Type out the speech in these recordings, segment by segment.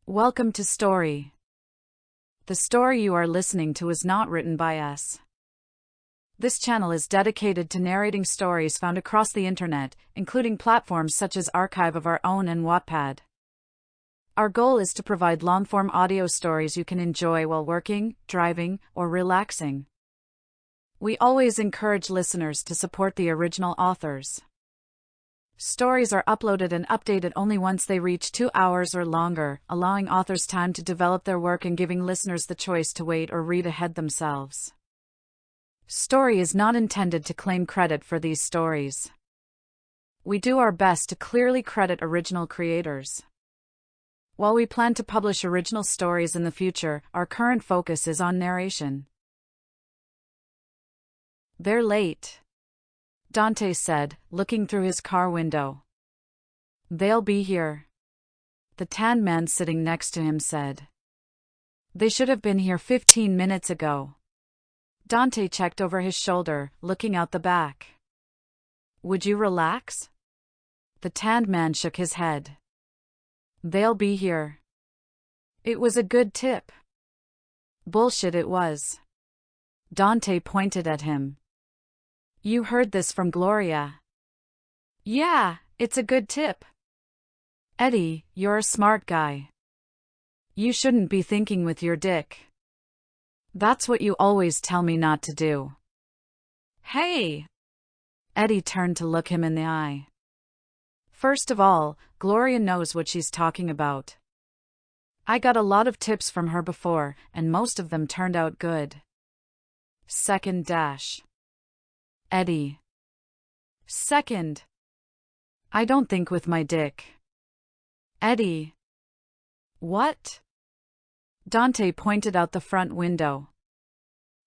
Welcome to Story. The story you are listening to is not written by us. This channel is dedicated to narrating stories found across the internet, including platforms such as Archive of Our Own and Wattpad. Our goal is to provide long-form audio stories you can enjoy while working, driving, or relaxing. We always encourage listeners to support the original authors. Stories are uploaded and updated only once they reach 2 hours or longer, allowing authors time to develop their work and giving listeners the choice to wait or read ahead themselves. Story is not intended to claim credit for these stories. We do our best to clearly credit original creators. While we plan to publish original stories in the future, our current focus is on narration. They're late, Dante said, looking through his car window. They'll be here, the tanned man sitting next to him said. They should have been here 15 minutes ago. Dante checked over his shoulder, looking out the back. Would you relax? The tanned man shook his head. They'll be here. It was a good tip. Bullshit it was. Dante pointed at him. You heard this from Gloria. Yeah, it's a good tip. Eddie, you're a smart guy. You shouldn't be thinking with your dick. That's what you always tell me not to do. Hey! Eddie turned to look him in the eye. First of all, Gloria knows what she's talking about. I got a lot of tips from her before, and most of them turned out good. Second dash. Eddie. Second. I don't think with my dick. Eddie. What? Dante pointed out the front window.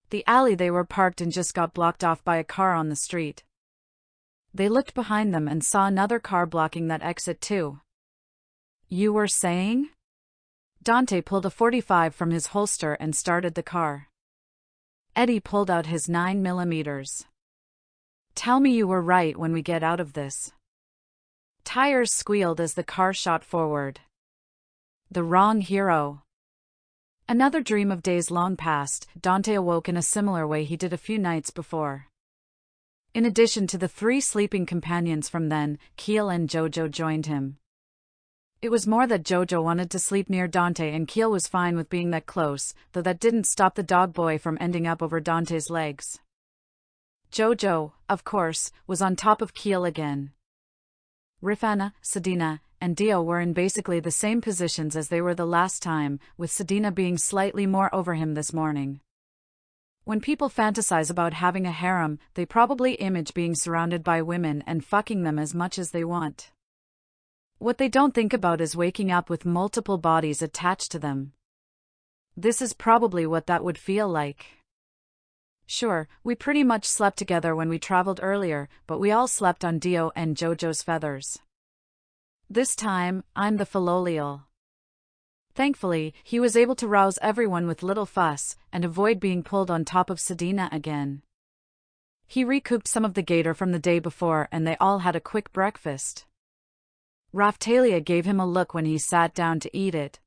The alley they were parked in just got blocked off by a car on the street. They looked behind them and saw another car blocking that exit too. You were saying? Dante pulled a .45 from his holster and started the car. Eddie pulled out his 9mm. Tell me you were right when we get out of this. Tires squealed as the car shot forward. The wrong hero. Another dream of days long past, Dante awoke in a similar way he did a few nights before. In addition to the 3 sleeping companions from then, Keel and Jojo joined him. It was more that Jojo wanted to sleep near Dante and Keel was fine with being that close, though that didn't stop the dog boy from ending up over Dante's legs. Jojo, of course, was on top of Keel again. Rifana, Sedina, and Dio were in basically the same positions as they were the last time, with Sedina being slightly more over him this morning. When people fantasize about having a harem, they probably image being surrounded by women and fucking them as much as they want. What they don't think about is waking up with multiple bodies attached to them. This is probably what that would feel like. Sure, we pretty much slept together when we traveled earlier, but we all slept on Dio and Jojo's feathers. This time, I'm the Philolial. Thankfully, he was able to rouse everyone with little fuss, and avoid being pulled on top of Sedina again. He recouped some of the gator from the day before and they all had a quick breakfast. Raphtalia gave him a look when he sat down to eat it.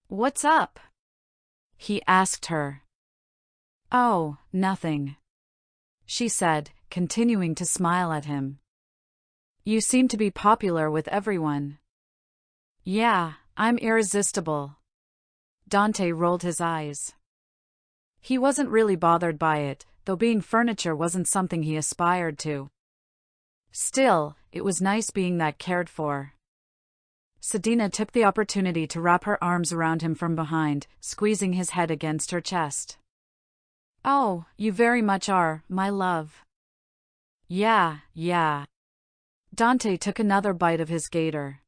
What's up? He asked her. Oh, nothing, she said, continuing to smile at him. You seem to be popular with everyone. Yeah, I'm irresistible. Dante rolled his eyes. He wasn't really bothered by it, though being furniture wasn't something he aspired to. Still, it was nice being that cared for. Sedina took the opportunity to wrap her arms around him from behind, squeezing his head against her chest. Oh, you very much are, my love. Yeah. Dante took another bite of his gator.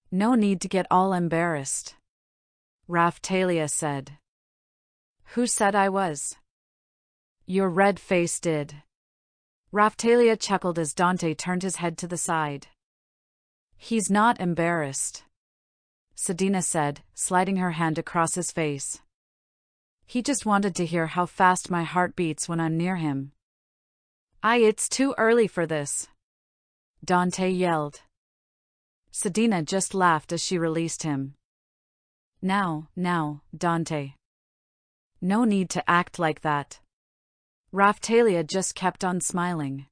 No need to get all embarrassed, Raphtalia said. Who said I was? Your red face did. Raphtalia chuckled as Dante turned his head to the side. He's not embarrassed, Sedina said, sliding her hand across his face. He just wanted to hear how fast my heart beats when I'm near him. It's too early for this, Dante yelled. Sedina just laughed as she released him. Now, Dante. No need to act like that. Raphtalia just kept on smiling.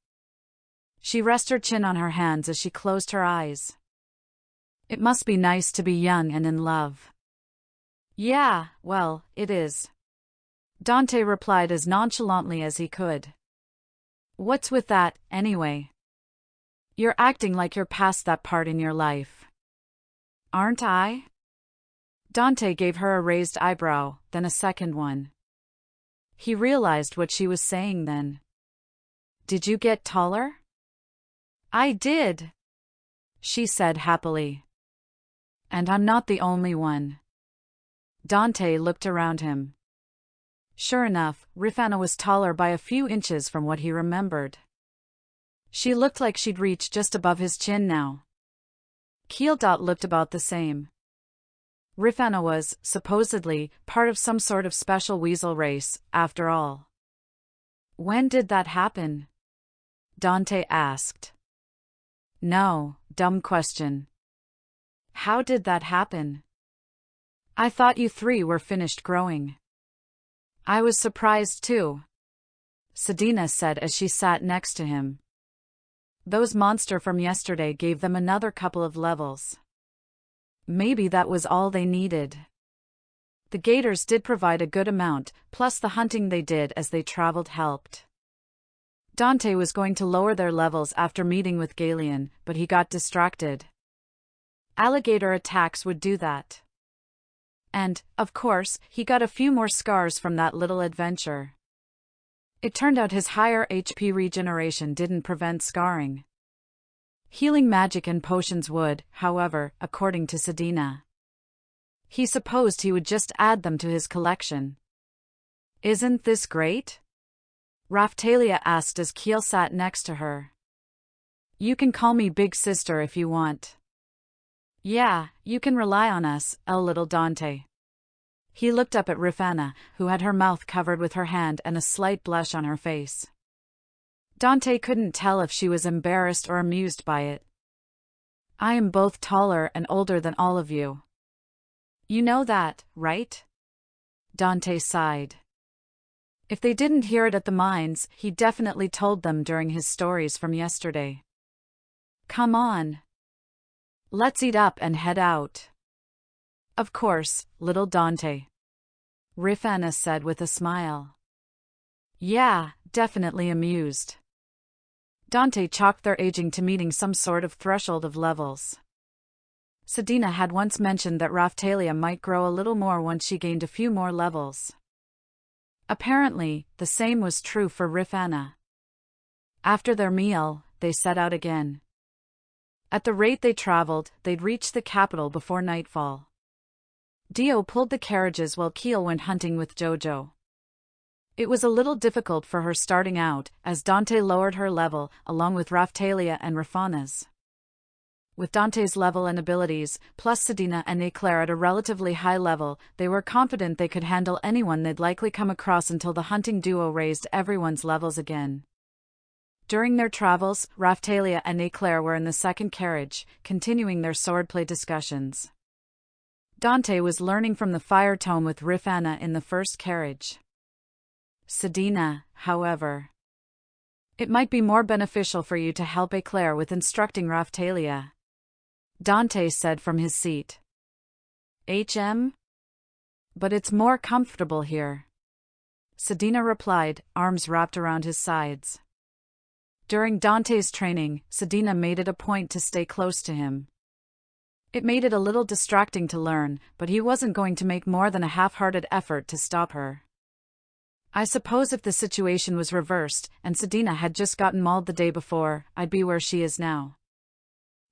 She rested her chin on her hands as she closed her eyes. It must be nice to be young and in love. Yeah, well, it is. Dante replied as nonchalantly as he could. What's with that, anyway? You're acting like you're past that part in your life. Aren't I? Dante gave her a raised eyebrow, then a second one. He realized what she was saying then. Did you get taller? I did, she said happily. And I'm not the only one. Dante looked around him. Sure enough, Rifana was taller by a few inches from what he remembered. She looked like she'd reached just above his chin now. Keeldot looked about the same. Rifana was, supposedly, part of some sort of special weasel race, after all. When did that happen? Dante asked. No, dumb question. How did that happen? I thought you three were finished growing. I was surprised too, Sedina said as she sat next to him. Those monsters from yesterday gave them another couple of levels. Maybe that was all they needed. The gators did provide a good amount, plus the hunting they did as they traveled helped. Dante was going to lower their levels after meeting with Galeon, but he got distracted. Alligator attacks would do that. And, of course, he got a few more scars from that little adventure. It turned out his higher HP regeneration didn't prevent scarring. Healing magic and potions would, however, according to Sedina. He supposed he would just add them to his collection. Isn't this great? Raphtalia asked as Keel sat next to her. You can call me Big Sister if you want. Yeah, you can rely on us, little Dante. He looked up at Rifana, who had her mouth covered with her hand and a slight blush on her face. Dante couldn't tell if she was embarrassed or amused by it. I am both taller and older than all of you. You know that, right? Dante sighed. If they didn't hear it at the mines, he definitely told them during his stories from yesterday. Come on. Let's eat up and head out. Of course, little Dante. Rifana said with a smile. Yeah, definitely amused. Dante chalked their aging to meeting some sort of threshold of levels. Sedina had once mentioned that Raphtalia might grow a little more once she gained a few more levels. Apparently, the same was true for Rifana. After their meal, they set out again. At the rate they traveled, they'd reach the capital before nightfall. Dio pulled the carriages while Keel went hunting with Jojo. It was a little difficult for her starting out, as Dante lowered her level, along with Raphtalia and Rifana's. With Dante's level and abilities, plus Sedina and Eclair at a relatively high level, they were confident they could handle anyone they'd likely come across until the hunting duo raised everyone's levels again. During their travels, Raphtalia and Eclair were in the second carriage, continuing their swordplay discussions. Dante was learning from the fire tome with Rifana in the first carriage. Sedina, however. It might be more beneficial for you to help Eclair with instructing Raphtalia, Dante said from his seat. But it's more comfortable here, Sedina replied, arms wrapped around his sides. During Dante's training, Sedina made it a point to stay close to him. It made it a little distracting to learn, but he wasn't going to make more than a half-hearted effort to stop her. I suppose if the situation was reversed, and Sedina had just gotten mauled the day before, I'd be where she is now.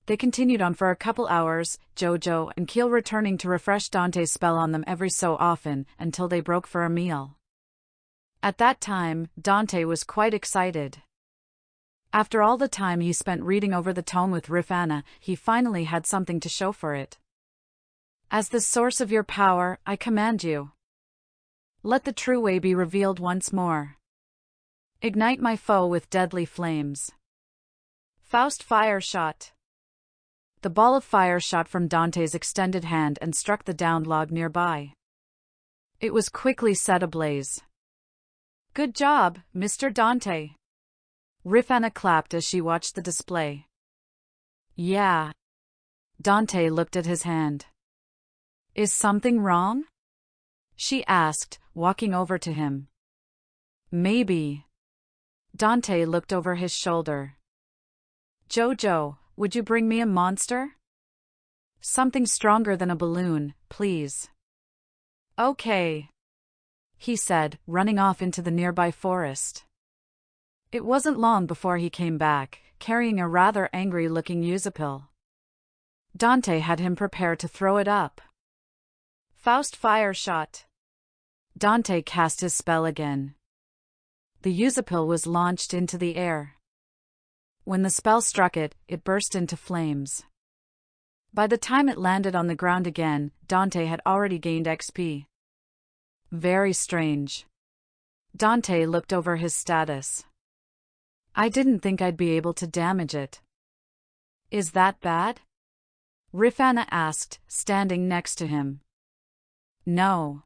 They continued on for a couple hours, Jojo and Keel returning to refresh Dante's spell on them every so often, until they broke for a meal. At that time, Dante was quite excited. After all the time he spent reading over the tome with Rifana, he finally had something to show for it. As the source of your power, I command you. Let the true way be revealed once more. Ignite my foe with deadly flames. Faust fire shot. The ball of fire shot from Dante's extended hand and struck the downed log nearby. It was quickly set ablaze. "Good job, Mr. Dante." Rifana clapped as she watched the display. "Yeah." Dante looked at his hand. "Is something wrong?" she asked, walking over to him. "Maybe." Dante looked over his shoulder. "Jojo, would you bring me a monster? Something stronger than a balloon, please." "Okay," he said, running off into the nearby forest. It wasn't long before he came back, carrying a rather angry-looking Usapil. Dante had him prepare to throw it up. Faust fire shot. Dante cast his spell again. The Usapil was launched into the air. When the spell struck it, it burst into flames. By the time it landed on the ground again, Dante had already gained XP. Very strange. Dante looked over his status. "I didn't think I'd be able to damage it." "Is that bad?" Rifana asked, standing next to him. "No.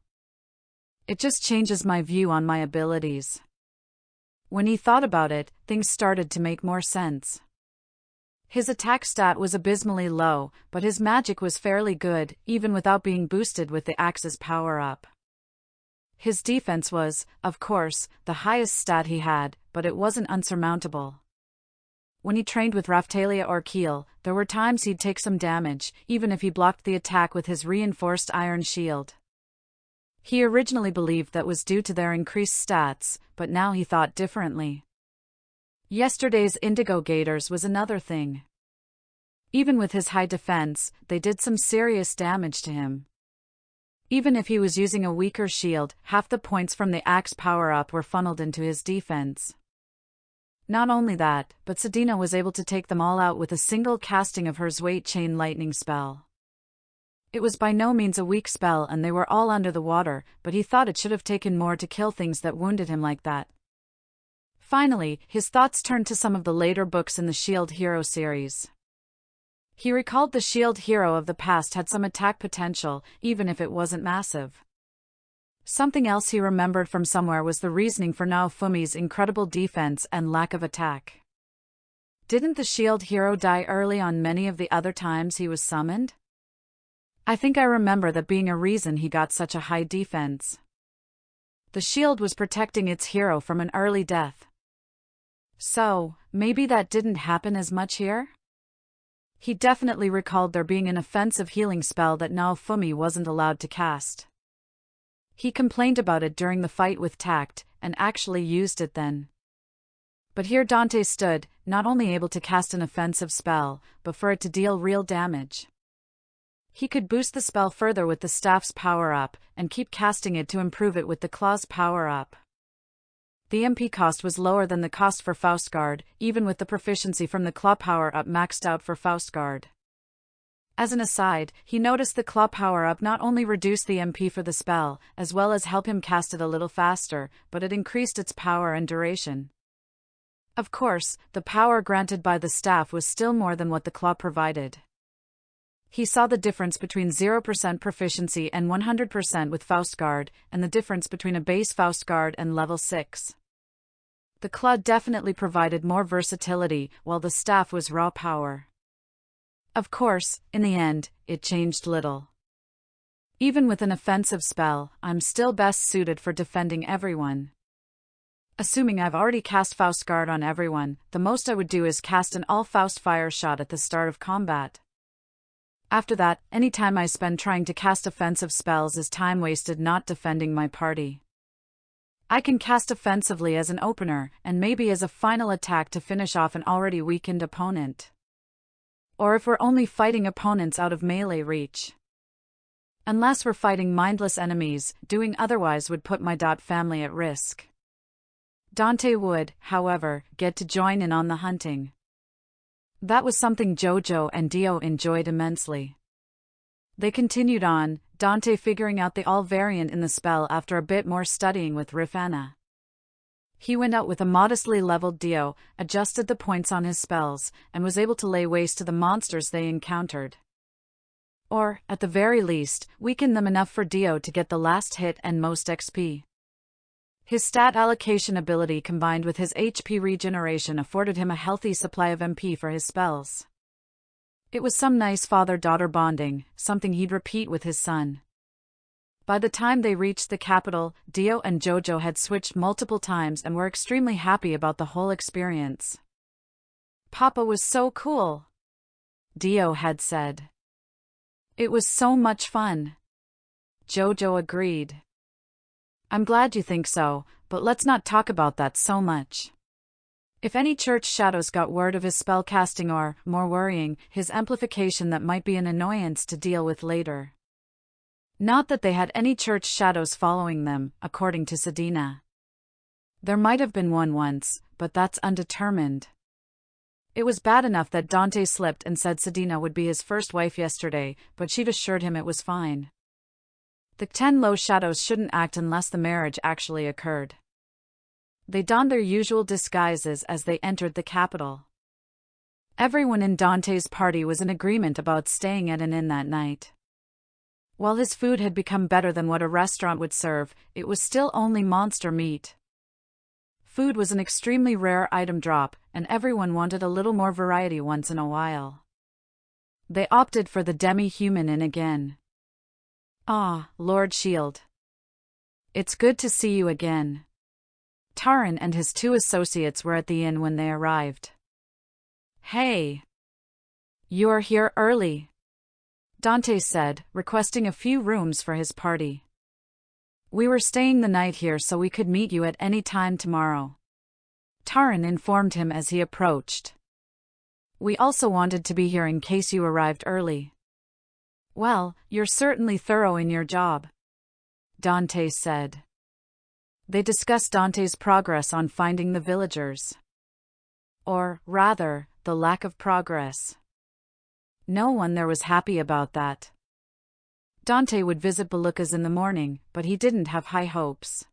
It just changes my view on my abilities." When he thought about it, things started to make more sense. His attack stat was abysmally low, but his magic was fairly good, even without being boosted with the axe's power-up. His defense was, of course, the highest stat he had, but it wasn't unsurmountable. When he trained with Raphtalia or Keel, there were times he'd take some damage, even if he blocked the attack with his reinforced iron shield. He originally believed that was due to their increased stats, but now he thought differently. Yesterday's Indigo Gators was another thing. Even with his high defense, they did some serious damage to him. Even if he was using a weaker shield, half the points from the axe power-up were funneled into his defense. Not only that, but Sedina was able to take them all out with a single casting of her Zweight Chain Lightning spell. It was by no means a weak spell and they were all under the water, but he thought it should have taken more to kill things that wounded him like that. Finally, his thoughts turned to some of the later books in the Shield Hero series. He recalled the Shield Hero of the past had some attack potential, even if it wasn't massive. Something else he remembered from somewhere was the reasoning for Naofumi's incredible defense and lack of attack. Didn't the Shield Hero die early on many of the other times he was summoned? I think I remember that being a reason he got such a high defense. The shield was protecting its hero from an early death. So, maybe that didn't happen as much here? He definitely recalled there being an offensive healing spell that Naofumi wasn't allowed to cast. He complained about it during the fight with Tact, and actually used it then. But here Dante stood, not only able to cast an offensive spell, but for it to deal real damage. He could boost the spell further with the staff's power-up, and keep casting it to improve it with the claw's power-up. The MP cost was lower than the cost for Faustguard, even with the proficiency from the claw power-up maxed out for Faustguard. As an aside, he noticed the claw power-up not only reduced the MP for the spell, as well as help him cast it a little faster, but it increased its power and duration. Of course, the power granted by the staff was still more than what the claw provided. He saw the difference between 0% proficiency and 100% with Faustguard, and the difference between a base Faustguard and level 6. The claw definitely provided more versatility, while the staff was raw power. Of course, in the end, it changed little. Even with an offensive spell, I'm still best suited for defending everyone. Assuming I've already cast Faustguard on everyone, the most I would do is cast an all-Faust fire shot at the start of combat. After that, any time I spend trying to cast offensive spells is time wasted not defending my party. I can cast offensively as an opener, and maybe as a final attack to finish off an already weakened opponent. Or if we're only fighting opponents out of melee reach. Unless we're fighting mindless enemies, doing otherwise would put my family at risk. Dante would, however, get to join in on the hunting. That was something Jojo and Dio enjoyed immensely. They continued on, Dante figuring out the all variant in the spell after a bit more studying with Rifana. He went out with a modestly leveled Dio, adjusted the points on his spells, and was able to lay waste to the monsters they encountered. Or, at the very least, weaken them enough for Dio to get the last hit and most XP. His stat allocation ability combined with his HP regeneration afforded him a healthy supply of MP for his spells. It was some nice father-daughter bonding, something he'd repeat with his son. By the time they reached the capital, Dio and Jojo had switched multiple times and were extremely happy about the whole experience. "Papa was so cool," Dio had said. "It was so much fun," Jojo agreed. "I'm glad you think so, but let's not talk about that so much." If any church shadows got word of his spellcasting or, more worrying, his amplification, that might be an annoyance to deal with later. Not that they had any church shadows following them, according to Sedina. There might have been one once, but that's undetermined. It was bad enough that Dante slipped and said Sedina would be his first wife yesterday, but she'd assured him it was fine. The 10 low shadows shouldn't act unless the marriage actually occurred. They donned their usual disguises as they entered the capital. Everyone in Dante's party was in agreement about staying at an inn that night. While his food had become better than what a restaurant would serve, it was still only monster meat. Food was an extremely rare item drop, and everyone wanted a little more variety once in a while. They opted for the demi-human inn again. "Ah, Lord Shield. It's good to see you again." Taran and his 2 associates were at the inn when they arrived. "Hey. You're here early," Dante said, requesting a few rooms for his party. "We were staying the night here so we could meet you at any time tomorrow," Taran informed him as he approached. "We also wanted to be here in case you arrived early." "Well, you're certainly thorough in your job," Dante said. They discussed Dante's progress on finding the villagers. Or, rather, the lack of progress. No one there was happy about that. Dante would visit Belucas in the morning, but he didn't have high hopes.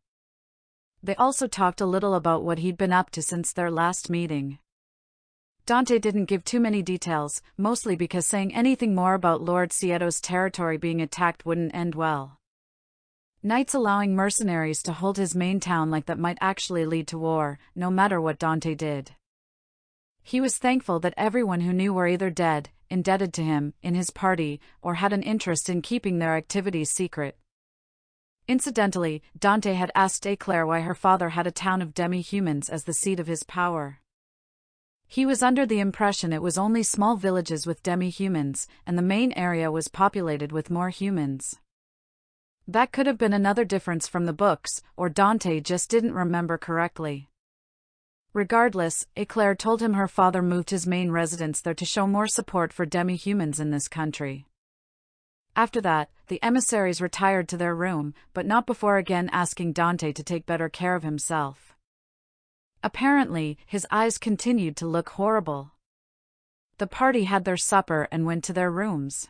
They also talked a little about what he'd been up to since their last meeting. Dante didn't give too many details, mostly because saying anything more about Lord Sieto's territory being attacked wouldn't end well. Knights allowing mercenaries to hold his main town like that might actually lead to war, no matter what Dante did. He was thankful that everyone who knew were either dead, indebted to him, in his party, or had an interest in keeping their activities secret. Incidentally, Dante had asked Eclair why her father had a town of demi-humans as the seat of his power. He was under the impression it was only small villages with demi-humans, and the main area was populated with more humans. That could have been another difference from the books, or Dante just didn't remember correctly. Regardless, Eclair told him her father moved his main residence there to show more support for demi-humans in this country. After that, the emissaries retired to their room, but not before again asking Dante to take better care of himself. Apparently, his eyes continued to look horrible. The party had their supper and went to their rooms.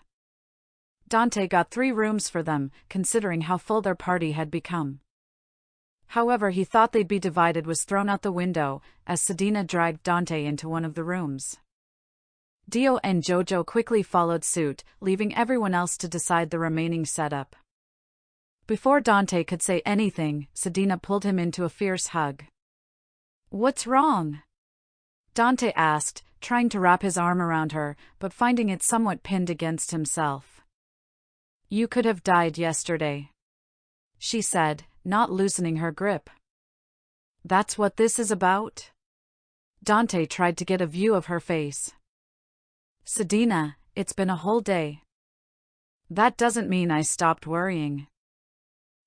Dante got 3 rooms for them, considering how full their party had become. However, he thought they'd be divided was thrown out the window, as Sedina dragged Dante into one of the rooms. Dio and Jojo quickly followed suit, leaving everyone else to decide the remaining setup. Before Dante could say anything, Sedina pulled him into a fierce hug. "What's wrong?" Dante asked, trying to wrap his arm around her, but finding it somewhat pinned against himself. "You could have died yesterday," she said, not loosening her grip. "That's what this is about?" Dante tried to get a view of her face. "Sedina, it's been a whole day." "That doesn't mean I stopped worrying.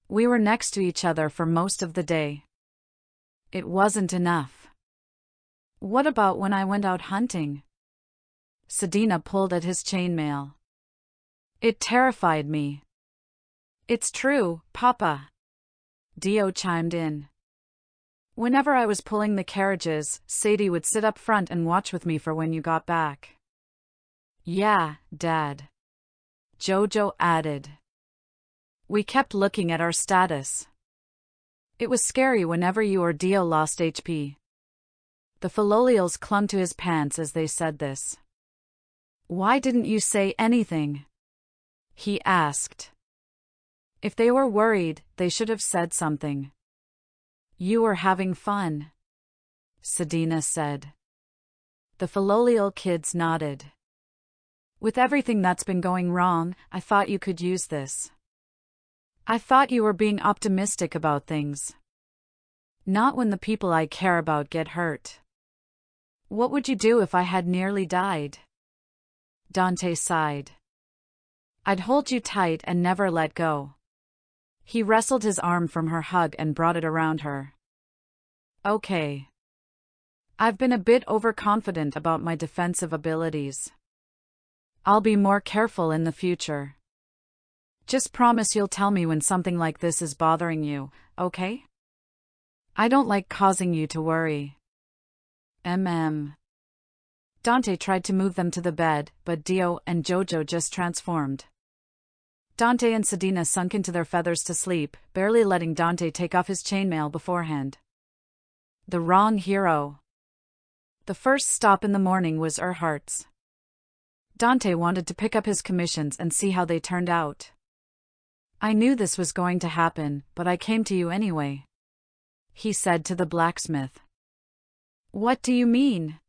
We were next to each other for most of the day. It wasn't enough." "What about when I went out hunting?" Sedina pulled at his chainmail. "It terrified me." "It's true, Papa," Dio chimed in. "Whenever I was pulling the carriages, Sadie would sit up front and watch with me for when you got back." "Yeah, Dad," Jojo added. "We kept looking at our status." It was scary whenever you or Dio lost HP. The Philolials clung to his pants as they said this. Why didn't you say anything? He asked. If they were worried, they should have said something. You were having fun, Sedina said. The Philolial kids nodded. With everything that's been going wrong, I thought you could use this. I thought you were being optimistic about things. Not when the people I care about get hurt. What would you do if I had nearly died? Dante sighed. I'd hold you tight and never let go. He wrestled his arm from her hug and brought it around her. Okay. I've been a bit overconfident about my defensive abilities. I'll be more careful in the future. Just promise you'll tell me when something like this is bothering you, okay? I don't like causing you to worry. Dante tried to move them to the bed, but Dio and Jojo just transformed. Dante and Sedina sunk into their feathers to sleep, barely letting Dante take off his chainmail beforehand. The wrong hero. The first stop in the morning was Erhardt's. Dante wanted to pick up his commissions and see how they turned out. I knew this was going to happen, but I came to you anyway, he said to the blacksmith. What do you mean?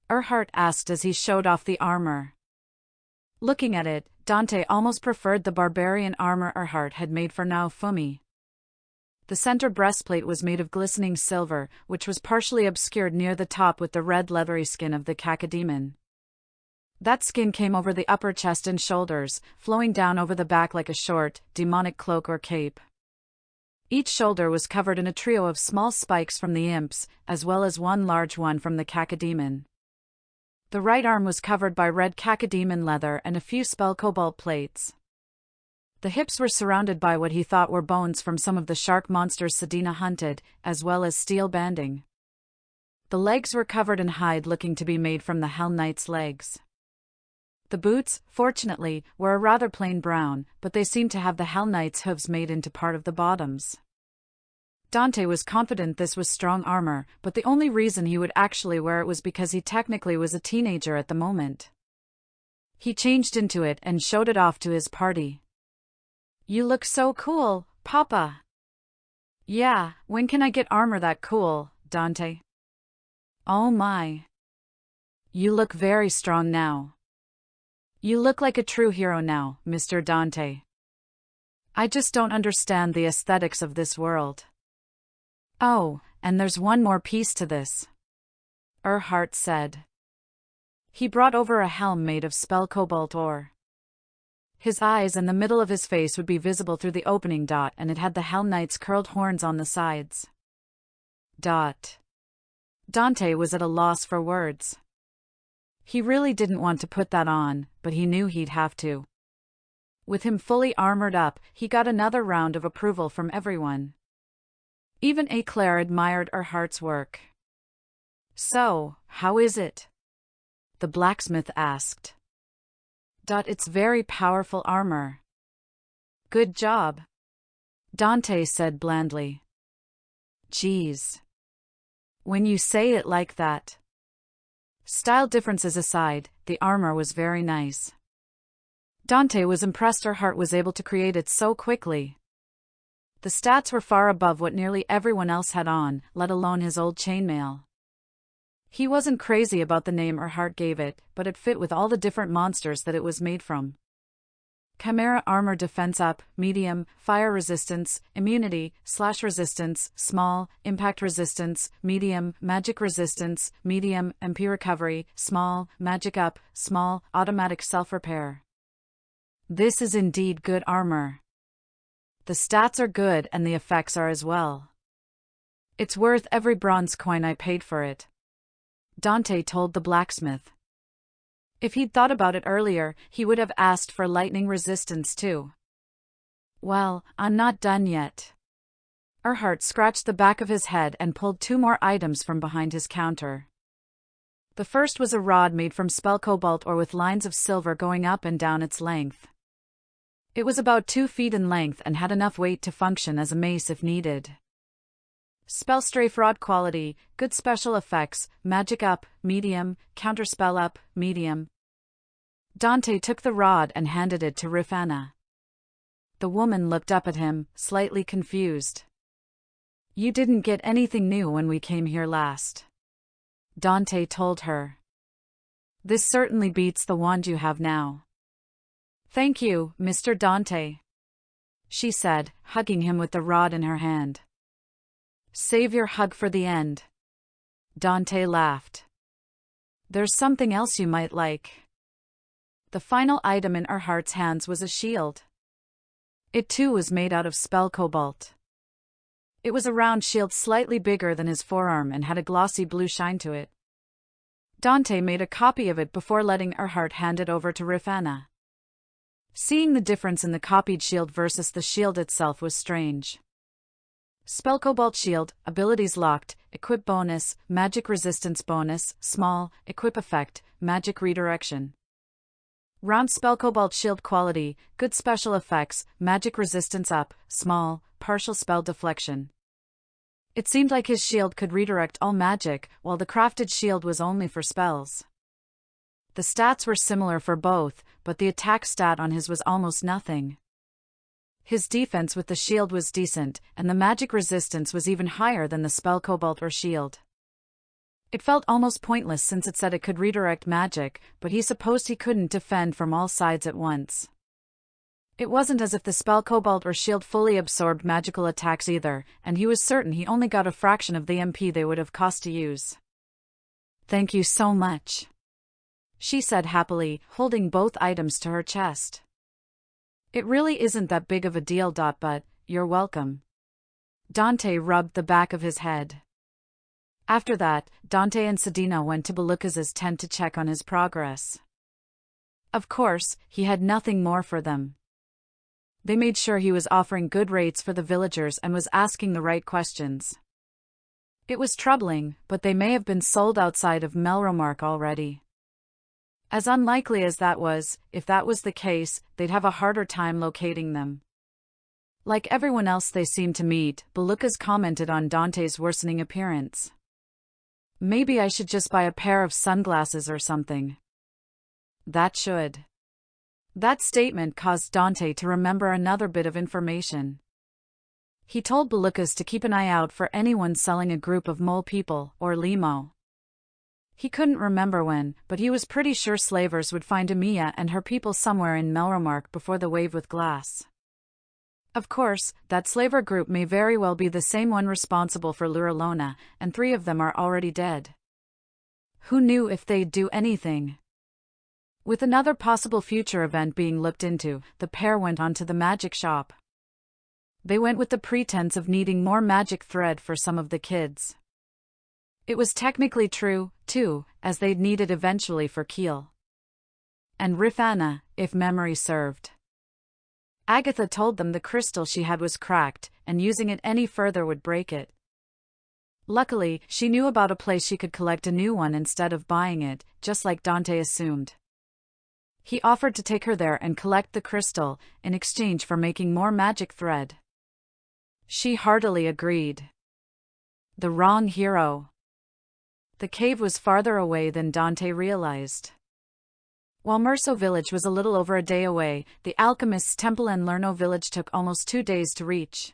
Erhardt asked as he showed off the armor. Looking at it, Dante almost preferred the barbarian armor Erhardt had made for Naofumi. The center breastplate was made of glistening silver, which was partially obscured near the top with the red leathery skin of the cacodemon. That skin came over the upper chest and shoulders, flowing down over the back like a short, demonic cloak or cape. Each shoulder was covered in a trio of small spikes from the imps, as well as one large one from the cacodemon. The right arm was covered by red cacodemon leather and a few spell cobalt plates. The hips were surrounded by what he thought were bones from some of the shark monsters Sedina hunted, as well as steel banding. The legs were covered in hide looking to be made from the Hell Knight's legs. The boots, fortunately, were a rather plain brown, but they seemed to have the Hell Knight's hooves made into part of the bottoms. Dante was confident this was strong armor, but the only reason he would actually wear it was because he technically was a teenager at the moment. He changed into it and showed it off to his party. You look so cool, Papa. Yeah, when can I get armor that cool, Dante? Oh my. You look very strong now. You look like a true hero now, Mr. Dante. I just don't understand the aesthetics of this world. Oh, and there's one more piece to this, Erhardt said. He brought over a helm made of spell cobalt ore. His eyes and the middle of his face would be visible through the opening dot, and it had the Hell Knight's curled horns on the sides. Dante was at a loss for words. He really didn't want to put that on, but he knew he'd have to. With him fully armored up, he got another round of approval from everyone. Even Eclair admired Erhardt's work. So, how is it? The blacksmith asked. It's very powerful armor. Good job, Dante said blandly. Geez. When you say it like that. Style differences aside, the armor was very nice. Dante was impressed Erhardt was able to create it so quickly. The stats were far above what nearly everyone else had on, let alone his old chainmail. He wasn't crazy about the name Erhardt gave it, but it fit with all the different monsters that it was made from. Chimera armor defense up, medium, fire resistance, immunity, slash resistance, small, impact resistance, medium, magic resistance, medium, MP recovery, small, magic up, small, automatic self-repair. This is indeed good armor. The stats are good and the effects are as well. It's worth every bronze coin I paid for it, Dante told the blacksmith. If he'd thought about it earlier, he would have asked for lightning resistance too. Well, I'm not done yet. Erhardt scratched the back of his head and pulled two more items from behind his counter. The first was a rod made from spell cobalt ore with lines of silver going up and down its length. It was about 2 feet in length and had enough weight to function as a mace if needed. Spell strafe rod quality, good special effects, magic up, medium, counterspell up, medium. Dante took the rod and handed it to Rifana. The woman looked up at him, slightly confused. You didn't get anything new when we came here last, Dante told her. This certainly beats the wand you have now. Thank you, Mr. Dante, she said, hugging him with the rod in her hand. Save your hug for the end. Dante laughed. There's something else you might like. The final item in Erhardt's hands was a shield. It too was made out of spell cobalt. It was a round shield slightly bigger than his forearm and had a glossy blue shine to it. Dante made a copy of it before letting Erhardt hand it over to Rifana. Seeing the difference in the copied shield versus the shield itself was strange. Spell Cobalt Shield, abilities locked, equip bonus, magic resistance bonus, small, equip effect, magic redirection. Round Spell Cobalt Shield quality, good special effects, magic resistance up, small, partial spell deflection. It seemed like his shield could redirect all magic, while the crafted shield was only for spells. The stats were similar for both, but the attack stat on his was almost nothing. His defense with the shield was decent, and the magic resistance was even higher than the spell cobalt or shield. It felt almost pointless since it said it could redirect magic, but he supposed he couldn't defend from all sides at once. It wasn't as if the spell cobalt or shield fully absorbed magical attacks either, and he was certain he only got a fraction of the MP they would have cost to use. Thank you so much, she said happily, holding both items to her chest. It really isn't that big of a deal, but you're welcome. Dante rubbed the back of his head. After that, Dante and Sedina went to Belukas's tent to check on his progress. Of course, he had nothing more for them. They made sure he was offering good rates for the villagers and was asking the right questions. It was troubling, but they may have been sold outside of Melromark already. As unlikely as that was, if that was the case, they'd have a harder time locating them. Like everyone else they seemed to meet, Belukas commented on Dante's worsening appearance. Maybe I should just buy a pair of sunglasses or something. That should. That statement caused Dante to remember another bit of information. He told Belukas to keep an eye out for anyone selling a group of mole people, or limo. He couldn't remember when, but he was pretty sure slavers would find Emiya and her people somewhere in Melromark before the wave with glass. Of course, that slaver group may very well be the same one responsible for Luralona, and 3 of them are already dead. Who knew if they'd do anything? With another possible future event being looked into, the pair went on to the magic shop. They went with the pretense of needing more magic thread for some of the kids. It was technically true, too, as they'd need it eventually for Keel. And Rifana, if memory served. Agatha told them the crystal she had was cracked, and using it any further would break it. Luckily, she knew about a place she could collect a new one instead of buying it, just like Dante assumed. He offered to take her there and collect the crystal, in exchange for making more magic thread. She heartily agreed. The wrong hero. The cave was farther away than Dante realized. While Merso village was a little over a day away, the alchemist's temple and Lerno village took almost 2 days to reach.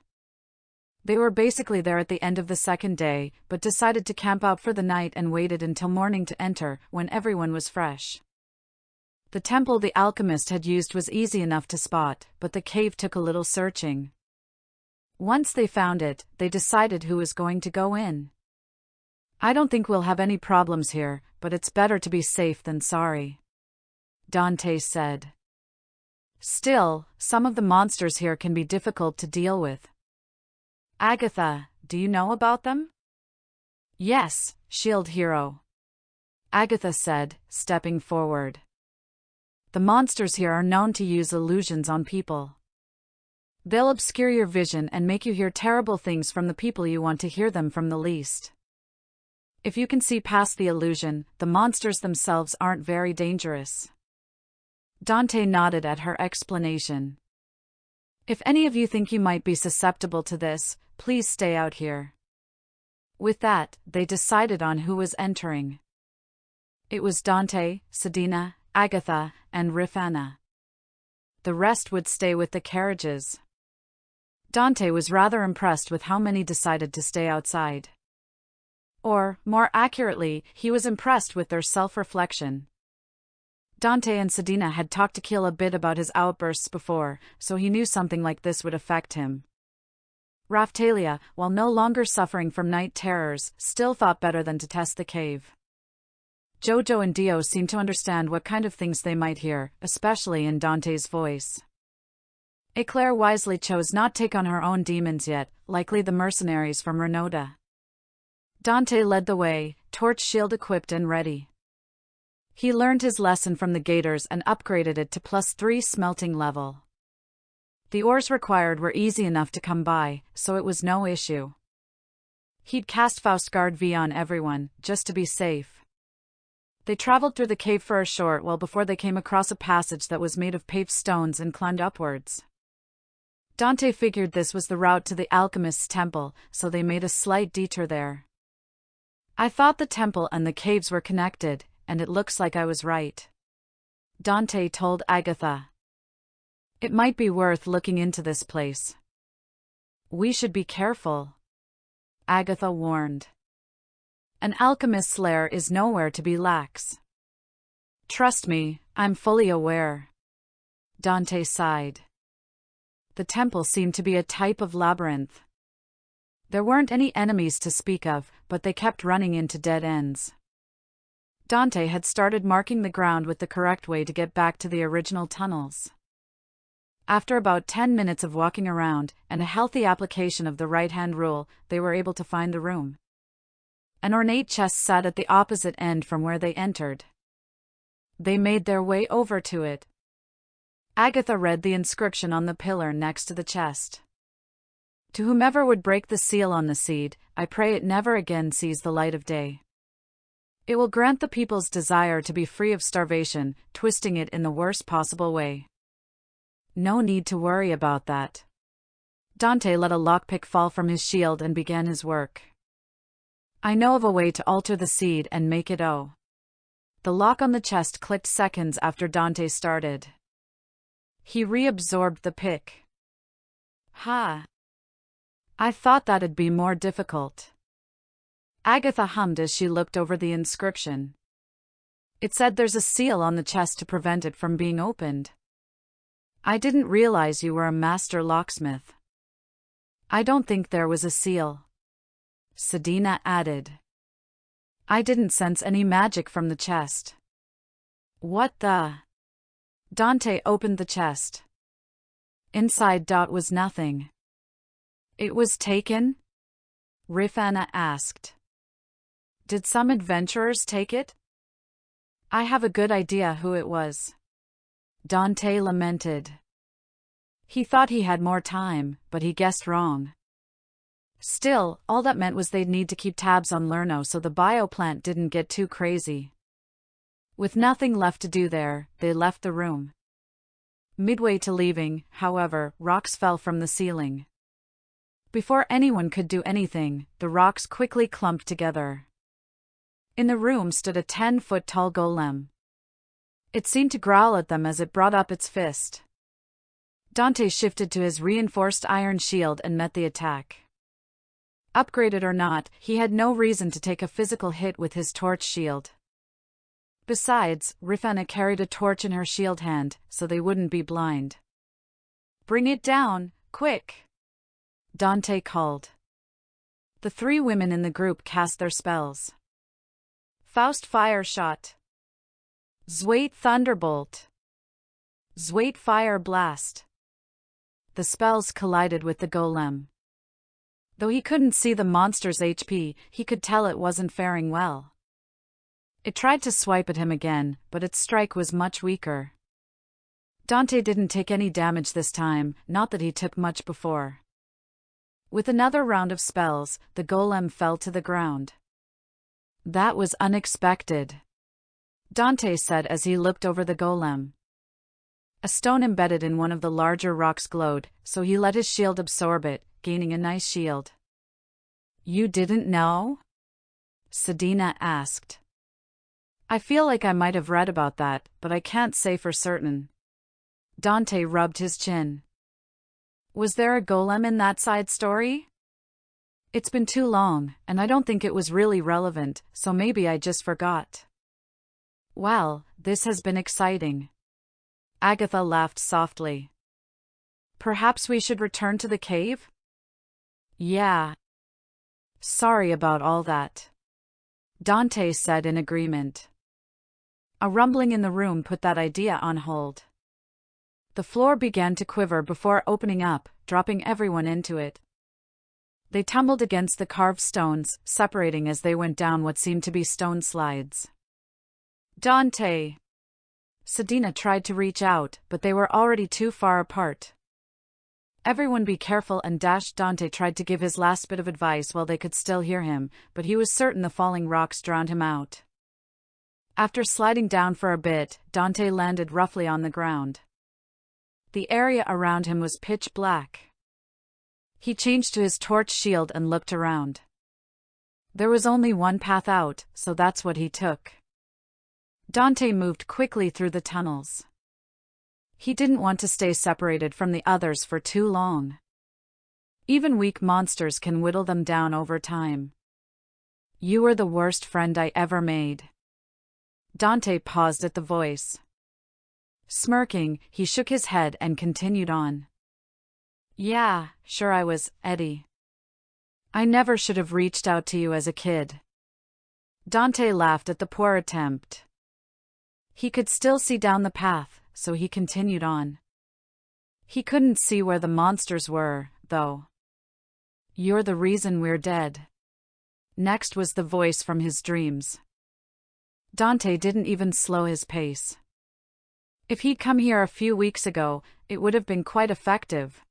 They were basically there at the end of the second day, but decided to camp out for the night and waited until morning to enter, when everyone was fresh. The temple the alchemist had used was easy enough to spot, but the cave took a little searching. Once they found it, they decided who was going to go in. I don't think we'll have any problems here, but it's better to be safe than sorry, Dante said. Still, some of the monsters here can be difficult to deal with. Agatha, do you know about them? Yes, Shield Hero, Agatha said, stepping forward. The monsters here are known to use illusions on people. They'll obscure your vision and make you hear terrible things from the people you want to hear them from the least. If you can see past the illusion, the monsters themselves aren't very dangerous. Dante nodded at her explanation. If any of you think you might be susceptible to this, please stay out here. With that, they decided on who was entering. It was Dante, Sedina, Agatha, and Rifana. The rest would stay with the carriages. Dante was rather impressed with how many decided to stay outside. Or, more accurately, he was impressed with their self-reflection. Dante and Sedina had talked to Keel a bit about his outbursts before, so he knew something like this would affect him. Raphtalia, while no longer suffering from night terrors, still thought better than to test the cave. Jojo and Dio seemed to understand what kind of things they might hear, especially in Dante's voice. Eclair wisely chose not to take on her own demons yet, likely the mercenaries from Renota. Dante led the way, torch shield equipped and ready. He learned his lesson from the Gators and upgraded it to +3 smelting level. The ores required were easy enough to come by, so it was no issue. He'd cast Faustguard V on everyone, just to be safe. They traveled through the cave for a short while before they came across a passage that was made of paved stones and climbed upwards. Dante figured this was the route to the alchemist's temple, so they made a slight detour there. I thought the temple and the caves were connected, and it looks like I was right, Dante told Agatha. It might be worth looking into this place. We should be careful, Agatha warned. An alchemist's lair is nowhere to be lax. Trust me, I'm fully aware, Dante sighed. The temple seemed to be a type of labyrinth. There weren't any enemies to speak of, but they kept running into dead ends. Dante had started marking the ground with the correct way to get back to the original tunnels. After about 10 minutes of walking around, and a healthy application of the right-hand rule, they were able to find the room. An ornate chest sat at the opposite end from where they entered. They made their way over to it. Agatha read the inscription on the pillar next to the chest. To whomever would break the seal on the seed, I pray it never again sees the light of day. It will grant the people's desire to be free of starvation, twisting it in the worst possible way. No need to worry about that. Dante let a lockpick fall from his shield and began his work. I know of a way to alter the seed and make it O. The lock on the chest clicked seconds after Dante started. He reabsorbed the pick. Ha! I thought that'd be more difficult. Agatha hummed as she looked over the inscription. It said there's a seal on the chest to prevent it from being opened. I didn't realize you were a master locksmith. I don't think there was a seal, Sedina added. I didn't sense any magic from the chest. What the? Dante opened the chest. Inside was nothing. It was taken? Rifana asked. Did some adventurers take it? I have a good idea who it was, Dante lamented. He thought he had more time, but he guessed wrong. Still, all that meant was they'd need to keep tabs on Lerno so the bioplant didn't get too crazy. With nothing left to do there, they left the room. Midway to leaving, however, rocks fell from the ceiling. Before anyone could do anything, the rocks quickly clumped together. In the room stood a 10-foot-tall golem. It seemed to growl at them as it brought up its fist. Dante shifted to his reinforced iron shield and met the attack. Upgraded or not, he had no reason to take a physical hit with his torch shield. Besides, Rifana carried a torch in her shield hand, so they wouldn't be blind. Bring it down, quick! Dante called. The 3 women in the group cast their spells. Faust Fire Shot, Zweit Thunderbolt, Zweit Fire Blast. The spells collided with the golem. Though he couldn't see the monster's HP, he could tell it wasn't faring well. It tried to swipe at him again, but its strike was much weaker. Dante didn't take any damage this time, not that he took much before. With another round of spells, the golem fell to the ground. That was unexpected, Dante said as he looked over the golem. A stone embedded in one of the larger rocks glowed, so he let his shield absorb it, gaining a nice shield. You didn't know? Sedina asked. I feel like I might have read about that, but I can't say for certain. Dante rubbed his chin. Was there a golem in that side story? It's been too long, and I don't think it was really relevant, so maybe I just forgot. Well, this has been exciting. Agatha laughed softly. Perhaps we should return to the cave? Yeah. Sorry about all that. Dante said in agreement. A rumbling in the room put that idea on hold. The floor began to quiver before opening up, dropping everyone into it. They tumbled against the carved stones, separating as they went down what seemed to be stone slides. Dante! Sedina tried to reach out, but they were already too far apart. Everyone be careful, and Dante tried to give his last bit of advice while they could still hear him, but he was certain the falling rocks drowned him out. After sliding down for a bit, Dante landed roughly on the ground. The area around him was pitch black. He changed to his torch shield and looked around. There was only one path out, so that's what he took. Dante moved quickly through the tunnels. He didn't want to stay separated from the others for too long. Even weak monsters can whittle them down over time. You were the worst friend I ever made. Dante paused at the voice. Smirking, he shook his head and continued on. Yeah, sure I was, Eddie. I never should have reached out to you as a kid. Dante laughed at the poor attempt. He could still see down the path, so he continued on. He couldn't see where the monsters were, though. You're the reason we're dead. Next was the voice from his dreams. Dante didn't even slow his pace. If he'd come here a few weeks ago, it would have been quite effective.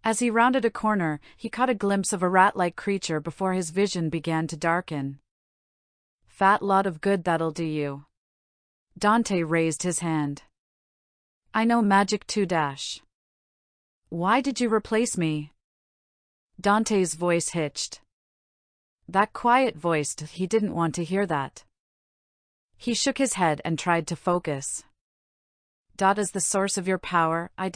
As he rounded a corner, he caught a glimpse of a rat-like creature before his vision began to darken. Fat lot of good that'll do you. Dante raised his hand. I know magic too. Why did you replace me? Dante's voice hitched. That quiet voice, he didn't want to hear that. He shook his head and tried to focus. Is the source of your power, I.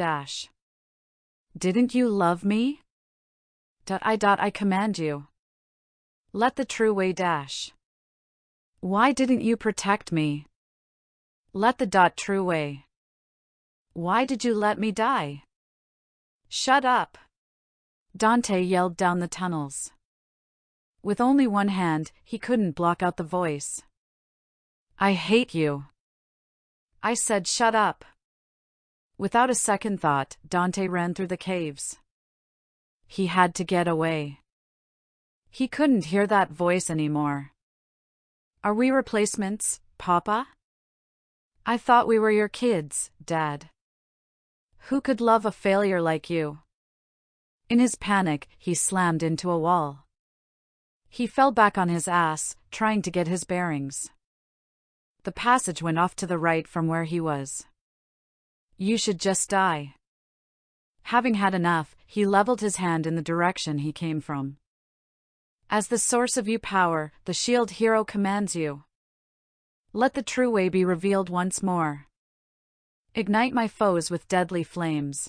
Didn't you love me? I command you. Let the true way. Why didn't you protect me? Let the true way. Why did you let me die? Shut up! Dante yelled down the tunnels. With only one hand, he couldn't block out the voice. I hate you. I said shut up. Without a second thought, Dante ran through the caves. He had to get away. He couldn't hear that voice anymore. Are we replacements, Papa? I thought we were your kids, Dad. Who could love a failure like you? In his panic, he slammed into a wall. He fell back on his ass, trying to get his bearings. The passage went off to the right from where he was. You should just die. Having had enough, he leveled his hand in the direction he came from. As the source of your power, the shield hero commands you. Let the true way be revealed once more. Ignite my foes with deadly flames.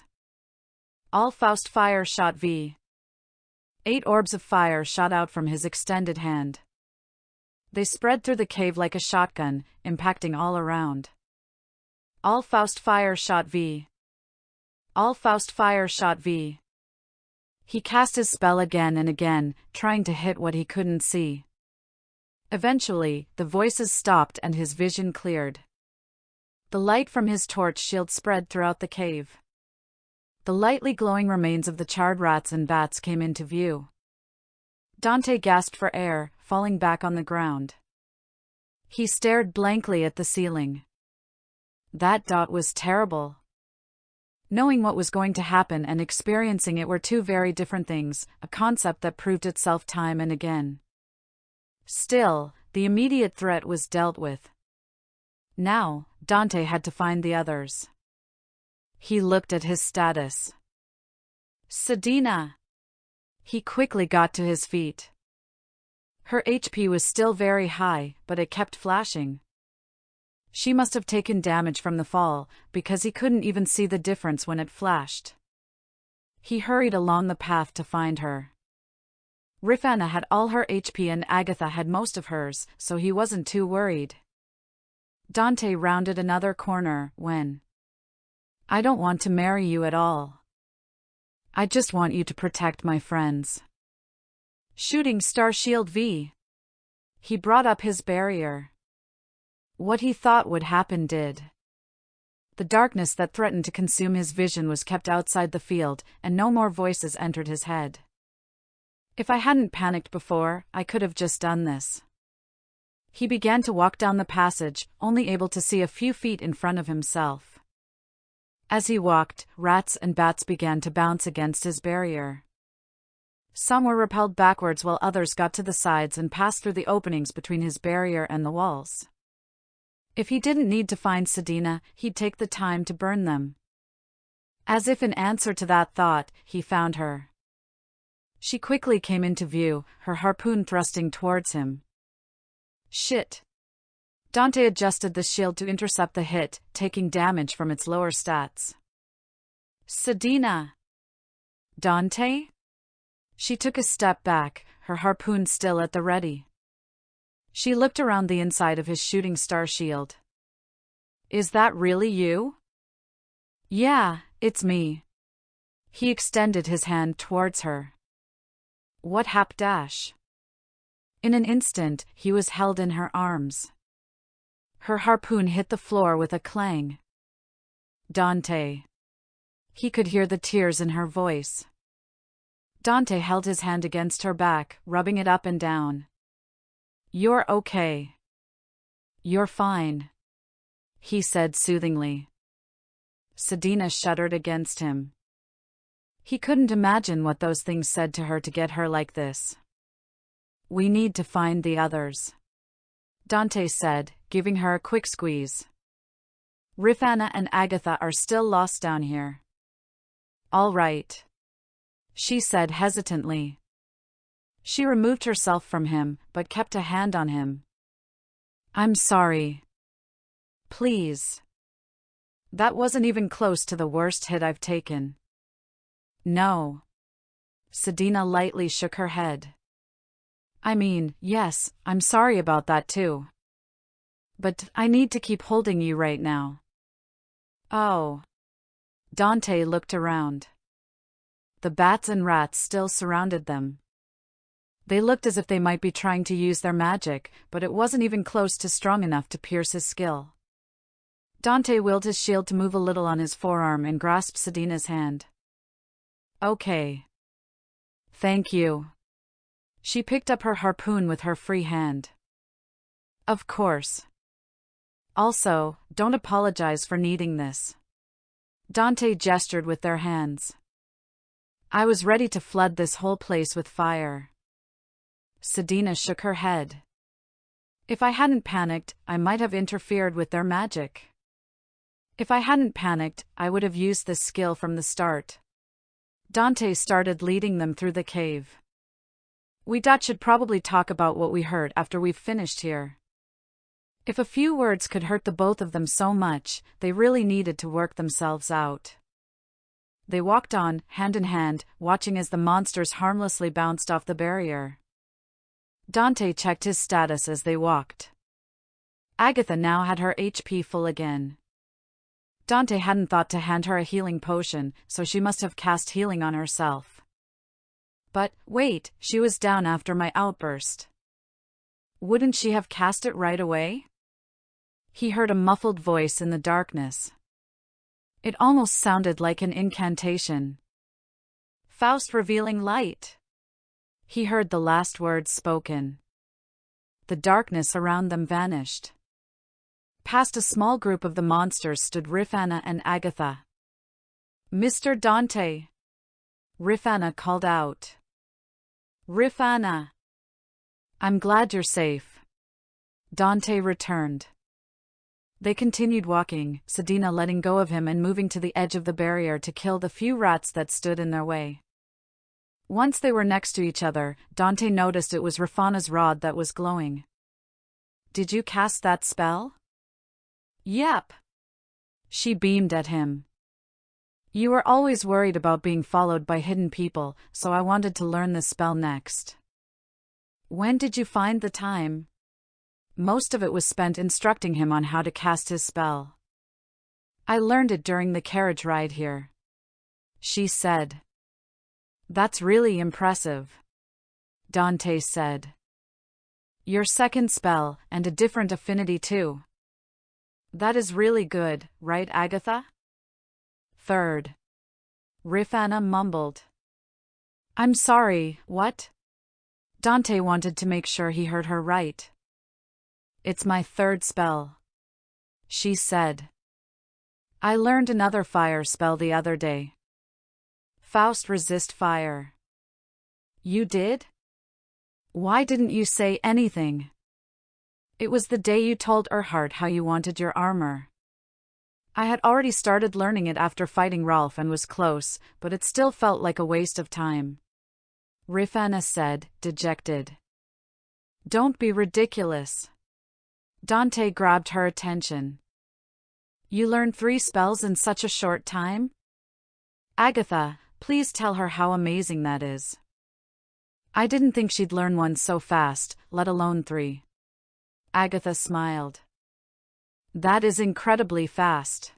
All Faust fire shot V. 8 orbs of fire shot out from his extended hand. They spread through the cave like a shotgun, impacting all around. All Faust fire shot V. All Faust fire shot V. He cast his spell again and again, trying to hit what he couldn't see. Eventually, the voices stopped and his vision cleared. The light from his torch shield spread throughout the cave. The lightly glowing remains of the charred rats and bats came into view. Dante gasped for air, falling back on the ground. He stared blankly at the ceiling. That was terrible. Knowing what was going to happen and experiencing it were two very different things, a concept that proved itself time and again. Still, the immediate threat was dealt with. Now, Dante had to find the others. He looked at his status. Sedina! He quickly got to his feet. Her HP was still very high, but it kept flashing. She must have taken damage from the fall, because he couldn't even see the difference when it flashed. He hurried along the path to find her. Rifana had all her HP and Agatha had most of hers, so he wasn't too worried. Dante rounded another corner when, "I don't want to marry you at all. I just want you to protect my friends." Shooting Star Shield V. He brought up his barrier. What he thought would happen did. The darkness that threatened to consume his vision was kept outside the field, and no more voices entered his head. If I hadn't panicked before, I could have just done this. He began to walk down the passage, only able to see a few feet in front of himself. As he walked, rats and bats began to bounce against his barrier. Some were repelled backwards while others got to the sides and passed through the openings between his barrier and the walls. If he didn't need to find Sedina, he'd take the time to burn them. As if in answer to that thought, he found her. She quickly came into view, her harpoon thrusting towards him. Shit. Dante adjusted the shield to intercept the hit, taking damage from its lower stats. Sedina. Dante? She took a step back, her harpoon still at the ready. She looked around the inside of his shooting star shield. Is that really you? Yeah, it's me. He extended his hand towards her. What hapdash? In an instant, he was held in her arms. Her harpoon hit the floor with a clang. Dante. He could hear the tears in her voice. Dante held his hand against her back, rubbing it up and down. You're okay. You're fine, he said soothingly. Sedina shuddered against him. He couldn't imagine what those things said to her to get her like this. We need to find the others, Dante said, giving her a quick squeeze. Rifana and Agatha are still lost down here. All right, she said hesitantly. She removed herself from him, but kept a hand on him. I'm sorry. Please. That wasn't even close to the worst hit I've taken. No. Sedina lightly shook her head. I mean, yes, I'm sorry about that too. But I need to keep holding you right now. Oh. Dante looked around. The bats and rats still surrounded them. They looked as if they might be trying to use their magic, but it wasn't even close to strong enough to pierce his skill. Dante willed his shield to move a little on his forearm and grasped Sedina's hand. Okay. Thank you. She picked up her harpoon with her free hand. Of course. Also, don't apologize for needing this. Dante gestured with their hands. I was ready to flood this whole place with fire. Sedina shook her head. If I hadn't panicked, I might have interfered with their magic. If I hadn't panicked, I would have used this skill from the start. Dante started leading them through the cave. We should probably talk about what we heard after we've finished here. If a few words could hurt the both of them so much, they really needed to work themselves out. They walked on, hand in hand, watching as the monsters harmlessly bounced off the barrier. Dante checked his status as they walked. Agatha now had her HP full again. Dante hadn't thought to hand her a healing potion, so she must have cast healing on herself. But, wait, she was down after my outburst. Wouldn't she have cast it right away? He heard a muffled voice in the darkness. It almost sounded like an incantation. Faust revealing light. He heard the last words spoken. The darkness around them vanished. Past a small group of the monsters stood Rifana and Agatha. Mr. Dante. Rifana called out. Rifana. I'm glad you're safe. Dante returned. They continued walking, Sedina letting go of him and moving to the edge of the barrier to kill the few rats that stood in their way. Once they were next to each other, Dante noticed it was Rafana's rod that was glowing. "Did you cast that spell?" "Yep." She beamed at him. "You were always worried about being followed by hidden people, so I wanted to learn this spell next." "When did you find the time?" Most of it was spent instructing him on how to cast his spell. "I learned it during the carriage ride here," she said. "That's really impressive," Dante said. "Your second spell, and a different affinity too. That is really good, right, Agatha?" "Third," Rifana mumbled. "I'm sorry, what?" Dante wanted to make sure he heard her right. "It's my third spell," she said. "I learned another fire spell the other day. Faust resist fire." "You did? Why didn't you say anything?" "It was the day you told Erhard how you wanted your armor. I had already started learning it after fighting Rolf and was close, but it still felt like a waste of time," Rifana said, dejected. "Don't be ridiculous." Dante grabbed her attention. "You learned 3 spells in such a short time? Agatha, please tell her how amazing that is." "I didn't think she'd learn one so fast, let alone 3. Agatha smiled. "That is incredibly fast.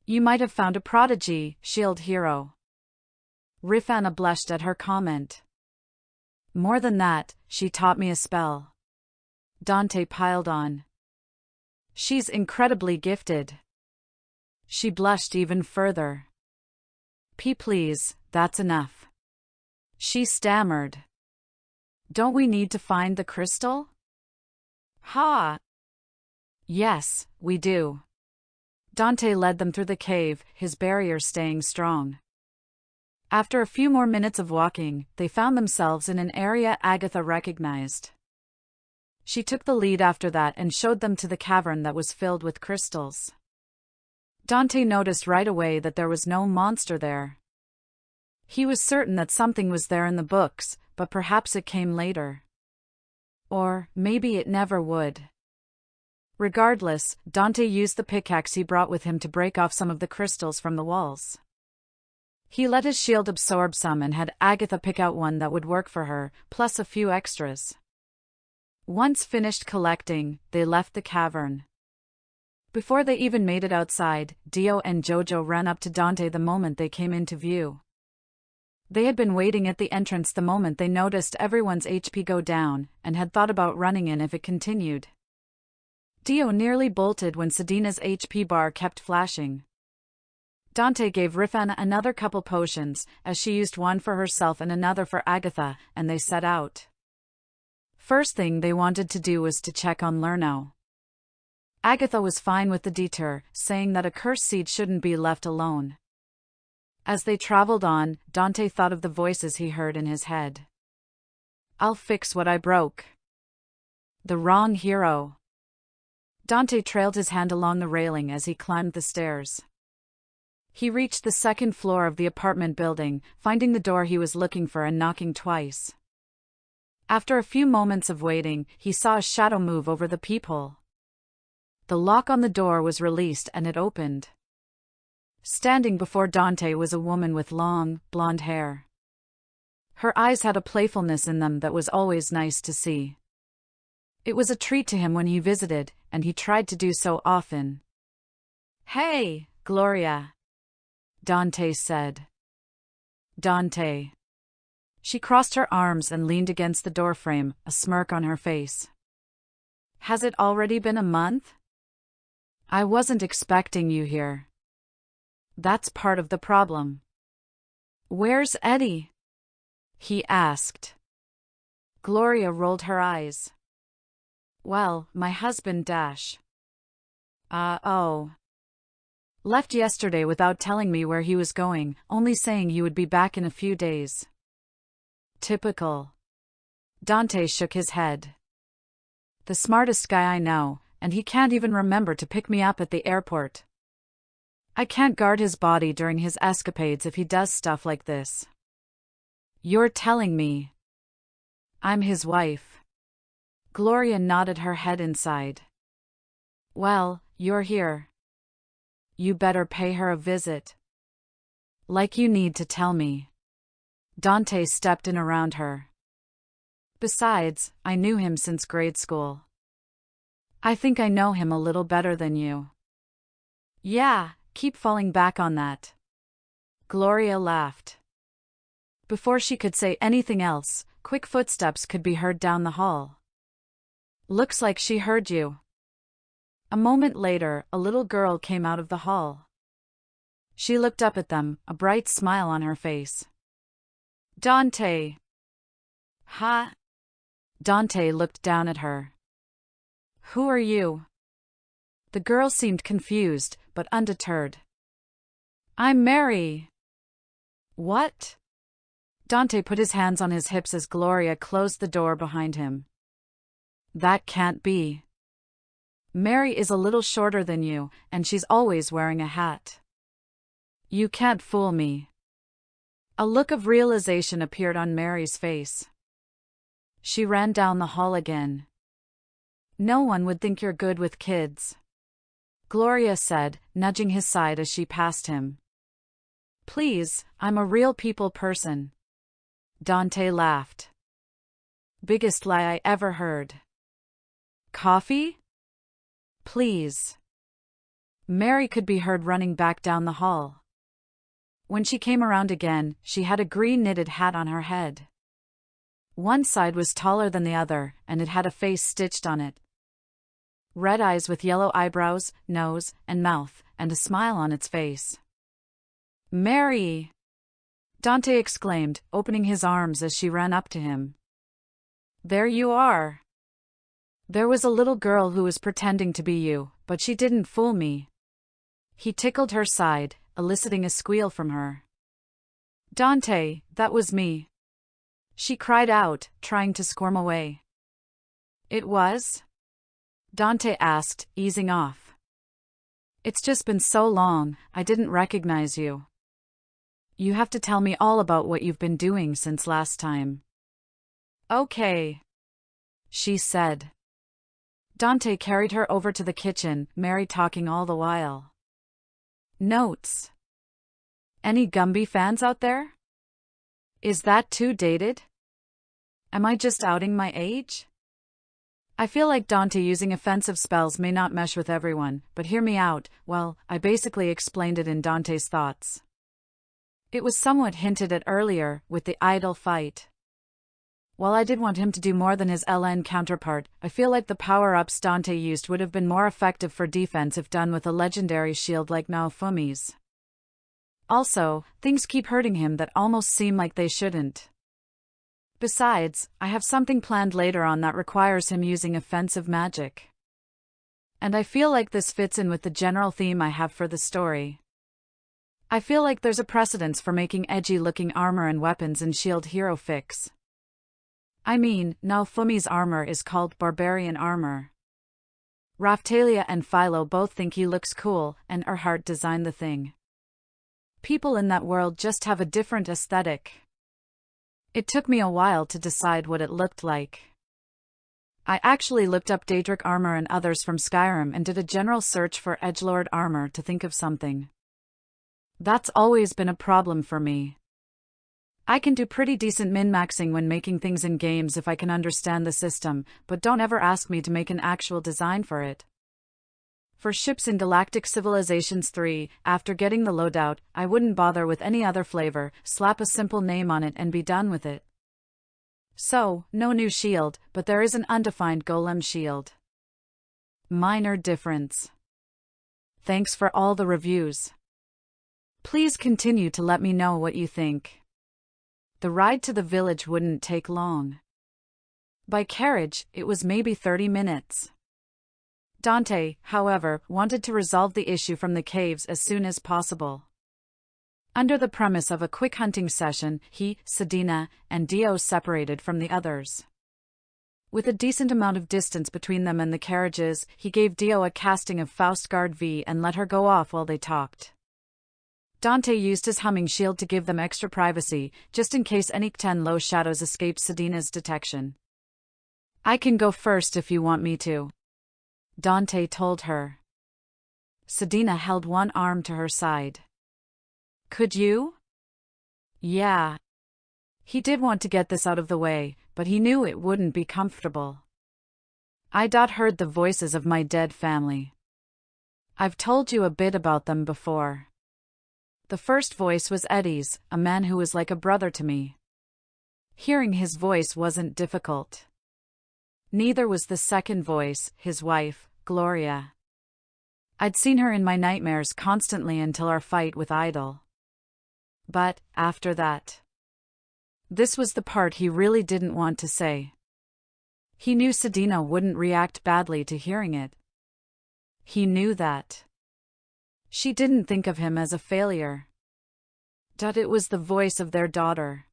You might have found a prodigy, shield hero." Rifana blushed at her comment. "More than that, she taught me a spell." Dante piled on. "She's incredibly gifted." She blushed even further. Please, that's enough," she stammered. "Don't we need to find the crystal?" "Ha! Yes, we do." Dante led them through the cave, his barrier staying strong. After a few more minutes of walking, they found themselves in an area Agatha recognized. She took the lead after that and showed them to the cavern that was filled with crystals. Dante noticed right away that there was no monster there. He was certain that something was there in the books, but perhaps it came later. Or maybe it never would. Regardless, Dante used the pickaxe he brought with him to break off some of the crystals from the walls. He let his shield absorb some and had Agatha pick out one that would work for her, plus a few extras. Once finished collecting, they left the cavern. Before they even made it outside, Dio and Jojo ran up to Dante the moment they came into view. They had been waiting at the entrance the moment they noticed everyone's HP go down, and had thought about running in if it continued. Dio nearly bolted when Sedina's HP bar kept flashing. Dante gave Rifana another couple potions, as she used one for herself and another for Agatha, and they set out. First thing they wanted to do was to check on Lerno. Agatha was fine with the detour, saying that a cursed seed shouldn't be left alone. As they traveled on, Dante thought of the voices he heard in his head. "I'll fix what I broke." The wrong hero. Dante trailed his hand along the railing as he climbed the stairs. He reached the second floor of the apartment building, finding the door he was looking for and knocking twice. After a few moments of waiting, he saw a shadow move over the peephole. The lock on the door was released and it opened. Standing before Dante was a woman with long, blonde hair. Her eyes had a playfulness in them that was always nice to see. It was a treat to him when he visited, and he tried to do so often. "Hey, Gloria," Dante said. "Dante." She crossed her arms and leaned against the doorframe, a smirk on her face. "Has it already been a month? I wasn't expecting you here." "That's part of the problem." "Where's Eddie?" he asked. Gloria rolled her eyes. "Well, my husband Dash. Oh. Left yesterday without telling me where he was going, only saying you would be back in a few days." "Typical." Dante shook his head. "The smartest guy I know, and he can't even remember to pick me up at the airport. I can't guard his body during his escapades if he does stuff like this." You're telling me I'm his wife? Gloria nodded her head inside. Well, you're here. You better pay her a visit. Like you need to tell me. Dante stepped in around her. Besides, I knew him since grade school. I think I know him a little better than you. Yeah, keep falling back on that. Gloria laughed. Before she could say anything else, quick footsteps could be heard down the hall. Looks like she heard you. A moment later, a little girl came out of the hall. She looked up at them, a bright smile on her face. Dante. Huh? Dante looked down at her. Who are you? The girl seemed confused, but undeterred. I'm Mary. What? Dante put his hands on his hips as Gloria closed the door behind him. That can't be. Mary is a little shorter than you, and she's always wearing a hat. You can't fool me. A look of realization appeared on Mary's face. She ran down the hall again. No one would think you're good with kids, Gloria said, nudging his side as she passed him. Please, I'm a real people person. Dante laughed. Biggest lie I ever heard. Coffee? Please. Mary could be heard running back down the hall. When she came around again, she had a green knitted hat on her head. One side was taller than the other, and it had a face stitched on it. Red eyes with yellow eyebrows, nose, and mouth, and a smile on its face. Mary! Dante exclaimed, opening his arms as she ran up to him. There you are. There was a little girl who was pretending to be you, but she didn't fool me. He tickled her side, eliciting a squeal from her. Dante, that was me. She cried out, trying to squirm away. It was? Dante asked, easing off. It's just been so long, I didn't recognize you. You have to tell me all about what you've been doing since last time. Okay, she said. Dante carried her over to the kitchen, Mary talking all the while. Notes. Any Gumby fans out there? Is that too dated? Am I just outing my age? I feel like Dante using offensive spells may not mesh with everyone, but hear me out. Well, I basically explained it in Dante's thoughts. It was somewhat hinted at earlier, with the idol fight. While I did want him to do more than his LN counterpart, I feel like the power-ups Dante used would have been more effective for defense if done with a legendary shield like Naofumi's. Also, things keep hurting him that almost seem like they shouldn't. Besides, I have something planned later on that requires him using offensive magic. And I feel like this fits in with the general theme I have for the story. I feel like there's a precedence for making edgy-looking armor and weapons in Shield Hero fics. I mean, Naofumi's armor is called Barbarian armor. Raphtalia and Philo both think he looks cool, and Earhart designed the thing. People in that world just have a different aesthetic. It took me a while to decide what it looked like. I actually looked up Daedric armor and others from Skyrim and did a general search for edgelord armor to think of something. That's always been a problem for me. I can do pretty decent min-maxing when making things in games if I can understand the system, but don't ever ask me to make an actual design for it. For ships in Galactic Civilizations 3, after getting the loadout, I wouldn't bother with any other flavor, slap a simple name on it and be done with it. So, no new shield, but there is an undefined golem shield. Minor difference. Thanks for all the reviews. Please continue to let me know what you think. The ride to the village wouldn't take long. By carriage, it was maybe 30 minutes. Dante, however, wanted to resolve the issue from the caves as soon as possible. Under the premise of a quick hunting session, he, Sedina, and Dio separated from the others. With a decent amount of distance between them and the carriages, he gave Dio a casting of Faustgard V and let her go off while they talked. Dante used his humming shield to give them extra privacy, just in case any 10 low shadows escaped Sedina's detection. I can go first if you want me to, Dante told her. Sedina held one arm to her side. Could you? Yeah. He did want to get this out of the way, but he knew it wouldn't be comfortable. I'd heard the voices of my dead family. I've told you a bit about them before. The first voice was Eddie's, a man who was like a brother to me. Hearing his voice wasn't difficult. Neither was the second voice, his wife, Gloria. I'd seen her in my nightmares constantly until our fight with Idol. But, after that. This was the part he really didn't want to say. He knew Sedina wouldn't react badly to hearing it. He knew that. She didn't think of him as a failure. It was the voice of their daughter.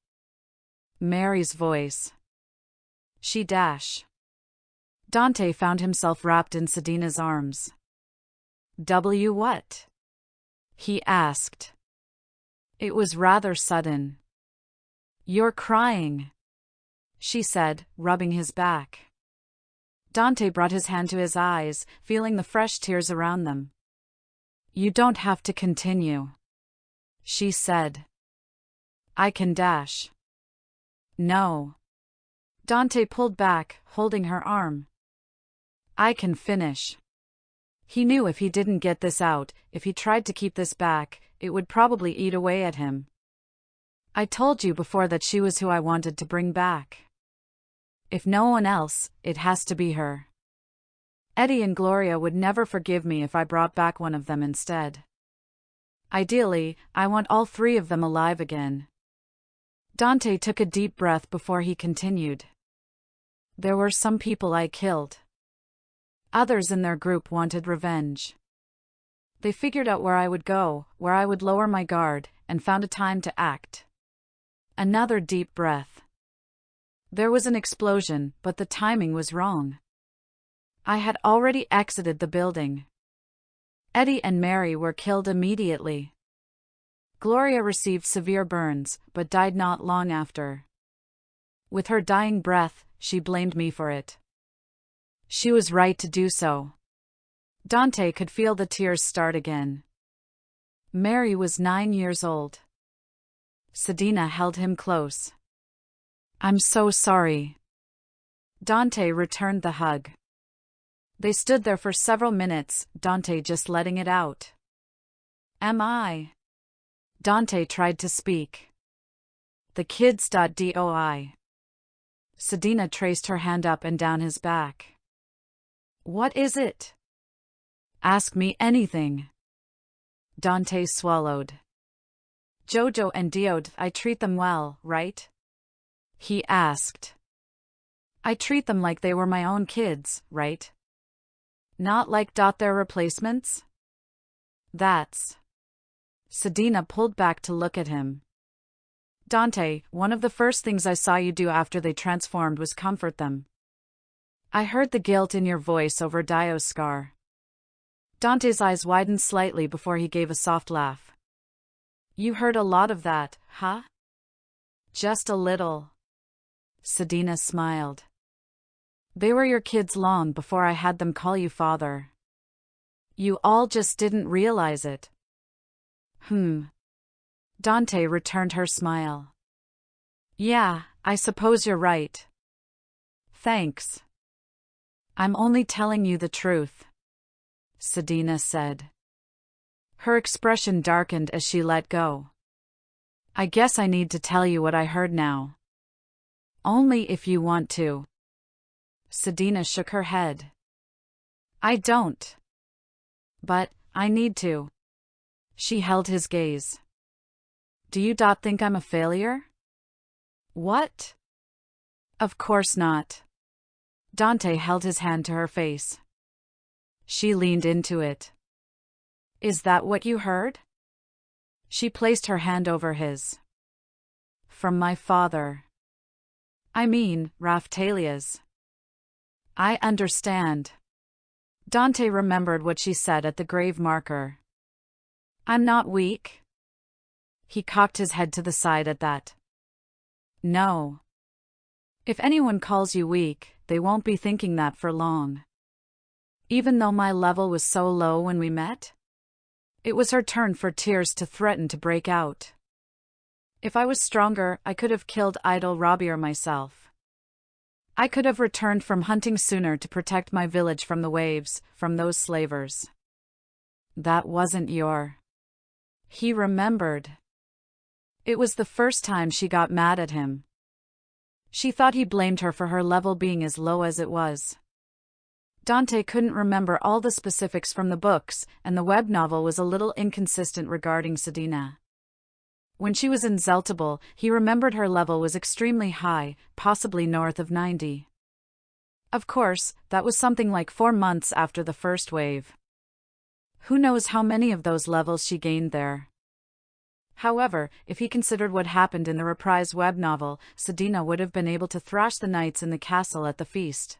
Mary's voice. She dash. Dante found himself wrapped in Sedina's arms. What? He asked. It was rather sudden. You're crying, she said, rubbing his back. Dante brought his hand to his eyes, feeling the fresh tears around them. You don't have to continue, she said. I can dash. No. Dante pulled back, holding her arm. I can finish. He knew if he didn't get this out, if he tried to keep this back, it would probably eat away at him. I told you before that she was who I wanted to bring back. If no one else, it has to be her. Eddie and Gloria would never forgive me if I brought back one of them instead. Ideally, I want all 3 of them alive again. Dante took a deep breath before he continued. There were some people I killed. Others in their group wanted revenge. They figured out where I would go, where I would lower my guard, and found a time to act. Another deep breath. There was an explosion, but the timing was wrong. I had already exited the building. Eddie and Mary were killed immediately. Gloria received severe burns, but died not long after. With her dying breath, she blamed me for it. She was right to do so. Dante could feel the tears start again. Mary was 9 years old. Sedina held him close. I'm so sorry. Dante returned the hug. They stood there for several minutes, Dante just letting it out. Am I? Dante tried to speak. The kids. Doi. Sedina traced her hand up and down his back. What is it? Ask me anything. Dante swallowed. Jojo and Diode, I treat them well, right? He asked. I treat them like they were my own kids, right? Not like their replacements? That's. Sedina pulled back to look at him. Dante, one of the first things I saw you do after they transformed was comfort them. I heard the guilt in your voice over Dio's scar. Dante's eyes widened slightly before he gave a soft laugh. You heard a lot of that, huh? Just a little. Sedina smiled. They were your kids long before I had them call you father. You all just didn't realize it. Dante returned her smile. Yeah, I suppose you're right. Thanks. I'm only telling you the truth, Sedina said. Her expression darkened as she let go. I guess I need to tell you what I heard now. Only if you want to. Sedina shook her head. I don't. But, I need to. She held his gaze. Do you think I'm a failure? What? Of course not. Dante held his hand to her face. She leaned into it. Is that what you heard? She placed her hand over his. From my father. I mean, Raphtalia's. I understand. Dante remembered what she said at the grave marker. I'm not weak. He cocked his head to the side at that. No. If anyone calls you weak, they won't be thinking that for long. Even though my level was so low when we met? It was her turn for tears to threaten to break out. If I was stronger, I could have killed Idol Robbie myself. I could have returned from hunting sooner to protect my village from the waves, from those slavers. That wasn't your... He remembered. It was the first time she got mad at him. She thought he blamed her for her level being as low as it was. Dante couldn't remember all the specifics from the books, and the web novel was a little inconsistent regarding Sedina. When she was in Zeltable, he remembered her level was extremely high, possibly north of 90. Of course, that was something like 4 months after the first wave. Who knows how many of those levels she gained there? However, if he considered what happened in the reprise web novel, Sedina would have been able to thrash the knights in the castle at the feast.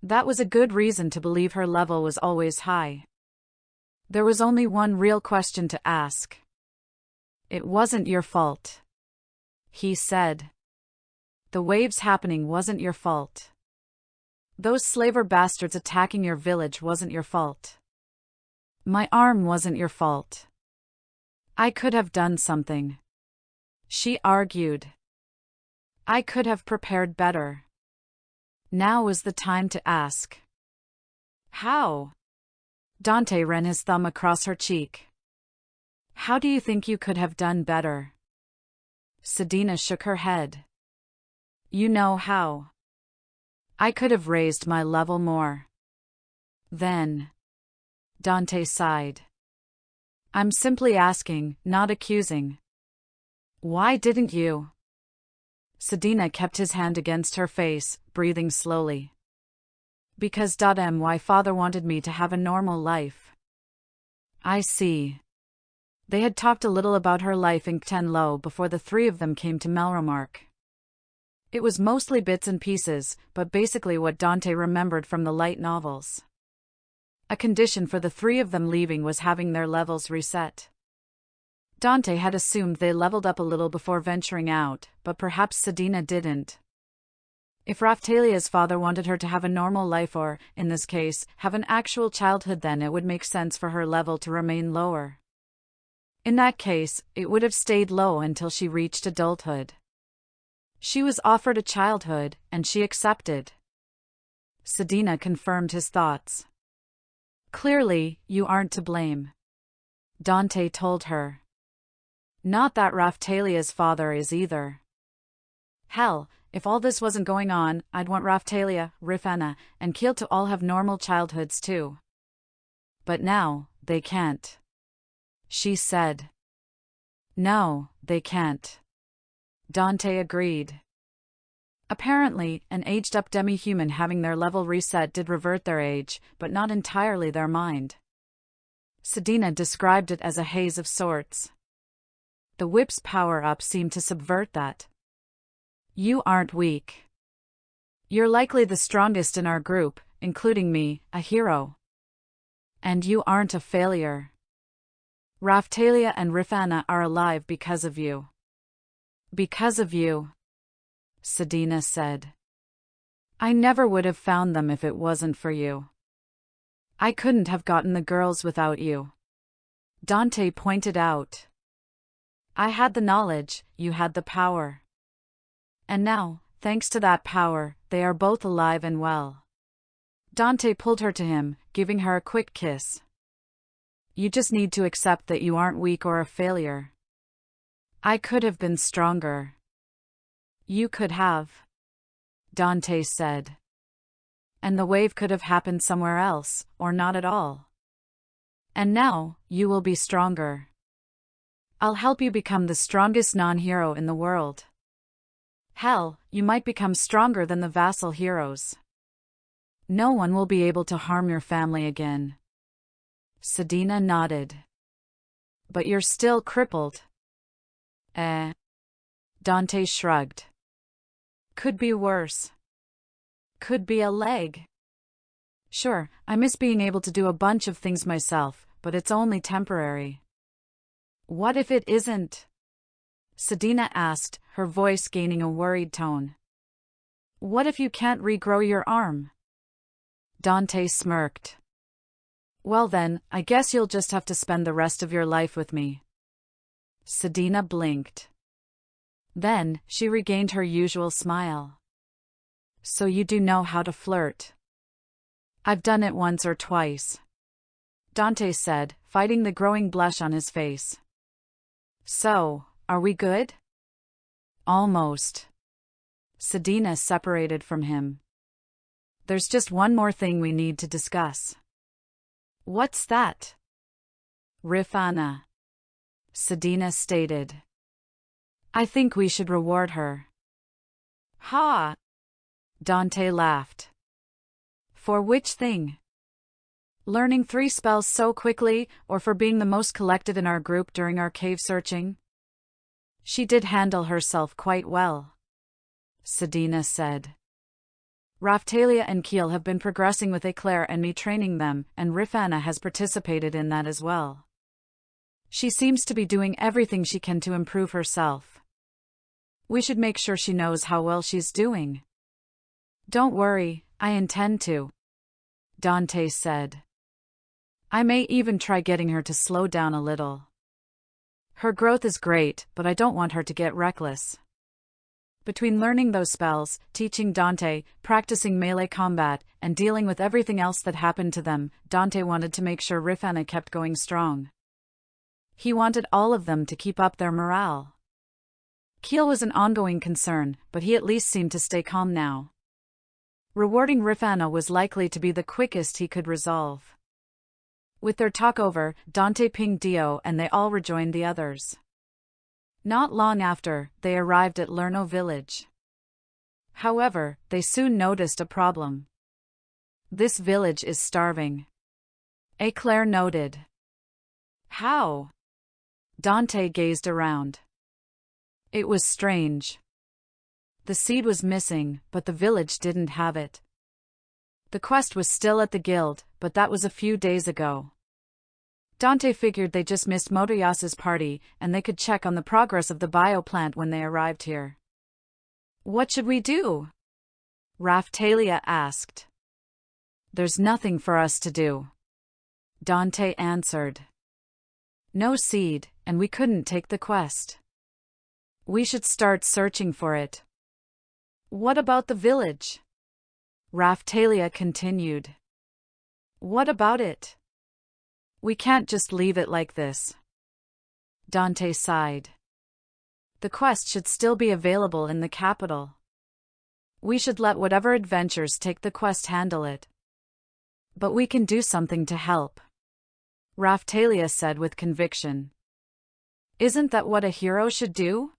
That was a good reason to believe her level was always high. There was only one real question to ask. It wasn't your fault. He said. The waves happening wasn't your fault. Those slaver bastards attacking your village wasn't your fault. My arm wasn't your fault. I could have done something. She argued. I could have prepared better. Now was the time to ask. How? Dante ran his thumb across her cheek. How do you think you could have done better? Sedina shook her head. You know how. I could have raised my level more. Then. Dante sighed. I'm simply asking, not accusing. Why didn't you? Sedina kept his hand against her face, breathing slowly. Because my father wanted me to have a normal life. I see. They had talked a little about her life in Tenlo before the three of them came to Melromark. It was mostly bits and pieces, but basically what Dante remembered from the light novels. A condition for the three of them leaving was having their levels reset. Dante had assumed they leveled up a little before venturing out, but perhaps Sedina didn't. If Raphtalia's father wanted her to have a normal life or, in this case, have an actual childhood, then it would make sense for her level to remain lower. In that case, it would have stayed low until she reached adulthood. She was offered a childhood, and she accepted. Sedina confirmed his thoughts. Clearly, you aren't to blame. Dante told her. Not that Raphtalia's father is either. Hell, if all this wasn't going on, I'd want Raphtalia, Rifana, and Keel to all have normal childhoods too. But now, they can't. She said. No, they can't. Dante agreed. Apparently, an aged-up demi-human having their level reset did revert their age, but not entirely their mind. Sedina described it as a haze of sorts. The whip's power-up seemed to subvert that. You aren't weak. You're likely the strongest in our group, including me, a hero. And you aren't a failure. Raphtalia and Rifana are alive because of you. Because of you. Sedina said. I never would have found them if it wasn't for you. I couldn't have gotten the girls without you. Dante pointed out. I had the knowledge, you had the power. And now, thanks to that power, they are both alive and well. Dante pulled her to him, giving her a quick kiss. You just need to accept that you aren't weak or a failure. I could have been stronger. You could have. Dante said. And the wave could have happened somewhere else, or not at all. And now, you will be stronger. I'll help you become the strongest non-hero in the world. Hell, you might become stronger than the vassal heroes. No one will be able to harm your family again. Sedina nodded. But you're still crippled. Dante shrugged. Could be worse. Could be a leg. Sure, I miss being able to do a bunch of things myself, but it's only temporary. What if it isn't? Sedina asked, her voice gaining a worried tone. What if you can't regrow your arm? Dante smirked. Well then, I guess you'll just have to spend the rest of your life with me. Sedina blinked. Then, she regained her usual smile. So you do know how to flirt. I've done it once or twice, Dante said, fighting the growing blush on his face. So, are we good? Almost. Sedina separated from him. There's just one more thing we need to discuss. What's that? Rifana. Sedina stated. I think we should reward her. Ha! Dante laughed. For which thing? Learning 3 spells so quickly, or for being the most collected in our group during our cave searching? She did handle herself quite well, Sedina said. Raftalia and Keel have been progressing with Eclair and me training them, and Rifana has participated in that as well. She seems to be doing everything she can to improve herself. We should make sure she knows how well she's doing. Don't worry, I intend to, Dante said. I may even try getting her to slow down a little. Her growth is great, but I don't want her to get reckless. Between learning those spells, teaching Dante, practicing melee combat, and dealing with everything else that happened to them, Dante wanted to make sure Rifana kept going strong. He wanted all of them to keep up their morale. Keel was an ongoing concern, but he at least seemed to stay calm now. Rewarding Rifana was likely to be the quickest he could resolve. With their talk over, Dante pinged Dio and they all rejoined the others. Not long after, they arrived at Lerno village. However, they soon noticed a problem. This village is starving, Eclair noted. How? Dante gazed around. It was strange. The seed was missing, but the village didn't have it. The quest was still at the guild, but that was a few days ago. Dante figured they just missed Motoyasa's party, and they could check on the progress of the bioplant when they arrived here. What should we do? Raftalia asked. There's nothing for us to do, Dante answered. No seed, and we couldn't take the quest. We should start searching for it. What about the village? Raftalia continued. What about it? We can't just leave it like this. Dante sighed. The quest should still be available in the capital. We should let whatever adventures take the quest handle it. But we can do something to help, Raftalia said with conviction. Isn't that what a hero should do?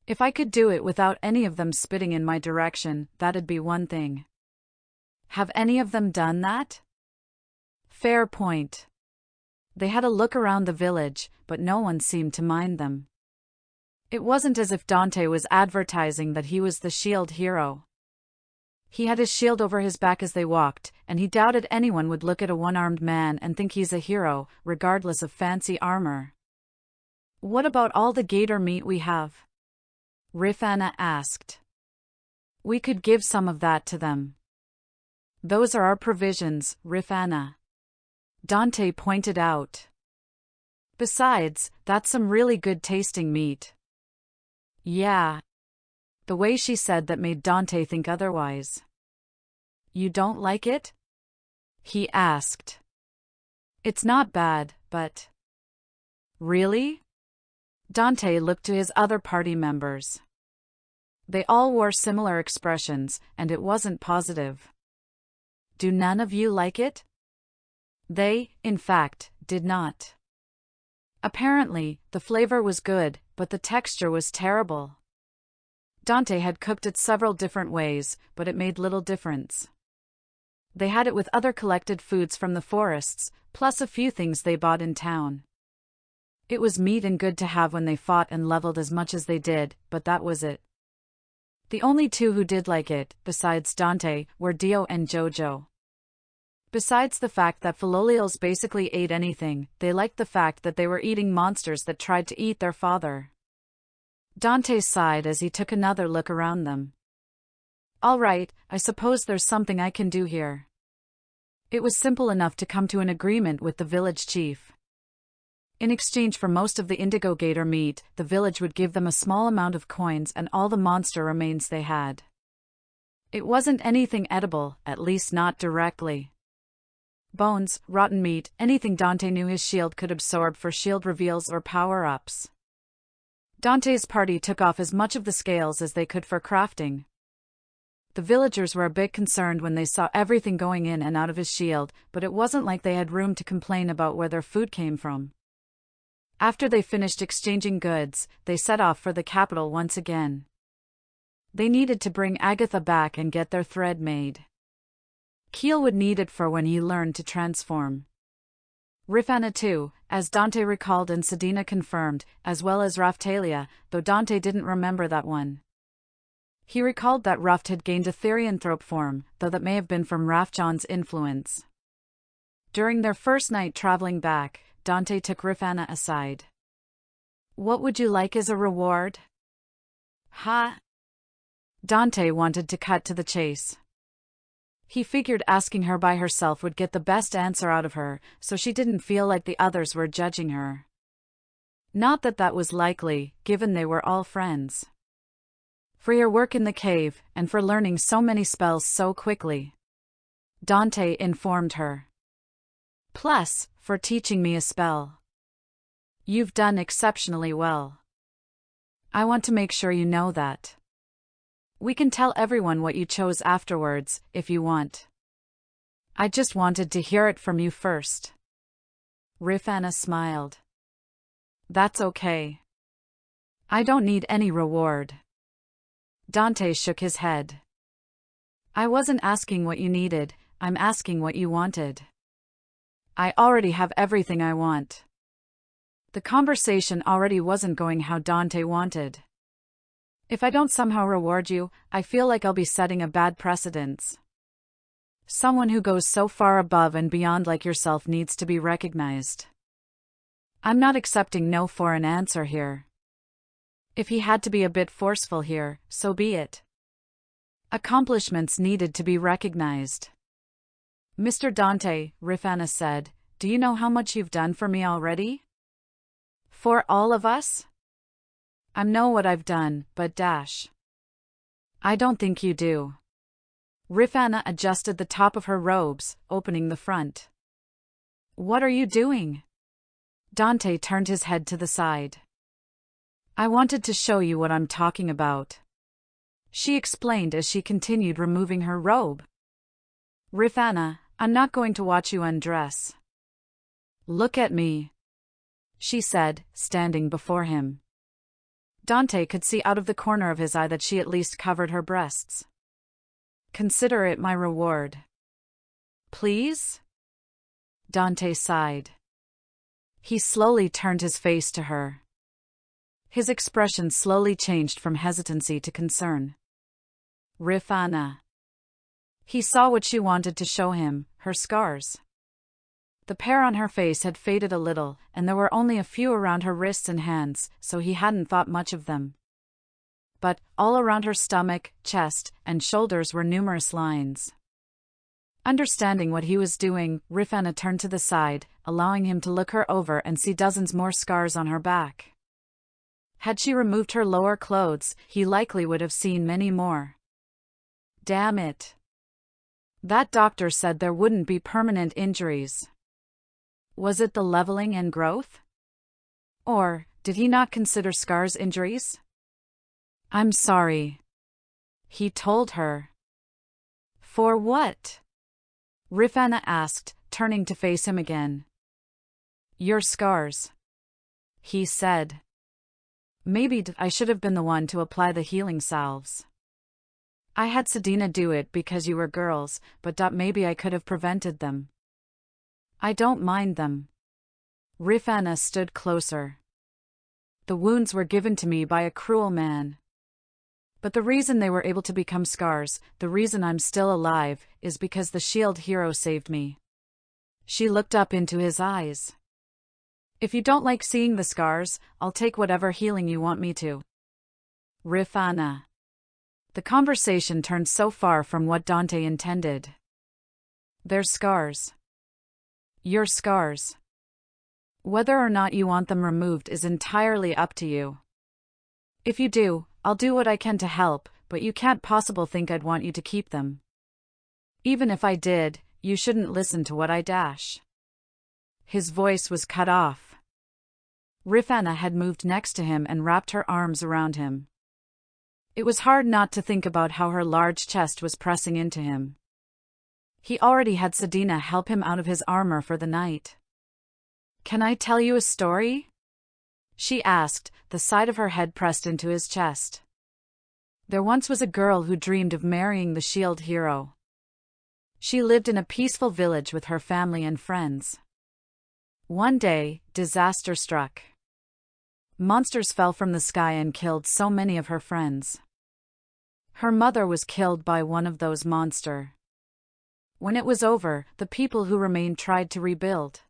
If I could do it without any of them spitting in my direction, that'd be one thing. Have any of them done that? Fair point. They had a look around the village, but no one seemed to mind them. It wasn't as if Dante was advertising that he was the shield hero. He had his shield over his back as they walked, and he doubted anyone would look at a one-armed man and think he's a hero, regardless of fancy armor. What about all the gator meat we have? Rifana asked. We could give some of that to them. Those are our provisions, Rifana, Dante pointed out. Besides, that's some really good tasting meat. Yeah. The way she said that made Dante think otherwise. You don't like it? He asked. It's not bad, but... Really? Dante looked to his other party members. They all wore similar expressions, and it wasn't positive. Do none of you like it? They, in fact, did not. Apparently, the flavor was good, but the texture was terrible. Dante had cooked it several different ways, but it made little difference. They had it with other collected foods from the forests, plus a few things they bought in town. It was meat and good to have when they fought and leveled as much as they did, but that was it. The only two who did like it, besides Dante, were Dio and Jojo. Besides the fact that Philolials basically ate anything, they liked the fact that they were eating monsters that tried to eat their father. Dante sighed as he took another look around them. All right, I suppose there's something I can do here. It was simple enough to come to an agreement with the village chief. In exchange for most of the indigo gator meat, the village would give them a small amount of coins and all the monster remains they had. It wasn't anything edible, at least not directly. Bones, rotten meat, anything Dante knew his shield could absorb for shield reveals or power-ups. Dante's party took off as much of the scales as they could for crafting. The villagers were a bit concerned when they saw everything going in and out of his shield, but it wasn't like they had room to complain about where their food came from. After they finished exchanging goods, they set off for the capital once again. They needed to bring Agatha back and get their thread made. Keel would need it for when he learned to transform. Rifana too, as Dante recalled and Sedina confirmed, as well as Raphtalia, though Dante didn't remember that one. He recalled that Ruft had gained a therianthrope form, though that may have been from Raphjohn's influence. During their first night traveling back, Dante took Rifana aside. What would you like as a reward? Huh? Dante wanted to cut to the chase. He figured asking her by herself would get the best answer out of her, so she didn't feel like the others were judging her. Not that that was likely, given they were all friends. For your work in the cave, and for learning so many spells so quickly, Dante informed her. Plus, for teaching me a spell. You've done exceptionally well. I want to make sure you know that. We can tell everyone what you chose afterwards, if you want. I just wanted to hear it from you first. Rifana smiled. That's okay. I don't need any reward. Dante shook his head. I wasn't asking what you needed, I'm asking what you wanted. I already have everything I want. The conversation already wasn't going how Dante wanted. If I don't somehow reward you, I feel like I'll be setting a bad precedence. Someone who goes so far above and beyond like yourself needs to be recognized. I'm not accepting no for an answer here. If he had to be a bit forceful here, so be it. Accomplishments needed to be recognized. Mr. Dante, Rifana said, do you know how much you've done for me already? For all of us? I know what I've done, but dash. I don't think you do. Rifana adjusted the top of her robes, opening the front. What are you doing? Dante turned his head to the side. I wanted to show you what I'm talking about. She explained as she continued removing her robe. Rifana, I'm not going to watch you undress. Look at me, she said, standing before him. Dante could see out of the corner of his eye that she at least covered her breasts. Consider it my reward. Please? Dante sighed. He slowly turned his face to her. His expression slowly changed from hesitancy to concern. Rifana. He saw what she wanted to show him, her scars. The pair on her face had faded a little, and there were only a few around her wrists and hands, so he hadn't thought much of them. But, all around her stomach, chest, and shoulders were numerous lines. Understanding what he was doing, Rifana turned to the side, allowing him to look her over and see dozens more scars on her back. Had she removed her lower clothes, he likely would have seen many more. Damn it. That doctor said there wouldn't be permanent injuries. Was it the leveling and growth? Or, did he not consider scars injuries? I'm sorry, he told her. For what? Rifana asked, turning to face him again. Your scars, he said. Maybe I should have been the one to apply the healing salves. I had Sedina do it because you were girls, but maybe I could have prevented them. I don't mind them. Rifana stood closer. The wounds were given to me by a cruel man. But the reason they were able to become scars, the reason I'm still alive, is because the shield hero saved me. She looked up into his eyes. If you don't like seeing the scars, I'll take whatever healing you want me to. Rifana. The conversation turned so far from what Dante intended. Their scars. Your scars. Whether or not you want them removed is entirely up to you. If you do, I'll do what I can to help, but you can't possibly think I'd want you to keep them. Even if I did, you shouldn't listen to what I dash. His voice was cut off. Rifana had moved next to him and wrapped her arms around him. It was hard not to think about how her large chest was pressing into him. He already had Sedina help him out of his armor for the night. Can I tell you a story? She asked, the side of her head pressed into his chest. There once was a girl who dreamed of marrying the shield hero. She lived in a peaceful village with her family and friends. One day, disaster struck. Monsters fell from the sky and killed so many of her friends. Her mother was killed by one of those monsters. When it was over, the people who remained tried to rebuild.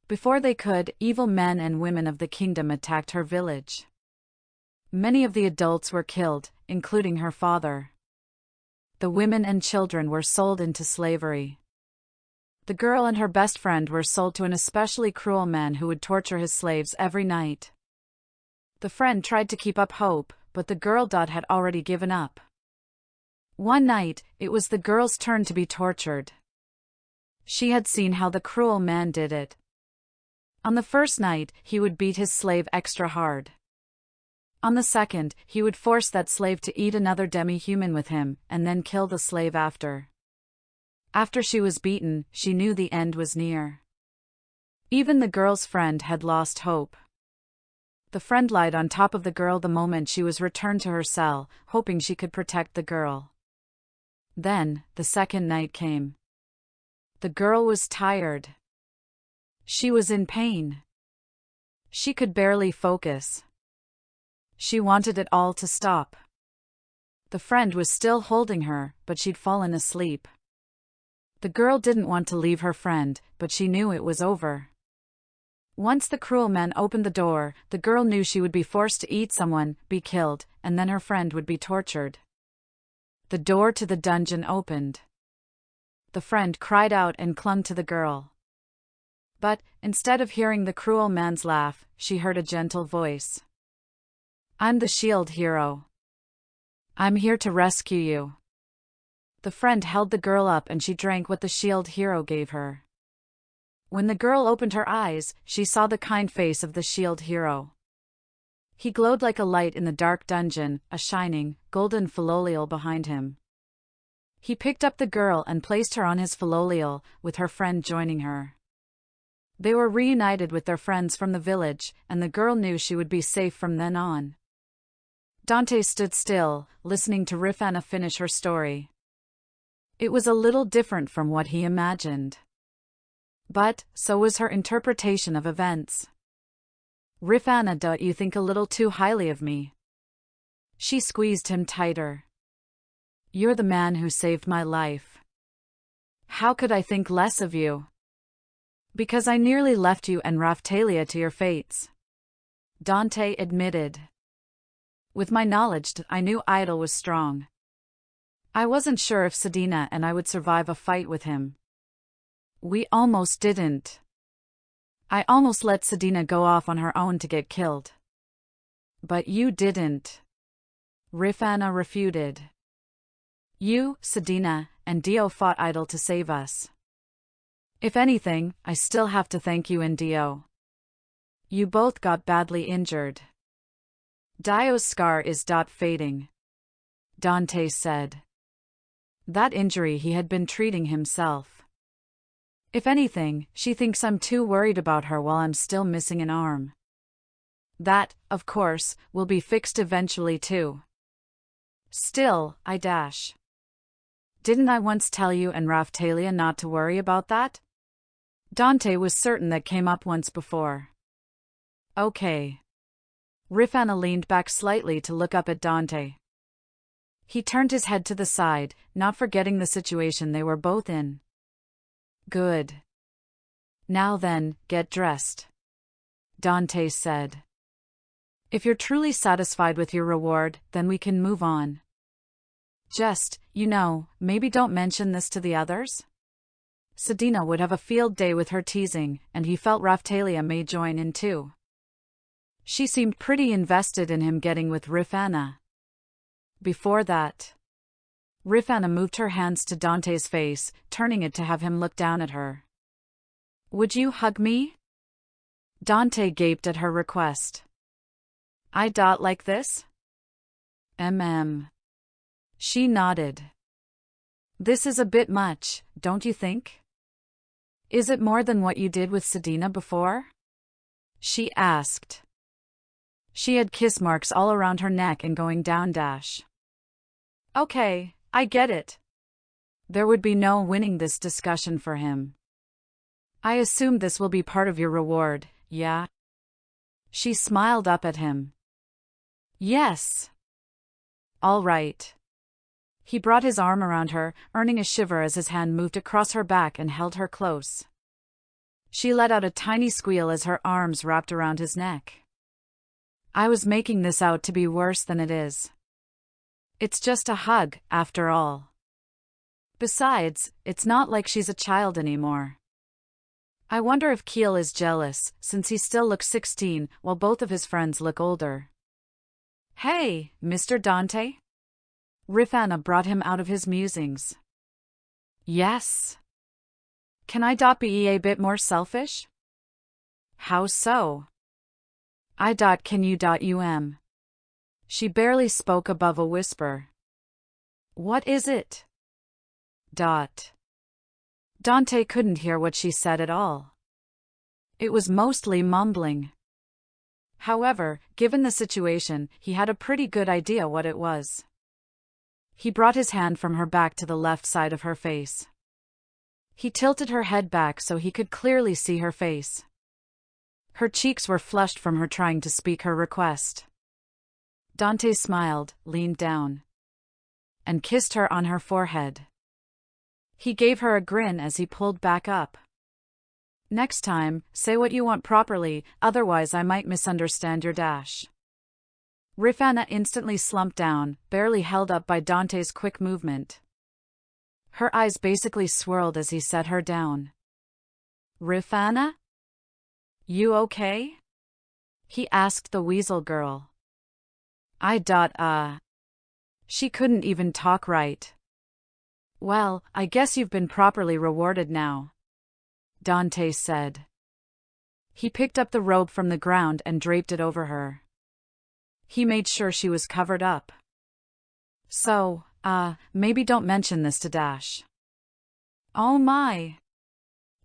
Before they could, evil men and women of the kingdom attacked her village. Many of the adults were killed, including her father. The women and children were sold into slavery. The girl and her best friend were sold to an especially cruel man who would torture his slaves every night. The friend tried to keep up hope, but the girl had already given up. One night, it was the girl's turn to be tortured. She had seen how the cruel man did it. On the first night, he would beat his slave extra hard. On the second, he would force that slave to eat another demi-human with him, and then kill the slave after. After she was beaten, she knew the end was near. Even the girl's friend had lost hope. The friend lied on top of the girl the moment she was returned to her cell, hoping she could protect the girl. Then, the second night came. The girl was tired. She was in pain. She could barely focus. She wanted it all to stop. The friend was still holding her, but she'd fallen asleep. The girl didn't want to leave her friend, but she knew it was over. Once the cruel man opened the door, the girl knew she would be forced to eat someone, be killed, and then her friend would be tortured. The door to the dungeon opened. The friend cried out and clung to the girl. But, instead of hearing the cruel man's laugh, she heard a gentle voice. I'm the shield hero. I'm here to rescue you. The friend held the girl up and she drank what the shield hero gave her. When the girl opened her eyes, she saw the kind face of the shield hero. He glowed like a light in the dark dungeon, a shining, golden fillolial behind him. He picked up the girl and placed her on his fillolial, with her friend joining her. They were reunited with their friends from the village, and the girl knew she would be safe from then on. Dante stood still, listening to Rifana finish her story. It was a little different from what he imagined. But, so was her interpretation of events. Rifana, don't you think a little too highly of me? She squeezed him tighter. You're the man who saved my life. How could I think less of you? Because I nearly left you and Raftalia to your fates. Dante admitted. With my knowledge, I knew Idol was strong. I wasn't sure if Sedina and I would survive a fight with him. We almost didn't. I almost let Sedina go off on her own to get killed. But you didn't. Rifana refuted. You, Sedina, and Dio fought Idol to save us. If anything, I still have to thank you and Dio. You both got badly injured. Dio's scar is fading. Dante said. That injury he had been treating himself. If anything, she thinks I'm too worried about her while I'm still missing an arm. That, of course, will be fixed eventually too. Still, I dash. Didn't I once tell you and Raftalia not to worry about that? Dante was certain that came up once before. Okay. Rifana leaned back slightly to look up at Dante. He turned his head to the side, not forgetting the situation they were both in. Good. Now then, get dressed, Dante said. If you're truly satisfied with your reward, then we can move on. Just, maybe don't mention this to the others? Sedina would have a field day with her teasing, and he felt Raftalia may join in too. She seemed pretty invested in him getting with Rifana. Before that, Rifana moved her hands to Dante's face, turning it to have him look down at her. Would you hug me? Dante gaped at her request. I dot like this? She nodded. This is a bit much, don't you think? Is it more than what you did with Sedina before? She asked. She had kiss marks all around her neck and going down dash. Okay, I get it. There would be no winning this discussion for him. I assume this will be part of your reward, yeah? She smiled up at him. Yes. All right. He brought his arm around her, earning a shiver as his hand moved across her back and held her close. She let out a tiny squeal as her arms wrapped around his neck. I was making this out to be worse than it is. It's just a hug, after all. Besides, it's not like she's a child anymore. I wonder if Keel is jealous, since he still looks 16, while both of his friends look older. Hey, Mr. Dante? Rifana brought him out of his musings. Yes. Can I be a bit more selfish? How so? Can you? She barely spoke above a whisper. What is it? Dante couldn't hear what she said at all. It was mostly mumbling. However, given the situation, he had a pretty good idea what it was. He brought his hand from her back to the left side of her face. He tilted her head back so he could clearly see her face. Her cheeks were flushed from her trying to speak her request. Dante smiled, leaned down, and kissed her on her forehead. He gave her a grin as he pulled back up. Next time, say what you want properly, otherwise I might misunderstand your dash. Rifana instantly slumped down, barely held up by Dante's quick movement. Her eyes basically swirled as he set her down. Rifana? You okay? He asked the weasel girl. She couldn't even talk right. Well, I guess you've been properly rewarded now, Dante said. He picked up the robe from the ground and draped it over her. He made sure she was covered up. So, maybe don't mention this to Dash. Oh my.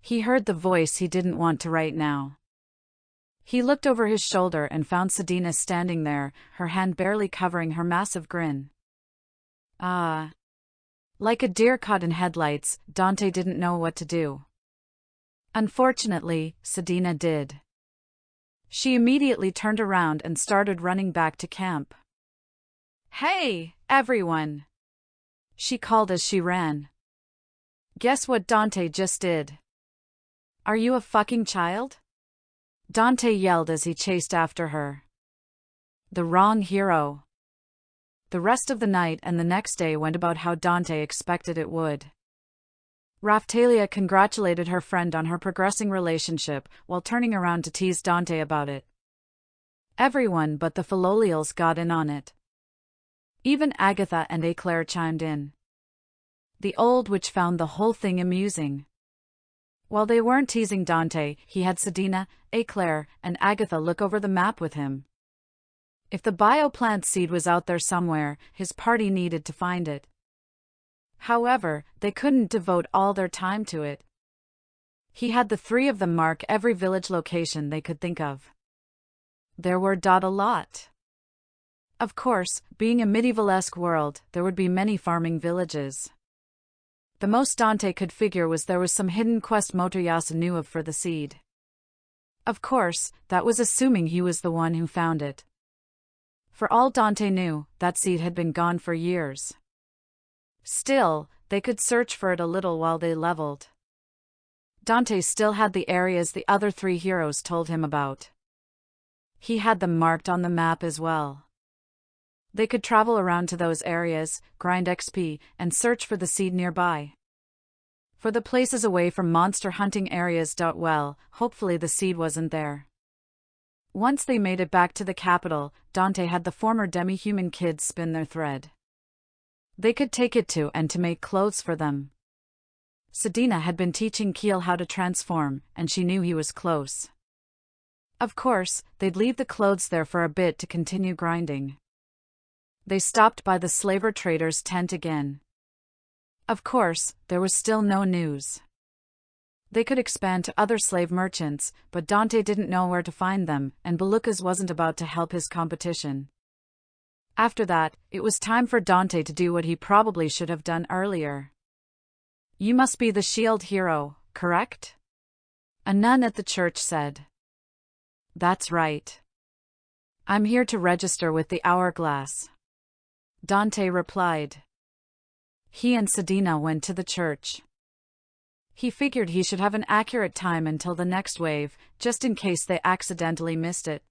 He heard the voice he didn't want to right now. He looked over his shoulder and found Sedina standing there, her hand barely covering her massive grin. Like a deer caught in headlights, Dante didn't know what to do. Unfortunately, Sedina did. She immediately turned around and started running back to camp. Hey, everyone! She called as she ran. Guess what Dante just did? Are you a fucking child? Dante yelled as he chased after her. The wrong hero. The rest of the night and the next day went about how Dante expected it would. Raftalia congratulated her friend on her progressing relationship, while turning around to tease Dante about it. Everyone but the Philolials got in on it. Even Agatha and Eclair chimed in. The old witch found the whole thing amusing. While they weren't teasing Dante, he had Sedina, Eclair, and Agatha look over the map with him. If the bioplant seed was out there somewhere, his party needed to find it. However, they couldn't devote all their time to it. He had the three of them mark every village location they could think of. There were a lot. Of course, being a medieval-esque world, there would be many farming villages. The most Dante could figure was there was some hidden quest Motoyasa knew of for the seed. Of course, that was assuming he was the one who found it. For all Dante knew, that seed had been gone for years. Still, they could search for it a little while they leveled. Dante still had the areas the other three heroes told him about. He had them marked on the map as well. They could travel around to those areas, grind XP, and search for the seed nearby. For the places away from monster hunting areas. Well, hopefully the seed wasn't there. Once they made it back to the capital, Dante had the former demi-human kids spin their thread. They could take it to and to make clothes for them. Sedina had been teaching Keel how to transform, and she knew he was close. Of course, they'd leave the clothes there for a bit to continue grinding. They stopped by the slaver trader's tent again. Of course, there was still no news. They could expand to other slave merchants, but Dante didn't know where to find them, and Belucas wasn't about to help his competition. After that, it was time for Dante to do what he probably should have done earlier. "You must be the shield hero, correct?" a nun at the church said. "That's right. I'm here to register with the hourglass," Dante replied. He and Sedina went to the church. He figured he should have an accurate time until the next wave, just in case they accidentally missed it.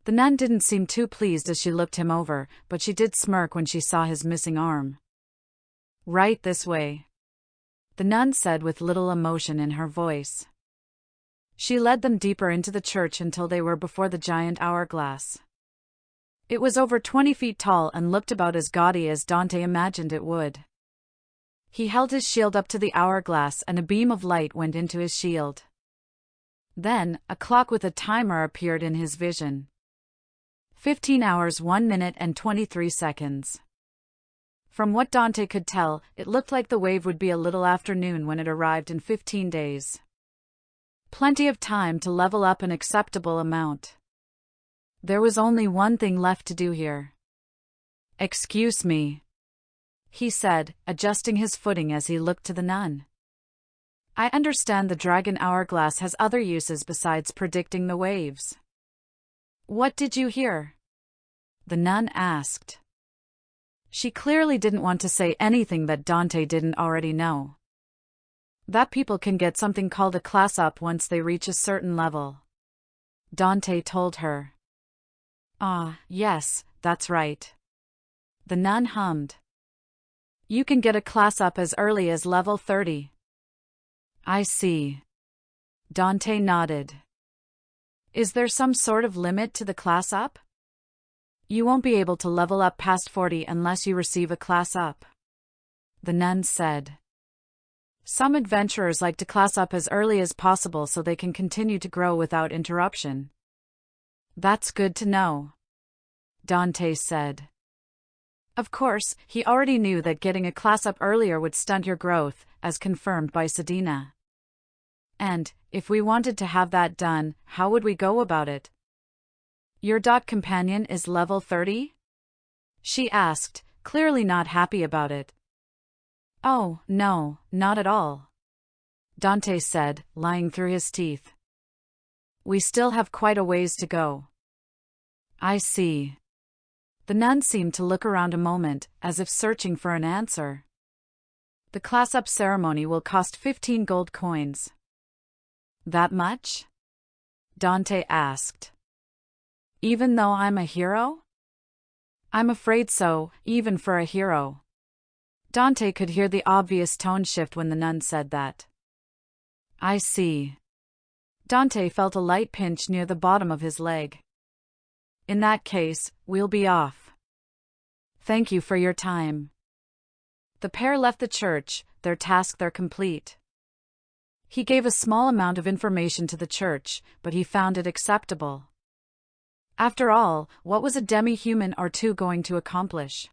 The nun didn't seem too pleased as she looked him over, but she did smirk when she saw his missing arm. "Right this way," the nun said with little emotion in her voice. She led them deeper into the church until they were before the giant hourglass. It was over 20 feet tall and looked about as gaudy as Dante imagined it would. He held his shield up to the hourglass and a beam of light went into his shield. Then, a clock with a timer appeared in his vision. 15 hours 1 minute and 23 seconds. From what Dante could tell, it looked like the wave would be a little after noon when it arrived in 15 days. Plenty of time to level up an acceptable amount. There was only one thing left to do here. "Excuse me," he said, adjusting his footing as he looked to the nun. "I understand the dragon hourglass has other uses besides predicting the waves." "What did you hear?" the nun asked. She clearly didn't want to say anything that Dante didn't already know. "That people can get something called a class up once they reach a certain level," Dante told her. "Ah, yes, that's right," the nun hummed. "You can get a class up as early as level 30. "I see," Dante nodded. "Is there some sort of limit to the class up?" "You won't be able to level up past 40 unless you receive a class up," the nun said. "Some adventurers like to class up as early as possible so they can continue to grow without interruption." "That's good to know," Dante said. Of course, he already knew that getting a class up earlier would stunt your growth, as confirmed by Sedina. "And, if we wanted to have that done, how would we go about it?" "Your companion is level 30? She asked, clearly not happy about it. "Oh, no, not at all," Dante said, lying through his teeth. "We still have quite a ways to go." "I see." The nun seemed to look around a moment, as if searching for an answer. "The class-up ceremony will cost 15 gold coins." "That much?" Dante asked. "Even though I'm a hero?" "I'm afraid so, even for a hero." Dante could hear the obvious tone shift when the nun said that. "I see." Dante felt a light pinch near the bottom of his leg. "In that case, we'll be off. Thank you for your time." The pair left the church, their task there complete. He gave a small amount of information to the church, but he found it acceptable. After all, what was a demi-human or two going to accomplish?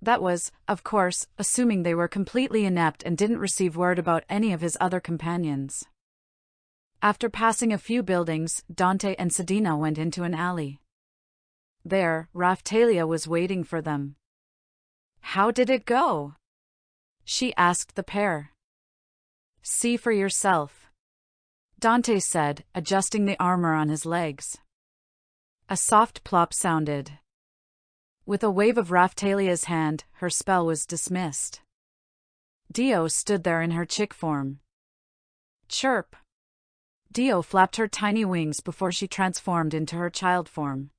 That was, of course, assuming they were completely inept and didn't receive word about any of his other companions. After passing a few buildings, Dante and Sedina went into an alley. There, Raphtalia was waiting for them. "How did it go?" she asked the pair. "See for yourself," Dante said, adjusting the armor on his legs. A soft plop sounded. With a wave of Raphtalia's hand, her spell was dismissed. Dio stood there in her chick form. Chirp. Dio flapped her tiny wings before she transformed into her child form.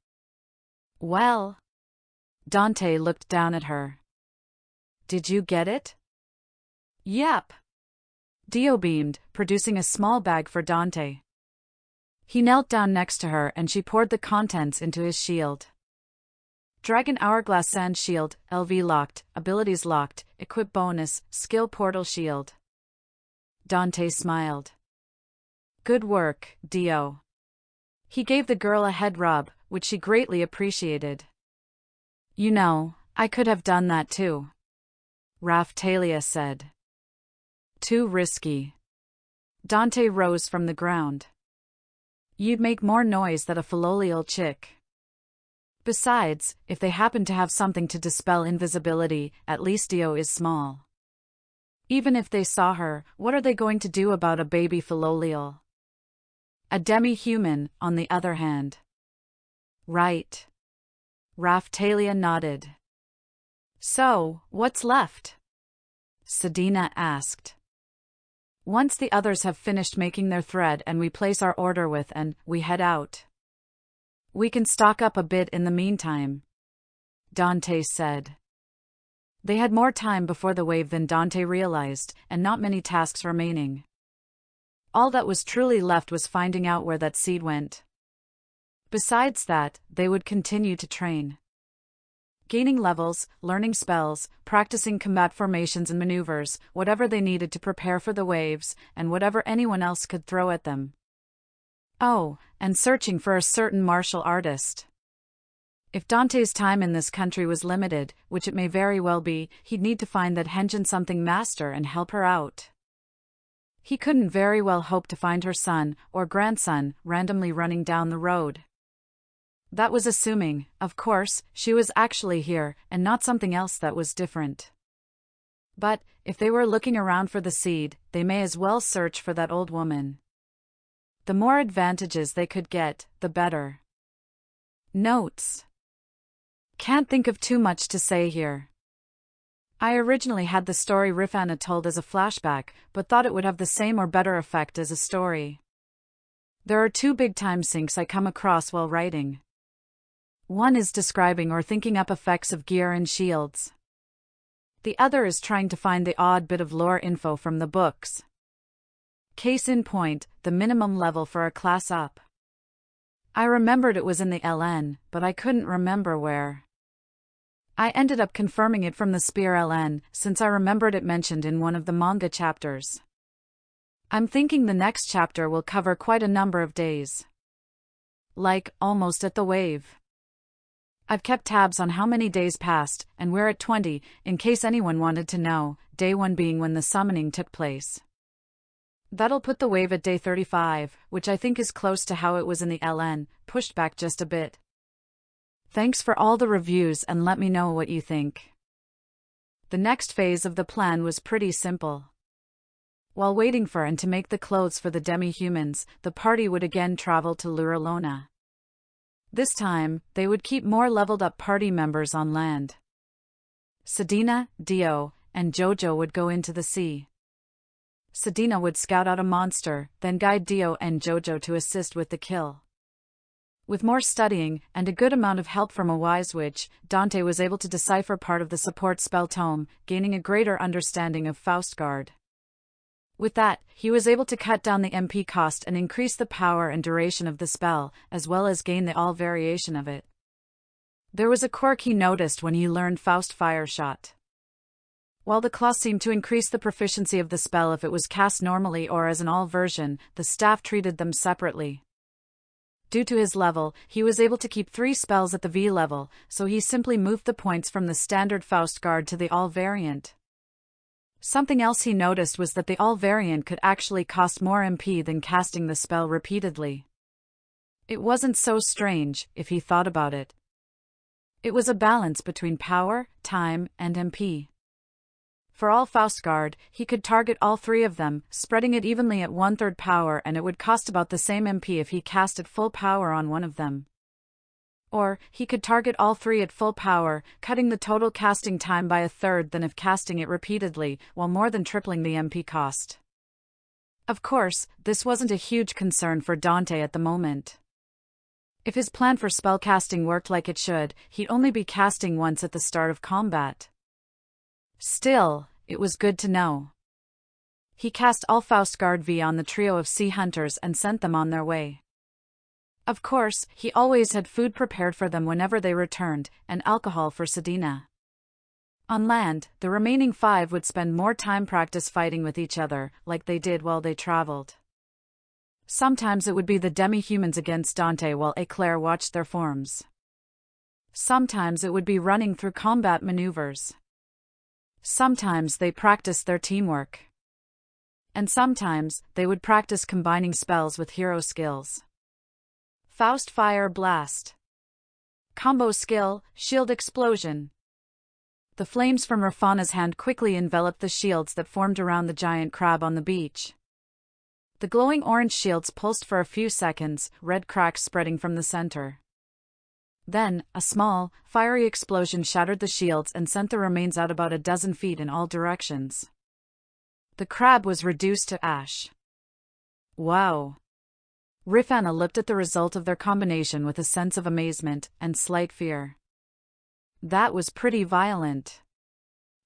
Well? Dante looked down at her. Did you get it? Yep. Dio beamed, producing a small bag for Dante. He knelt down next to her and she poured the contents into his shield. Dragon Hourglass Sand Shield, LV locked, abilities locked, equip bonus, skill portal shield. Dante smiled. Good work, Dio. He gave the girl a head rub, which she greatly appreciated. You know, I could have done that too. Raphtalia said. Too risky. Dante rose from the ground. You'd make more noise than a philolial chick. Besides, if they happen to have something to dispel invisibility, at least Dio is small. Even if they saw her, what are they going to do about a baby philolial? A demi-human, on the other hand. Right. Raphtalia nodded. So, what's left? Sedina asked. Once the others have finished making their thread and we place our order with and we head out. We can stock up a bit in the meantime. Dante said. They had more time before the wave than Dante realized, and not many tasks remaining. All that was truly left was finding out where that seed went. Besides that, they would continue to train. Gaining levels, learning spells, practicing combat formations and maneuvers, whatever they needed to prepare for the waves, and whatever anyone else could throw at them. Oh, and searching for a certain martial artist. If Dante's time in this country was limited, which it may very well be, he'd need to find that Henjin something master and help her out. He couldn't very well hope to find her son, or grandson, randomly running down the road. That was assuming, of course, she was actually here, and not something else that was different. But, if they were looking around for the seed, they may as well search for that old woman. The more advantages they could get, the better. Notes. Can't think of too much to say here. I originally had the story Rifana told as a flashback, but thought it would have the same or better effect as a story. There are two big time sinks I come across while writing. One is describing or thinking up effects of gear and shields. The other is trying to find the odd bit of lore info from the books. Case in point, the minimum level for a class up. I remembered it was in the LN, but I couldn't remember where. I ended up confirming it from the Spear LN, since I remembered it mentioned in one of the manga chapters. I'm thinking the next chapter will cover quite a number of days. Like, almost at the wave. I've kept tabs on how many days passed, and we're at 20, in case anyone wanted to know, day 1 being when the summoning took place. That'll put the wave at day 35, which I think is close to how it was in the LN, pushed back just a bit. Thanks for all the reviews and let me know what you think. The next phase of the plan was pretty simple. While waiting for and to make the clothes for the demi-humans, the party would again travel to Luralona. This time, they would keep more leveled-up party members on land. Sedina, Dio, and Jojo would go into the sea. Sedina would scout out a monster, then guide Dio and Jojo to assist with the kill. With more studying, and a good amount of help from a wise witch, Dante was able to decipher part of the support spell tome, gaining a greater understanding of Faustguard. With that, he was able to cut down the MP cost and increase the power and duration of the spell, as well as gain the all variation of it. There was a quirk he noticed when he learned Faust Fire Shot. While the claw seemed to increase the proficiency of the spell if it was cast normally or as an all version, the staff treated them separately. Due to his level, he was able to keep 3 spells at the V level, so he simply moved the points from the standard Faustguard to the all variant. Something else he noticed was that the all variant could actually cost more MP than casting the spell repeatedly. It wasn't so strange, if he thought about it. It was a balance between power, time, and MP. For all Faustguard, he could target all 3 of them, spreading it evenly at 1/3 power, and it would cost about the same MP if he cast at full power on one of them. Or, he could target all 3 at full power, cutting the total casting time by 1/3 than if casting it repeatedly, while more than tripling the MP cost. Of course, this wasn't a huge concern for Dante at the moment. If his plan for spellcasting worked like it should, he'd only be casting once at the start of combat. Still, it was good to know. He cast all Faustguard V on the trio of sea hunters and sent them on their way. Of course, he always had food prepared for them whenever they returned, and alcohol for Sedina. On land, the remaining 5 would spend more time practice fighting with each other, like they did while they traveled. Sometimes it would be the demi-humans against Dante while Eclair watched their forms. Sometimes it would be running through combat maneuvers. Sometimes they practiced their teamwork. And sometimes, they would practice combining spells with hero skills. Faust Fire Blast. Combo skill, Shield Explosion. The flames from Rafana's hand quickly enveloped the shields that formed around the giant crab on the beach. The glowing orange shields pulsed for a few seconds, red cracks spreading from the center. Then, a small, fiery explosion shattered the shields and sent the remains out about a dozen feet in all directions. The crab was reduced to ash. Wow! Rafana looked at the result of their combination with a sense of amazement and slight fear. That was pretty violent,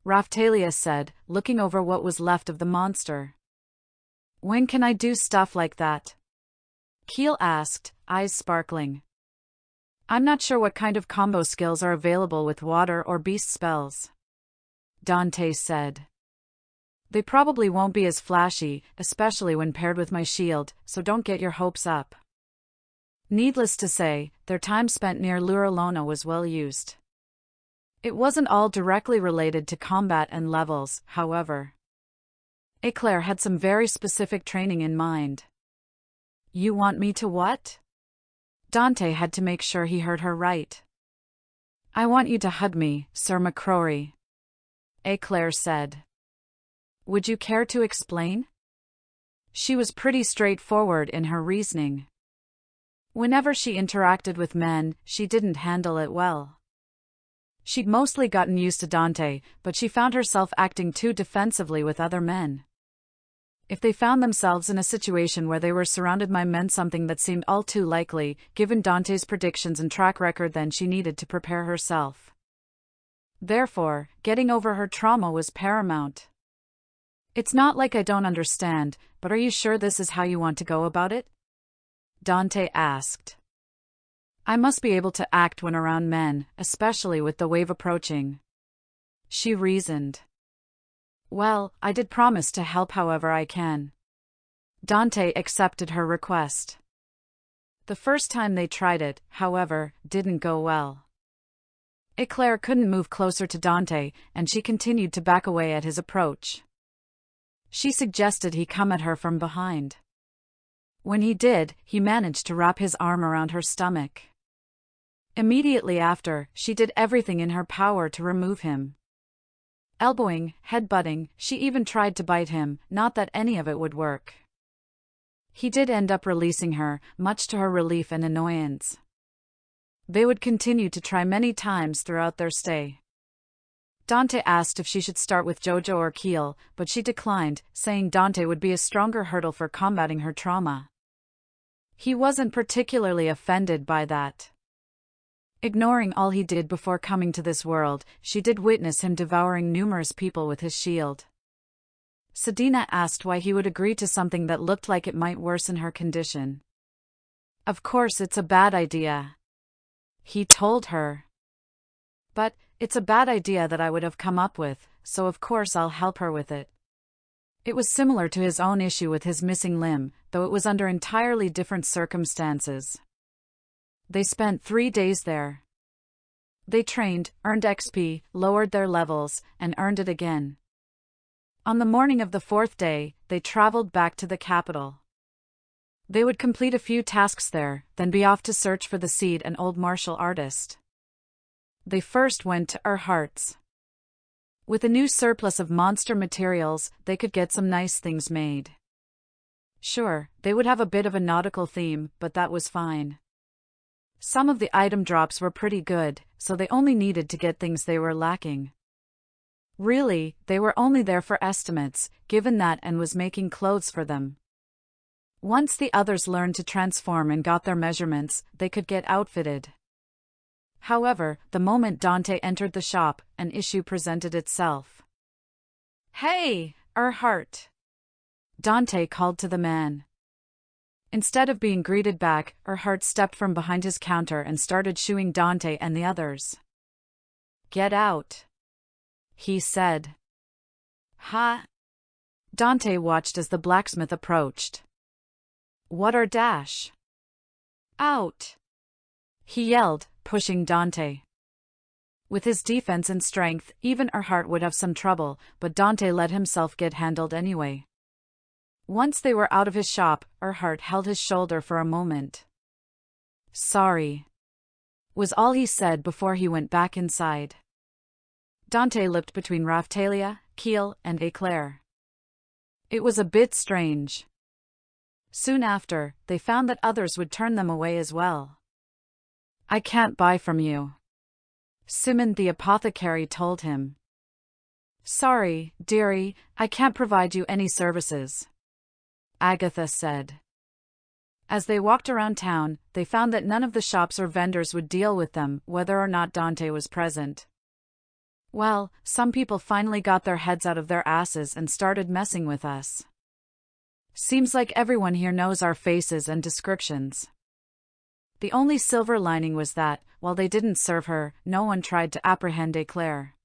Raphtalia said, looking over what was left of the monster. When can I do stuff like that? Keel asked, eyes sparkling. I'm not sure what kind of combo skills are available with water or beast spells, Dante said. They probably won't be as flashy, especially when paired with my shield, so don't get your hopes up. Needless to say, their time spent near Luralona was well used. It wasn't all directly related to combat and levels, however. Eclair had some very specific training in mind. You want me to what? Dante had to make sure he heard her right. I want you to hug me, Sir MacRory, Eclair said. Would you care to explain? She was pretty straightforward in her reasoning. Whenever she interacted with men, she didn't handle it well. She'd mostly gotten used to Dante, but she found herself acting too defensively with other men. If they found themselves in a situation where they were surrounded by men, something that seemed all too likely, given Dante's predictions and track record, then she needed to prepare herself. Therefore, getting over her trauma was paramount. It's not like I don't understand, but are you sure this is how you want to go about it? Dante asked. I must be able to act when around men, especially with the wave approaching, she reasoned. Well, I did promise to help however I can. Dante accepted her request. The first time they tried it, however, didn't go well. Eclair couldn't move closer to Dante, and she continued to back away at his approach. She suggested he come at her from behind. When he did, he managed to wrap his arm around her stomach. Immediately after, she did everything in her power to remove him. Elbowing, headbutting, she even tried to bite him, not that any of it would work. He did end up releasing her, much to her relief and annoyance. They would continue to try many times throughout their stay. Dante asked if she should start with Jojo or Keel, but she declined, saying Dante would be a stronger hurdle for combating her trauma. He wasn't particularly offended by that. Ignoring all he did before coming to this world, she did witness him devouring numerous people with his shield. Sedina asked why he would agree to something that looked like it might worsen her condition. Of course it's a bad idea, he told her. But, it's a bad idea that I would have come up with, so of course I'll help her with it. It was similar to his own issue with his missing limb, though it was under entirely different circumstances. They spent 3 days there. They trained, earned XP, lowered their levels, and earned it again. On the morning of the 4th day, they traveled back to the capital. They would complete a few tasks there, then be off to search for the seed and old martial artist. They first went to Urhart's. With a new surplus of monster materials, they could get some nice things made. Sure, they would have a bit of a nautical theme, but that was fine. Some of the item drops were pretty good, so they only needed to get things they were lacking. Really, they were only there for estimates, given that and was making clothes for them. Once the others learned to transform and got their measurements, they could get outfitted. However, the moment Dante entered the shop, an issue presented itself. "Hey, Erhart!" Dante called to the man. Instead of being greeted back, Erhart stepped from behind his counter and started shooing Dante and the others. "Get out," he said. "Ha!" Dante watched as the blacksmith approached. "What are dash?" "Out!" he yelled, pushing Dante. With his defense and strength, even Erhart would have some trouble, but Dante let himself get handled anyway. Once they were out of his shop, Erhart held his shoulder for a moment. "Sorry," was all he said before he went back inside. Dante looked between Raphtalia, Kiel, and Eclair. It was a bit strange. Soon after, they found that others would turn them away as well. "I can't buy from you," Simon the apothecary told him. "Sorry, dearie, I can't provide you any services," Agatha said. As they walked around town, they found that none of the shops or vendors would deal with them, whether or not Dante was present. "Well, some people finally got their heads out of their asses and started messing with us. Seems like everyone here knows our faces and descriptions." The only silver lining was that, while they didn't serve her, no one tried to apprehend Eclair.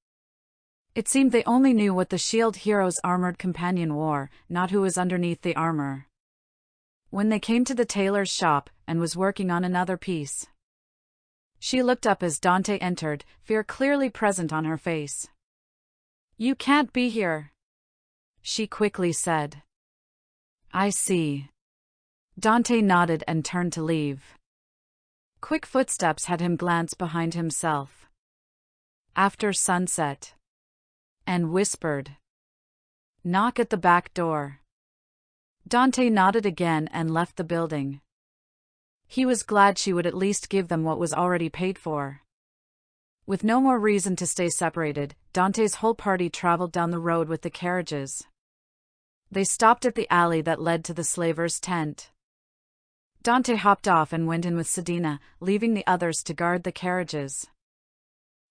It seemed they only knew what the shield hero's armored companion wore, not who was underneath the armor. When they came to the tailor's shop, and was working on another piece, she looked up as Dante entered, fear clearly present on her face. "You can't be here," she quickly said. "I see." Dante nodded and turned to leave. Quick footsteps had him glance behind himself. "After sunset," and whispered, "Knock at the back door." Dante nodded again and left the building. He was glad she would at least give them what was already paid for. With no more reason to stay separated, Dante's whole party traveled down the road with the carriages. They stopped at the alley that led to the slaver's tent. Dante hopped off and went in with Sedina, leaving the others to guard the carriages.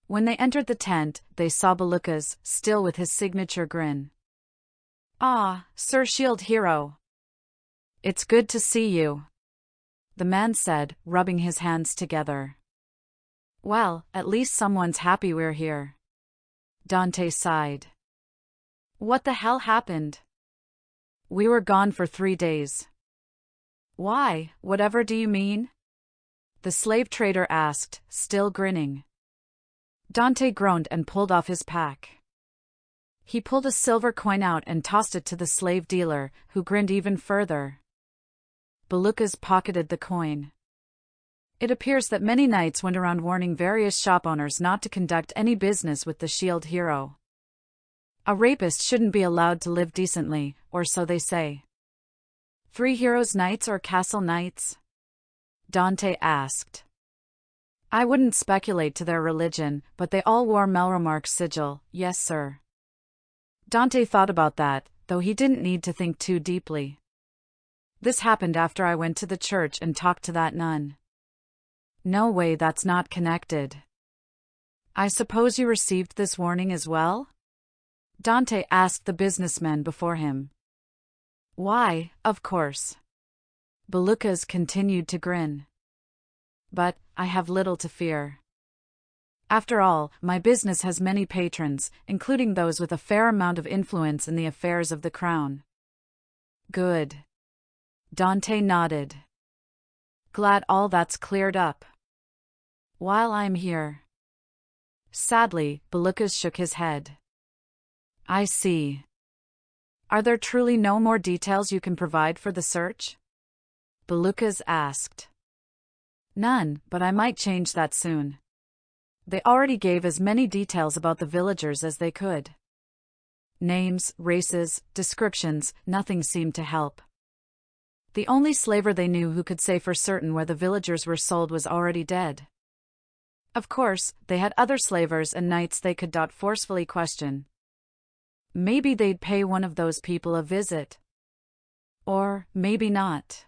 When they entered the tent, they saw Belukas, still with his signature grin. "Ah, Sir Shield Hero. It's good to see you," the man said, rubbing his hands together. "Well, at least someone's happy we're here." Dante sighed. "What the hell happened?" "We were gone for 3 days. "Why, whatever do you mean?" the slave trader asked, still grinning. Dante groaned and pulled off his pack. He pulled a silver coin out and tossed it to the slave dealer, who grinned even further. Belukas pocketed the coin. It appears that many knights went around warning various shop owners not to conduct any business with the shield hero. A rapist shouldn't be allowed to live decently, or so they say. 3 heroes knights or castle knights? Dante asked. I wouldn't speculate to their religion, but they all wore Melromark's sigil, yes sir. Dante thought about that, though he didn't need to think too deeply. This happened after I went to the church and talked to that nun. No way that's not connected. I suppose you received this warning as well? Dante asked the businessmen before him. Why, of course. Belukas continued to grin. But, I have little to fear. After all, my business has many patrons, including those with a fair amount of influence in the affairs of the crown. Good. Dante nodded. Glad all that's cleared up. While I'm here. Sadly, Belukas shook his head. I see. Are there truly no more details you can provide for the search? Belukas asked. None, but I might change that soon. They already gave as many details about the villagers as they could. Names, races, descriptions, nothing seemed to help. The only slaver they knew who could say for certain where the villagers were sold was already dead. Of course, they had other slavers and knights they could forcefully question. Maybe they'd pay one of those people a visit. Or, maybe not.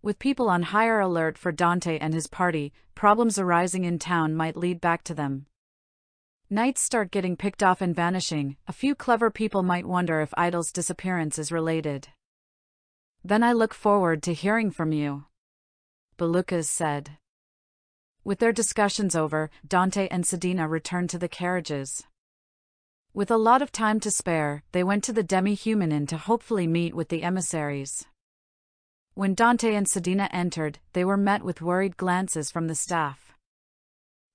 With people on higher alert for Dante and his party, problems arising in town might lead back to them. Knights start getting picked off and vanishing. A few clever people might wonder if Idol's disappearance is related. Then I look forward to hearing from you, Belucas said. With their discussions over, Dante and Sedina returned to the carriages. With a lot of time to spare, they went to the demi-human inn to hopefully meet with the emissaries. When Dante and Sedina entered, they were met with worried glances from the staff.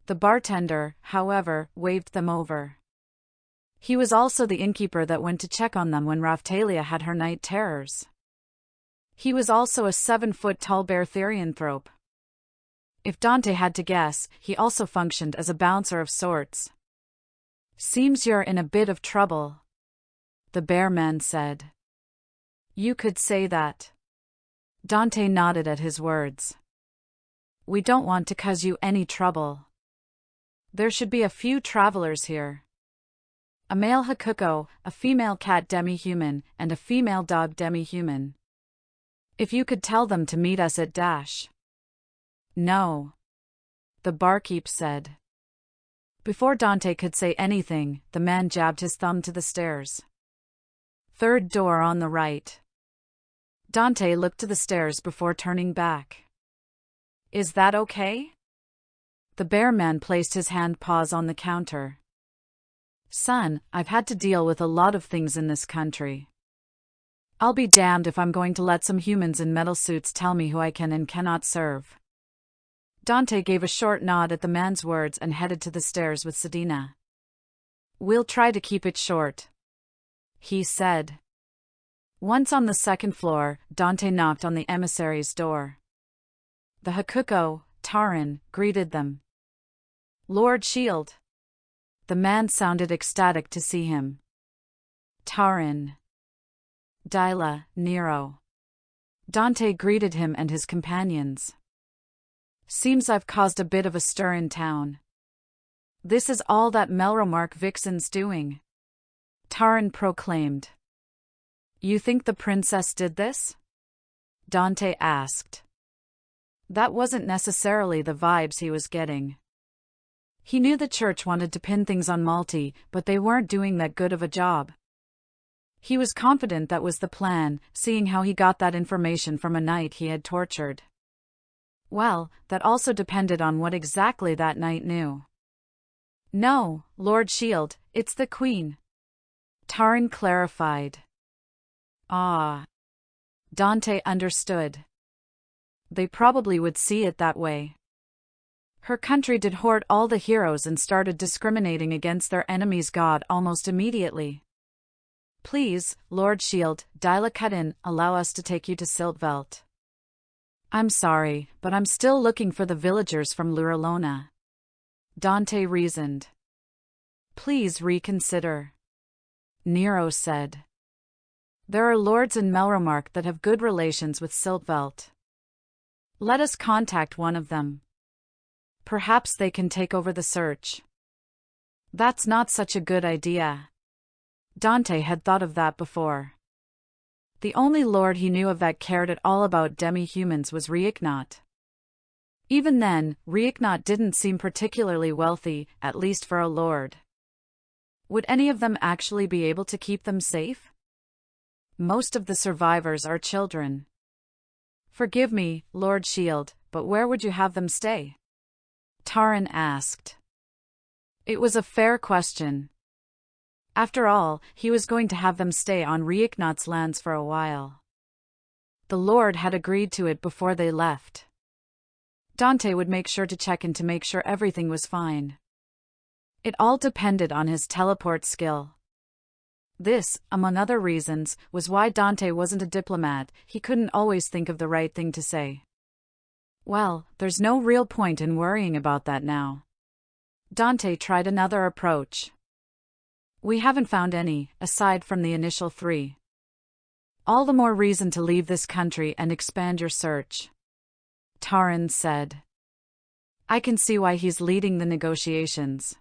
The bartender, however, waved them over. He was also the innkeeper that went to check on them when Raphtalia had her night terrors. He was also a 7-foot-tall bear therianthrope. If Dante had to guess, he also functioned as a bouncer of sorts. "Seems you're in a bit of trouble," the bear man said. "You could say that." Dante nodded at his words. "We don't want to cause you any trouble. There should be a few travelers here. A male Hakuko, a female cat demi-human, and a female dog demi-human. If you could tell them to meet us at Dash." "No," the barkeep said. Before Dante could say anything, the man jabbed his thumb to the stairs. "Third door on the right." Dante looked to the stairs before turning back. "Is that okay?" The bear man placed his hand paws on the counter. "Son, I've had to deal with a lot of things in this country. I'll be damned if I'm going to let some humans in metal suits tell me who I can and cannot serve." Dante gave a short nod at the man's words and headed to the stairs with Sedina. "We'll try to keep it short," he said. Once on the second floor, Dante knocked on the emissary's door. The Hakuko, Taran, greeted them. "Lord Shield." The man sounded ecstatic to see him. "Taran." "Dyla, Nero." Dante greeted him and his companions. "Seems I've caused a bit of a stir in town. This is all that Melromark Vixen's doing," Taran proclaimed. "You think the princess did this?" Dante asked. That wasn't necessarily the vibes he was getting. He knew the church wanted to pin things on Malti, but they weren't doing that good of a job. He was confident that was the plan, seeing how he got that information from a knight he had tortured. Well, that also depended on what exactly that knight knew. "No, Lord Shield, it's the Queen," Taran clarified. Ah. Dante understood. They probably would see it that way. Her country did hoard all the heroes and started discriminating against their enemy's god almost immediately. "Please, Lord Shield, Dyla cut in, allow us to take you to Siltvelt." "I'm sorry, but I'm still looking for the villagers from Luralona," Dante reasoned. "Please reconsider," Nero said. "There are lords in Melromark that have good relations with Siltvelt. Let us contact one of them. Perhaps they can take over the search." That's not such a good idea. Dante had thought of that before. The only lord he knew of that cared at all about demi-humans was Rieknot. Even then, Rieknot didn't seem particularly wealthy, at least for a lord. Would any of them actually be able to keep them safe? Most of the survivors are children. "Forgive me, Lord Shield, but where would you have them stay?" Taran asked. It was a fair question. After all, he was going to have them stay on Rieknot's lands for a while. The Lord had agreed to it before they left. Dante would make sure to check in to make sure everything was fine. It all depended on his teleport skill. This, among other reasons, was why Dante wasn't a diplomat. He couldn't always think of the right thing to say. Well, there's no real point in worrying about that now. Dante tried another approach. "We haven't found any, aside from the initial 3. All the more reason to leave this country and expand your search," Taran said. "I can see why he's leading the negotiations.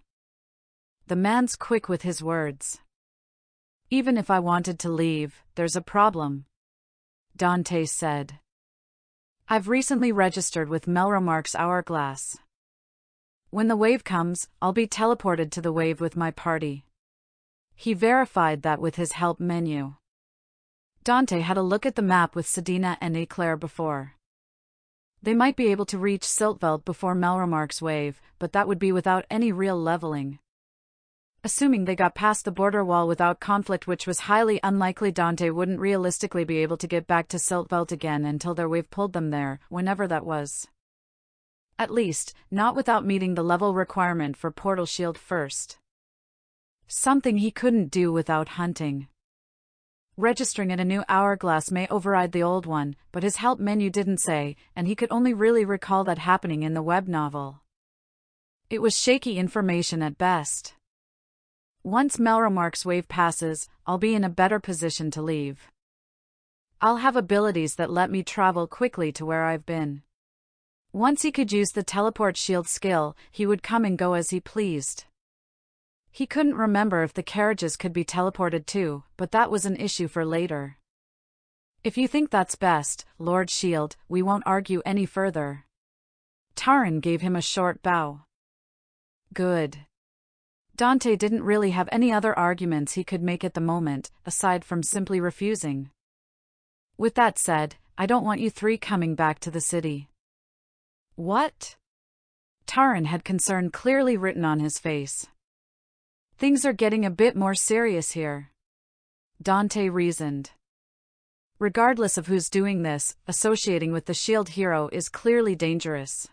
The man's quick with his words. Even if I wanted to leave, there's a problem. Dante said. I've recently registered with Melromark's hourglass. When the wave comes, I'll be teleported to the wave with my party. He verified that with his help menu. Dante had a look at the map with Sedina and Eclair before. They might be able to reach Siltveld before Melromark's wave, but that would be without any real leveling. Assuming they got past the border wall without conflict, which was highly unlikely, Dante wouldn't realistically be able to get back to Siltveld again until their wave pulled them there, whenever that was. At least, not without meeting the level requirement for Portal Shield first. Something he couldn't do without hunting. Registering at a new hourglass may override the old one, but his help menu didn't say, and he could only really recall that happening in the web novel. It was shaky information at best. Once Melromark's wave passes, I'll be in a better position to leave. I'll have abilities that let me travel quickly to where I've been. Once he could use the teleport shield skill, he would come and go as he pleased. He couldn't remember if the carriages could be teleported too, but that was an issue for later. If you think that's best, Lord Shield, we won't argue any further. Taran gave him a short bow. Good. Dante didn't really have any other arguments he could make at the moment, aside from simply refusing. With that said, I don't want you three coming back to the city. What? Taran had concern clearly written on his face. Things are getting a bit more serious here, Dante reasoned. Regardless of who's doing this, associating with the shield hero is clearly dangerous.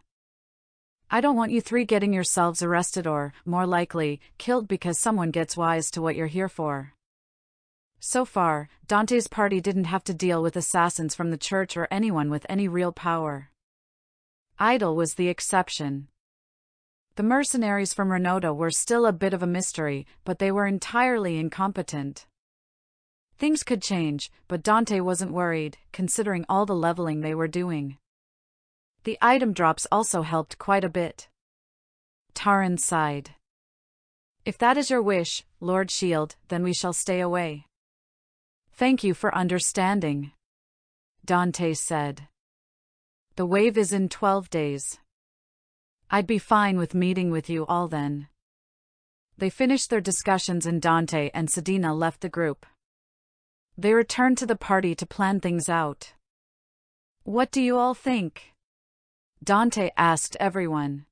I don't want you three getting yourselves arrested or, more likely, killed because someone gets wise to what you're here for. So far, Dante's party didn't have to deal with assassins from the church or anyone with any real power. Idol was the exception. The mercenaries from Renota were still a bit of a mystery, but they were entirely incompetent. Things could change, but Dante wasn't worried, considering all the leveling they were doing. The item drops also helped quite a bit. Taran sighed. If that is your wish, Lord Shield, then we shall stay away. Thank you for understanding, Dante said. The wave is in 12 days. I'd be fine with meeting with you all then. They finished their discussions and Dante and Sedina left the group. They returned to the party to plan things out. What do you all think? Dante asked everyone.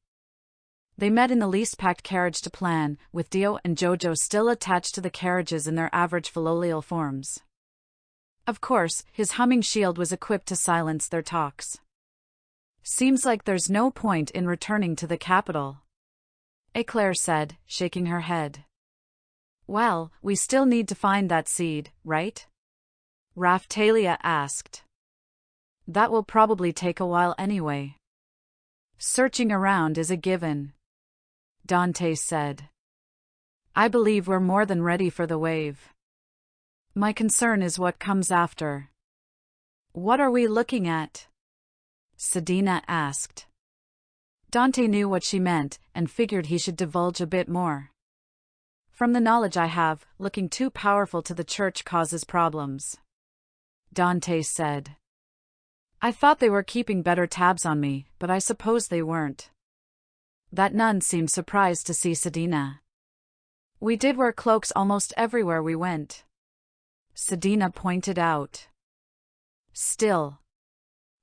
They met in the least packed carriage to plan, with Dio and Jojo still attached to the carriages in their average filial forms. Of course, his humming shield was equipped to silence their talks. Seems like there's no point in returning to the capital, Eclair said, shaking her head. Well, we still need to find that seed, right? Raphtalia asked. That will probably take a while anyway. Searching around is a given, Dante said. I believe we're more than ready for the wave. My concern is what comes after. What are we looking at? Sedina asked. Dante knew what she meant, and figured he should divulge a bit more. From the knowledge I have, looking too powerful to the church causes problems, Dante said. I thought they were keeping better tabs on me, but I suppose they weren't. That nun seemed surprised to see Sedina. We did wear cloaks almost everywhere we went, Sedina pointed out. Still,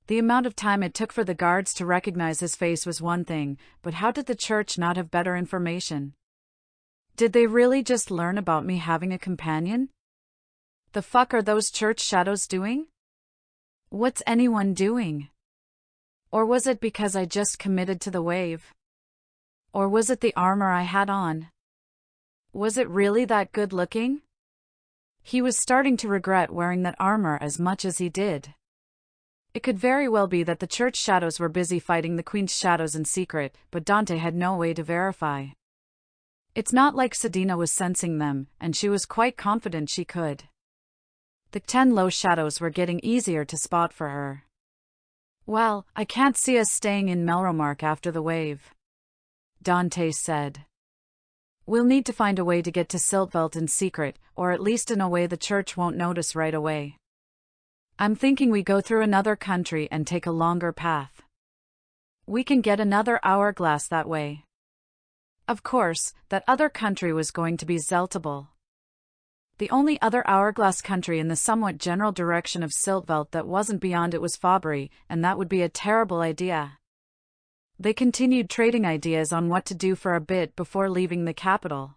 the amount of time it took for the guards to recognize his face was one thing, but how did the church not have better information? Did they really just learn about me having a companion? The fuck are those church shadows doing? What's anyone doing? Or was it because I just committed to the wave? Or was it the armor I had on? Was it really that good looking? He was starting to regret wearing that armor as much as he did. It could very well be that the church shadows were busy fighting the Queen's shadows in secret, but Dante had no way to verify. It's not like Sedina was sensing them, and she was quite confident she could. The 10 low shadows were getting easier to spot for her. Well, I can't see us staying in Melromark after the wave, Dante said. We'll need to find a way to get to Siltveld in secret, or at least in a way the church won't notice right away. I'm thinking we go through another country and take a longer path. We can get another hourglass that way. Of course, that other country was going to be Zeltable. The only other hourglass country in the somewhat general direction of Siltveld that wasn't beyond it was Fabry, and that would be a terrible idea. They continued trading ideas on what to do for a bit before leaving the capital.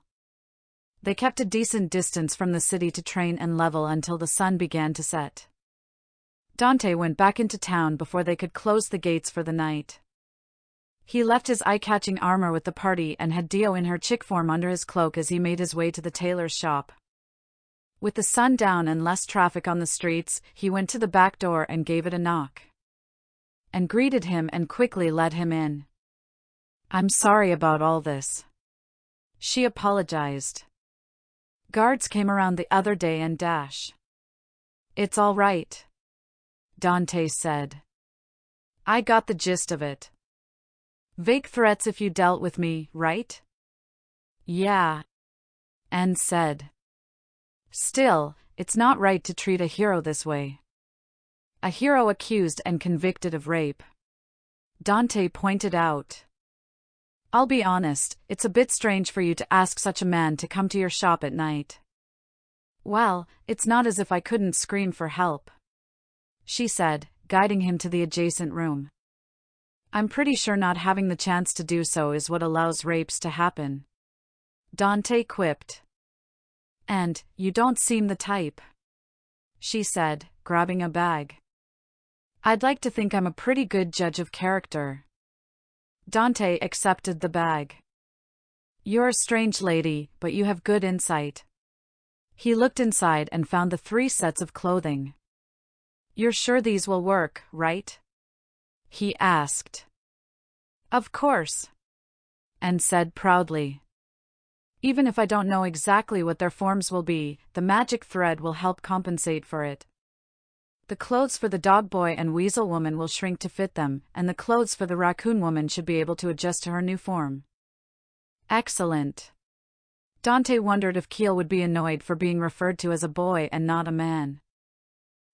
They kept a decent distance from the city to train and level until the sun began to set. Dante went back into town before they could close the gates for the night. He left his eye-catching armor with the party and had Dio in her chick form under his cloak as he made his way to the tailor's shop. With the sun down and less traffic on the streets, he went to the back door and gave it a knock. And greeted him and quickly let him in. "I'm sorry about all this," she apologized. "Guards came around the other day and dash." "It's all right," Dante said. "I got the gist of it. Vague threats if you dealt with me, right?" "Yeah," Anne said. "Still, it's not right to treat a hero this way." "A hero accused and convicted of rape," Dante pointed out. "I'll be honest, it's a bit strange for you to ask such a man to come to your shop at night." "Well, it's not as if I couldn't scream for help," she said, guiding him to the adjacent room. "I'm pretty sure not having the chance to do so is what allows rapes to happen," Dante quipped. "And, you don't seem the type," she said, grabbing a bag. "I'd like to think I'm a pretty good judge of character." Dante accepted the bag. "You're a strange lady, but you have good insight." He looked inside and found the 3 sets of clothing. "You're sure these will work, right?" he asked. "Of course," Anne said proudly. "Even if I don't know exactly what their forms will be, the magic thread will help compensate for it. The clothes for the dog boy and weasel woman will shrink to fit them, and the clothes for the raccoon woman should be able to adjust to her new form." "Excellent." Dante wondered if Keel would be annoyed for being referred to as a boy and not a man.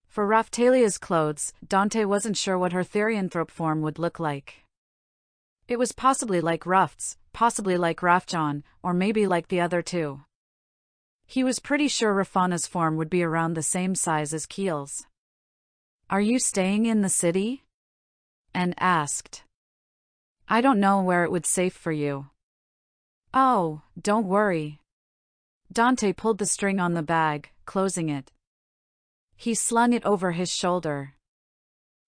For Raphtalia's clothes, Dante wasn't sure what her therianthrope form would look like. It was possibly like Ruft's, possibly like Rafjan, or maybe like the other 2. He was pretty sure Rafana's form would be around the same size as Keel's. "Are you staying in the city?" Anne asked. "I don't know where it would safe for you." "Oh, don't worry." Dante pulled the string on the bag, closing it. He slung it over his shoulder.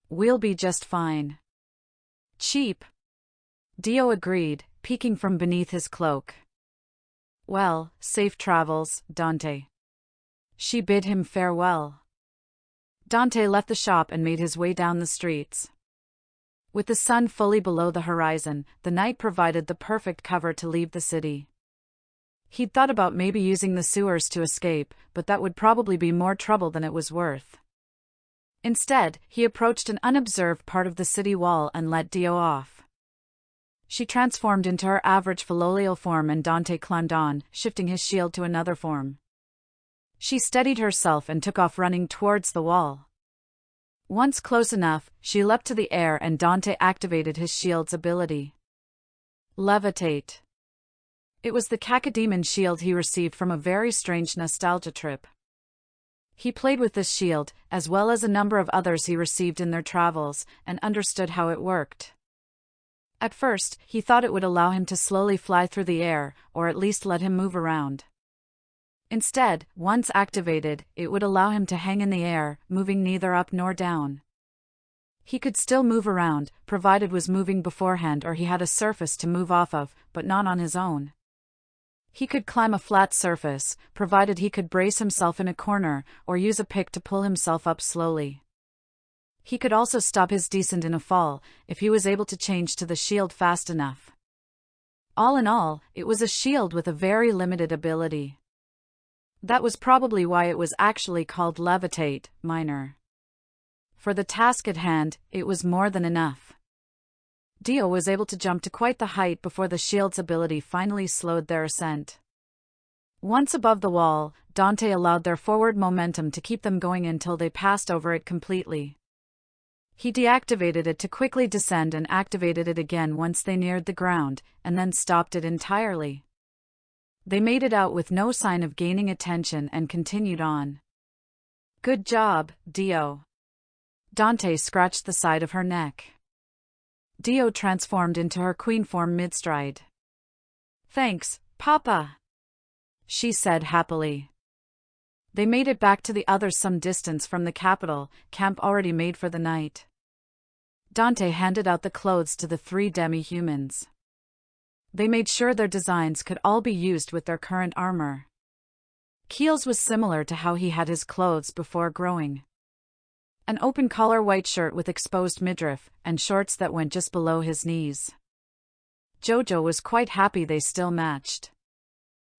"We'll be just fine." "Cheap," Dio agreed, peeking from beneath his cloak. "Well, safe travels, Dante." She bid him farewell. Dante left the shop and made his way down the streets. With the sun fully below the horizon, the night provided the perfect cover to leave the city. He'd thought about maybe using the sewers to escape, but that would probably be more trouble than it was worth. Instead, he approached an unobserved part of the city wall and let Dio off. She transformed into her average Philolial form and Dante climbed on, shifting his shield to another form. She steadied herself and took off running towards the wall. Once close enough, she leapt to the air and Dante activated his shield's ability. Levitate. It was the Cacodemon shield he received from a very strange nostalgia trip. He played with this shield, as well as a number of others he received in their travels, and understood how it worked. At first, he thought it would allow him to slowly fly through the air, or at least let him move around. Instead, once activated, it would allow him to hang in the air, moving neither up nor down. He could still move around, provided was moving beforehand or he had a surface to move off of, but not on his own. He could climb a flat surface, provided he could brace himself in a corner, or use a pick to pull himself up slowly. He could also stop his descent in a fall, if he was able to change to the shield fast enough. All in all, it was a shield with a very limited ability. That was probably why it was actually called Levitate, Minor. For the task at hand, it was more than enough. Dio was able to jump to quite the height before the shield's ability finally slowed their ascent. Once above the wall, Dante allowed their forward momentum to keep them going until they passed over it completely. He deactivated it to quickly descend and activated it again once they neared the ground, and then stopped it entirely. They made it out with no sign of gaining attention and continued on. "Good job, Dio." Dante scratched the side of her neck. Dio transformed into her queen form mid-stride. "Thanks, Papa," she said happily. They made it back to the others some distance from the capital, camp already made for the night. Dante handed out the clothes to the 3 demi-humans. They made sure their designs could all be used with their current armor. Keel's was similar to how he had his clothes before growing. An open-collar white shirt with exposed midriff, and shorts that went just below his knees. Jojo was quite happy they still matched.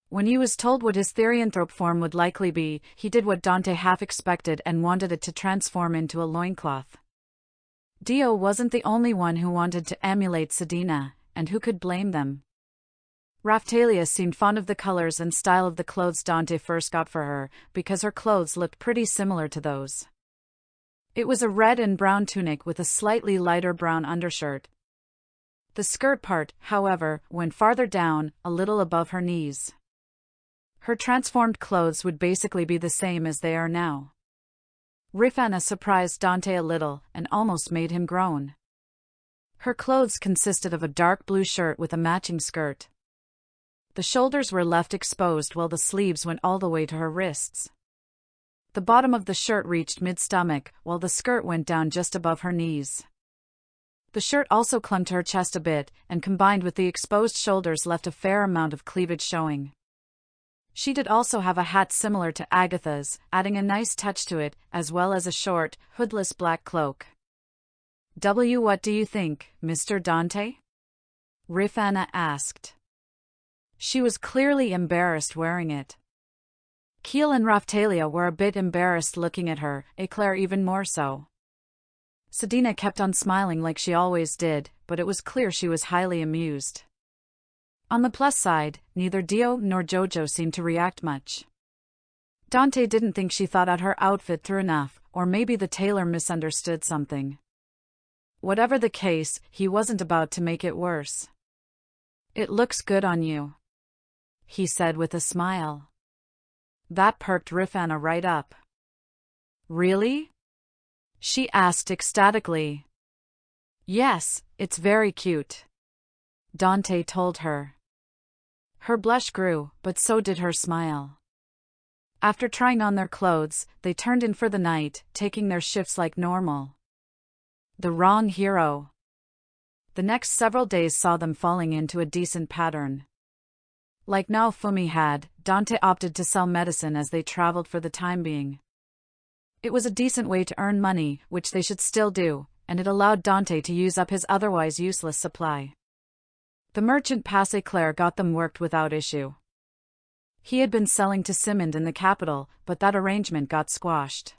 When he was told what his therianthrope form would likely be, he did what Dante half expected and wanted it to transform into a loincloth. Dio wasn't the only one who wanted to emulate Sedina, and who could blame them? Raphtalia seemed fond of the colors and style of the clothes Dante first got for her, because her clothes looked pretty similar to those. It was a red and brown tunic with a slightly lighter brown undershirt. The skirt part, however, went farther down, a little above her knees. Her transformed clothes would basically be the same as they are now. Rifana surprised Dante a little, and almost made him groan. Her clothes consisted of a dark blue shirt with a matching skirt. The shoulders were left exposed while the sleeves went all the way to her wrists. The bottom of the shirt reached mid-stomach, while the skirt went down just above her knees. The shirt also clung to her chest a bit, and combined with the exposed shoulders left a fair amount of cleavage showing. She did also have a hat similar to Agatha's, adding a nice touch to it, as well as a short, hoodless black cloak. What do you think, Mr. Dante?" Rifana asked. She was clearly embarrassed wearing it. Keel and Raphtalia were a bit embarrassed looking at her, Eclair even more so. Sedina kept on smiling like she always did, but it was clear she was highly amused. On the plus side, neither Dio nor Jojo seemed to react much. Dante didn't think she thought out her outfit through enough, or maybe the tailor misunderstood something. Whatever the case, he wasn't about to make it worse. "It looks good on you," he said with a smile. That perked Rifana right up. "Really?" she asked ecstatically. "Yes, it's very cute," Dante told her. Her blush grew, but so did her smile. After trying on their clothes, they turned in for the night, taking their shifts like normal. The wrong hero. The next several days saw them falling into a decent pattern. Like Naofumi had, Dante opted to sell medicine as they traveled for the time being. It was a decent way to earn money, which they should still do, and it allowed Dante to use up his otherwise useless supply. The merchant Passe Claire got them worked without issue. He had been selling to Simond in the capital, but that arrangement got squashed.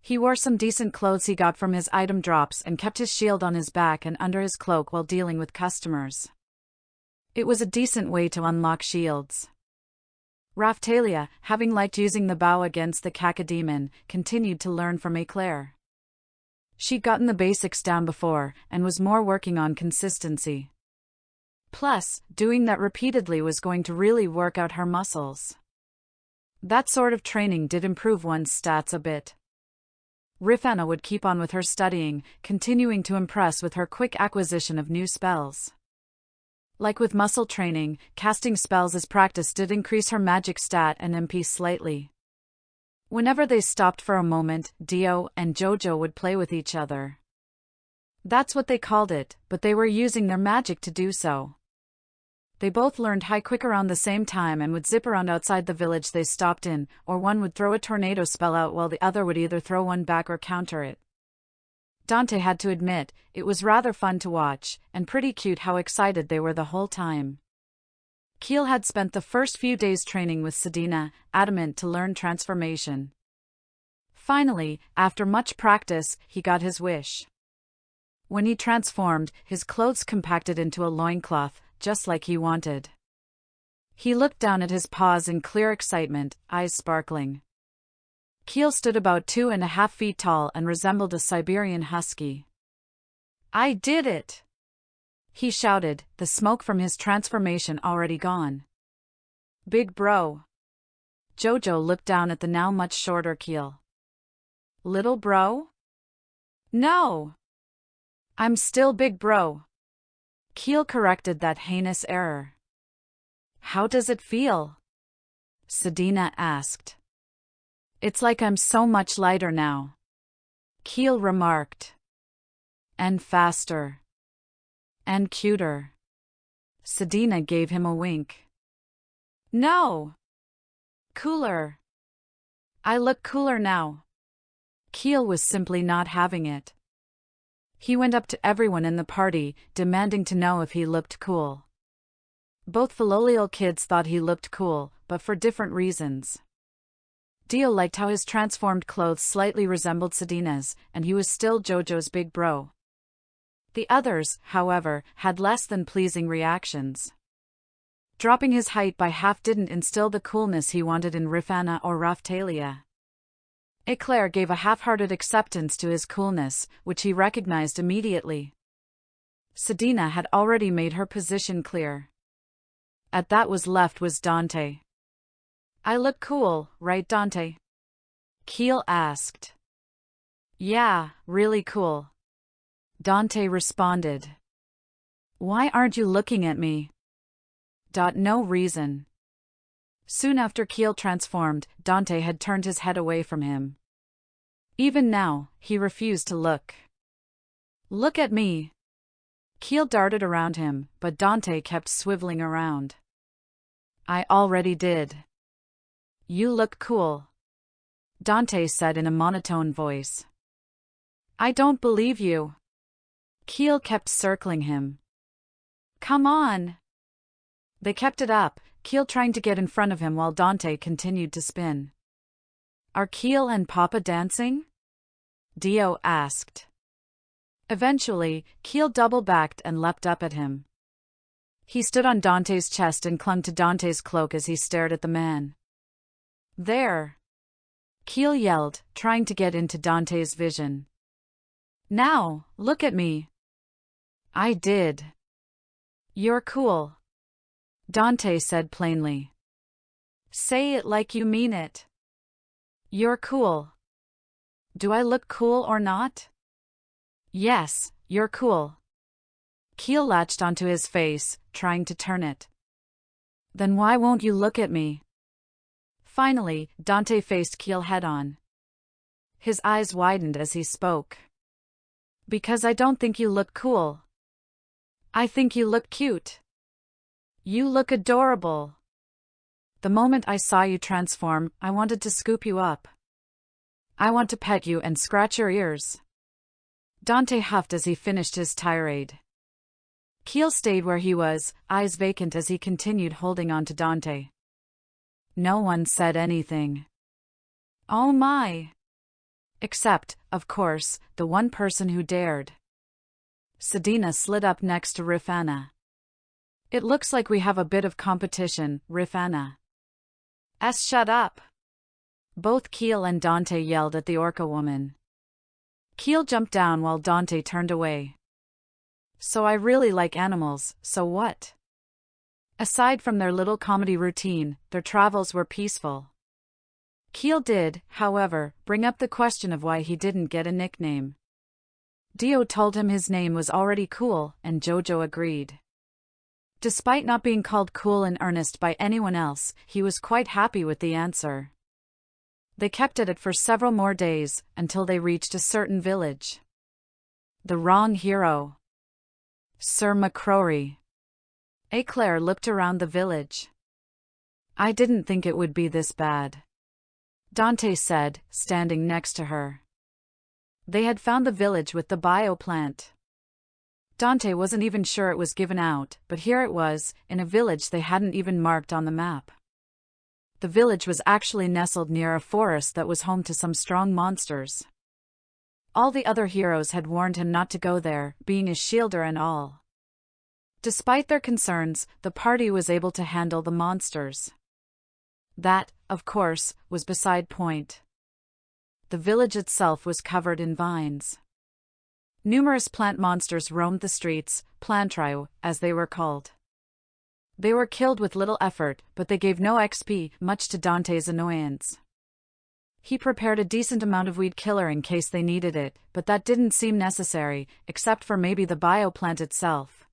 He wore some decent clothes he got from his item drops and kept his shield on his back and under his cloak while dealing with customers. It was a decent way to unlock shields. Raphtalia, having liked using the bow against the Cacodemon, continued to learn from Eclair. She'd gotten the basics down before, and was more working on consistency. Plus, doing that repeatedly was going to really work out her muscles. That sort of training did improve one's stats a bit. Rifana would keep on with her studying, continuing to impress with her quick acquisition of new spells. Like with muscle training, casting spells as practice did increase her magic stat and MP slightly. Whenever they stopped for a moment, Dio and Jojo would play with each other. That's what they called it, but they were using their magic to do so. They both learned high quick around the same time and would zip around outside the village they stopped in, or one would throw a tornado spell out while the other would either throw one back or counter it. Dante had to admit, it was rather fun to watch, and pretty cute how excited they were the whole time. Keel had spent the first few days training with Sedina, adamant to learn transformation. Finally, after much practice, he got his wish. When he transformed, his clothes compacted into a loincloth, just like he wanted. He looked down at his paws in clear excitement, eyes sparkling. Keel stood about 2.5 feet tall and resembled a Siberian husky. "I did it!" he shouted, the smoke from his transformation already gone. "Big bro." Jojo looked down at the now much shorter Keel. "Little bro?" "No. I'm still big bro." Keel corrected that heinous error. "How does it feel?" Sedina asked. "It's like I'm so much lighter now," Keel remarked. "And faster. And cuter." Sedina gave him a wink. "No. Cooler. I look cooler now." Keel was simply not having it. He went up to everyone in the party, demanding to know if he looked cool. Both Filolial kids thought he looked cool, but for different reasons. Dio liked how his transformed clothes slightly resembled Sedina's, and he was still Jojo's big bro. The others, however, had less than pleasing reactions. Dropping his height by half didn't instill the coolness he wanted in Rifana or Raftalia. Eclair gave a half-hearted acceptance to his coolness, which he recognized immediately. Sedina had already made her position clear. At that was left was Dante. "I look cool, right, Dante?" Keel asked. "Yeah, really cool," Dante responded. "Why aren't you looking at me?" No reason. Soon after Keel transformed, Dante had turned his head away from him. Even now, he refused to look. "Look at me." Keel darted around him, but Dante kept swiveling around. "I already did." "You look cool," Dante said in a monotone voice. "I don't believe you." Keel kept circling him. "Come on." They kept it up, Keel trying to get in front of him while Dante continued to spin. "Are Keel and Papa dancing?" Dio asked. Eventually, Keel double-backed and leapt up at him. He stood on Dante's chest and clung to Dante's cloak as he stared at the man. "There!" Keel yelled, trying to get into Dante's vision. "Now, look at me." "I did." "You're cool," Dante said plainly. "Say it like you mean it." "You're cool." "Do I look cool or not?" "Yes, you're cool." Keel latched onto his face, trying to turn it. "Then why won't you look at me?" Finally, Dante faced Keel head-on. His eyes widened as he spoke. "Because I don't think you look cool. I think you look cute. You look adorable. The moment I saw you transform, I wanted to scoop you up. I want to pet you and scratch your ears." Dante huffed as he finished his tirade. Keel stayed where he was, eyes vacant as he continued holding on to Dante. No one said anything. Oh my! Except, of course, the one person who dared. Sedina slid up next to Rifana. "It looks like we have a bit of competition, Rifana." Shut up!" Both Keel and Dante yelled at the orca woman. Keel jumped down while Dante turned away. "So I really like animals, so what?" Aside from their little comedy routine, their travels were peaceful. Keel did, however, bring up the question of why he didn't get a nickname. Dio told him his name was already cool, and Jojo agreed. Despite not being called cool in earnest by anyone else, he was quite happy with the answer. They kept at it for several more days, until they reached a certain village. The wrong hero. Sir MacRory. Eclair looked around the village. "I didn't think it would be this bad," Dante said, standing next to her. They had found the village with the bioplant. Dante wasn't even sure it was given out, but here it was, in a village they hadn't even marked on the map. The village was actually nestled near a forest that was home to some strong monsters. All the other heroes had warned him not to go there, being a shielder and all. Despite their concerns, the party was able to handle the monsters. That, of course, was beside point. The village itself was covered in vines. Numerous plant monsters roamed the streets, plantrio, as they were called. They were killed with little effort, but they gave no XP, much to Dante's annoyance. He prepared a decent amount of weed killer in case they needed it, but that didn't seem necessary, except for maybe the bioplant itself.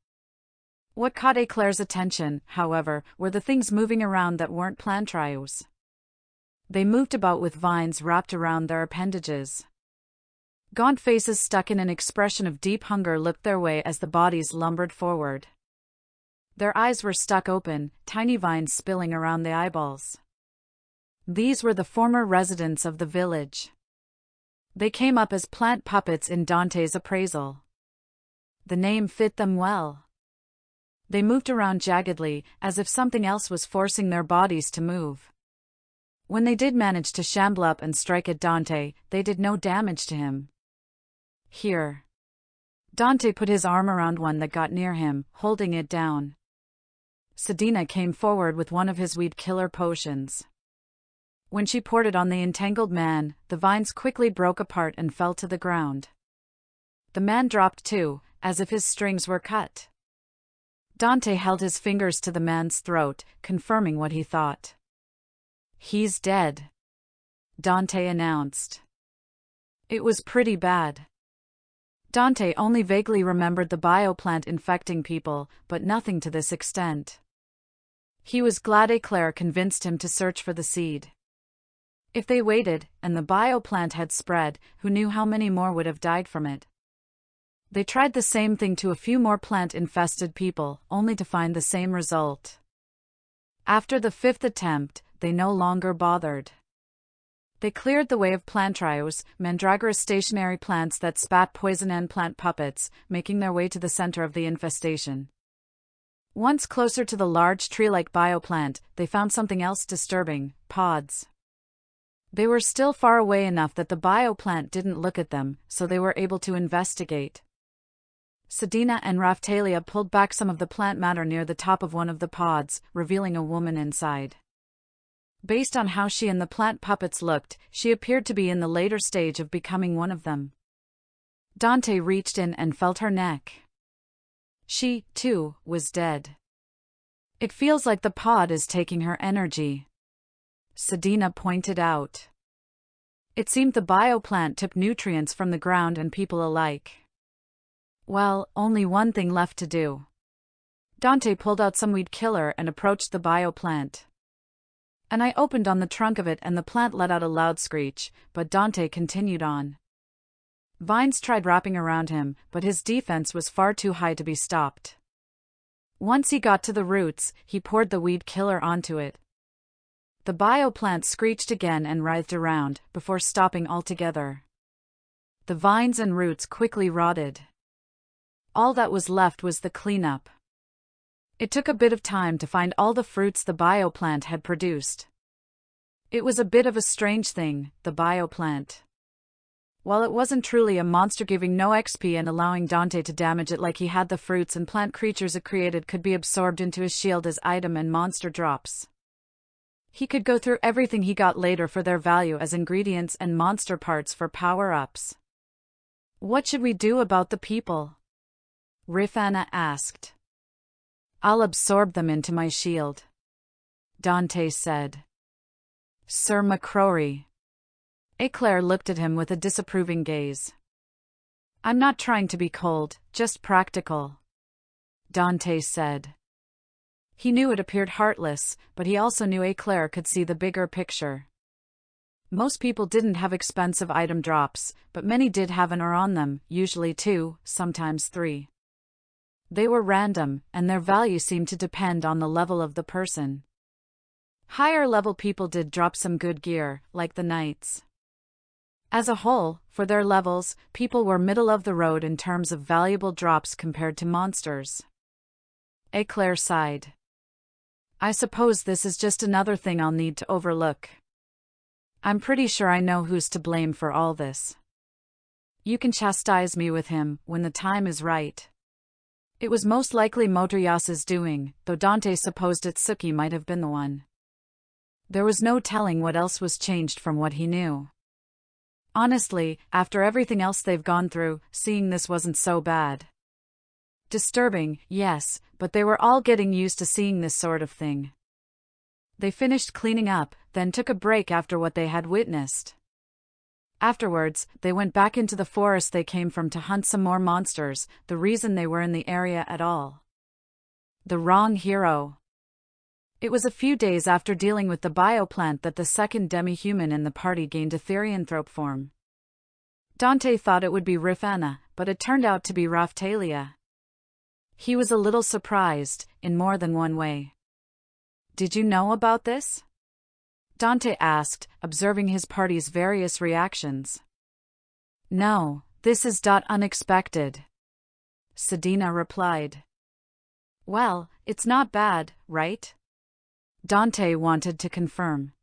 What caught Eclair's attention, however, were the things moving around that weren't plantrios. They moved about with vines wrapped around their appendages. Gaunt faces stuck in an expression of deep hunger looked their way as the bodies lumbered forward. Their eyes were stuck open, tiny vines spilling around the eyeballs. These were the former residents of the village. They came up as plant puppets in Dante's appraisal. The name fit them well. They moved around jaggedly, as if something else was forcing their bodies to move. When they did manage to shamble up and strike at Dante, they did no damage to him. Here. Dante put his arm around one that got near him, holding it down. Sedina came forward with one of his weed killer potions. When she poured it on the entangled man, the vines quickly broke apart and fell to the ground. The man dropped too, as if his strings were cut. Dante held his fingers to the man's throat, confirming what he thought. "He's dead," Dante announced. It was pretty bad. Dante only vaguely remembered the bioplant infecting people, but nothing to this extent. He was glad Eclair convinced him to search for the seed. If they waited, and the bioplant had spread, who knew how many more would have died from it? They tried the same thing to a few more plant-infested people, only to find the same result. After the fifth attempt, they no longer bothered. They cleared the way of plantrios, mandragorous stationary plants that spat poison and plant puppets, making their way to the center of the infestation. Once closer to the large tree-like bioplant, they found something else disturbing: pods. They were still far away enough that the bioplant didn't look at them, so they were able to investigate. Sedina and Raphtalia pulled back some of the plant matter near the top of one of the pods, revealing a woman inside. Based on how she and the plant puppets looked, she appeared to be in the later stage of becoming one of them. Dante reached in and felt her neck. She, too, was dead. "It feels like the pod is taking her energy," Sedina pointed out. It seemed the bioplant took nutrients from the ground and people alike. Well, only one thing left to do. Dante pulled out some weed killer and approached the bioplant. An eye opened on the trunk of it and the plant let out a loud screech, but Dante continued on. Vines tried wrapping around him, but his defense was far too high to be stopped. Once he got to the roots, he poured the weed killer onto it. The bioplant screeched again and writhed around, before stopping altogether. The vines and roots quickly rotted. All that was left was the cleanup. It took a bit of time to find all the fruits the bioplant had produced. It was a bit of a strange thing, the bioplant. While it wasn't truly a monster giving no XP and allowing Dante to damage it like he had, the fruits and plant creatures it created could be absorbed into his shield as item and monster drops. He could go through everything he got later for their value as ingredients and monster parts for power-ups. "What should we do about the people?" Rifana asked. "I'll absorb them into my shield," Dante said. "Sir MacRory." Eclair looked at him with a disapproving gaze. "I'm not trying to be cold, just practical," Dante said. He knew it appeared heartless, but he also knew Eclair could see the bigger picture. Most people didn't have expensive item drops, but many did have an or on them, usually 2, sometimes 3. They were random, and their value seemed to depend on the level of the person. Higher-level people did drop some good gear, like the knights. As a whole, for their levels, people were middle of the road in terms of valuable drops compared to monsters. Eclair sighed. "I suppose this is just another thing I'll need to overlook. I'm pretty sure I know who's to blame for all this. You can chastise me with him when the time is right." It was most likely Motoyasa's doing, though Dante supposed Itsuki might have been the one. There was no telling what else was changed from what he knew. Honestly, after everything else they've gone through, seeing this wasn't so bad. Disturbing, yes, but they were all getting used to seeing this sort of thing. They finished cleaning up, then took a break after what they had witnessed. Afterwards, they went back into the forest they came from to hunt some more monsters, the reason they were in the area at all. The wrong hero. It was a few days after dealing with the bioplant that the second demi-human in the party gained a therianthrope form. Dante thought it would be Rifana, but it turned out to be Raphtalia. He was a little surprised, in more than one way. "Did you know about this?" Dante asked, observing his party's various reactions. "No, this is unexpected," Sedina replied. "Well, it's not bad, right?" Dante wanted to confirm.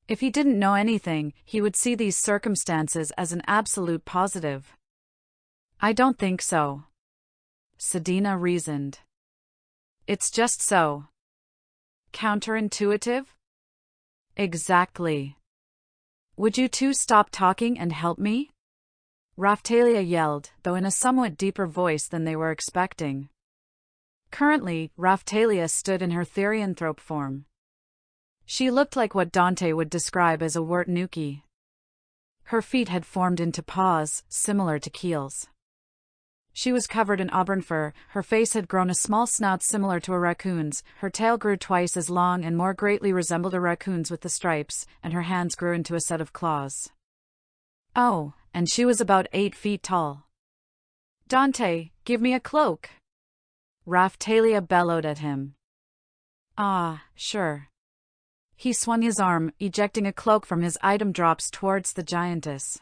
If he didn't know anything, he would see these circumstances as an absolute positive. "I don't think so," Sedina reasoned. "It's just so counterintuitive?" "Exactly. Would you two stop talking and help me?" Raphtalia yelled, though in a somewhat deeper voice than they were expecting. Currently, Raphtalia stood in her therianthrope form. She looked like what Dante would describe as a wurtnuki. Her feet had formed into paws, similar to keels. She was covered in auburn fur, her face had grown a small snout similar to a raccoon's, her tail grew twice as long and more greatly resembled a raccoon's with the stripes, and her hands grew into a set of claws. Oh, and she was about 8 feet tall. "Dante, give me a cloak!" Raphtalia bellowed at him. "Ah, sure." He swung his arm, ejecting a cloak from his item drops towards the giantess.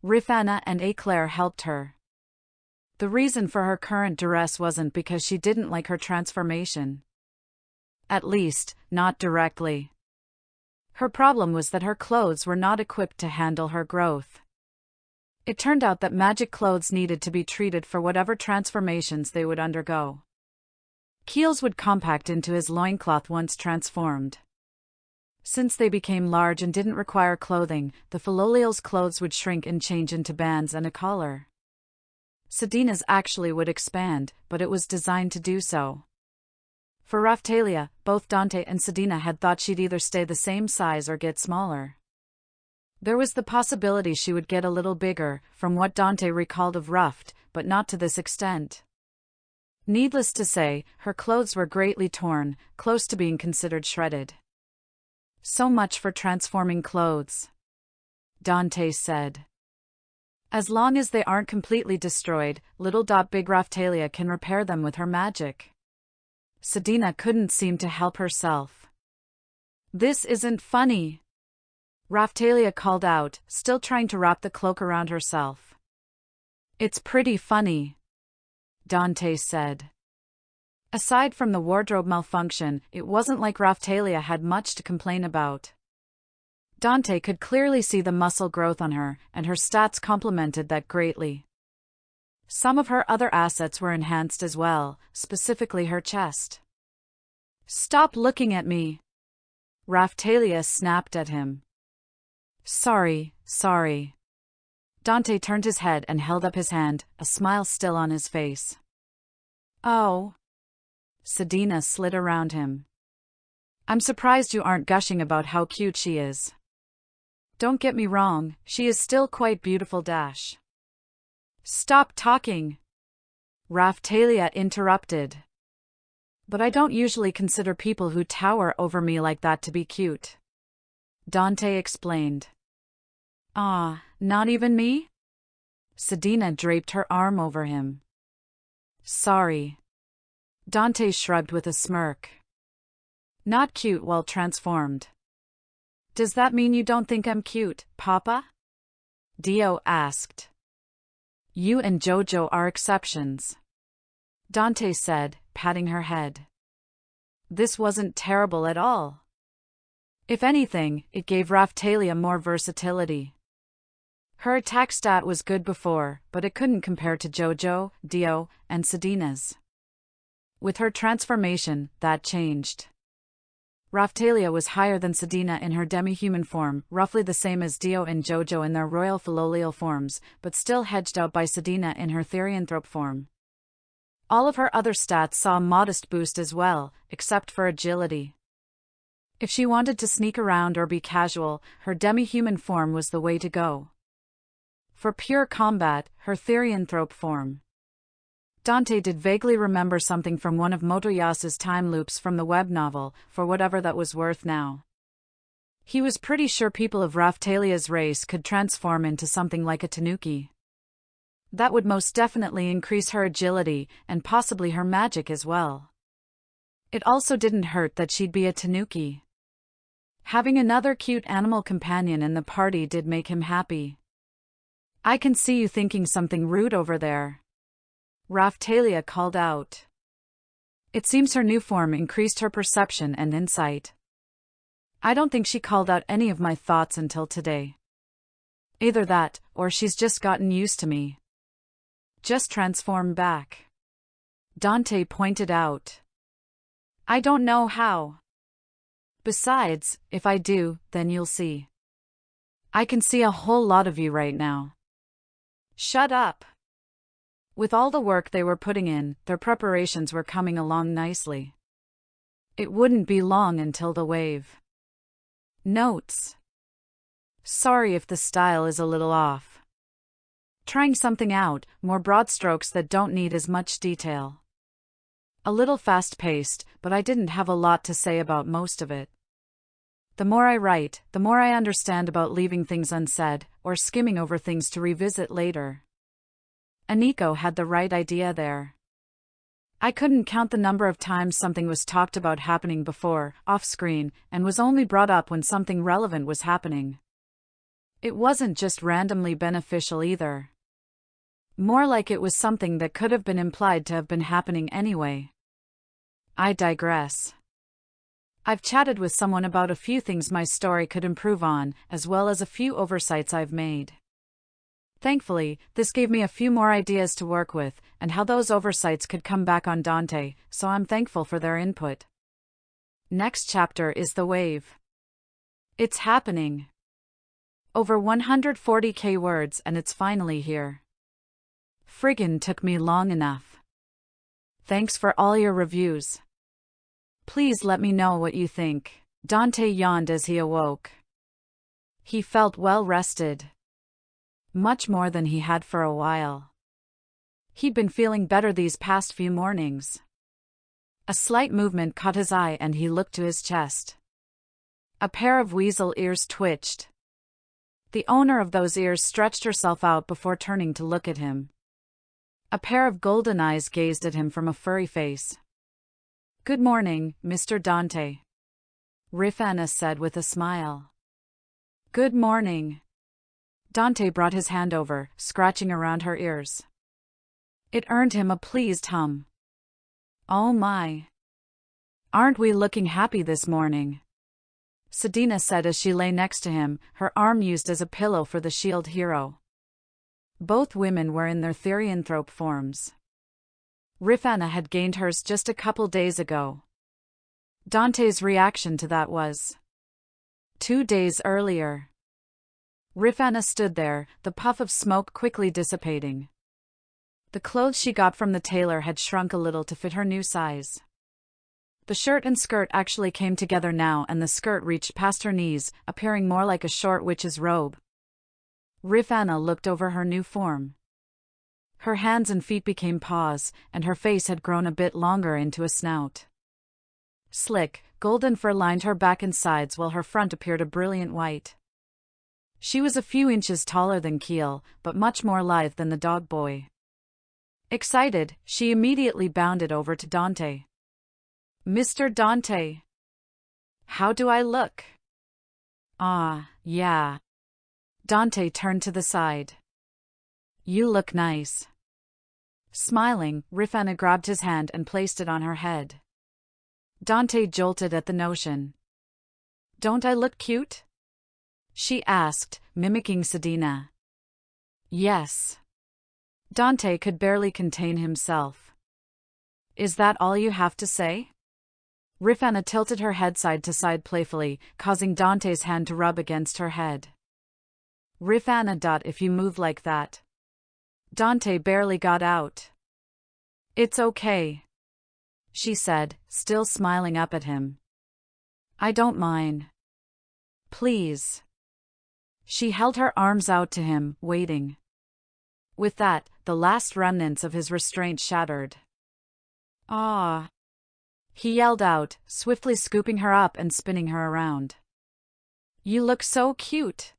Rifana and Eclair helped her. The reason for her current duress wasn't because she didn't like her transformation. At least, not directly. Her problem was that her clothes were not equipped to handle her growth. It turned out that magic clothes needed to be treated for whatever transformations they would undergo. Keels would compact into his loincloth once transformed. Since they became large and didn't require clothing, the Philolial's clothes would shrink and change into bands and a collar. Sedina's actually would expand, but it was designed to do so. For Raphtalia, both Dante and Sedina had thought she'd either stay the same size or get smaller. There was the possibility she would get a little bigger, from what Dante recalled of Ruffed, but not to this extent. Needless to say, her clothes were greatly torn, close to being considered shredded. "So much for transforming clothes," Dante said. "As long as they aren't completely destroyed, little Big Raphtalia can repair them with her magic." Sedina couldn't seem to help herself. "This isn't funny," Raphtalia called out, still trying to wrap the cloak around herself. "It's pretty funny," Dante said. Aside from the wardrobe malfunction, it wasn't like Raphtalia had much to complain about. Dante could clearly see the muscle growth on her, and her stats complemented that greatly. Some of her other assets were enhanced as well, specifically her chest. "Stop looking at me!" Raphtalia snapped at him. Sorry. Dante turned his head and held up his hand, a smile still on his face. "Oh." Sedina slid around him. "I'm surprised you aren't gushing about how cute she is. Don't get me wrong, she is still quite beautiful. Stop talking," Raphtalia interrupted. "But I don't usually consider people who tower over me like that to be cute," Dante explained. "Ah, not even me?" Sedina draped her arm over him. "Sorry." Dante shrugged with a smirk. "Not cute while transformed." "Does that mean you don't think I'm cute, Papa?" Dio asked. "You and Jojo are exceptions," Dante said, patting her head. This wasn't terrible at all. If anything, it gave Raphtalia more versatility. Her attack stat was good before, but it couldn't compare to Jojo, Dio, and Sedina's. With her transformation, that changed. Raphtalia was higher than Sedina in her demi-human form, roughly the same as Dio and Jojo in their royal philolial forms, but still hedged out by Sedina in her therianthrope form. All of her other stats saw a modest boost as well, except for agility. If she wanted to sneak around or be casual, her demi-human form was the way to go. For pure combat, her therianthrope form. Dante did vaguely remember something from one of Motoyasa's time loops from the web novel, for whatever that was worth now. He was pretty sure people of Raphtalia's race could transform into something like a tanuki. That would most definitely increase her agility, and possibly her magic as well. It also didn't hurt that she'd be a tanuki. Having another cute animal companion in the party did make him happy. "I can see you thinking something rude over there," Raphtalia called out. It seems her new form increased her perception and insight. I don't think she called out any of my thoughts until today. Either that, or she's just gotten used to me. Just transform back, Dante pointed out. I don't know how. Besides, if I do, then you'll see. I can see a whole lot of you right now. Shut up. With all the work they were putting in, their preparations were coming along nicely. It wouldn't be long until the wave. Notes. Sorry if the style is a little off. Trying something out, more broad strokes that don't need as much detail. A little fast-paced, but I didn't have a lot to say about most of it. The more I write, the more I understand about leaving things unsaid, or skimming over things to revisit later. Aniko had the right idea there. I couldn't count the number of times something was talked about happening before, off-screen, and was only brought up when something relevant was happening. It wasn't just randomly beneficial either. More like it was something that could have been implied to have been happening anyway. I digress. I've chatted with someone about a few things my story could improve on, as well as a few oversights I've made. Thankfully, this gave me a few more ideas to work with, and how those oversights could come back on Dante, so I'm thankful for their input. Next chapter is the wave. It's happening. Over 140k words and it's finally here. Friggin' took me long enough. Thanks for all your reviews. Please let me know what you think. Dante yawned as he awoke. He felt well rested. Much more than he had for a while. He'd been feeling better these past few mornings. A slight movement caught his eye and he looked to his chest. A pair of weasel ears twitched. The owner of those ears stretched herself out before turning to look at him. A pair of golden eyes gazed at him from a furry face. Good morning, Mr. Dante, Rifana said with a smile. Good morning. Dante brought his hand over, scratching around her ears. It earned him a pleased hum. Oh my. Aren't we looking happy this morning? Sedina said as she lay next to him, her arm used as a pillow for the shield hero. Both women were in their therianthrope forms. Rifana had gained hers just a couple days ago. Dante's reaction to that was 2 days earlier. Rifana stood there, the puff of smoke quickly dissipating. The clothes she got from the tailor had shrunk a little to fit her new size. The shirt and skirt actually came together now and the skirt reached past her knees, appearing more like a short witch's robe. Rifana looked over her new form. Her hands and feet became paws, and her face had grown a bit longer into a snout. Slick, golden fur lined her back and sides while her front appeared a brilliant white. She was a few inches taller than Keel, but much more lithe than the dog boy. Excited, she immediately bounded over to Dante. Mr. Dante. How do I look? Ah, yeah. Dante turned to the side. You look nice. Smiling, Rifana grabbed his hand and placed it on her head. Dante jolted at the notion. Don't I look cute? She asked, mimicking Sedina. Yes. Dante could barely contain himself. Is that all you have to say? Rifana tilted her head side to side playfully, causing Dante's hand to rub against her head. Rifana. If you move like that. Dante barely got out. It's okay, she said, still smiling up at him. I don't mind. Please. She held her arms out to him, waiting. With that, the last remnants of his restraint shattered. Ah! He yelled out, swiftly scooping her up and spinning her around. You look so cute.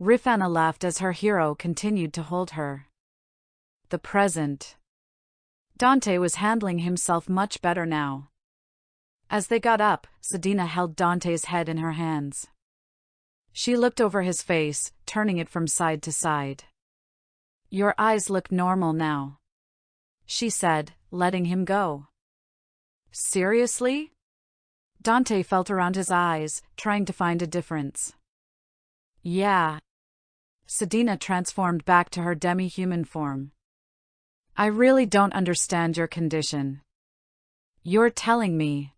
Rifana laughed as her hero continued to hold her. The present. Dante was handling himself much better now. As they got up, Sedina held Dante's head in her hands. She looked over his face, turning it from side to side. Your eyes look normal now, she said, letting him go. Seriously? Dante felt around his eyes, trying to find a difference. Yeah. Sedina transformed back to her demi-human form. I really don't understand your condition. You're telling me.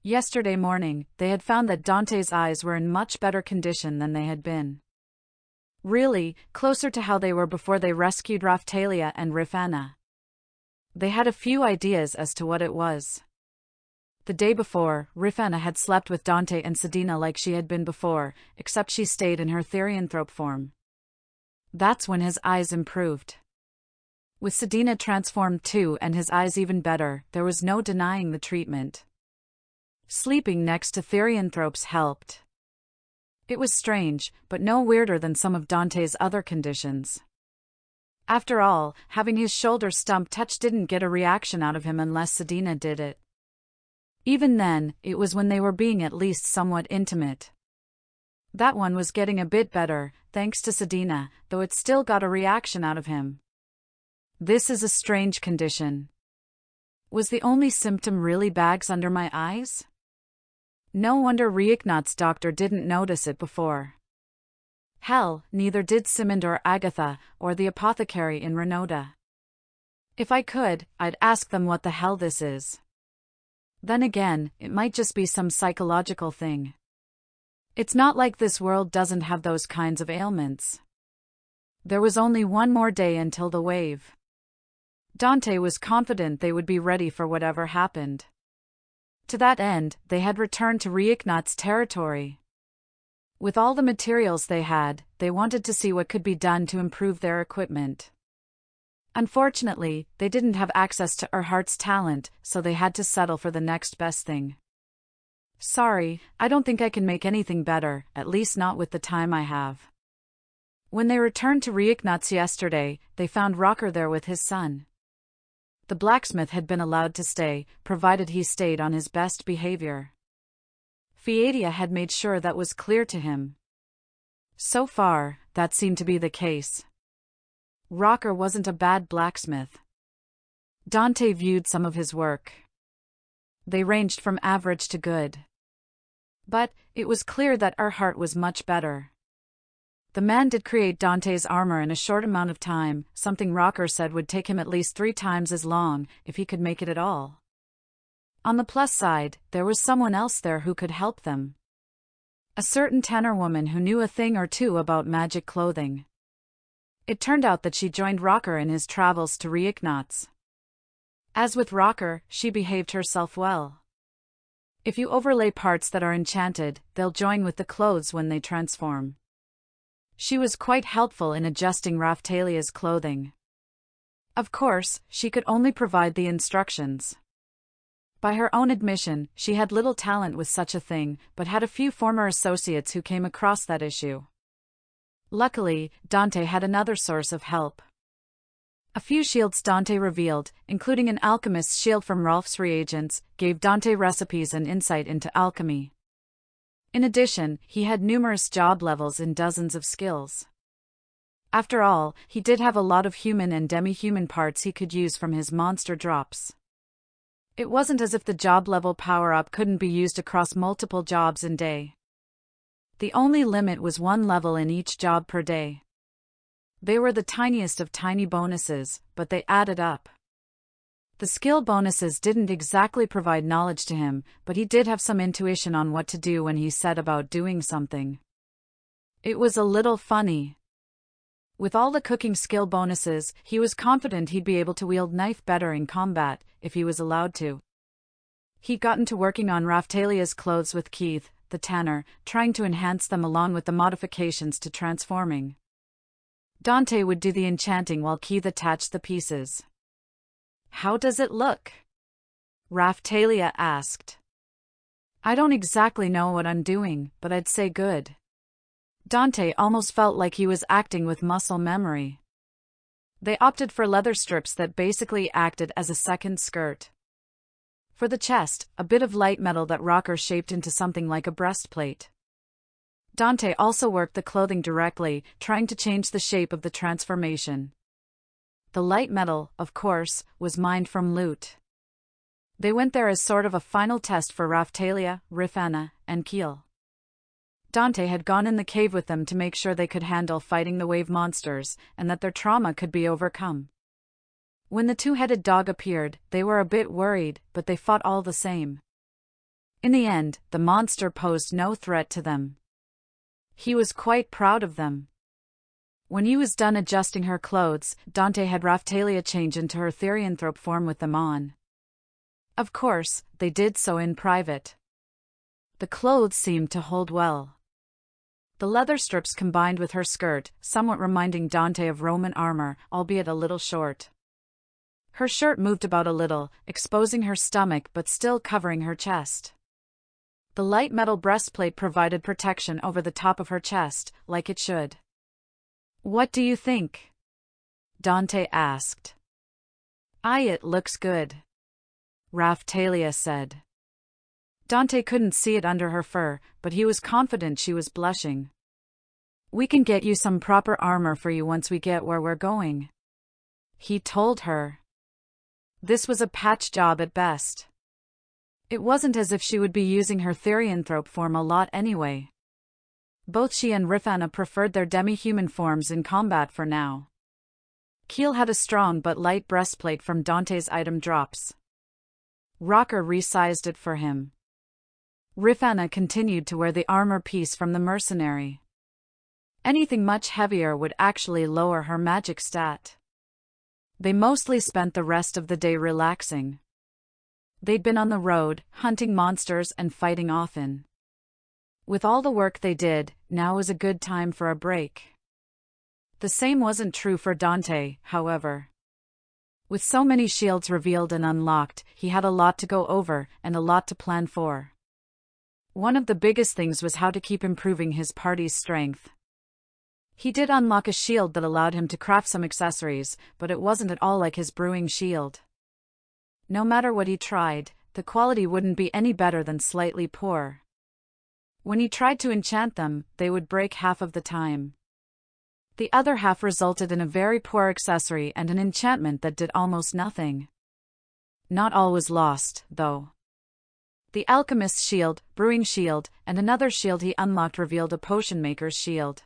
Yesterday morning, they had found that Dante's eyes were in much better condition than they had been. Really, closer to how they were before they rescued Raphtalia and Rifana. They had a few ideas as to what it was. The day before, Rifana had slept with Dante and Sedina like she had been before, except she stayed in her therianthrope form. That's when his eyes improved. With Sedina transformed too and his eyes even better, there was no denying the treatment. Sleeping next to therianthropes helped. It was strange, but no weirder than some of Dante's other conditions. After all, having his shoulder stump touched didn't get a reaction out of him unless Sedina did it. Even then, it was when they were being at least somewhat intimate. That one was getting a bit better, thanks to Sedina, though it still got a reaction out of him. This is a strange condition. Was the only symptom really bags under my eyes? No wonder Reignat's doctor didn't notice it before. Hell, neither did Simond or Agatha, or the apothecary in Renoda. If I could, I'd ask them what the hell this is. Then again, it might just be some psychological thing. It's not like this world doesn't have those kinds of ailments. There was only one more day until the wave. Dante was confident they would be ready for whatever happened. To that end, they had returned to Reignat's territory. With all the materials they had, they wanted to see what could be done to improve their equipment. Unfortunately, they didn't have access to Erhardt's talent, so they had to settle for the next best thing. Sorry, I don't think I can make anything better, at least not with the time I have. When they returned to Reignat's yesterday, they found Rocker there with his son. The blacksmith had been allowed to stay, provided he stayed on his best behavior. Fiadia had made sure that was clear to him. So far, that seemed to be the case. Rocker wasn't a bad blacksmith. Dante viewed some of his work. They ranged from average to good. But, it was clear that Erhardt was much better. The man did create Dante's armor in a short amount of time, something Rocker said would take him at least 3 times as long, if he could make it at all. On the plus side, there was someone else there who could help them. A certain Tanner woman who knew a thing or two about magic clothing. It turned out that she joined Rocker in his travels to Reignat's. As with Rocker, she behaved herself well. If you overlay parts that are enchanted, they'll join with the clothes when they transform. She was quite helpful in adjusting Raphtalia's clothing. Of course, she could only provide the instructions. By her own admission, she had little talent with such a thing, but had a few former associates who came across that issue. Luckily, Dante had another source of help. A few shields Dante revealed, including an alchemist's shield from Rolf's reagents, gave Dante recipes and insight into alchemy. In addition, he had numerous job levels in dozens of skills. After all, he did have a lot of human and demi-human parts he could use from his monster drops. It wasn't as if the job level power-up couldn't be used across multiple jobs in day. The only limit was 1 level in each job per day. They were the tiniest of tiny bonuses, but they added up. The skill bonuses didn't exactly provide knowledge to him, but he did have some intuition on what to do when he set about doing something. It was a little funny. With all the cooking skill bonuses, he was confident he'd be able to wield knife better in combat, if he was allowed to. He'd gotten to working on Raphtalia's clothes with Keith, the tanner, trying to enhance them along with the modifications to transforming. Dante would do the enchanting while Keith attached the pieces. "How does it look?" Raphtalia asked. "I don't exactly know what I'm doing, but I'd say good." Dante almost felt like he was acting with muscle memory. They opted for leather strips that basically acted as a second skirt. For the chest, a bit of light metal that Rocker shaped into something like a breastplate. Dante also worked the clothing directly, trying to change the shape of the transformation. The light metal, of course, was mined from loot. They went there as sort of a final test for Raphtalia, Rifana, and Keel. Dante had gone in the cave with them to make sure they could handle fighting the wave monsters, and that their trauma could be overcome. When the two-headed dog appeared, they were a bit worried, but they fought all the same. In the end, the monster posed no threat to them. He was quite proud of them. When he was done adjusting her clothes, Dante had Raphtalia change into her therianthrope form with them on. Of course, they did so in private. The clothes seemed to hold well. The leather strips combined with her skirt, somewhat reminding Dante of Roman armor, albeit a little short. Her shirt moved about a little, exposing her stomach but still covering her chest. The light metal breastplate provided protection over the top of her chest, like it should. "What do you think?" Dante asked. It looks good," Raphtalia said. Dante couldn't see it under her fur, but he was confident she was blushing. "We can get you some proper armor for you once we get where we're going," he told her. This was a patch job at best. It wasn't as if she would be using her therianthrope form a lot anyway. Both she and Rifana preferred their demi-human forms in combat for now. Keel had a strong but light breastplate from Dante's item drops. Rocker resized it for him. Rifana continued to wear the armor piece from the mercenary. Anything much heavier would actually lower her magic stat. They mostly spent the rest of the day relaxing. They'd been on the road, hunting monsters and fighting often. With all the work they did, now was a good time for a break. The same wasn't true for Dante, however. With so many shields revealed and unlocked, he had a lot to go over, and a lot to plan for. One of the biggest things was how to keep improving his party's strength. He did unlock a shield that allowed him to craft some accessories, but it wasn't at all like his brewing shield. No matter what he tried, the quality wouldn't be any better than slightly poor. When he tried to enchant them, they would break half of the time. The other half resulted in a very poor accessory and an enchantment that did almost nothing. Not all was lost, though. The alchemist's shield, brewing shield, and another shield he unlocked revealed a potion maker's shield.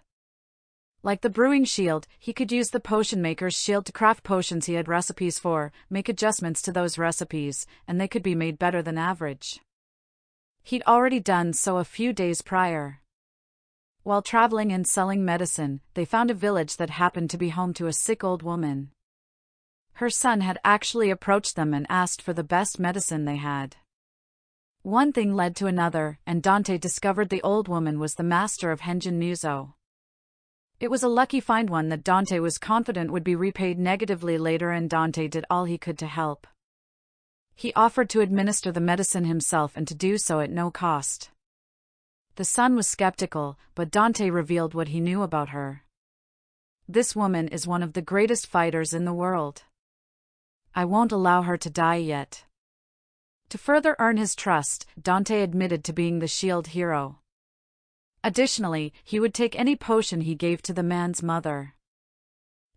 Like the brewing shield, he could use the potion maker's shield to craft potions he had recipes for, make adjustments to those recipes, and they could be made better than average. He'd already done so a few days prior. While traveling and selling medicine, they found a village that happened to be home to a sick old woman. Her son had actually approached them and asked for the best medicine they had. One thing led to another, and Dante discovered the old woman was the master of Henjin Muzo. It was a lucky find, one that Dante was confident would be repaid negatively later, and Dante did all he could to help. He offered to administer the medicine himself and to do so at no cost. The son was skeptical, but Dante revealed what he knew about her. "This woman is one of the greatest fighters in the world. I won't allow her to die yet." To further earn his trust, Dante admitted to being the shield hero. Additionally, he would take any potion he gave to the man's mother.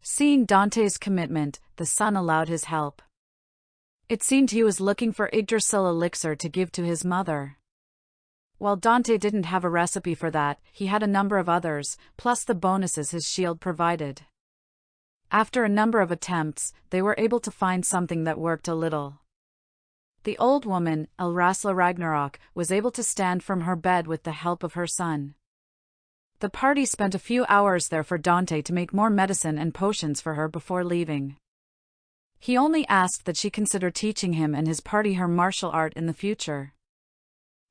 Seeing Dante's commitment, the son allowed his help. It seemed he was looking for Yggdrasil elixir to give to his mother. While Dante didn't have a recipe for that, he had a number of others, plus the bonuses his shield provided. After a number of attempts, they were able to find something that worked a little. The old woman, Elrasla Ragnarok, was able to stand from her bed with the help of her son. The party spent a few hours there for Dante to make more medicine and potions for her before leaving. He only asked that she consider teaching him and his party her martial art in the future.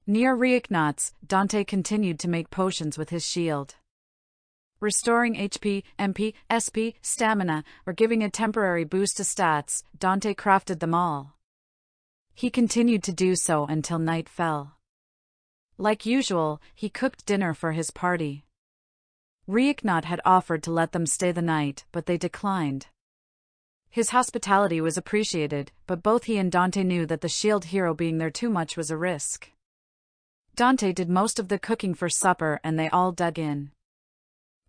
Near Reichnatz, Dante continued to make potions with his shield. Restoring HP, MP, SP, stamina, or giving a temporary boost to stats, Dante crafted them all. He continued to do so until night fell. Like usual, he cooked dinner for his party. Reichnat had offered to let them stay the night, but they declined. His hospitality was appreciated, but both he and Dante knew that the shield hero being there too much was a risk. Dante did most of the cooking for supper and they all dug in.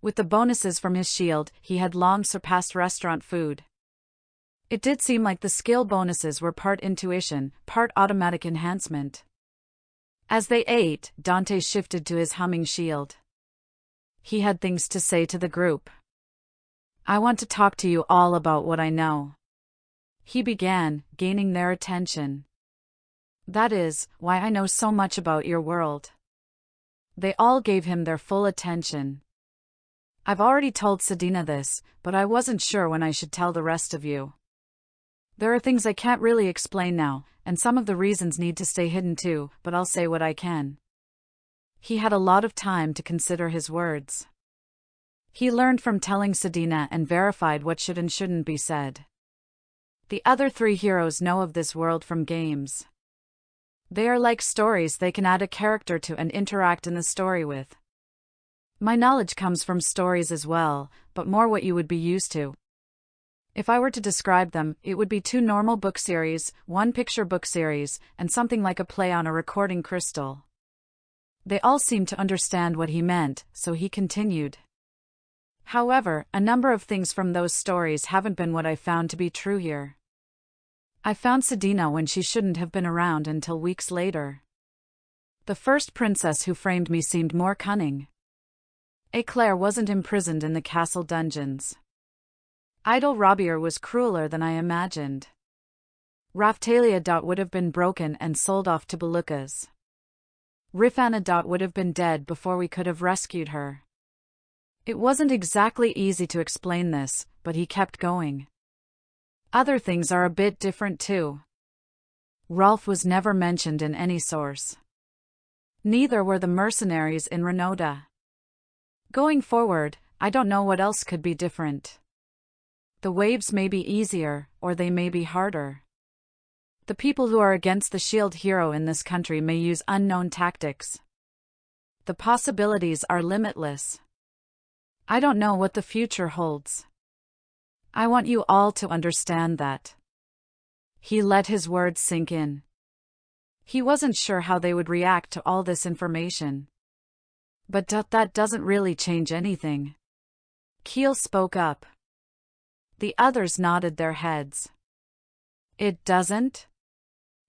With the bonuses from his shield, he had long surpassed restaurant food. It did seem like the skill bonuses were part intuition, part automatic enhancement. As they ate, Dante shifted to his humming shield. He had things to say to the group. "I want to talk to you all about what I know." He began, gaining their attention. "That is, why I know so much about your world." They all gave him their full attention. "I've already told Sedina this, but I wasn't sure when I should tell the rest of you. There are things I can't really explain now, and some of the reasons need to stay hidden too, but I'll say what I can." He had a lot of time to consider his words. He learned from telling Sedina and verified what should and shouldn't be said. The other three heroes know of this world from games. They are like stories they can add a character to and interact in the story with. My knowledge comes from stories as well, but more what you would be used to. If I were to describe them, it would be 2 normal book series, 1 picture book series, and something like a play on a recording crystal. They all seemed to understand what he meant, so he continued. "However, a number of things from those stories haven't been what I found to be true here. I found Sedina when she shouldn't have been around until weeks later. The first princess who framed me seemed more cunning. Eclair wasn't imprisoned in the castle dungeons. Idol Robier was crueler than I imagined. Raftalia would have been broken and sold off to Belucas. Rifana would have been dead before we could have rescued her." It wasn't exactly easy to explain this, but he kept going. "Other things are a bit different too. Rolf was never mentioned in any source. Neither were the mercenaries in Renoda. Going forward, I don't know what else could be different. The waves may be easier, or they may be harder. The people who are against the shield hero in this country may use unknown tactics. The possibilities are limitless. I don't know what the future holds. I want you all to understand that." He let his words sink in. He wasn't sure how they would react to all this information. "But that doesn't really change anything." Keel spoke up. The others nodded their heads. "It doesn't?"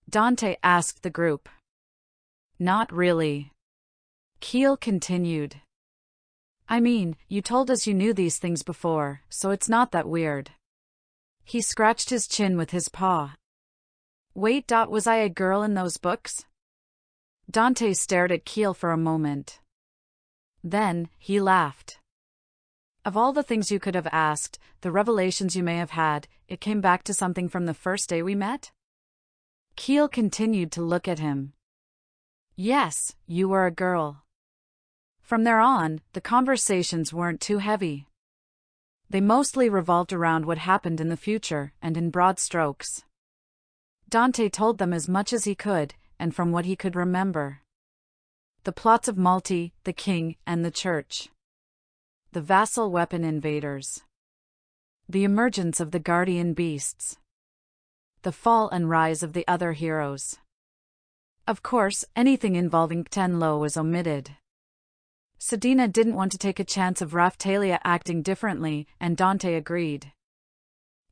Dante asked the group. "Not really." Keel continued. "I mean, you told us you knew these things before, so it's not that weird." He scratched his chin with his paw. "Wait, was I a girl in those books?" Dante stared at Keel for a moment. Then, he laughed. "Of all the things you could have asked, the revelations you may have had, it came back to something from the first day we met?" Keel continued to look at him. "Yes, you were a girl." From there on, the conversations weren't too heavy. They mostly revolved around what happened in the future, and in broad strokes. Dante told them as much as he could, and from what he could remember. The plots of Malti, the king, and the church. The vassal weapon invaders. The emergence of the guardian beasts. The fall and rise of the other heroes. Of course, anything involving Tenlo was omitted. Sedina didn't want to take a chance of Raftalia acting differently, and Dante agreed.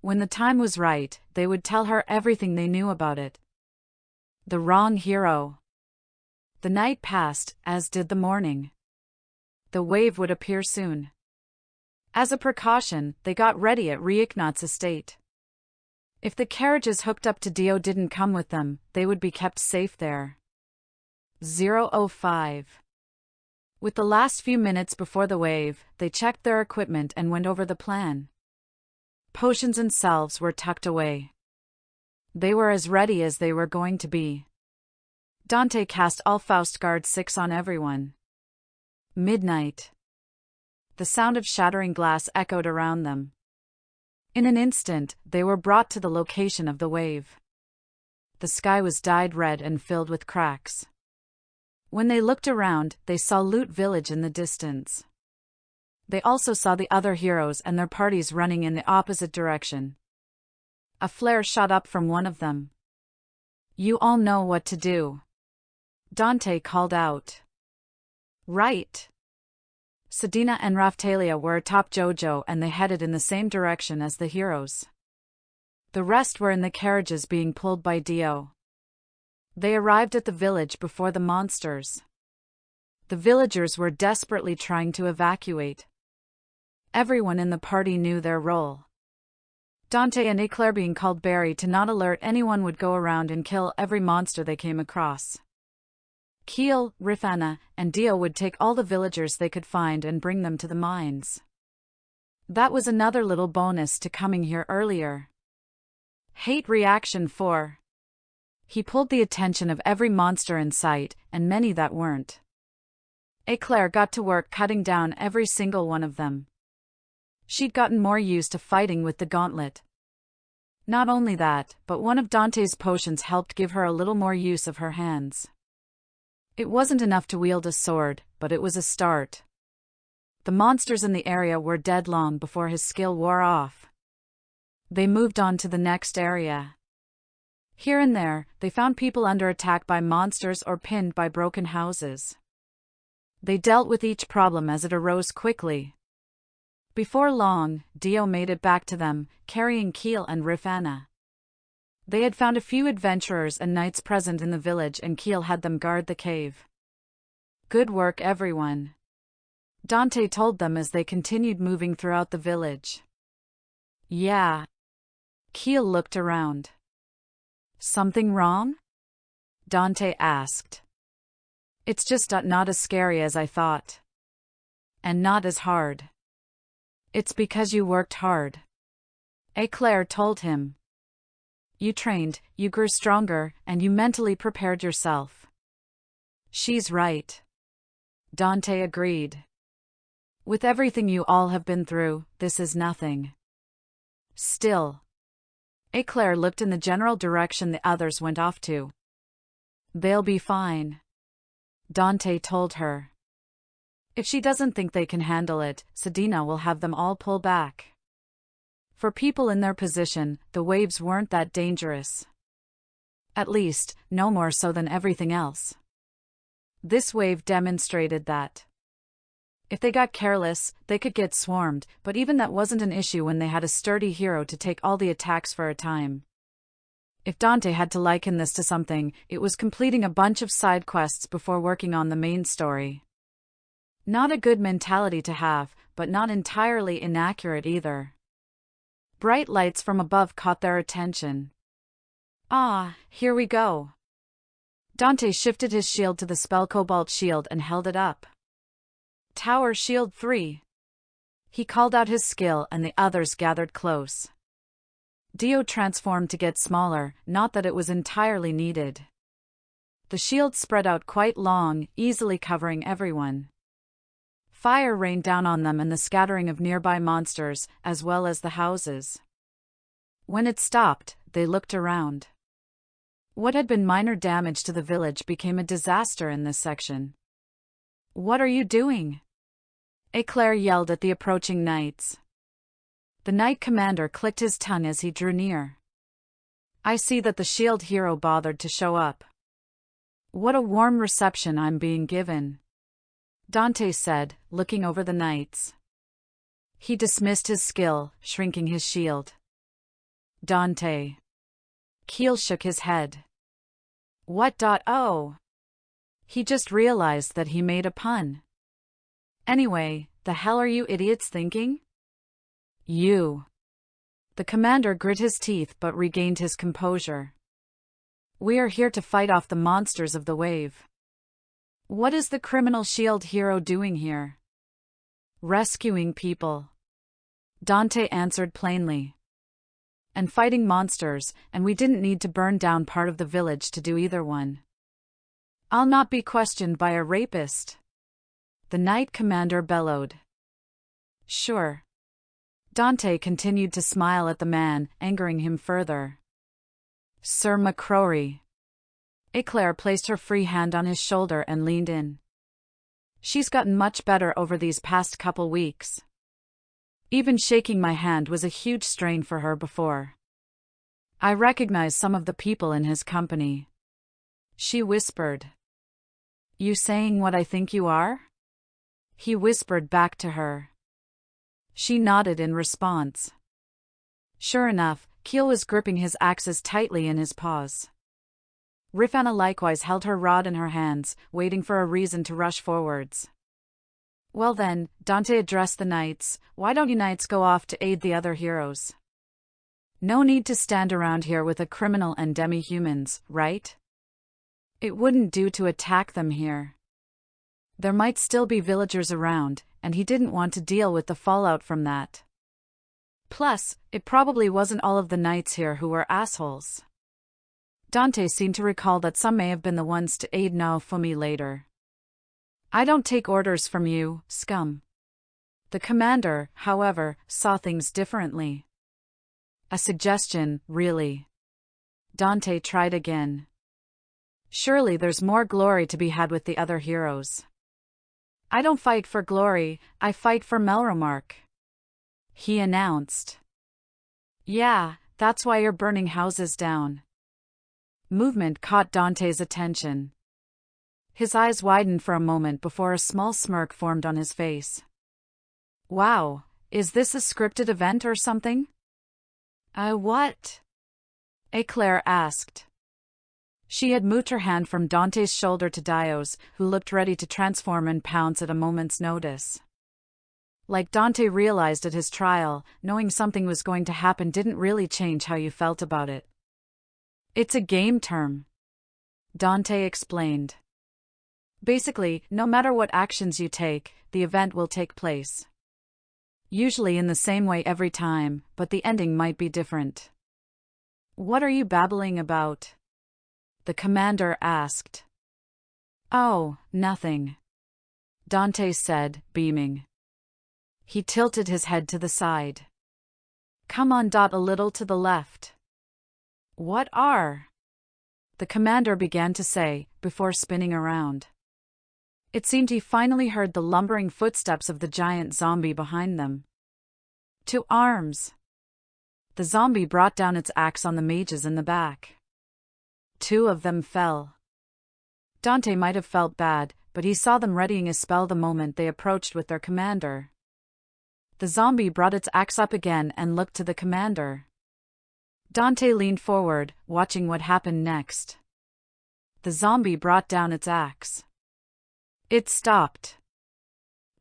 When the time was right, they would tell her everything they knew about it. The wrong hero. The night passed, as did the morning. The wave would appear soon. As a precaution, they got ready at Reignat's estate. If the carriages hooked up to Dio didn't come with them, they would be kept safe there. 005. With the last few minutes before the wave, they checked their equipment and went over the plan. Potions and salves were tucked away. They were as ready as they were going to be. Dante cast all Faustguard 6 on everyone. Midnight. The sound of shattering glass echoed around them. In an instant, they were brought to the location of the wave. The sky was dyed red and filled with cracks. When they looked around, they saw Loot Village in the distance. They also saw the other heroes and their parties running in the opposite direction. A flare shot up from one of them. "You all know what to do," Dante called out. "Right." Sedina and Raphtalia were atop Jojo and they headed in the same direction as the heroes. The rest were in the carriages being pulled by Dio. They arrived at the village before the monsters. The villagers were desperately trying to evacuate. Everyone in the party knew their role. Dante and Eclair being called Barry to not alert anyone would go around and kill every monster they came across. Keel, Rifana, and Dio would take all the villagers they could find and bring them to the mines. That was another little bonus to coming here earlier. Hate reaction 4. He pulled the attention of every monster in sight, and many that weren't. Eclair got to work cutting down every single one of them. She'd gotten more used to fighting with the gauntlet. Not only that, but one of Dante's potions helped give her a little more use of her hands. It wasn't enough to wield a sword, but it was a start. The monsters in the area were dead long before his skill wore off. They moved on to the next area. Here and there, they found people under attack by monsters or pinned by broken houses. They dealt with each problem as it arose quickly. Before long, Dio made it back to them, carrying Keel and Rifana. They had found a few adventurers and knights present in the village and Keel had them guard the cave. "Good work, everyone," Dante told them as they continued moving throughout the village. "Yeah." Keel looked around. "Something wrong?" Dante asked. "It's just not as scary as I thought. And not as hard." "It's because you worked hard," Eclair told him. "You trained, you grew stronger, and you mentally prepared yourself." "She's right," Dante agreed. "With everything you all have been through, this is nothing." Still, Eclair looked in the general direction the others went off to. "They'll be fine," Dante told her. "If she doesn't think they can handle it, Sedina will have them all pull back." For people in their position, the waves weren't that dangerous. At least, no more so than everything else. This wave demonstrated that. If they got careless, they could get swarmed, but even that wasn't an issue when they had a sturdy hero to take all the attacks for a time. If Dante had to liken this to something, it was completing a bunch of side quests before working on the main story. Not a good mentality to have, but not entirely inaccurate either. Bright lights from above caught their attention. "Ah, here we go." Dante shifted his shield to the spell Cobalt Shield and held it up. "Tower Shield 3. He called out his skill and the others gathered close. Dio transformed to get smaller, not that it was entirely needed. The shield spread out quite long, easily covering everyone. Fire rained down on them and the scattering of nearby monsters, as well as the houses. When it stopped, they looked around. What had been minor damage to the village became a disaster in this section. "What are you doing?" Eclair yelled at the approaching knights. The knight commander clicked his tongue as he drew near. "I see that the shield hero bothered to show up. What a warm reception I'm being given," Dante said, looking over the knights. He dismissed his skill, shrinking his shield. "Dante." Keel shook his head. "What? Oh. He just realized that he made a pun. Anyway, the hell are you idiots thinking?" You. The commander grit his teeth but regained his composure. We are here to fight off the monsters of the wave. What is the criminal shield hero doing here? Rescuing people. Dante answered plainly. And fighting monsters, and we didn't need to burn down part of the village to do either one. I'll not be questioned by a rapist. The knight commander bellowed. Sure. Dante continued to smile at the man, angering him further. Sir MacRory. Eclair placed her free hand on his shoulder and leaned in. She's gotten much better over these past couple weeks. Even shaking my hand was a huge strain for her before. I recognize some of the people in his company. She whispered. You saying what I think you are? He whispered back to her. She nodded in response. Sure enough, Keel was gripping his axes tightly in his paws. Rifana likewise held her rod in her hands, waiting for a reason to rush forwards. Well then, Dante addressed the knights, why don't you knights go off to aid the other heroes? No need to stand around here with a criminal and demi-humans, right? It wouldn't do to attack them here. There might still be villagers around, and he didn't want to deal with the fallout from that. Plus, it probably wasn't all of the knights here who were assholes. Dante seemed to recall that some may have been the ones to aid Naofumi later. I don't take orders from you, scum. The commander, however, saw things differently. A suggestion, really. Dante tried again. Surely there's more glory to be had with the other heroes. I don't fight for glory, I fight for Melromark. He announced. Yeah, that's why you're burning houses down. Movement caught Dante's attention. His eyes widened for a moment before a small smirk formed on his face. Wow, is this a scripted event or something? What? Eclair asked. She had moved her hand from Dante's shoulder to Dio's, who looked ready to transform and pounce at a moment's notice. Like Dante realized at his trial, knowing something was going to happen didn't really change how you felt about it. It's a game term. Dante explained. Basically, no matter what actions you take, the event will take place. Usually in the same way every time, but the ending might be different. What are you babbling about? The commander asked. Oh, nothing. Dante said, beaming. He tilted his head to the side. Come on. A little to the left. What are? The commander began to say, before spinning around. It seemed he finally heard the lumbering footsteps of the giant zombie behind them. To arms! The zombie brought down its axe on the mages in the back. 2 of them fell. Dante might have felt bad, but he saw them readying a spell the moment they approached with their commander. The zombie brought its axe up again and looked to the commander. Dante leaned forward, watching what happened next. The zombie brought down its axe. It stopped.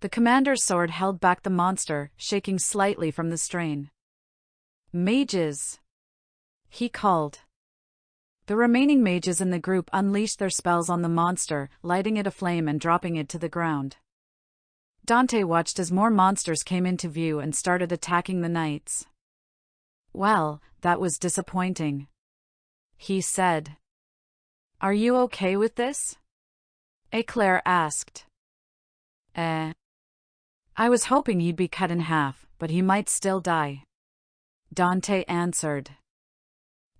The commander's sword held back the monster, shaking slightly from the strain. Mages! He called. The remaining mages in the group unleashed their spells on the monster, lighting it aflame and dropping it to the ground. Dante watched as more monsters came into view and started attacking the knights. Well, that was disappointing. He said. Are you okay with this? Eclair asked. I was hoping he'd be cut in half, but he might still die. Dante answered.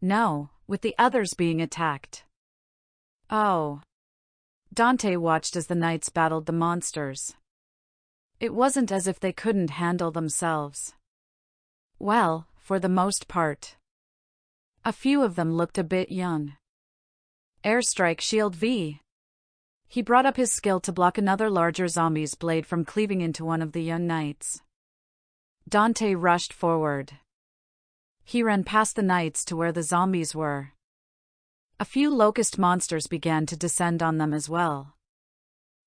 No, with the others being attacked. Oh. Dante watched as the knights battled the monsters. It wasn't as if they couldn't handle themselves. Well, for the most part. A few of them looked a bit young. Airstrike Shield V. He brought up his skill to block another larger zombie's blade from cleaving into one of the young knights. Dante rushed forward. He ran past the knights to where the zombies were. A few locust monsters began to descend on them as well.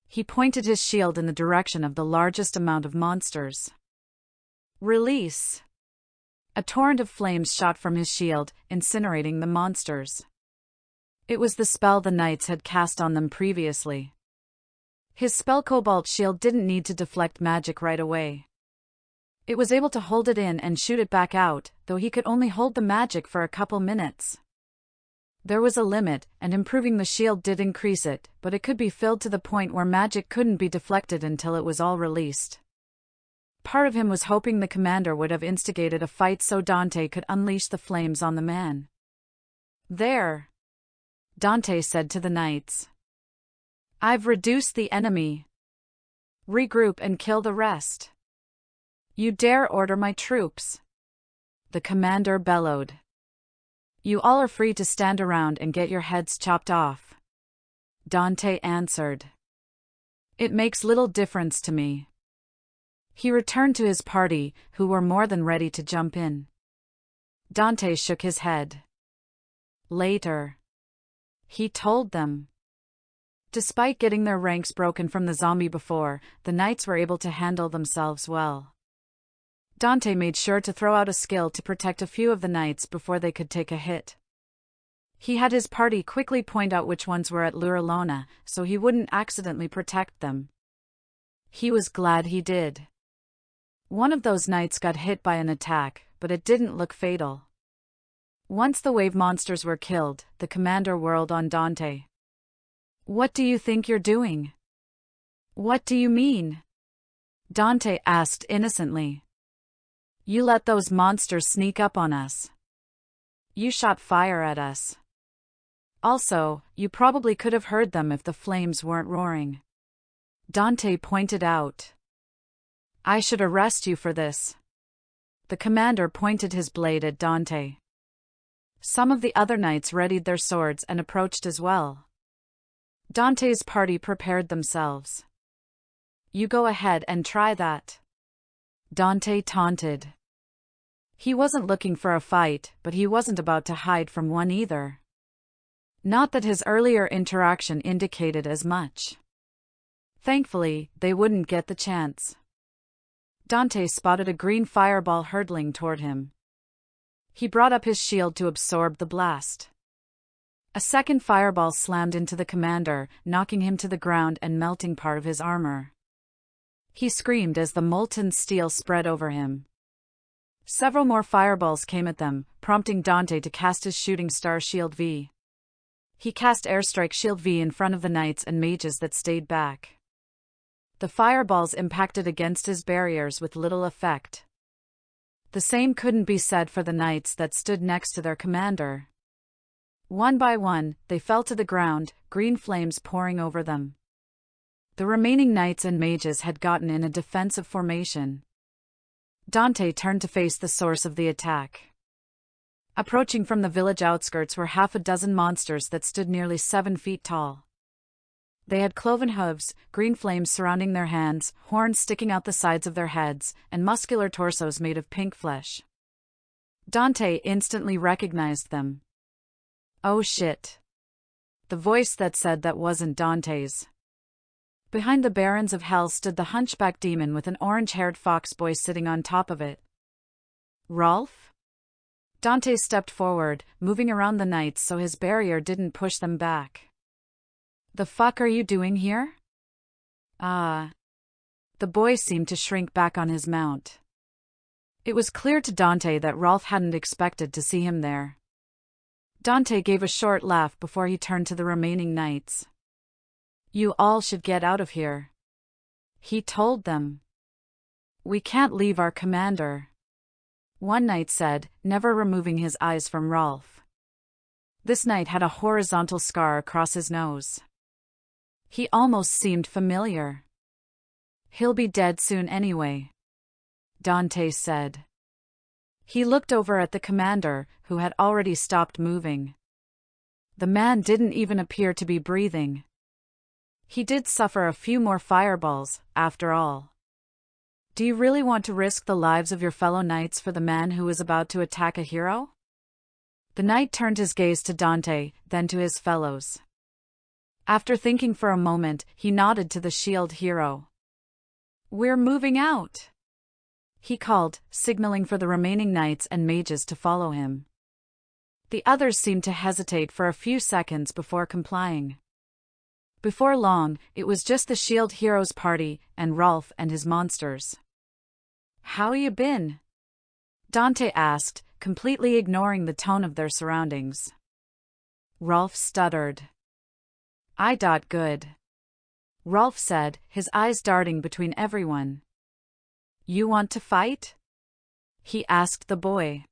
He pointed his shield in the direction of the largest amount of monsters. Release! A torrent of flames shot from his shield, incinerating the monsters. It was the spell the knights had cast on them previously. His spell Cobalt Shield didn't need to deflect magic right away. It was able to hold it in and shoot it back out, though he could only hold the magic for a couple minutes. There was a limit, and improving the shield did increase it, but it could be filled to the point where magic couldn't be deflected until it was all released. Part of him was hoping the commander would have instigated a fight so Dante could unleash the flames on the man. "There," Dante said to the knights. "I've reduced the enemy. Regroup and kill the rest. You dare order my troops?" the commander bellowed. "You all are free to stand around and get your heads chopped off," Dante answered. "It makes little difference to me." He returned to his party, who were more than ready to jump in. Dante shook his head. Later, he told them. Despite getting their ranks broken from the zombie before, the knights were able to handle themselves well. Dante made sure to throw out a skill to protect a few of the knights before they could take a hit. He had his party quickly point out which ones were at Luralona, so he wouldn't accidentally protect them. He was glad he did. One of those knights got hit by an attack, but it didn't look fatal. Once the wave monsters were killed, the commander whirled on Dante. "What do you think you're doing?" "What do you mean?" Dante asked innocently. "You let those monsters sneak up on us. You shot fire at us. Also, you probably could have heard them if the flames weren't roaring." Dante pointed out. "I should arrest you for this." The commander pointed his blade at Dante. Some of the other knights readied their swords and approached as well. Dante's party prepared themselves. "You go ahead and try that," Dante taunted. He wasn't looking for a fight, but he wasn't about to hide from one either. Not that his earlier interaction indicated as much. Thankfully, they wouldn't get the chance. Dante spotted a green fireball hurtling toward him. He brought up his shield to absorb the blast. A second fireball slammed into the commander, knocking him to the ground and melting part of his armor. He screamed as the molten steel spread over him. Several more fireballs came at them, prompting Dante to cast his Shooting Star Shield V. He cast Airstrike Shield V in front of the knights and mages that stayed back. The fireballs impacted against his barriers with little effect. The same couldn't be said for the knights that stood next to their commander. One by one, they fell to the ground, green flames pouring over them. The remaining knights and mages had gotten in a defensive formation. Dante turned to face the source of the attack. Approaching from the village outskirts were half a dozen monsters that stood nearly 7 feet tall. They had cloven hooves, green flames surrounding their hands, horns sticking out the sides of their heads, and muscular torsos made of pink flesh. Dante instantly recognized them. "Oh shit." The voice that said that wasn't Dante's. Behind the Barons of Hell stood the hunchback demon with an orange-haired fox boy sitting on top of it. "Rolf?" Dante stepped forward, moving around the knights so his barrier didn't push them back. "The fuck are you doing here?" The boy seemed to shrink back on his mount. It was clear to Dante that Rolf hadn't expected to see him there. Dante gave a short laugh before he turned to the remaining knights. "You all should get out of here," he told them. "We can't leave our commander," one knight said, never removing his eyes from Rolf. This knight had a horizontal scar across his nose. He almost seemed familiar. "He'll be dead soon anyway," Dante said. He looked over at the commander, who had already stopped moving. The man didn't even appear to be breathing. He did suffer a few more fireballs, after all. "Do you really want to risk the lives of your fellow knights for the man who is about to attack a hero?" The knight turned his gaze to Dante, then to his fellows. After thinking for a moment, he nodded to the shield hero. "We're moving out," he called, signaling for the remaining knights and mages to follow him. The others seemed to hesitate for a few seconds before complying. Before long, it was just the Shield Heroes party and Rolf and his monsters. "How you been?" Dante asked, completely ignoring the tone of their surroundings. Rolf stuttered. "I dot good," Rolf said, his eyes darting between everyone. "You want to fight?" he asked the boy.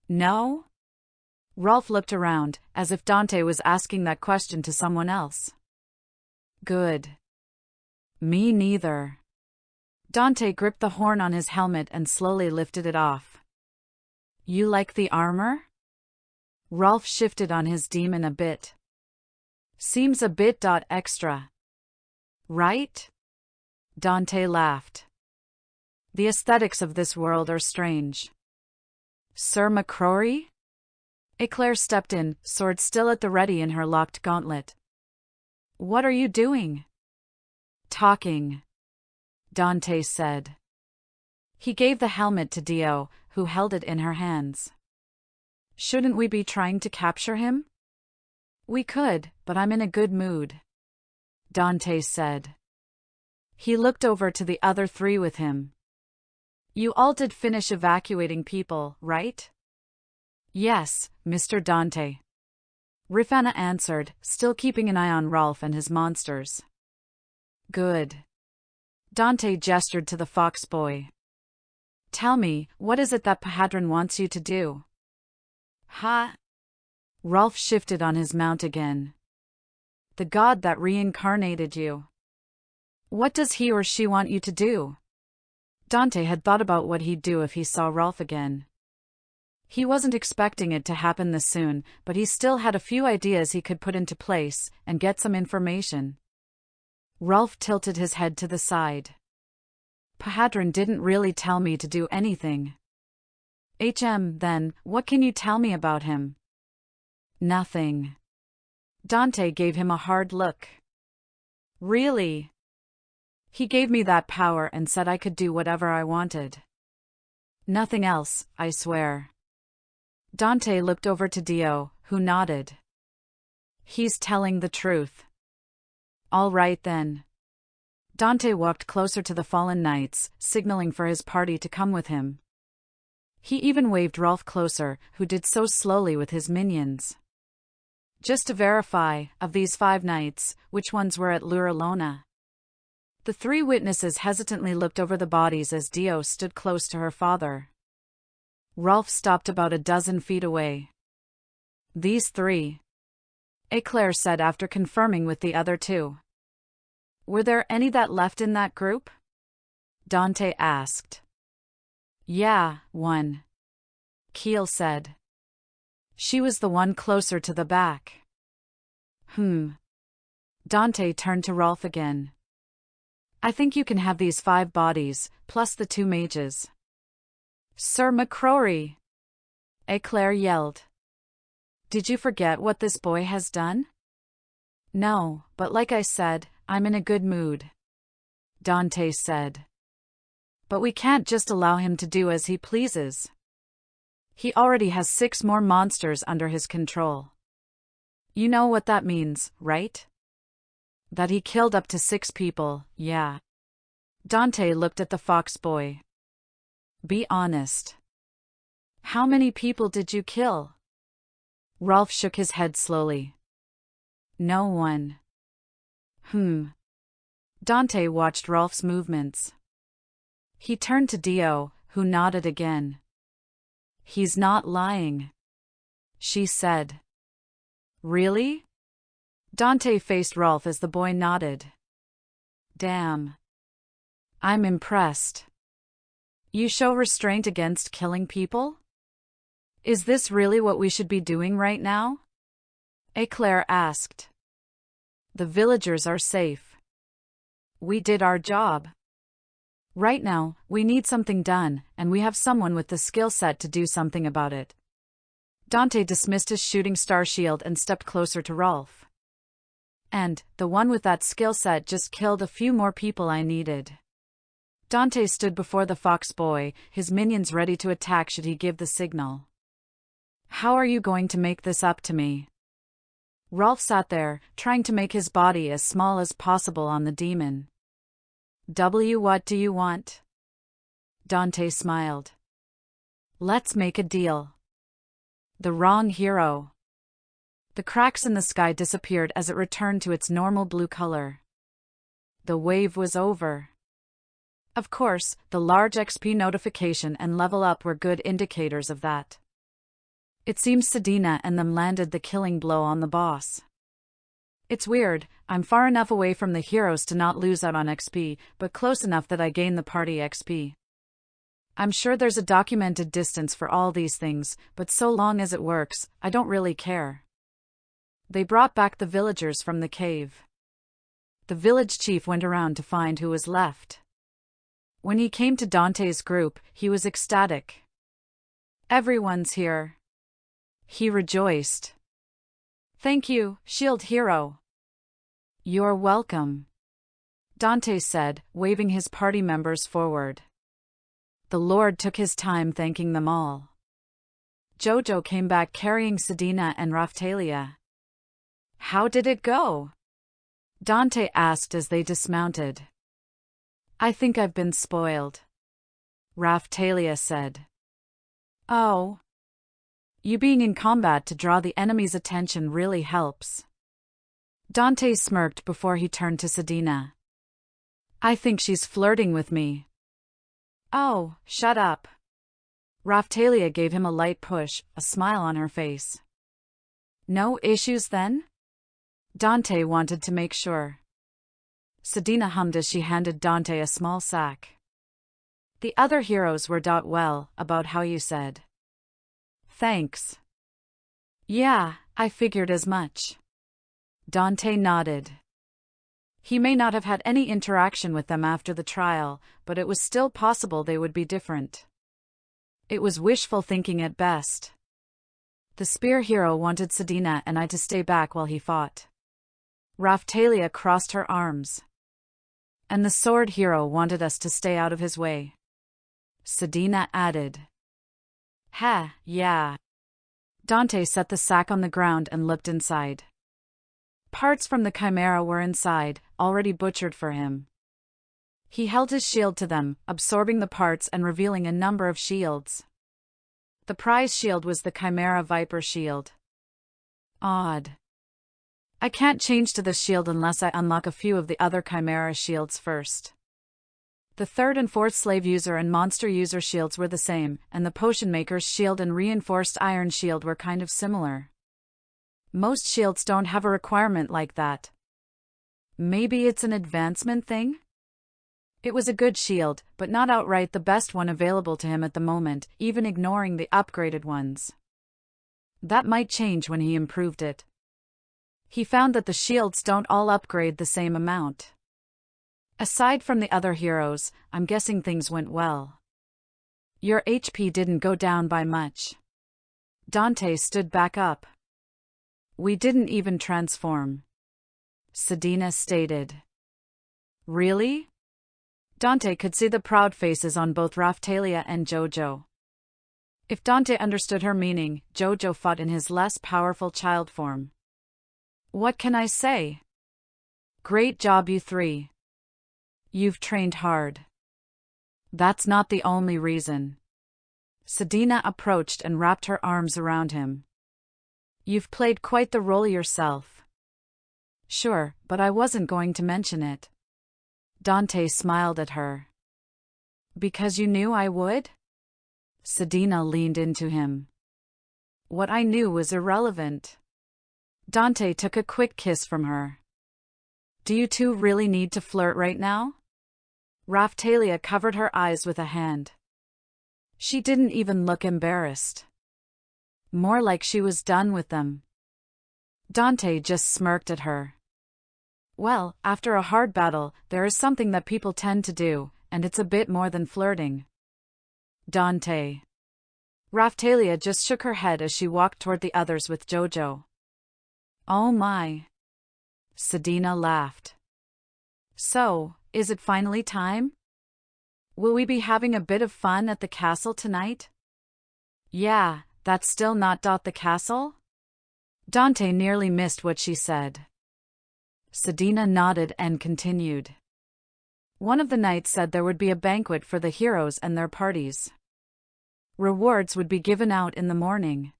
"No?" Rolf looked around, as if Dante was asking that question to someone else. "Good. Me neither." Dante gripped the horn on his helmet and slowly lifted it off. "You like the armor?" Rolf shifted on his demon a bit. "Seems a bit extra. Right?" Dante laughed. "The aesthetics of this world are strange." "Sir MacRory?" Eclair stepped in, sword still at the ready in her locked gauntlet. "What are you doing?" "Talking," Dante said. He gave the helmet to Dio, who held it in her hands. "Shouldn't we be trying to capture him?" "We could, but I'm in a good mood," Dante said. He looked over to the other three with him. "You all did finish evacuating people, right?" "Yes, Mr. Dante," Rifana answered, still keeping an eye on Rolf and his monsters. "Good." Dante gestured to the fox boy. "Tell me, what is it that Pahadran wants you to do?" "Ha?" Rolf shifted on his mount again. "The god that reincarnated you. What does he or she want you to do?" Dante had thought about what he'd do if he saw Rolf again. He wasn't expecting it to happen this soon, but he still had a few ideas he could put into place and get some information. Rolf tilted his head to the side. "Pahadran didn't really tell me to do anything." Then, what can you tell me about him?" "Nothing." Dante gave him a hard look. "Really?" "He gave me that power and said I could do whatever I wanted. Nothing else, I swear." Dante looked over to Dio, who nodded. "He's telling the truth." "All right then." Dante walked closer to the fallen knights, signaling for his party to come with him. He even waved Rolf closer, who did so slowly with his minions. "Just to verify, of these 5 knights, which ones were at Luralona?" The 3 witnesses hesitantly looked over the bodies as Dio stood close to her father. Rolf stopped about a dozen feet away. "These 3," Eclair said after confirming with the other 2. "Were there any that left in that group?" Dante asked. "Yeah, 1," Keel said. "She was the one closer to the back." Dante turned to Rolf again. "I think you can have these 5 bodies, plus the 2 mages." "Sir MacRory!" Eclair yelled. "Did you forget what this boy has done?" "No, but like I said, I'm in a good mood," Dante said. "But we can't just allow him to do as he pleases. He already has 6 more monsters under his control. You know what that means, right?" "That he killed up to 6 people, yeah." Dante looked at the fox boy. "Be honest. How many people did you kill?" Rolf shook his head slowly. "No one." Dante watched Rolf's movements. He turned to Dio, who nodded again. "He's not lying," she said. "Really?" Dante faced Rolf as the boy nodded. "Damn. I'm impressed. You show restraint against killing people? Is this really what we should be doing right now?" Eclair asked. "The villagers are safe. We did our job. Right now, we need something done, and we have someone with the skill set to do something about it." Dante dismissed his shooting star shield and stepped closer to Rolf. "And, the one with that skill set just killed a few more people I needed." Dante stood before the fox boy, his minions ready to attack should he give the signal. How are you going to make this up to me? Rolf sat there, trying to make his body as small as possible on the demon. What do you want? Dante smiled. Let's make a deal. The wrong hero. The cracks in the sky disappeared as it returned to its normal blue color. The wave was over. Of course, the large XP notification and level up were good indicators of that. It seems Sedina and them landed the killing blow on the boss. It's weird, I'm far enough away from the heroes to not lose out on XP, but close enough that I gain the party XP. I'm sure there's a documented distance for all these things, but so long as it works, I don't really care. They brought back the villagers from the cave. The village chief went around to find who was left. When he came to Dante's group, he was ecstatic. Everyone's here. He rejoiced. Thank you, shield hero. You're welcome, Dante said, waving his party members forward. The Lord took his time thanking them all. Jojo came back carrying Sedina and Raphtalia. How did it go? Dante asked as they dismounted. I think I've been spoiled, Raphtalia said. Oh. You being in combat to draw the enemy's attention really helps. Dante smirked before he turned to Sedina. I think she's flirting with me. Oh, shut up. Raphtalia gave him a light push, a smile on her face. No issues then? Dante wanted to make sure. Sedina hummed as she handed Dante a small sack. The other heroes were well about how you said. Thanks. Yeah, I figured as much. Dante nodded. He may not have had any interaction with them after the trial, but it was still possible they would be different. It was wishful thinking at best. The spear hero wanted Sedina and I to stay back while he fought. Raphtalia crossed her arms. And the sword hero wanted us to stay out of his way. Sedina added. Yeah. Dante set the sack on the ground and looked inside. Parts from the chimera were inside, already butchered for him. He held his shield to them, absorbing the parts and revealing a number of shields. The prize shield was the chimera viper shield. Odd. I can't change to this shield unless I unlock a few of the other chimera shields first. The third and fourth slave user and monster user shields were the same, and the potion maker's shield and reinforced iron shield were kind of similar. Most shields don't have a requirement like that. Maybe it's an advancement thing? It was a good shield, but not outright the best one available to him at the moment, even ignoring the upgraded ones. That might change when he improved it. He found that the shields don't all upgrade the same amount. Aside from the other heroes, I'm guessing things went well. Your HP didn't go down by much. Dante stood back up. We didn't even transform, Sedina stated. Really? Dante could see the proud faces on both Raphtalia and Jojo. If Dante understood her meaning, Jojo fought in his less powerful child form. What can I say? Great job, you three. You've trained hard. That's not the only reason. Sedina approached and wrapped her arms around him. You've played quite the role yourself. Sure, but I wasn't going to mention it. Dante smiled at her. Because you knew I would? Sedina leaned into him. What I knew was irrelevant. Dante took a quick kiss from her. Do you two really need to flirt right now? Raphtalia covered her eyes with a hand. She didn't even look embarrassed. More like she was done with them. Dante just smirked at her. Well, after a hard battle, there is something that people tend to do, and it's a bit more than flirting. Dante. Raphtalia just shook her head as she walked toward the others with Jojo. Oh my. Sedina laughed. So, is it finally time? Will we be having a bit of fun at the castle tonight? Yeah, that's still not the castle? Dante nearly missed what she said. Sedina nodded and continued. One of the knights said there would be a banquet for the heroes and their parties. Rewards would be given out in the morning.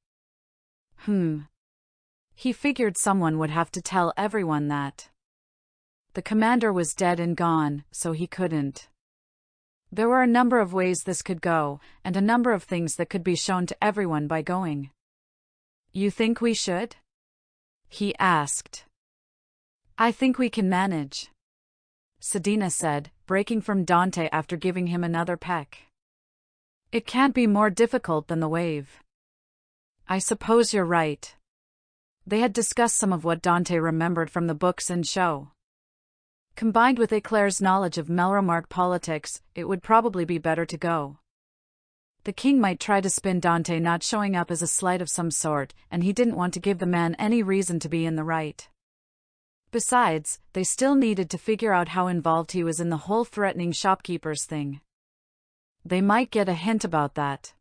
He figured someone would have to tell everyone that. The commander was dead and gone, so he couldn't. There were a number of ways this could go, and a number of things that could be shown to everyone by going. You think we should? He asked. I think we can manage, Sedina said, breaking from Dante after giving him another peck. It can't be more difficult than the wave. I suppose you're right. They had discussed some of what Dante remembered from the books and show. Combined with Eclair's knowledge of Melromark politics, it would probably be better to go. The king might try to spin Dante not showing up as a slight of some sort, and he didn't want to give the man any reason to be in the right. Besides, they still needed to figure out how involved he was in the whole threatening shopkeepers thing. They might get a hint about that.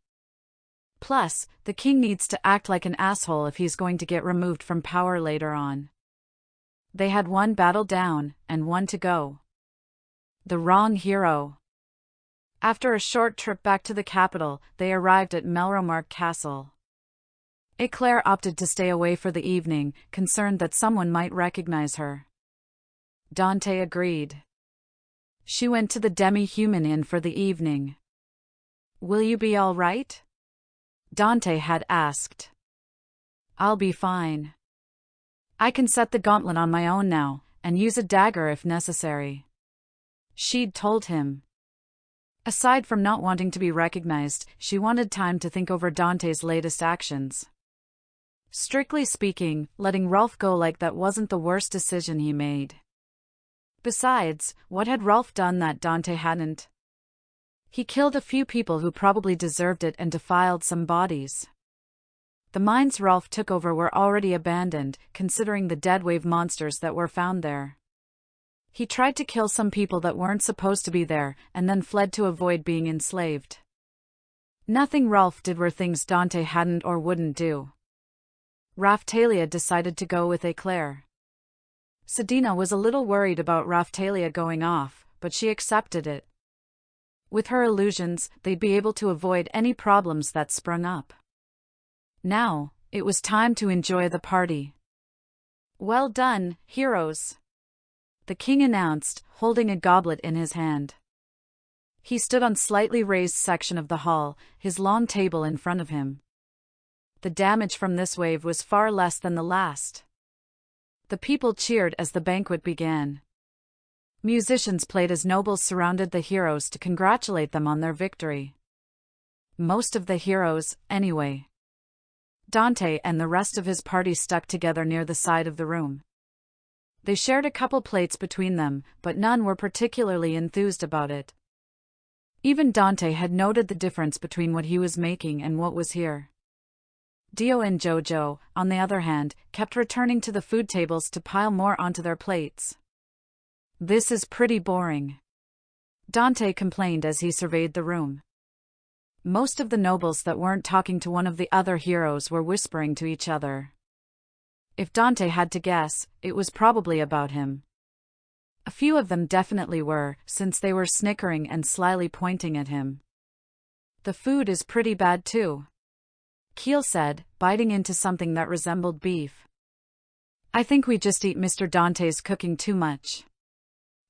Plus, the king needs to act like an asshole if he's going to get removed from power later on. They had one battle down, and one to go. The wrong hero. After a short trip back to the capital, they arrived at Melromark Castle. Eclair opted to stay away for the evening, concerned that someone might recognize her. Dante agreed. She went to the Demi-Human Inn for the evening. Will you be all right? Dante had asked. I'll be fine. I can set the gauntlet on my own now, and use a dagger if necessary, she'd told him. Aside from not wanting to be recognized, she wanted time to think over Dante's latest actions. Strictly speaking, letting Rolf go like that wasn't the worst decision he made. Besides, what had Rolf done that Dante hadn't? He killed a few people who probably deserved it and defiled some bodies. The mines Rolf took over were already abandoned, considering the deadwave monsters that were found there. He tried to kill some people that weren't supposed to be there, and then fled to avoid being enslaved. Nothing Rolf did were things Dante hadn't or wouldn't do. Raphtalia decided to go with Eclair. Sedina was a little worried about Raphtalia going off, but she accepted it. With her illusions, they'd be able to avoid any problems that sprung up. Now, it was time to enjoy the party. Well done, heroes, the king announced, holding a goblet in his hand. He stood on slightly raised section of the hall, his long table in front of him. The damage from this wave was far less than the last. The people cheered as the banquet began. Musicians played as nobles surrounded the heroes to congratulate them on their victory. Most of the heroes, anyway. Dante and the rest of his party stuck together near the side of the room. They shared a couple plates between them, but none were particularly enthused about it. Even Dante had noted the difference between what he was making and what was here. Dio and Jojo, on the other hand, kept returning to the food tables to pile more onto their plates. This is pretty boring, Dante complained as he surveyed the room. Most of the nobles that weren't talking to one of the other heroes were whispering to each other. If Dante had to guess, it was probably about him. A few of them definitely were, since they were snickering and slyly pointing at him. The food is pretty bad too, Keel said, biting into something that resembled beef. I think we just eat Mr. Dante's cooking too much,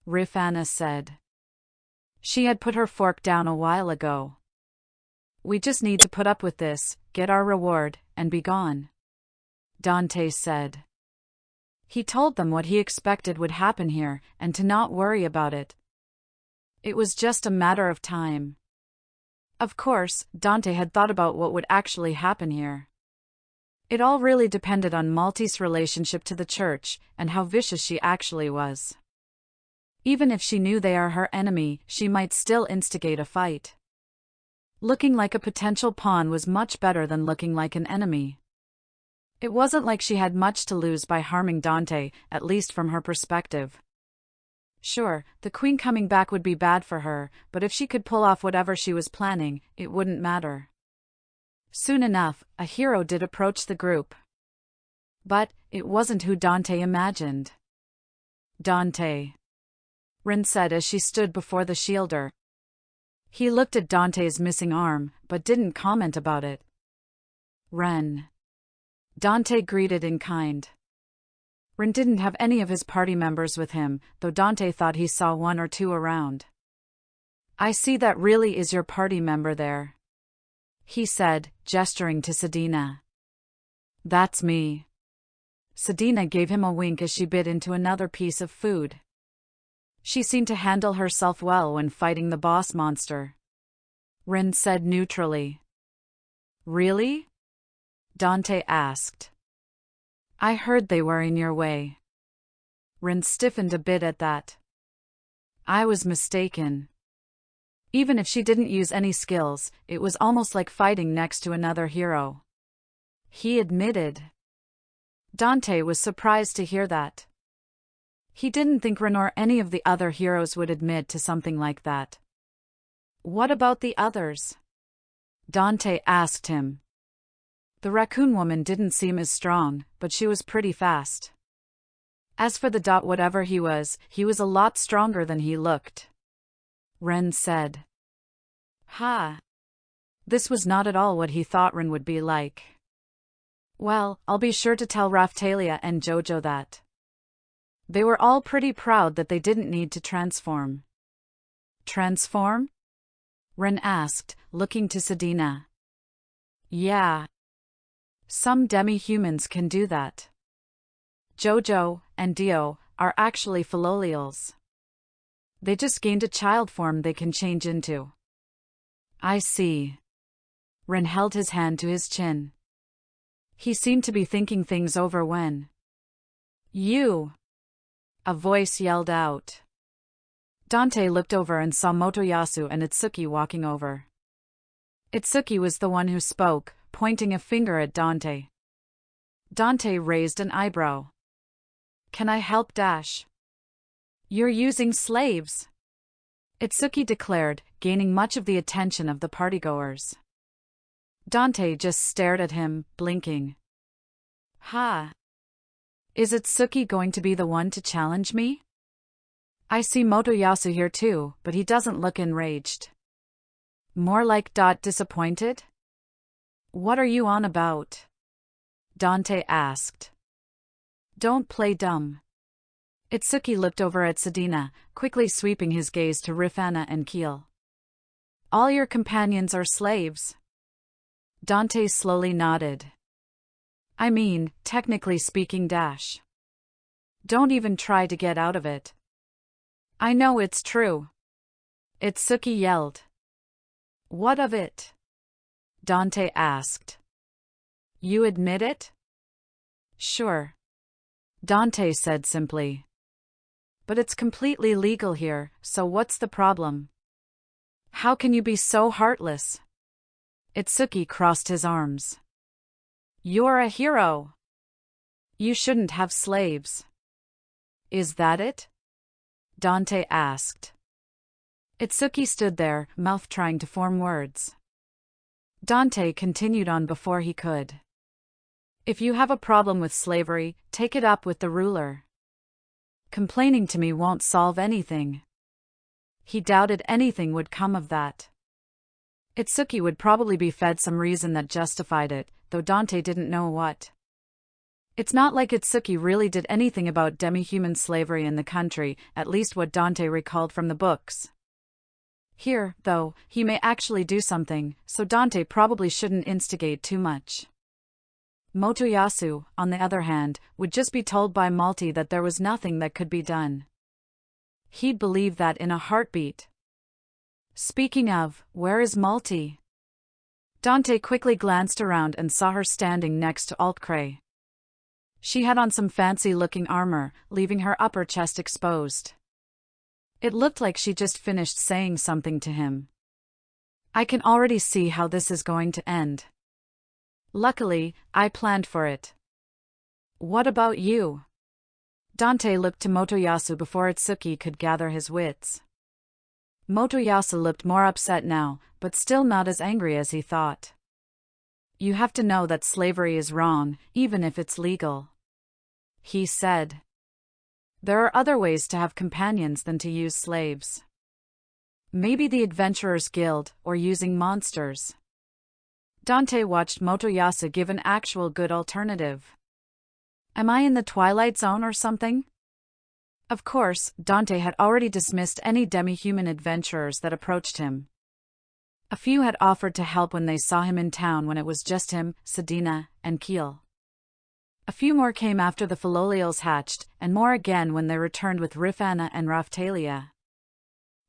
Rifana said. She had put her fork down a while ago. We just need to put up with this, get our reward, and be gone, Dante said. He told them what he expected would happen here, and to not worry about it. It was just a matter of time. Of course, Dante had thought about what would actually happen here. It all really depended on Maltese' relationship to the church, and how vicious she actually was. Even if she knew they are her enemy, she might still instigate a fight. Looking like a potential pawn was much better than looking like an enemy. It wasn't like she had much to lose by harming Dante, at least from her perspective. Sure, the queen coming back would be bad for her, but if she could pull off whatever she was planning, it wouldn't matter. Soon enough, a hero did approach the group. But it wasn't who Dante imagined. Dante, Rin said as she stood before the shielder. He looked at Dante's missing arm, but didn't comment about it. Ren. Dante greeted in kind. Rin didn't have any of his party members with him, though Dante thought he saw one or two around. I see that really is your party member there, he said, gesturing to Sedina. That's me. Sedina gave him a wink as she bit into another piece of food. She seemed to handle herself well when fighting the boss monster. Rin said neutrally. Really? Dante asked. I heard they were in your way. Rin stiffened a bit at that. I was mistaken. Even if she didn't use any skills, it was almost like fighting next to another hero. He admitted. Dante was surprised to hear that. He didn't think Rin or any of the other heroes would admit to something like that. What about the others? Dante asked him. The raccoon woman didn't seem as strong, but she was pretty fast. As for the whatever he was a lot stronger than he looked. Ren said. Ha! This was not at all what he thought Ren would be like. Well, I'll be sure to tell Raphtalia and Jojo that. They were all pretty proud that they didn't need to transform. Transform? Ren asked, looking to Sedina. Yeah. Some demi-humans can do that. Jojo and Dio are actually Philolials. They just gained a child form they can change into. I see. Ren held his hand to his chin. He seemed to be thinking things over when. You! A voice yelled out. Dante looked over and saw Motoyasu and Itsuki walking over. Itsuki was the one who spoke, pointing a finger at Dante. Dante raised an eyebrow. Can I help Dash? You're using slaves, Itsuki declared, gaining much of the attention of the partygoers. Dante just stared at him, blinking. Ha! Is Itsuki going to be the one to challenge me? I see Motoyasu here too, but he doesn't look enraged. More like disappointed? What are you on about? Dante asked. Don't play dumb. Itsuki looked over at Sedina, quickly sweeping his gaze to Rifana and Keel. All your companions are slaves? Dante slowly nodded. I mean, technically speaking, Dash. Don't even try to get out of it. I know it's true. Itsuki yelled. What of it? Dante asked. You admit it? Sure. Dante said simply. But it's completely legal here, so what's the problem? How can you be so heartless? Itsuki crossed his arms. You're a hero. You shouldn't have slaves. Is that it? Dante asked. Itsuki stood there, mouth trying to form words. Dante continued on before he could. If you have a problem with slavery, take it up with the ruler. Complaining to me won't solve anything. He doubted anything would come of that. Itsuki would probably be fed some reason that justified it, though Dante didn't know what. It's not like Itsuki really did anything about demi-human slavery in the country, at least what Dante recalled from the books. Here, though, he may actually do something, so Dante probably shouldn't instigate too much. Motoyasu, on the other hand, would just be told by Malti that there was nothing that could be done. He'd believe that in a heartbeat. Speaking of, where is Malti? Dante quickly glanced around and saw her standing next to Altcray. She had on some fancy-looking armor, leaving her upper chest exposed. It looked like she just finished saying something to him. I can already see how this is going to end. Luckily, I planned for it. What about you? Dante looked to Motoyasu before Itsuki could gather his wits. Motoyasu looked more upset now, but still not as angry as he thought. You have to know that slavery is wrong, even if it's legal, he said. There are other ways to have companions than to use slaves. Maybe the Adventurers Guild, or using monsters. Dante watched Motoyasu give an actual good alternative. Am I in the Twilight Zone or something? Of course, Dante had already dismissed any demi-human adventurers that approached him. A few had offered to help when they saw him in town when it was just him, Sedina, and Keel. A few more came after the Philolials hatched, and more again when they returned with Rifana and Raphtalia.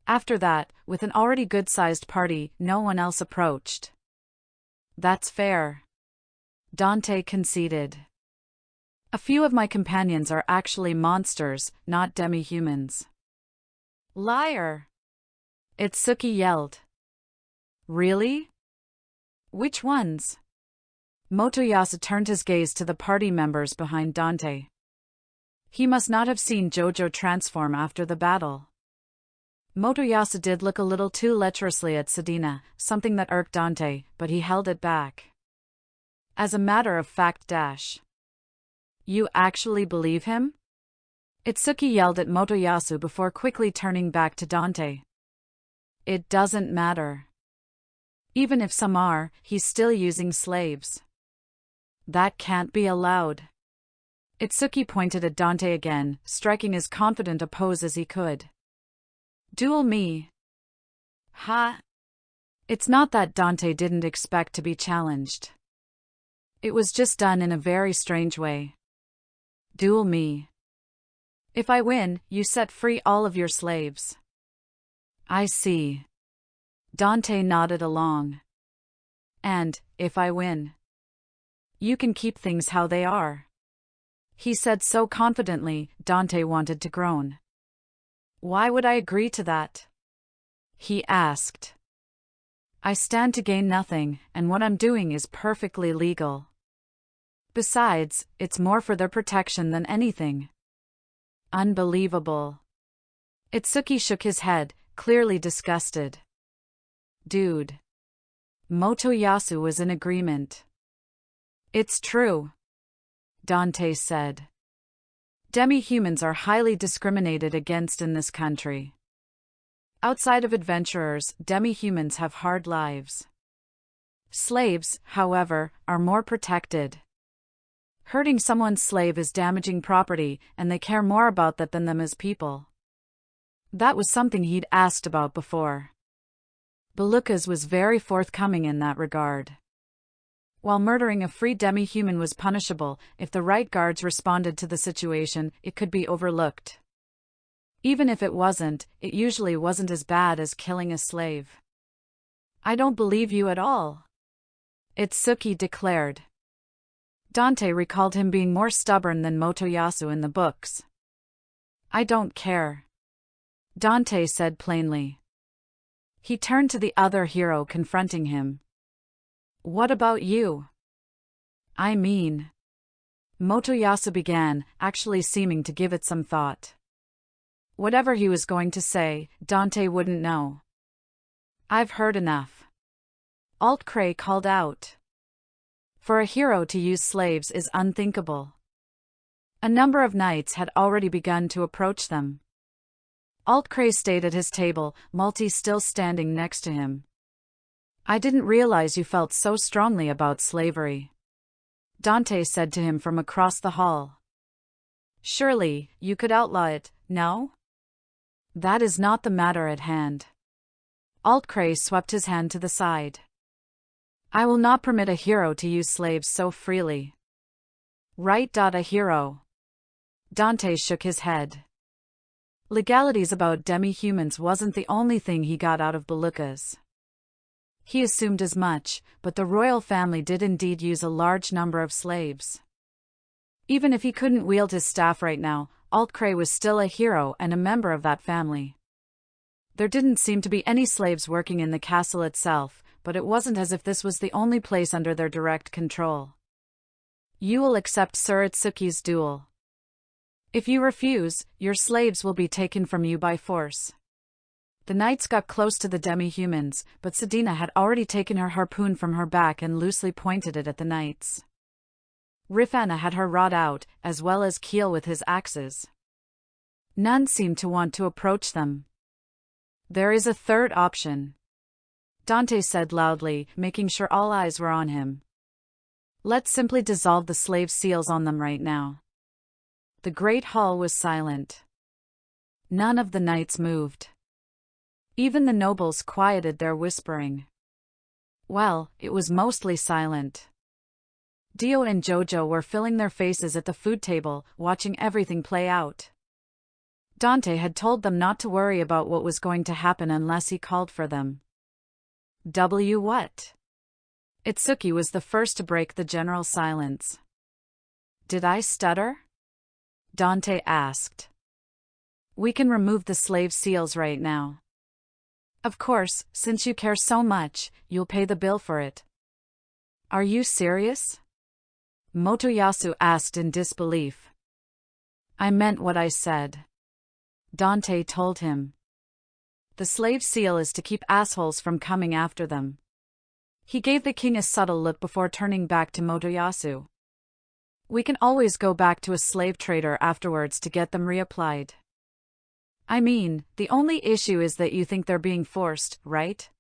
After that, with an already good-sized party, no one else approached. That's fair, Dante conceded. A few of my companions are actually monsters, not demi-humans. Liar! Itsuki yelled. Really? Which ones? Motoyasu turned his gaze to the party members behind Dante. He must not have seen Jojo transform after the battle. Motoyasu did look a little too lecherously at Sedina, something that irked Dante, but he held it back. As a matter of fact, you actually believe him? Itsuki yelled at Motoyasu before quickly turning back to Dante. It doesn't matter. Even if some are, he's still using slaves. That can't be allowed. Itsuki pointed at Dante again, striking as confident a pose as he could. Duel me. Ha! It's not that Dante didn't expect to be challenged. It was just done in a very strange way. Duel me. If I win, you set free all of your slaves. I see. Dante nodded along. And, if I win, you can keep things how they are. He said so confidently, Dante wanted to groan. Why would I agree to that? He asked. I stand to gain nothing, and what I'm doing is perfectly legal. Besides, it's more for their protection than anything. Unbelievable. Itsuki shook his head, clearly disgusted. Dude. Motoyasu was in agreement. It's true, Dante said. Demi-humans are highly discriminated against in this country. Outside of adventurers, demi-humans have hard lives. Slaves, however, are more protected. Hurting someone's slave is damaging property, and they care more about that than them as people. That was something he'd asked about before. Belukaz was very forthcoming in that regard. While murdering a free demi-human was punishable, if the right guards responded to the situation, it could be overlooked. Even if it wasn't, it usually wasn't as bad as killing a slave. I don't believe you at all, Itsuki declared. Dante recalled him being more stubborn than Motoyasu in the books. I don't care, Dante said plainly. He turned to the other hero confronting him. What about you? I mean, Motoyasu began, actually seeming to give it some thought. Whatever he was going to say, Dante wouldn't know. I've heard enough. Altcray called out. For a hero to use slaves is unthinkable. A number of knights had already begun to approach them. Altcray stayed at his table, Malty still standing next to him. I didn't realize you felt so strongly about slavery, Dante said to him from across the hall. Surely, you could outlaw it, no? That is not the matter at hand. Altcray swept his hand to the side. I will not permit a hero to use slaves so freely. Right. A hero. Dante shook his head. Legalities about demi-humans wasn't the only thing he got out of Belukaz. He assumed as much, but the royal family did indeed use a large number of slaves. Even if he couldn't wield his staff right now, Altcray was still a hero and a member of that family. There didn't seem to be any slaves working in the castle itself, but it wasn't as if this was the only place under their direct control. You will accept Sir Itsuki's duel. If you refuse, your slaves will be taken from you by force. The knights got close to the demi-humans, but Sedina had already taken her harpoon from her back and loosely pointed it at the knights. Rifana had her rod out, as well as Keel with his axes. None seemed to want to approach them. There is a third option, Dante said loudly, making sure all eyes were on him. Let's simply dissolve the slave seals on them right now. The great hall was silent. None of the knights moved. Even the nobles quieted their whispering. Well, it was mostly silent. Dio and Jojo were filling their faces at the food table, watching everything play out. Dante had told them not to worry about what was going to happen unless he called for them. What? Itsuki was the first to break the general silence. Did I stutter? Dante asked. We can remove the slave seals right now. Of course, since you care so much, you'll pay the bill for it. Are you serious? Motoyasu asked in disbelief. I meant what I said, Dante told him. The slave seal is to keep assholes from coming after them. He gave the king a subtle look before turning back to Motoyasu. We can always go back to a slave trader afterwards to get them reapplied. I mean, the only issue is that you think they're being forced, right?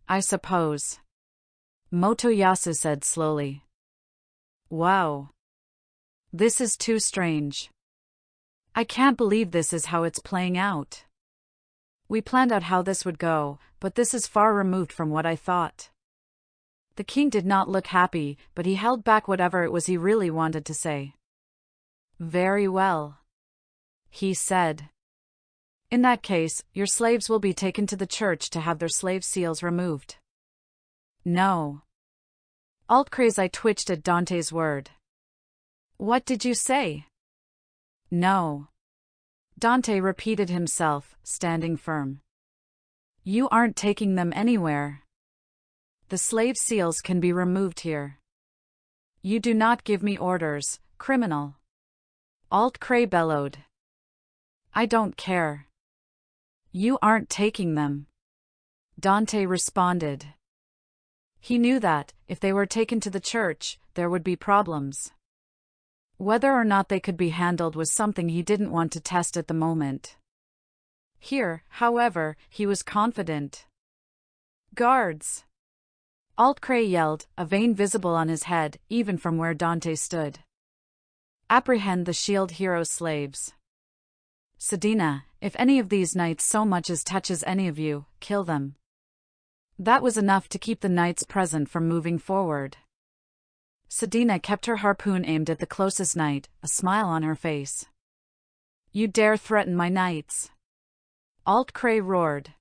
I suppose, Motoyasu said slowly. Wow. This is too strange. I can't believe this is how it's playing out. We planned out how this would go, but this is far removed from what I thought. The king did not look happy, but he held back whatever it was he really wanted to say. Very well, he said. In that case, your slaves will be taken to the church to have their slave seals removed. No. Alt-Crazy twitched at Dante's word. What did you say? No. Dante repeated himself, standing firm. You aren't taking them anywhere. The slave seals can be removed here. You do not give me orders, criminal. Alt-Cray bellowed. I don't care. You aren't taking them, Dante responded. He knew that, if they were taken to the church, there would be problems. Whether or not they could be handled was something he didn't want to test at the moment. Here, however, he was confident. Guards! Alt-Cray yelled, a vein visible on his head, even from where Dante stood. Apprehend the shield hero's slaves. Sedina, if any of these knights so much as touches any of you, kill them. That was enough to keep the knights present from moving forward. Sedina kept her harpoon aimed at the closest knight, a smile on her face. You dare threaten my knights? Alt-Cray roared.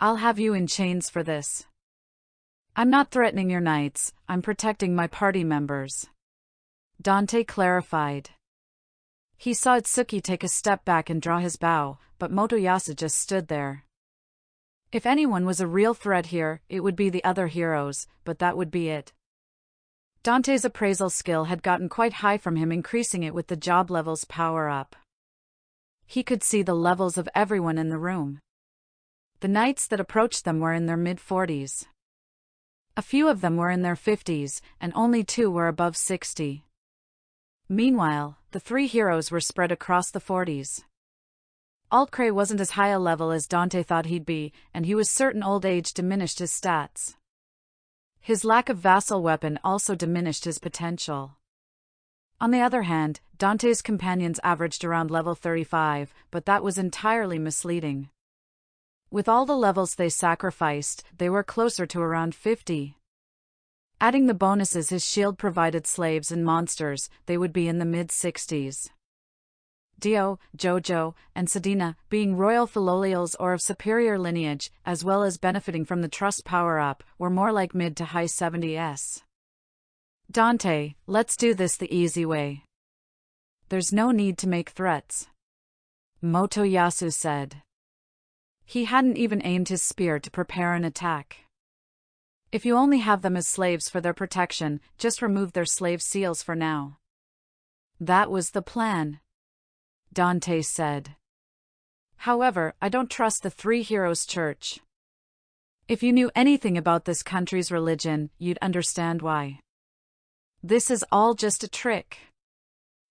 I'll have you in chains for this. I'm not threatening your knights, I'm protecting my party members, Dante clarified. He saw Itsuki take a step back and draw his bow, but Motoyasu just stood there. If anyone was a real threat here, it would be the other heroes, but that would be it. Dante's appraisal skill had gotten quite high from him, increasing it with the job levels power up. He could see the levels of everyone in the room. The knights that approached them were in their mid-40s. A few of them were in their 50s, and only 2 were above 60. Meanwhile, the 3 heroes were spread across the 40s. Alt-Cray wasn't as high a level as Dante thought he'd be, and he was certain old age diminished his stats. His lack of vassal weapon also diminished his potential. On the other hand, Dante's companions averaged around level 35, but that was entirely misleading. With all the levels they sacrificed, they were closer to around 50. Adding the bonuses his shield provided slaves and monsters, they would be in the mid-60s. Dio, Jojo, and Sedina, being royal Philolials or of superior lineage, as well as benefiting from the trust power-up, were more like mid to high 70s. Dante, let's do this the easy way. There's no need to make threats, Motoyasu said. He hadn't even aimed his spear to prepare an attack. If you only have them as slaves for their protection, just remove their slave seals for now. That was the plan. Dante said. However, I don't trust the Three Heroes Church. If you knew anything about this country's religion, you'd understand why. This is all just a trick,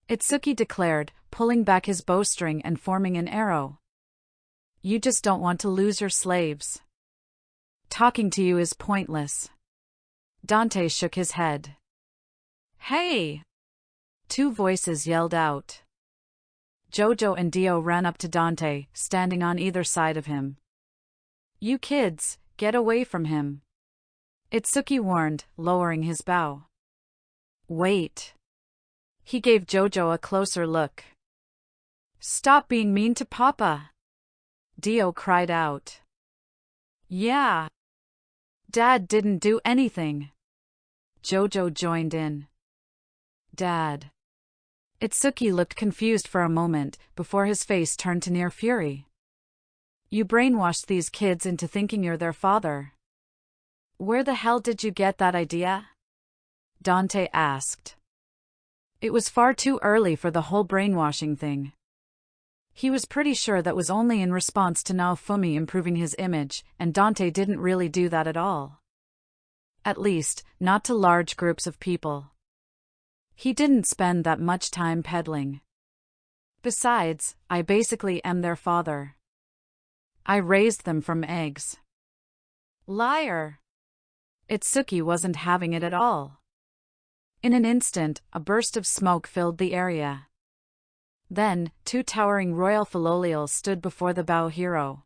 Itsuki declared, pulling back his bowstring and forming an arrow. You just don't want to lose your slaves. Talking to you is pointless. Dante shook his head. Hey! Two voices yelled out. Jojo and Dio ran up to Dante, standing on either side of him. You kids, get away from him, Itsuki warned, lowering his bow. Wait. He gave Jojo a closer look. Stop being mean to Papa, Dio cried out. Yeah. Dad didn't do anything, Jojo joined in. Dad. Itsuki looked confused for a moment, before his face turned to near fury. You brainwashed these kids into thinking you're their father. Where the hell did you get that idea? Dante asked. It was far too early for the whole brainwashing thing. He was pretty sure that was only in response to Naofumi improving his image, and Dante didn't really do that at all. At least, not to large groups of people. He didn't spend that much time peddling. Besides, I basically am their father. I raised them from eggs. Liar! Itsuki wasn't having it at all. In an instant, a burst of smoke filled the area. Then, two towering royal philolials stood before the bow hero.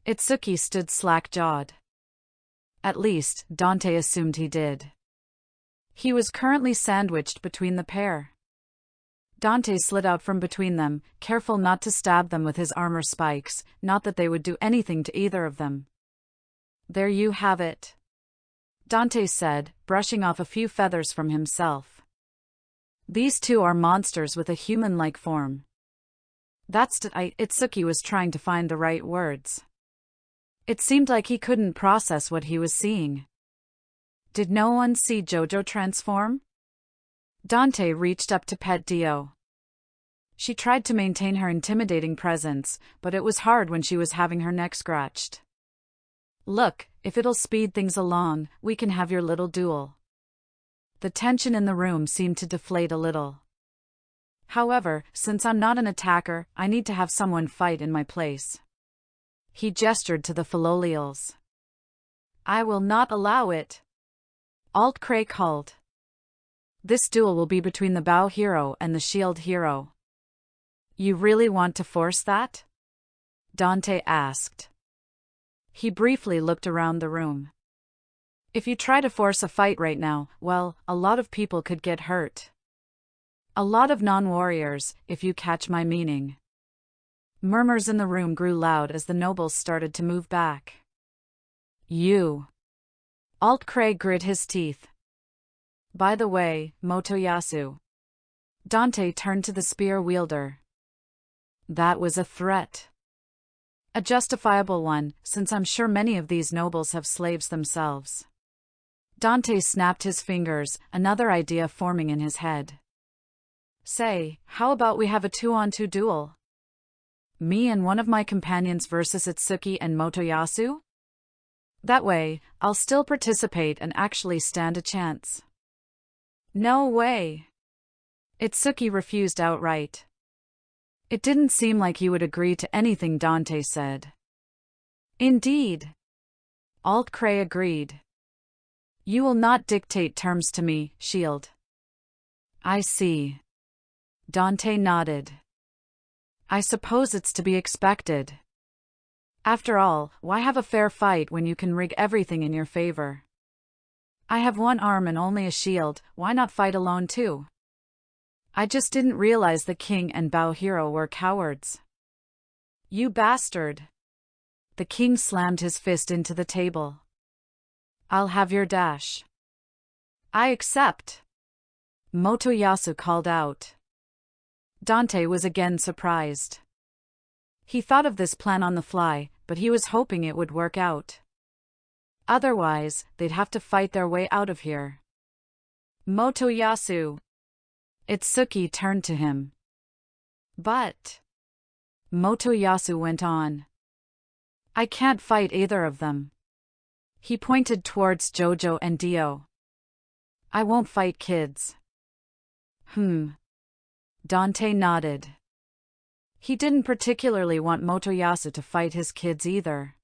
Itsuki stood slack-jawed. At least, Dante assumed he did. He was currently sandwiched between the pair. Dante slid out from between them, careful not to stab them with his armor spikes, not that they would do anything to either of them. There you have it, Dante said, brushing off a few feathers from himself. These two are monsters with a human-like form. Itsuki was trying to find the right words. It seemed like he couldn't process what he was seeing. Did no one see Jojo transform? Dante reached up to pet Dio. She tried to maintain her intimidating presence, but it was hard when she was having her neck scratched. Look, if it'll speed things along, we can have your little duel. The tension in the room seemed to deflate a little. However, since I'm not an attacker, I need to have someone fight in my place. He gestured to the philolials. I will not allow it, Alt-Cray called. This duel will be between the bow hero and the shield hero. You really want to force that? Dante asked. He briefly looked around the room. If you try to force a fight right now, well, a lot of people could get hurt. A lot of non-warriors, if you catch my meaning. Murmurs in the room grew loud as the nobles started to move back. You. Alt-Cray grit his teeth. By the way, Motoyasu. Dante turned to the spear wielder. That was a threat. A justifiable one, since I'm sure many of these nobles have slaves themselves. Dante snapped his fingers, another idea forming in his head. Say, how about we have a 2-on-2 duel? Me and one of my companions versus Itsuki and Motoyasu? That way, I'll still participate and actually stand a chance. No way. Itsuki refused outright. It didn't seem like he would agree to anything Dante said. Indeed. Alt-Cray agreed. You will not dictate terms to me, Shield. I see. Dante nodded. I suppose it's to be expected. After all, why have a fair fight when you can rig everything in your favor? I have one arm and only a shield, why not fight alone too? I just didn't realize the king and bow hero were cowards. You bastard! The king slammed his fist into the table. I'll have your dash. I accept. Motoyasu called out. Dante was again surprised. He thought of this plan on the fly, but he was hoping it would work out. Otherwise, they'd have to fight their way out of here. Motoyasu. Itsuki turned to him. But, Motoyasu went on, I can't fight either of them. He pointed towards Jojo and Dio. I won't fight kids. Dante nodded. He didn't particularly want Motoyasu to fight his kids either.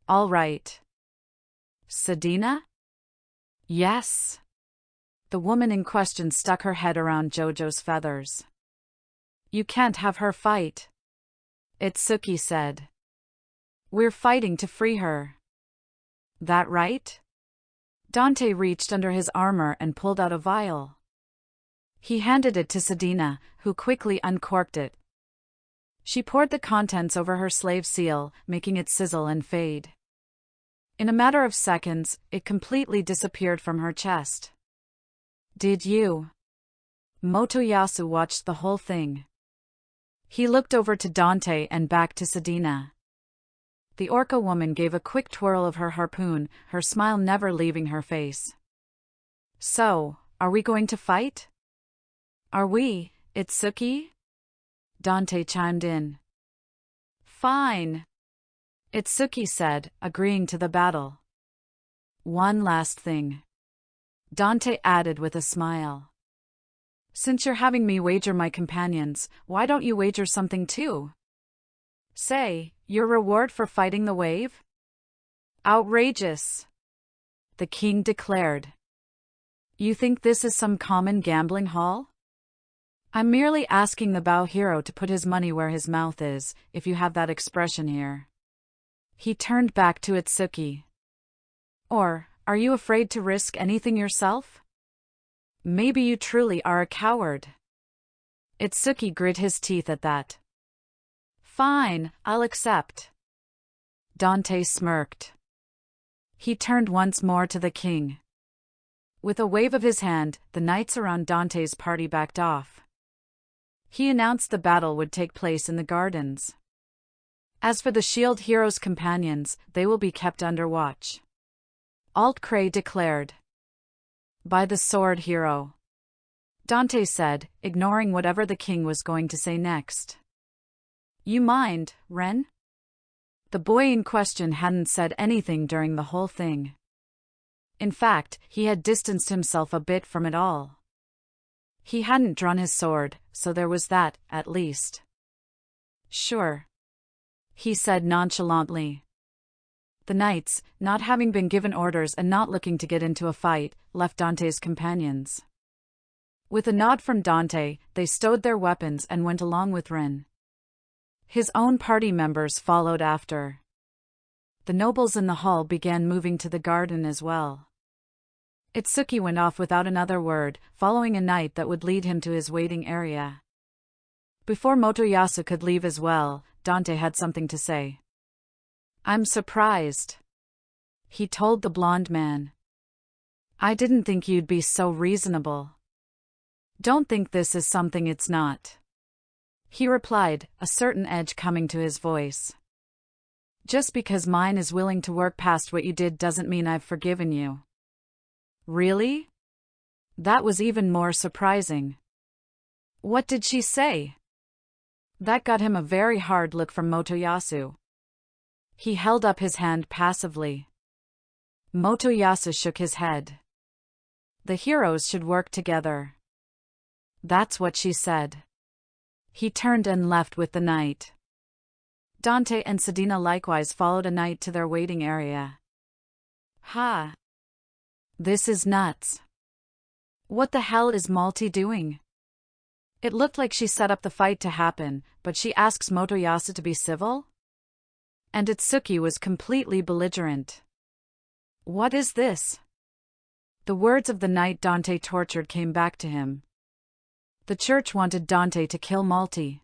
All right. Sadina? Yes. The woman in question stuck her head around Jojo's feathers. You can't have her fight. Itsuki said. We're fighting to free her. That right? Dante reached under his armor and pulled out a vial. He handed it to Sadina, who quickly uncorked it. She poured the contents over her slave seal, making it sizzle and fade. In a matter of seconds, it completely disappeared from her chest. Did you? Motoyasu watched the whole thing. He looked over to Dante and back to Sadina. The orca woman gave a quick twirl of her harpoon, her smile never leaving her face. So, are we going to fight? Are we, Itsuki? Dante chimed in. Fine, Itsuki said, agreeing to the battle. One last thing, Dante added with a smile. Since you're having me wager my companions, why don't you wager something too? Say, your reward for fighting the wave? Outrageous, the king declared. You think this is some common gambling hall? I'm merely asking the bow hero to put his money where his mouth is, if you have that expression here. He turned back to Itsuki. Or, are you afraid to risk anything yourself? Maybe you truly are a coward. Itsuki grit his teeth at that. Fine, I'll accept. Dante smirked. He turned once more to the king. With a wave of his hand, the knights around Dante's party backed off. He announced the battle would take place in the gardens. As for the shield hero's companions, they will be kept under watch. Alt-Cray declared. By the sword hero, Dante said, ignoring whatever the king was going to say next. You mind, Ren? The boy in question hadn't said anything during the whole thing. In fact, he had distanced himself a bit from it all. He hadn't drawn his sword, so there was that, at least. Sure, he said nonchalantly. The knights, not having been given orders and not looking to get into a fight, left Dante's companions. With a nod from Dante, they stowed their weapons and went along with Rin. His own party members followed after. The nobles in the hall began moving to the garden as well. Itsuki went off without another word, following a knight that would lead him to his waiting area. Before Motoyasu could leave as well, Dante had something to say. I'm surprised, he told the blonde man. I didn't think you'd be so reasonable. Don't think this is something it's not, he replied, a certain edge coming to his voice. Just because mine is willing to work past what you did doesn't mean I've forgiven you. Really? That was even more surprising. What did she say? That got him a very hard look from Motoyasu. He held up his hand passively. Motoyasu shook his head. The heroes should work together. That's what she said. He turned and left with the knight. Dante and Sadina likewise followed a knight to their waiting area. Ha! This is nuts. What the hell is Malti doing? It looked like she set up the fight to happen, but she asks Motoyasu to be civil? And Itsuki was completely belligerent. What is this? The words of the knight Dante tortured came back to him. The church wanted Dante to kill Malti.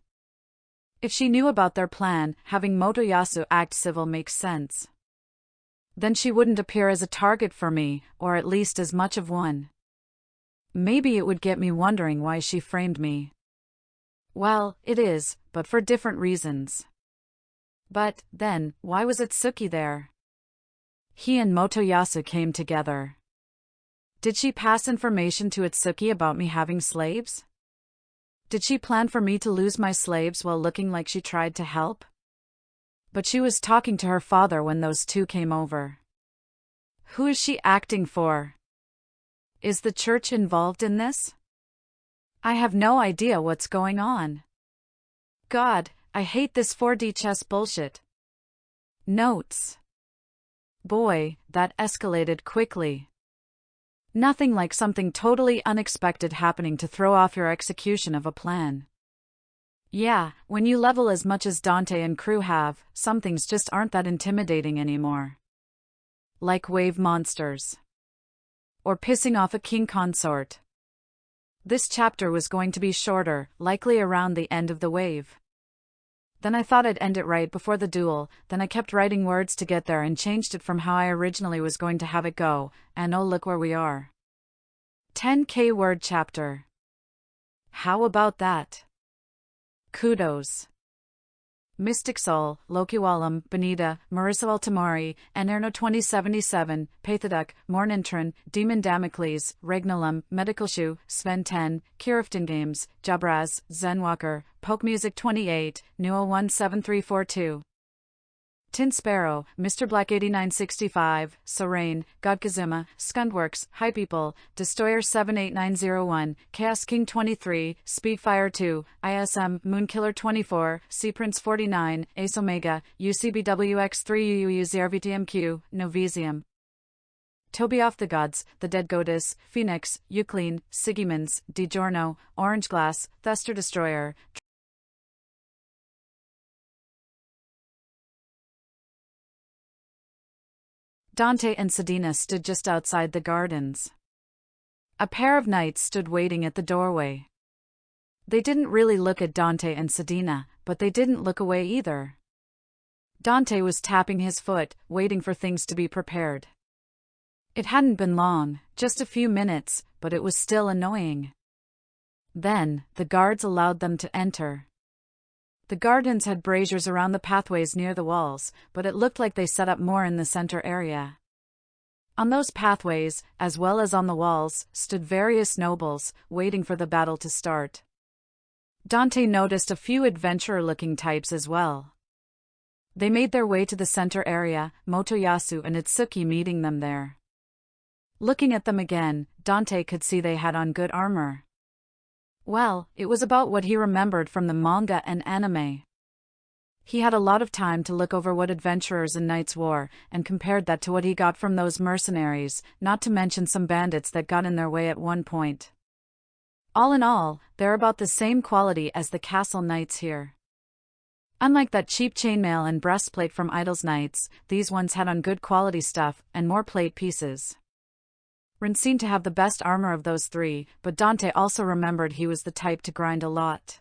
If she knew about their plan, having Motoyasu act civil makes sense. Then she wouldn't appear as a target for me, or at least as much of one. Maybe it would get me wondering why she framed me. Well, it is, but for different reasons. But, then, why was Itsuki there? He and Motoyasu came together. Did she pass information to Itsuki about me having slaves? Did she plan for me to lose my slaves while looking like she tried to help? But she was talking to her father when those two came over. Who is she acting for? Is the church involved in this? I have no idea what's going on. God, I hate this 4D chess bullshit. Notes. Boy, that escalated quickly. Nothing like something totally unexpected happening to throw off your execution of a plan. Yeah, when you level as much as Dante and crew have, some things just aren't that intimidating anymore. Like wave monsters. Or pissing off a king consort. This chapter was going to be shorter, likely around the end of the wave. Then I thought I'd end it right before the duel, then I kept writing words to get there and changed it from how I originally was going to have it go, and oh look where we are. 10K word chapter. How about that? Kudos. Mystic Soul, Lokiwalam, Benita, Marissa Altamari, Enerno 2077, Pathaduk, Mornintron, Demon Damocles, Regnolam, Medical Shoe, Sven 10, Kirifton Games, Jabraz, Zenwalker, Poke Music 28, Nuo 17342. Tin Sparrow, Mr. Black 8965, Sorain, Godkazuma, Skundworks, Hi People, Destroyer 78901, Chaos King 23, Speedfire 2, ISM, Moonkiller 24, Seaprince 49, Ace Omega, UCBWX3 UUZRVTMQ, Novisium. Toby Off the Gods, The Dead Goddess, Phoenix, Euclean, Sigimans, DiGiorno, Orange Glass, Thester Destroyer. Dante and Sedina stood just outside the gardens. A pair of knights stood waiting at the doorway. They didn't really look at Dante and Sedina, but they didn't look away either. Dante was tapping his foot, waiting for things to be prepared. It hadn't been long, just a few minutes, but it was still annoying. Then, the guards allowed them to enter. The gardens had braziers around the pathways near the walls, but it looked like they set up more in the center area. On those pathways, as well as on the walls, stood various nobles, waiting for the battle to start. Dante noticed a few adventurer-looking types as well. They made their way to the center area, Motoyasu and Itsuki meeting them there. Looking at them again, Dante could see they had on good armor. Well, it was about what he remembered from the manga and anime. He had a lot of time to look over what adventurers and knights wore, and compared that to what he got from those mercenaries, not to mention some bandits that got in their way at one point. All in all, they're about the same quality as the castle knights here. Unlike that cheap chainmail and breastplate from Idol's Knights, these ones had on good quality stuff, and more plate pieces. Rin seemed to have the best armor of those three, but Dante also remembered he was the type to grind a lot.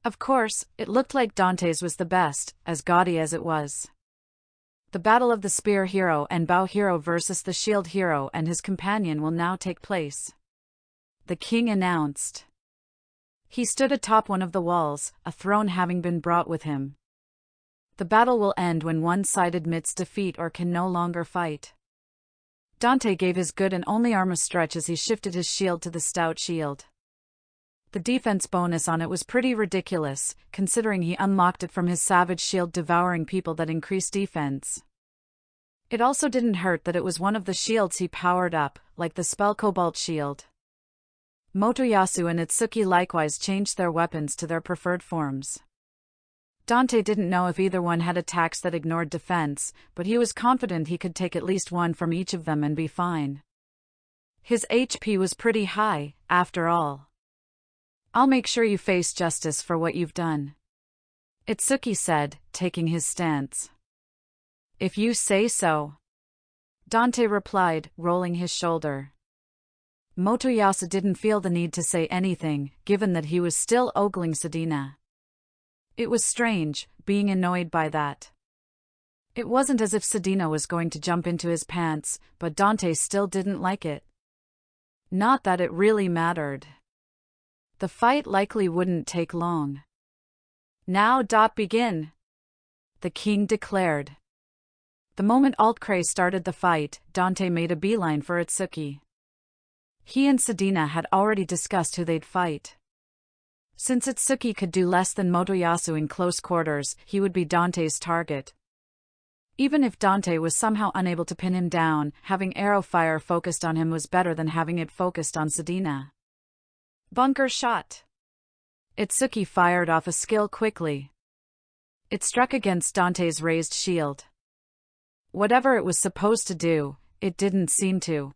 Of course, it looked like Dante's was the best, as gaudy as it was. The Battle of the Spear Hero and Bow Hero versus the Shield Hero and his companion will now take place. The king announced. He stood atop one of the walls, a throne having been brought with him. The battle will end when one side admits defeat or can no longer fight. Dante gave his good and only arm a stretch as he shifted his shield to the stout shield. The defense bonus on it was pretty ridiculous, considering he unlocked it from his savage shield devouring people that increased defense. It also didn't hurt that it was one of the shields he powered up, like the spell Cobalt shield. Motoyasu and Itsuki likewise changed their weapons to their preferred forms. Dante didn't know if either one had attacks that ignored defense, but he was confident he could take at least one from each of them and be fine. His HP was pretty high, after all. I'll make sure you face justice for what you've done, Itsuki said, taking his stance. If you say so, Dante replied, rolling his shoulder. Motoyasu didn't feel the need to say anything, given that he was still ogling Sedina. It was strange, being annoyed by that. It wasn't as if Sedina was going to jump into his pants, but Dante still didn't like it. Not that it really mattered. The fight likely wouldn't take long. Now begin, the king declared. The moment Altcray started the fight, Dante made a beeline for Itsuki. He and Sedina had already discussed who they'd fight. Since Itsuki could do less than Motoyasu in close quarters, he would be Dante's target. Even if Dante was somehow unable to pin him down, having arrow fire focused on him was better than having it focused on Sedina. Bunker shot. Itsuki fired off a skill quickly. It struck against Dante's raised shield. Whatever it was supposed to do, it didn't seem to.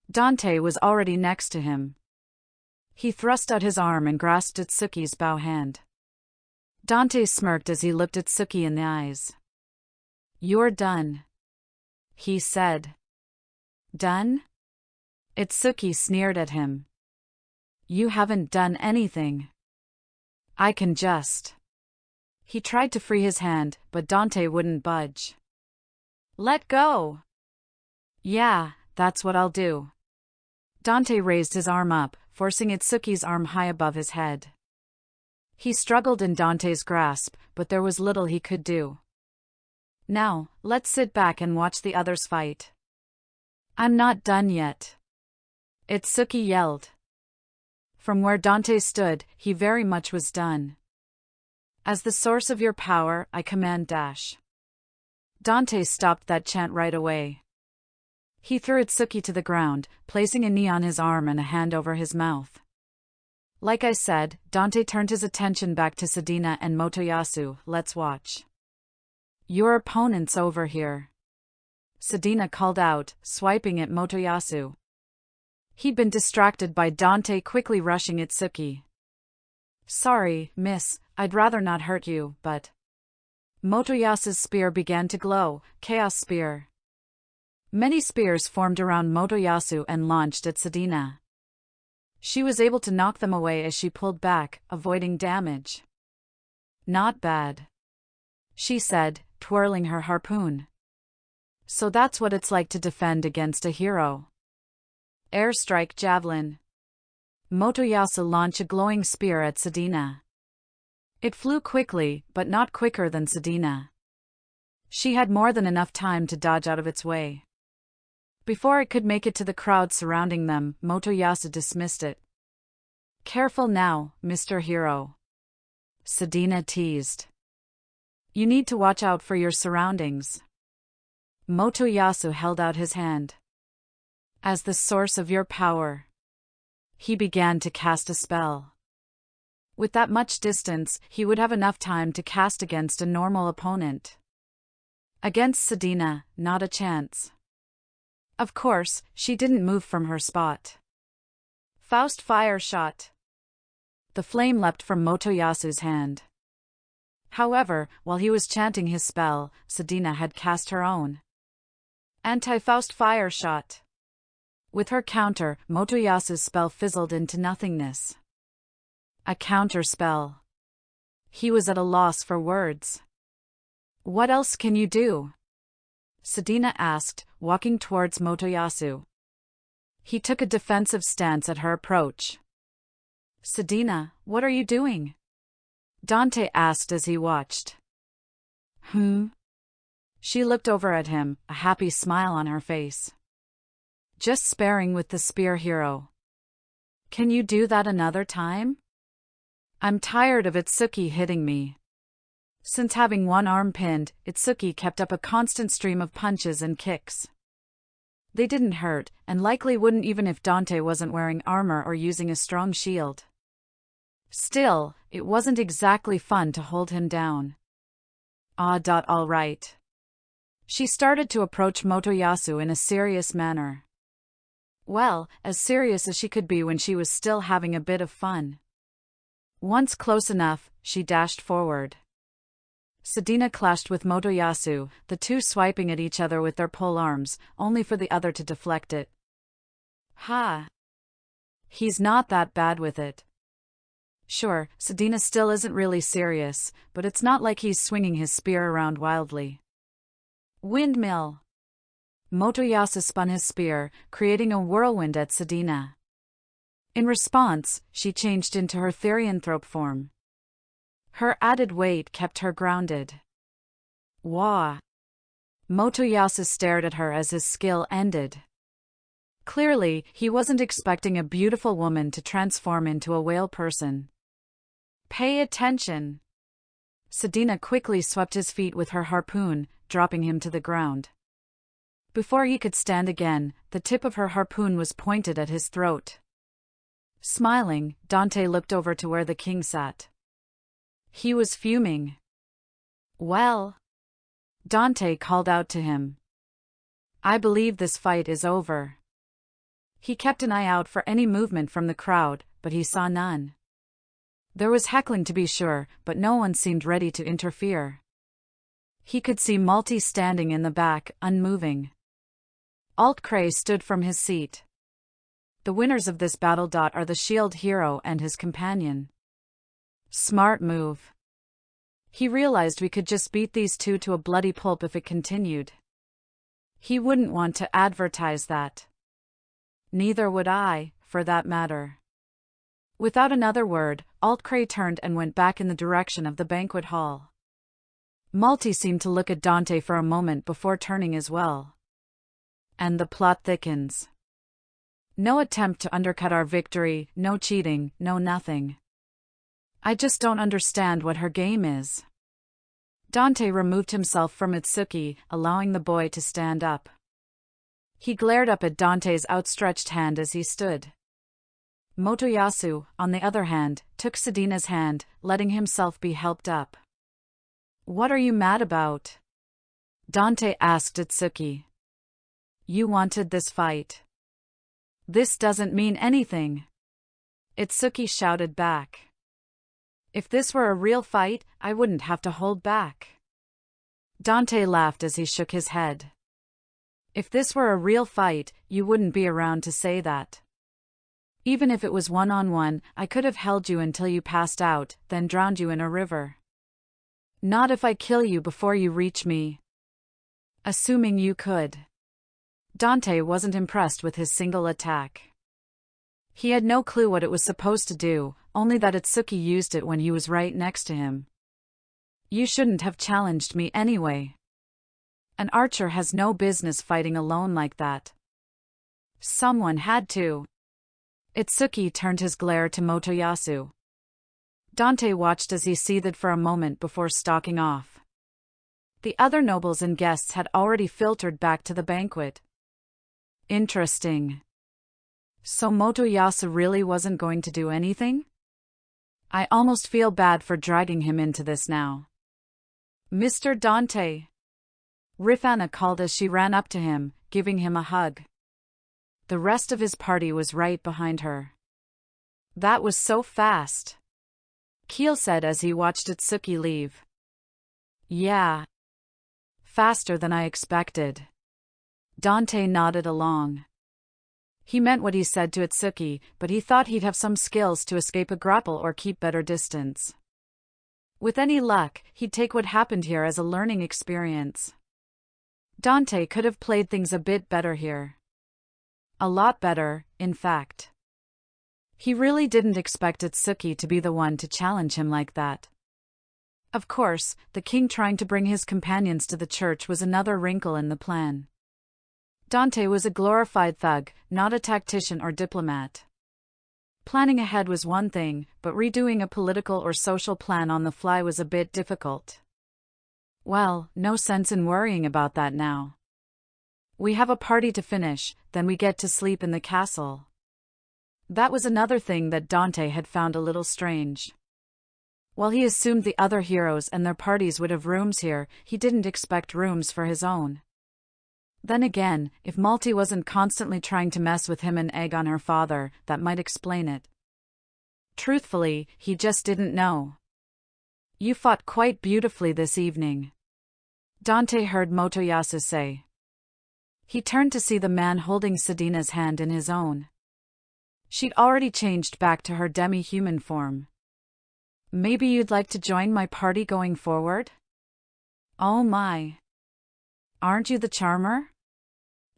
Dante was already next to him. He thrust out his arm and grasped Itsuki's bow hand. Dante smirked as he looked Itsuki in the eyes. "You're done," he said. "Done?" Itsuki sneered at him. "You haven't done anything. I can just." He tried to free his hand, but Dante wouldn't budge. "Let go." "Yeah, that's what I'll do." Dante raised his arm up, forcing Itsuki's arm high above his head. He struggled in Dante's grasp, but there was little he could do. "Now, let's sit back and watch the others fight." "I'm not done yet," Itsuki yelled. From where Dante stood, he very much was done. "As the source of your power, I command dash." Dante stopped that chant right away. He threw Itsuki to the ground, placing a knee on his arm and a hand over his mouth. Like I said, Dante turned his attention back to Sedina and Motoyasu. "Let's watch." "Your opponent's over here," Sedina called out, swiping at Motoyasu. He'd been distracted by Dante quickly rushing Itsuki. "Sorry, miss, I'd rather not hurt you, but..." Motoyasu's spear began to glow, Chaos Spear. Many spears formed around Motoyasu and launched at Sedina. She was able to knock them away as she pulled back, avoiding damage. "Not bad," she said, twirling her harpoon. "So that's what it's like to defend against a hero." Airstrike Javelin. Motoyasu launched a glowing spear at Sedina. It flew quickly, but not quicker than Sedina. She had more than enough time to dodge out of its way. Before it could make it to the crowd surrounding them, Motoyasu dismissed it. "Careful now, Mr. Hero," Sedina teased. "You need to watch out for your surroundings." Motoyasu held out his hand. "As the source of your power." He began to cast a spell. With that much distance, he would have enough time to cast against a normal opponent. Against Sedina, not a chance. Of course, she didn't move from her spot. Faust fire shot. The flame leapt from Motoyasu's hand. However, while he was chanting his spell, Sedina had cast her own anti-Faust fire shot. With her counter, Motoyasu's spell fizzled into nothingness. A counter spell. He was at a loss for words. "What else can you do?" Sedina asked, walking towards Motoyasu. He took a defensive stance at her approach. "Sedina, what are you doing?" Dante asked as he watched. She looked over at him, a happy smile on her face. "Just sparring with the spear hero." "Can you do that another time?" "I'm tired of Itsuki hitting me." Since having one arm pinned, Itsuki kept up a constant stream of punches and kicks. They didn't hurt, and likely wouldn't even if Dante wasn't wearing armor or using a strong shield. Still, it wasn't exactly fun to hold him down. All right. She started to approach Motoyasu in a serious manner. Well, as serious as she could be when she was still having a bit of fun. Once close enough, she dashed forward. Sedina clashed with Motoyasu, the two swiping at each other with their pole arms, only for the other to deflect it. "Ha! He's not that bad with it." Sure, Sedina still isn't really serious, but it's not like he's swinging his spear around wildly. Windmill. Motoyasu spun his spear, creating a whirlwind at Sedina. In response, she changed into her therianthrope form. Her added weight kept her grounded. Wah! Motoyasu stared at her as his skill ended. Clearly, he wasn't expecting a beautiful woman to transform into a whale person. Pay attention. Sedina quickly swept his feet with her harpoon, dropping him to the ground. Before he could stand again, the tip of her harpoon was pointed at his throat. Smiling, Dante looked over to where the king sat. He was fuming. Well? Dante called out to him. I believe this fight is over. He kept an eye out for any movement from the crowd, but he saw none. There was heckling to be sure, but no one seemed ready to interfere. He could see Malty standing in the back, unmoving. Altcray stood from his seat. The winners of this battle are the shield hero and his companion. Smart move. He realized we could just beat these two to a bloody pulp if it continued. He wouldn't want to advertise that. Neither would I, for that matter. Without another word, Altcray turned and went back in the direction of the banquet hall. Malty seemed to look at Dante for a moment before turning as well. And the plot thickens. No attempt to undercut our victory, no cheating, no nothing. I just don't understand what her game is. Dante removed himself from Itsuki, allowing the boy to stand up. He glared up at Dante's outstretched hand as he stood. Motoyasu, on the other hand, took Sedina's hand, letting himself be helped up. What are you mad about? Dante asked Itsuki. You wanted this fight. This doesn't mean anything. Itsuki shouted back. If this were a real fight, I wouldn't have to hold back. Dante laughed as he shook his head. If this were a real fight, you wouldn't be around to say that. Even if it was one-on-one, I could have held you until you passed out, then drowned you in a river. Not if I kill you before you reach me. Assuming you could. Dante wasn't impressed with his single attack. He had no clue what it was supposed to do, only that Itsuki used it when he was right next to him. You shouldn't have challenged me anyway. An archer has no business fighting alone like that. Someone had to. Itsuki turned his glare to Motoyasu. Dante watched as he seethed for a moment before stalking off. The other nobles and guests had already filtered back to the banquet. Interesting. So Motoyasu really wasn't going to do anything? I almost feel bad for dragging him into this now. Mr. Dante. Rifana called as she ran up to him, giving him a hug. The rest of his party was right behind her. That was so fast. Keel said as he watched Itsuki leave. Yeah. Faster than I expected. Dante nodded along. He meant what he said to Itsuki, but he thought he'd have some skills to escape a grapple or keep better distance. With any luck, he'd take what happened here as a learning experience. Dante could have played things a bit better here. A lot better, in fact. He really didn't expect Itsuki to be the one to challenge him like that. Of course, the king trying to bring his companions to the church was another wrinkle in the plan. Dante was a glorified thug, not a tactician or diplomat. Planning ahead was one thing, but redoing a political or social plan on the fly was a bit difficult. Well, no sense in worrying about that now. We have a party to finish, then we get to sleep in the castle. That was another thing that Dante had found a little strange. While he assumed the other heroes and their parties would have rooms here, he didn't expect rooms for his own. Then again, if Malty wasn't constantly trying to mess with him and egg on her father, that might explain it. Truthfully, he just didn't know. You fought quite beautifully this evening. Dante heard Motoyasu say. He turned to see the man holding Sedina's hand in his own. She'd already changed back to her demi-human form. Maybe you'd like to join my party going forward? Oh my. Aren't you the charmer?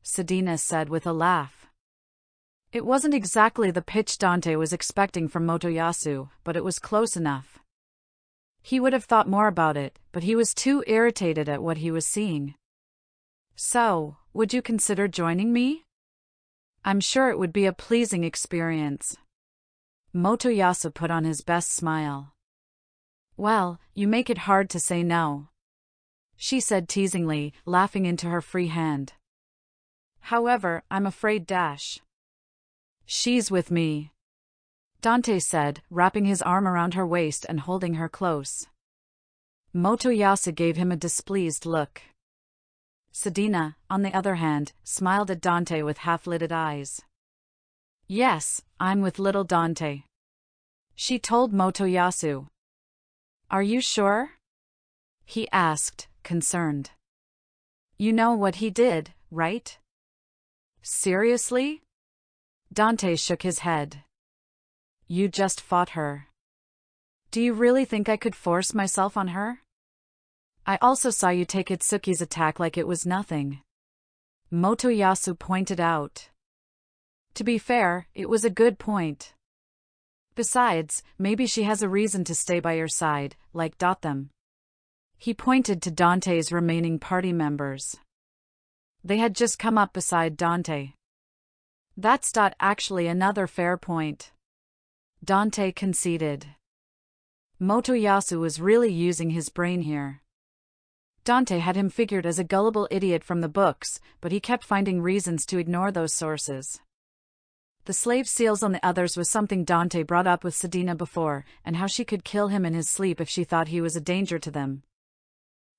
Sedina said with a laugh. It wasn't exactly the pitch Dante was expecting from Motoyasu, but it was close enough. He would have thought more about it, but he was too irritated at what he was seeing. So, would you consider joining me? I'm sure it would be a pleasing experience. Motoyasu put on his best smile. Well, you make it hard to say no, she said teasingly, laughing into her free hand. However, I'm afraid she's with me, Dante said, wrapping his arm around her waist and holding her close. Motoyasu gave him a displeased look. Sedina, on the other hand, smiled at Dante with half-lidded eyes. Yes, I'm with little Dante, she told Motoyasu. Are you sure? He asked, concerned. You know what he did, right? Seriously? Dante shook his head. You just fought her. Do you really think I could force myself on her? I also saw you take Itsuki's attack like it was nothing, Motoyasu pointed out. To be fair, it was a good point. Besides, maybe she has a reason to stay by your side, like them. He pointed to Dante's remaining party members. They had just come up beside Dante. That's actually another fair point, Dante conceded. Motoyasu was really using his brain here. Dante had him figured as a gullible idiot from the books, but he kept finding reasons to ignore those sources. The slave seals on the others was something Dante brought up with Sedina before, and how she could kill him in his sleep if she thought he was a danger to them.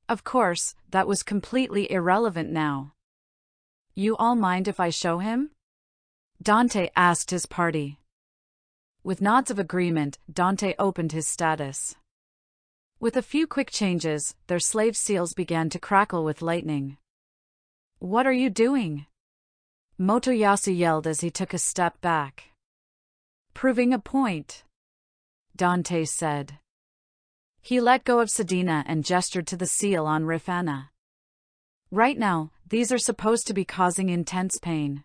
Of course, that was completely irrelevant now. You all mind if I show him? Dante asked his party. With nods of agreement, Dante opened his status. With a few quick changes, their slave seals began to crackle with lightning. What are you doing? Motoyasu yelled as he took a step back. Proving a point, Dante said. He let go of Sedina and gestured to the seal on Rifana. Right now, these are supposed to be causing intense pain.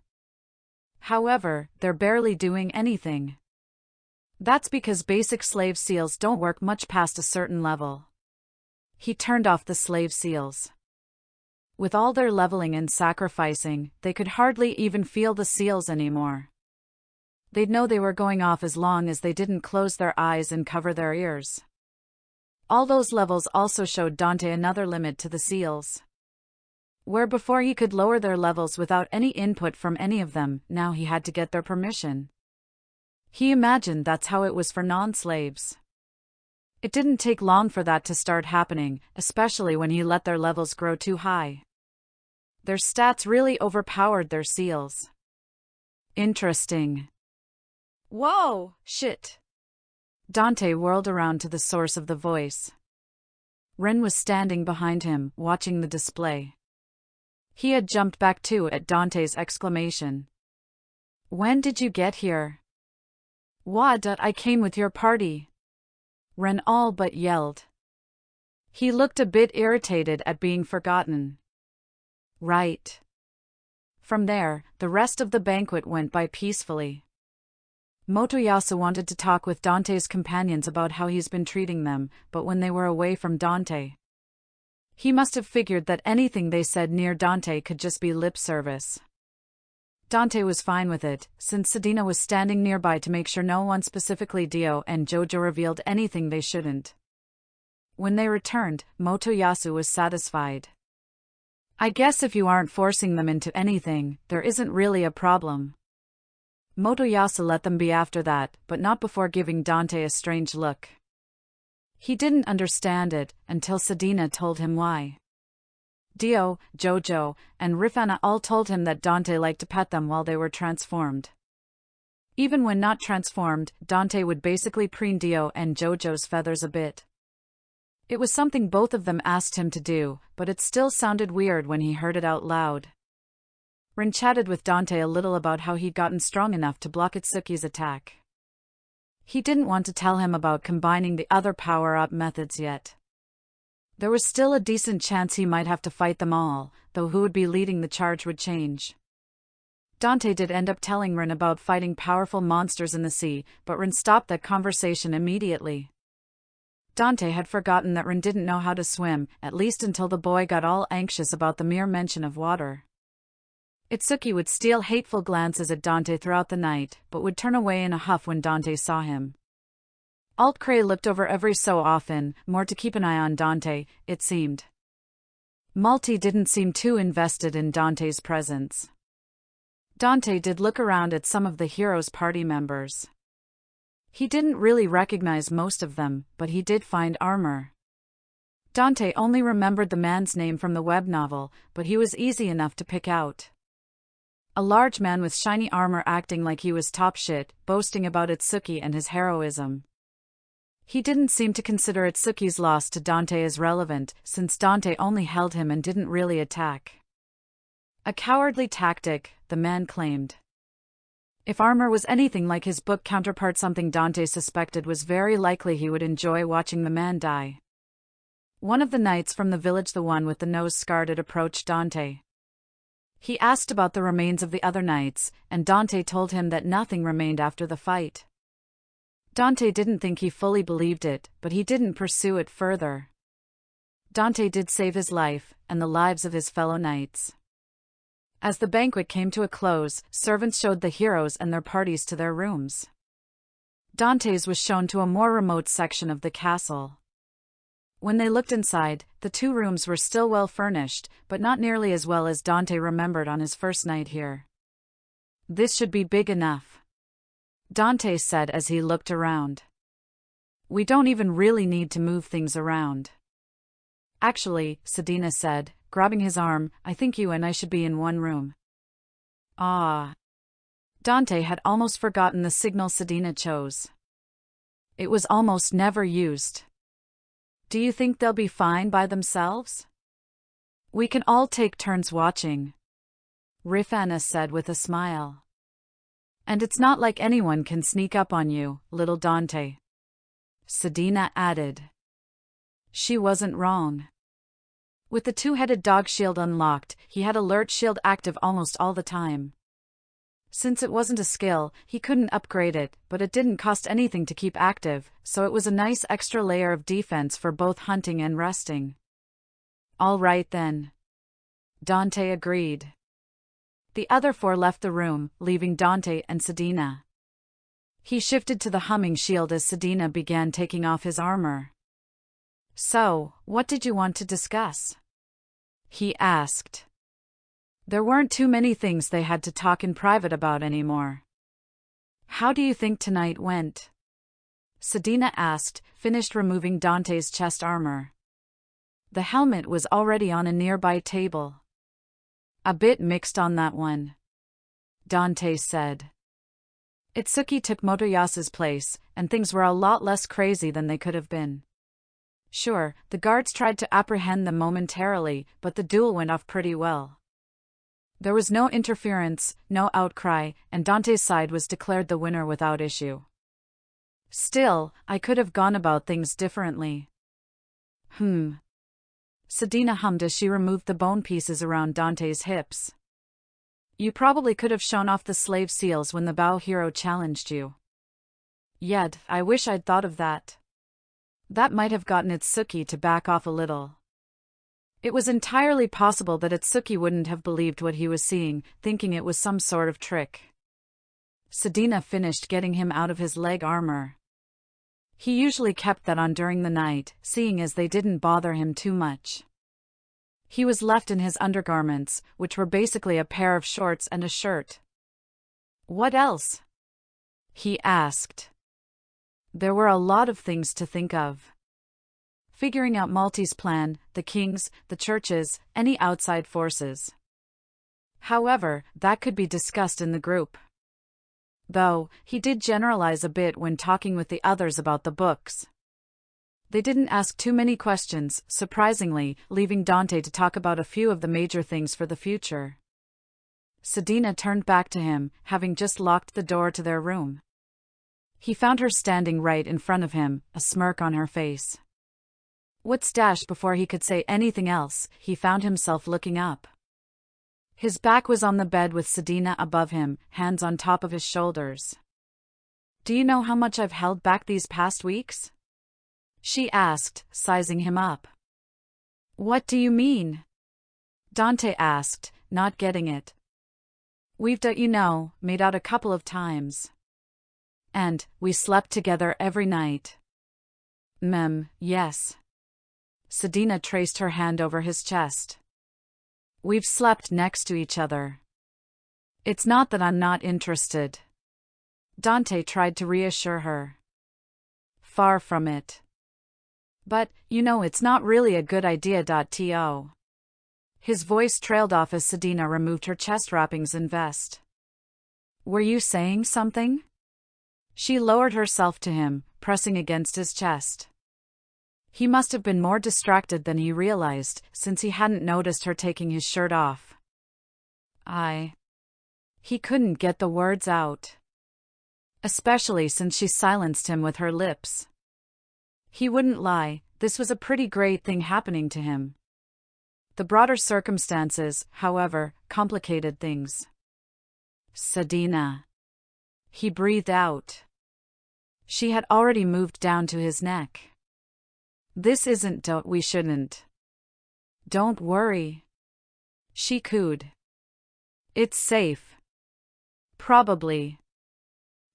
However, they're barely doing anything. That's because basic slave seals don't work much past a certain level. He turned off the slave seals. With all their leveling and sacrificing, they could hardly even feel the seals anymore. They'd know they were going off as long as they didn't close their eyes and cover their ears. All those levels also showed Dante another limit to the seals. Where before he could lower their levels without any input from any of them, now he had to get their permission. He imagined that's how it was for non-slaves. It didn't take long for that to start happening, especially when he let their levels grow too high. Their stats really overpowered their seals. Interesting. Whoa, shit. Dante whirled around to the source of the voice. Ren was standing behind him, watching the display. He had jumped back too at Dante's exclamation. When did you get here? I came with your party, Ren all but yelled. He looked a bit irritated at being forgotten. Right. From there, the rest of the banquet went by peacefully. Motoyasu wanted to talk with Dante's companions about how he's been treating them, but when they were away from Dante, he must have figured that anything they said near Dante could just be lip service. Dante was fine with it, since Sedina was standing nearby to make sure no one, specifically Dio and Jojo, revealed anything they shouldn't. When they returned, Motoyasu was satisfied. I guess if you aren't forcing them into anything, there isn't really a problem. Motoyasu let them be after that, but not before giving Dante a strange look. He didn't understand it, until Sedina told him why. Dio, Jojo, and Rifana all told him that Dante liked to pet them while they were transformed. Even when not transformed, Dante would basically preen Dio and Jojo's feathers a bit. It was something both of them asked him to do, but it still sounded weird when he heard it out loud. Rin chatted with Dante a little about how he'd gotten strong enough to block Itsuki's attack. He didn't want to tell him about combining the other power-up methods yet. There was still a decent chance he might have to fight them all, though who would be leading the charge would change. Dante did end up telling Rin about fighting powerful monsters in the sea, but Rin stopped that conversation immediately. Dante had forgotten that Rin didn't know how to swim, at least until the boy got all anxious about the mere mention of water. Itsuki would steal hateful glances at Dante throughout the night, but would turn away in a huff when Dante saw him. Altcray looked over every so often, more to keep an eye on Dante, it seemed. Malty didn't seem too invested in Dante's presence. Dante did look around at some of the hero's party members. He didn't really recognize most of them, but he did find armor. Dante only remembered the man's name from the web novel, but he was easy enough to pick out. A large man with shiny armor acting like he was top shit, boasting about Itsuki and his heroism. He didn't seem to consider Itsuki's loss to Dante as relevant, since Dante only held him and didn't really attack. A cowardly tactic, the man claimed. If armor was anything like his book counterpart, something Dante suspected was very likely he would enjoy watching the man die. One of the knights from the village, the one with the nose scarred, had approached Dante. He asked about the remains of the other knights, and Dante told him that nothing remained after the fight. Dante didn't think he fully believed it, but he didn't pursue it further. Dante did save his life, and the lives of his fellow knights. As the banquet came to a close, servants showed the heroes and their parties to their rooms. Dante's was shown to a more remote section of the castle. When they looked inside, the two rooms were still well furnished, but not nearly as well as Dante remembered on his first night here. "This should be big enough," Dante said as he looked around. "We don't even really need to move things around." "Actually," Sedina said, grabbing his arm, "I think you and I should be in one room." Ah. Dante had almost forgotten the signal Sedina chose. It was almost never used. "Do you think they'll be fine by themselves?" "We can all take turns watching," Rifana said with a smile. "And it's not like anyone can sneak up on you, little Dante," Sedina added. She wasn't wrong. With the two-headed dog shield unlocked, he had alert shield active almost all the time. Since it wasn't a skill, he couldn't upgrade it, but it didn't cost anything to keep active, so it was a nice extra layer of defense for both hunting and resting. "All right then," Dante agreed. The other four left the room, leaving Dante and Sedina. He shifted to the humming shield as Sedina began taking off his armor. "So, what did you want to discuss?" he asked. There weren't too many things they had to talk in private about anymore. "How do you think tonight went?" Sedina asked, finished removing Dante's chest armor. The helmet was already on a nearby table. "A bit mixed on that one," Dante said. Itsuki took Motoyasa's place, and things were a lot less crazy than they could have been. Sure, the guards tried to apprehend them momentarily, but the duel went off pretty well. There was no interference, no outcry, and Dante's side was declared the winner without issue. "Still, I could have gone about things differently." Sedina hummed as she removed the bone pieces around Dante's hips. "You probably could have shown off the slave seals when the bow hero challenged you." "Yet, I wish I'd thought of that. That might have gotten Itsuki to back off a little." It was entirely possible that Itsuki wouldn't have believed what he was seeing, thinking it was some sort of trick. Sedina finished getting him out of his leg armor. He usually kept that on during the night, seeing as they didn't bother him too much. He was left in his undergarments, which were basically a pair of shorts and a shirt. "What else?" he asked. There were a lot of things to think of. Figuring out Malty's plan, the kings, the churches, any outside forces. However, that could be discussed in the group. Though, he did generalize a bit when talking with the others about the books. They didn't ask too many questions, surprisingly, leaving Dante to talk about a few of the major things for the future. Sedina turned back to him, having just locked the door to their room. He found her standing right in front of him, a smirk on her face. What's dash before he could say anything else, he found himself looking up. His back was on the bed with Sedina above him, hands on top of his shoulders. "Do you know how much I've held back these past weeks?" she asked, sizing him up. "What do you mean?" Dante asked, not getting it. "We've made out a couple of times. And we slept together every night." Yes. Sedina traced her hand over his chest. We've slept next to each other. It's not that I'm not interested. Dante tried to reassure her. Far from it. But, it's not really a good idea. To. His voice trailed off as Sedina removed her chest wrappings and vest. Were you saying something? She lowered herself to him, pressing against his chest. He must have been more distracted than he realized, since he hadn't noticed her taking his shirt off. He couldn't get the words out. Especially since she silenced him with her lips. He wouldn't lie, this was a pretty great thing happening to him. The broader circumstances, however, complicated things. Sedina. He breathed out. She had already moved down to his neck. This isn't. We shouldn't. Don't worry. She cooed. It's safe. Probably.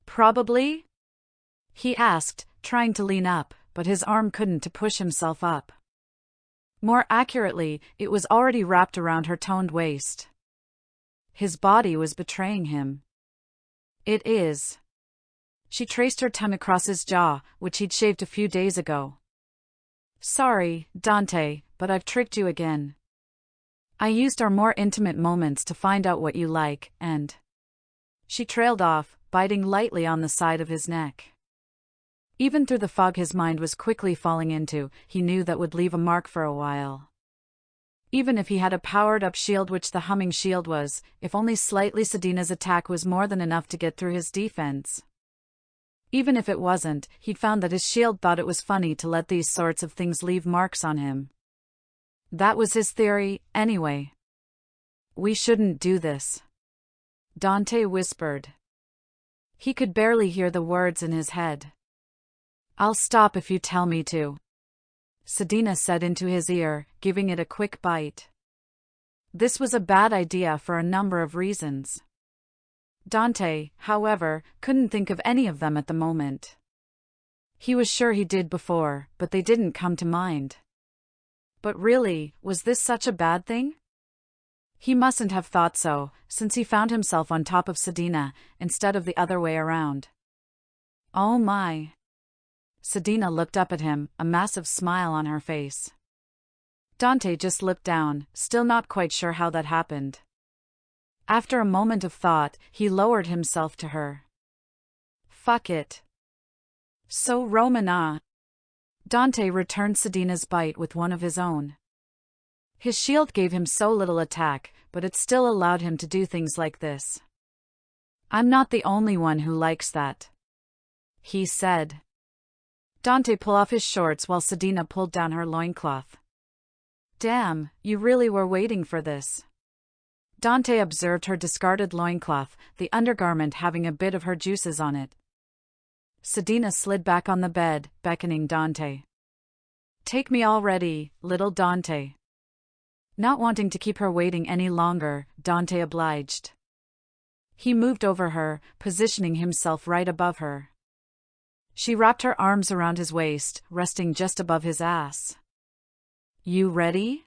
Probably? He asked, trying to lean up, but his arm couldn't to push himself up. More accurately, it was already wrapped around her toned waist. His body was betraying him. It is. She traced her tongue across his jaw, which he'd shaved a few days ago. Sorry, Dante, but I've tricked you again. I used our more intimate moments to find out what you like, and... She trailed off, biting lightly on the side of his neck. Even through the fog his mind was quickly falling into, he knew that would leave a mark for a while. Even if he had a powered-up shield, which the humming shield was, if only slightly, Sedina's attack was more than enough to get through his defense. Even if it wasn't, he'd found that his shield thought it was funny to let these sorts of things leave marks on him. That was his theory, anyway. We shouldn't do this. Dante whispered. He could barely hear the words in his head. I'll stop if you tell me to. Sedina said into his ear, giving it a quick bite. This was a bad idea for a number of reasons. Dante, however, couldn't think of any of them at the moment. He was sure he did before, but they didn't come to mind. But really, was this such a bad thing? He mustn't have thought so, since he found himself on top of Sedina, instead of the other way around. Oh my. Sedina looked up at him, a massive smile on her face. Dante just looked down, still not quite sure how that happened. After a moment of thought, he lowered himself to her. Fuck it. So Romana. Dante returned Sedina's bite with one of his own. His shield gave him so little attack, but it still allowed him to do things like this. I'm not the only one who likes that. He said. Dante pulled off his shorts while Sedina pulled down her loincloth. Damn, you really were waiting for this. Dante observed her discarded loincloth, the undergarment having a bit of her juices on it. Sedina slid back on the bed, beckoning Dante. Take me already, little Dante. Not wanting to keep her waiting any longer, Dante obliged. He moved over her, positioning himself right above her. She wrapped her arms around his waist, resting just above his ass. You ready?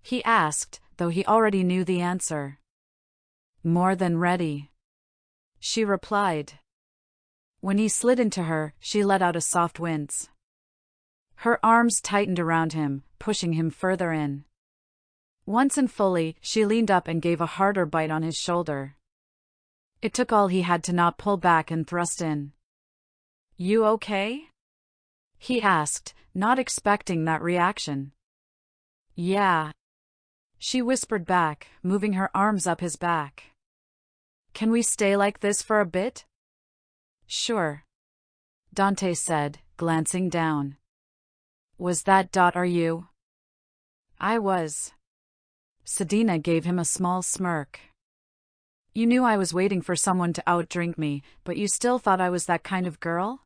He asked, though he already knew the answer. More than ready. She replied. When he slid into her, she let out a soft wince. Her arms tightened around him, pushing him further in. Once and fully, she leaned up and gave a harder bite on his shoulder. It took all he had to not pull back and thrust in. You okay? He asked, not expecting that reaction. Yeah. She whispered back, moving her arms up his back. Can we stay like this for a bit? Sure. Dante said, glancing down. Was that Are you? I was. Sedina gave him a small smirk. You knew I was waiting for someone to outdrink me, but you still thought I was that kind of girl?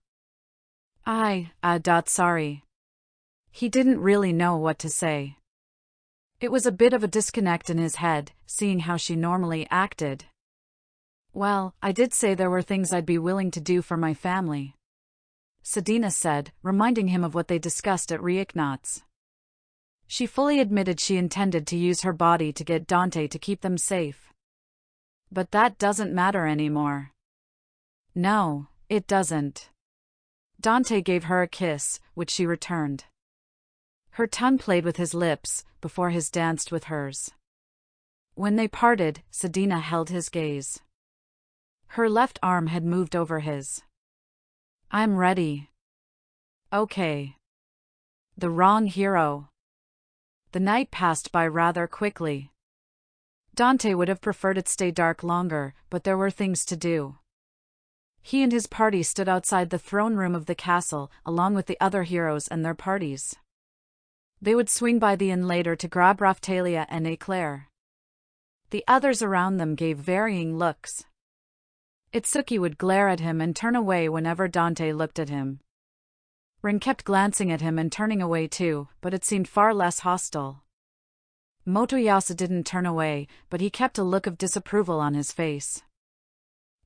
Sorry. He didn't really know what to say. It was a bit of a disconnect in his head, seeing how she normally acted. Well, I did say there were things I'd be willing to do for my family. Sedina said, reminding him of what they discussed at Reichnacht's. She fully admitted she intended to use her body to get Dante to keep them safe. But that doesn't matter anymore. No, it doesn't. Dante gave her a kiss, which she returned. Her tongue played with his lips, before his danced with hers. When they parted, Sedina held his gaze. Her left arm had moved over his. I'm ready. Okay. The wrong hero. The night passed by rather quickly. Dante would have preferred it stay dark longer, but there were things to do. He and his party stood outside the throne room of the castle, along with the other heroes and their parties. They would swing by the inn later to grab Raphtalia and Eclair. The others around them gave varying looks. Itsuki would glare at him and turn away whenever Dante looked at him. Rin kept glancing at him and turning away too, but it seemed far less hostile. Motoyasu didn't turn away, but he kept a look of disapproval on his face.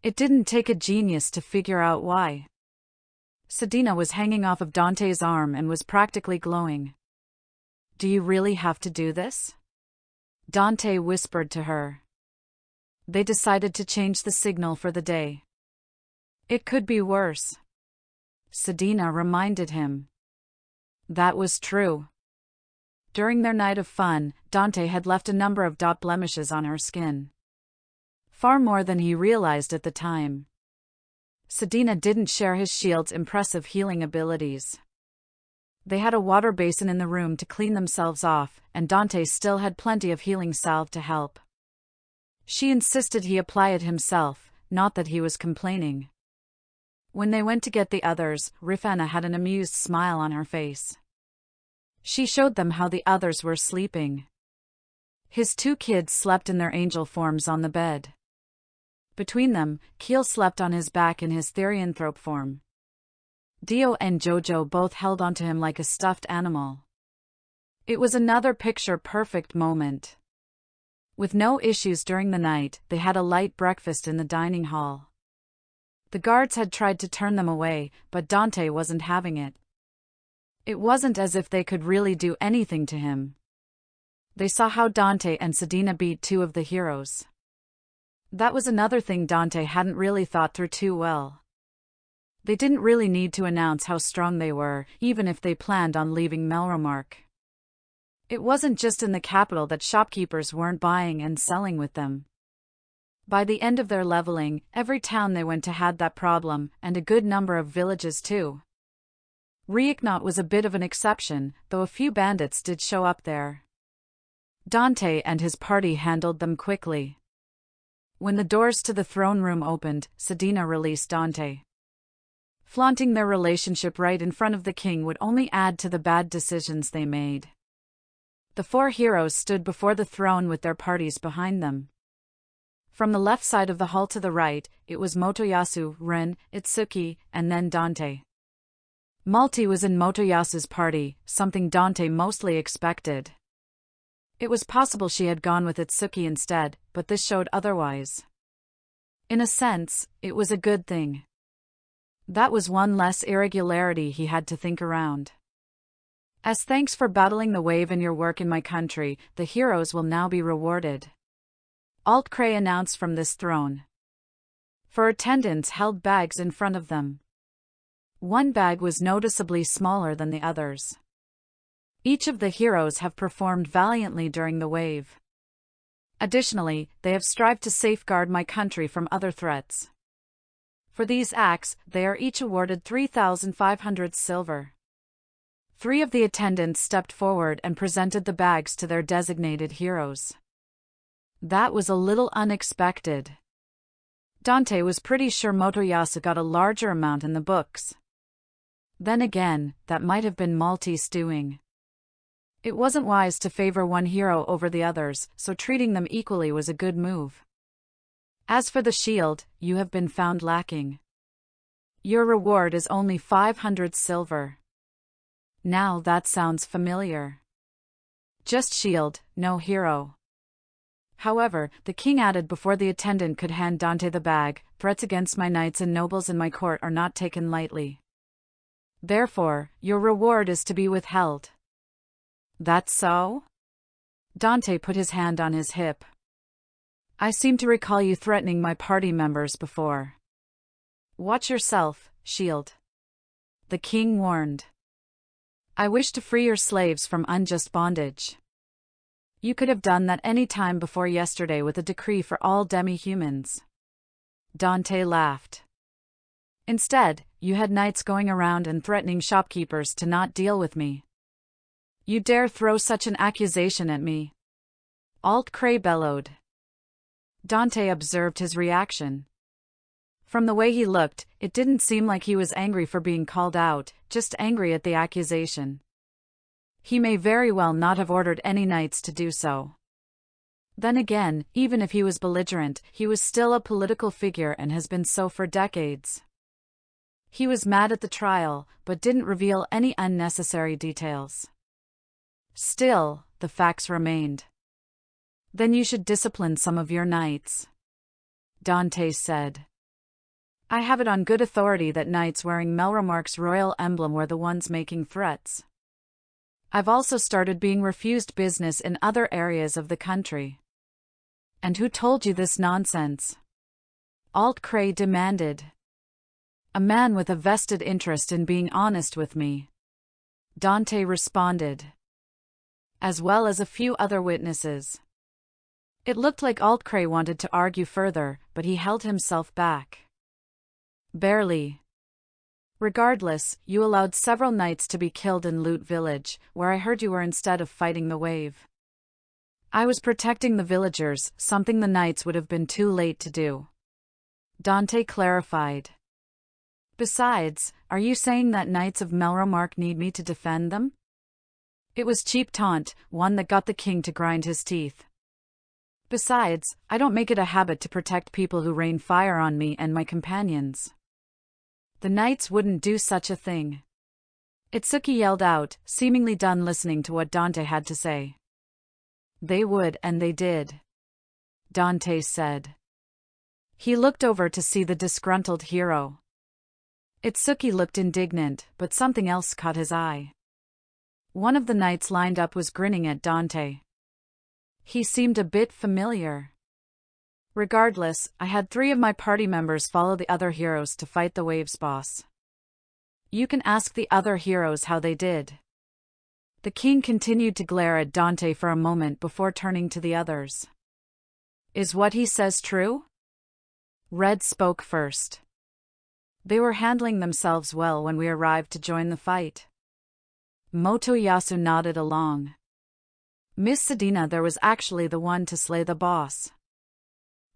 It didn't take a genius to figure out why. Sedina was hanging off of Dante's arm and was practically glowing. Do you really have to do this? Dante whispered to her. They decided to change the signal for the day. It could be worse. Sedina reminded him. That was true. During their night of fun, Dante had left a number of dot blemishes on her skin. Far more than he realized at the time. Sedina didn't share his shield's impressive healing abilities. They had a water basin in the room to clean themselves off, and Dante still had plenty of healing salve to help. She insisted he apply it himself, not that he was complaining. When they went to get the others, Rifana had an amused smile on her face. She showed them how the others were sleeping. His two kids slept in their angel forms on the bed. Between them, Keel slept on his back in his therianthrope form. Dio and Jojo both held onto him like a stuffed animal. It was another picture-perfect moment. With no issues during the night, they had a light breakfast in the dining hall. The guards had tried to turn them away, but Dante wasn't having it. It wasn't as if they could really do anything to him. They saw how Dante and Sedina beat two of the heroes. That was another thing Dante hadn't really thought through too well. They didn't really need to announce how strong they were, even if they planned on leaving Melromark. It wasn't just in the capital that shopkeepers weren't buying and selling with them. By the end of their leveling, every town they went to had that problem, and a good number of villages too. Reichnacht was a bit of an exception, though a few bandits did show up there. Dante and his party handled them quickly. When the doors to the throne room opened, Sedina released Dante. Flaunting their relationship right in front of the king would only add to the bad decisions they made. The four heroes stood before the throne with their parties behind them. From the left side of the hall to the right, it was Motoyasu, Rin, Itsuki, and then Dante. Malti was in Motoyasu's party, something Dante mostly expected. It was possible she had gone with Itsuki instead, but this showed otherwise. In a sense, it was a good thing. That was one less irregularity he had to think around. As thanks for battling the wave in your work in my country, the heroes will now be rewarded. Alt-Cray announced from this throne. Four attendants held bags in front of them. One bag was noticeably smaller than the others. Each of the heroes have performed valiantly during the wave. Additionally, they have strived to safeguard my country from other threats. For these acts, they are each awarded 3,500 silver. 3 of the attendants stepped forward and presented the bags to their designated heroes. That was a little unexpected. Dante was pretty sure Motoyasu got a larger amount in the books. Then again, that might have been Malti's doing. It wasn't wise to favor one hero over the others, so treating them equally was a good move. As for the shield, you have been found lacking. Your reward is only 500 silver. Now that sounds familiar. Just shield, no hero. However, the king added before the attendant could hand Dante the bag, threats against my knights and nobles in my court are not taken lightly. Therefore, your reward is to be withheld. That's so? Dante put his hand on his hip. I seem to recall you threatening my party members before. Watch yourself, Shield. The king warned. I wish to free your slaves from unjust bondage. You could have done that any time before yesterday with a decree for all demi-humans. Dante laughed. Instead, you had knights going around and threatening shopkeepers to not deal with me. You dare throw such an accusation at me? Alt-Cray bellowed. Dante observed his reaction. From the way he looked, it didn't seem like he was angry for being called out, just angry at the accusation. He may very well not have ordered any knights to do so. Then again, even if he was belligerent, he was still a political figure and has been so for decades. He was mad at the trial, but didn't reveal any unnecessary details. Still, the facts remained. Then you should discipline some of your knights, Dante said. I have it on good authority that knights wearing Melromark's royal emblem were the ones making threats. I've also started being refused business in other areas of the country. And who told you this nonsense? Alt-Cray demanded. A man with a vested interest in being honest with me, Dante responded. As well as a few other witnesses. It looked like Alt-Cray wanted to argue further, but he held himself back. Barely. Regardless, you allowed several knights to be killed in Loot Village, where I heard you were instead of fighting the wave. I was protecting the villagers, something the knights would have been too late to do. Dante clarified. Besides, are you saying that knights of Melromark need me to defend them? It was cheap taunt, one that got the king to grind his teeth. Besides, I don't make it a habit to protect people who rain fire on me and my companions. The knights wouldn't do such a thing. Itsuki yelled out, seemingly done listening to what Dante had to say. They would, and they did, Dante said. He looked over to see the disgruntled hero. Itsuki looked indignant, but something else caught his eye. One of the knights lined up was grinning at Dante. He seemed a bit familiar. Regardless, I had 3 of my party members follow the other heroes to fight the wave's boss. You can ask the other heroes how they did. The king continued to glare at Dante for a moment before turning to the others. Is what he says true? Red spoke first. They were handling themselves well when we arrived to join the fight. Motoyasu nodded along. Miss Sedina there was actually the one to slay the boss.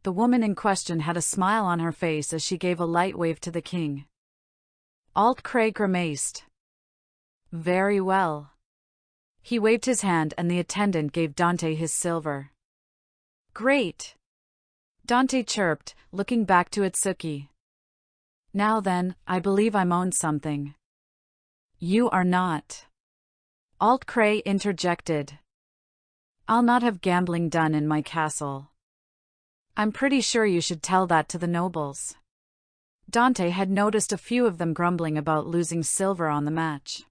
The woman in question had a smile on her face as she gave a light wave to the king. Alt-Cray grimaced. Very well. He waved his hand and the attendant gave Dante his silver. Great! Dante chirped, looking back to Itsuki. Now then, I believe I'm owed something. You are not. Alt-Cray interjected. I'll not have gambling done in my castle. I'm pretty sure you should tell that to the nobles. Dante had noticed a few of them grumbling about losing silver on the match.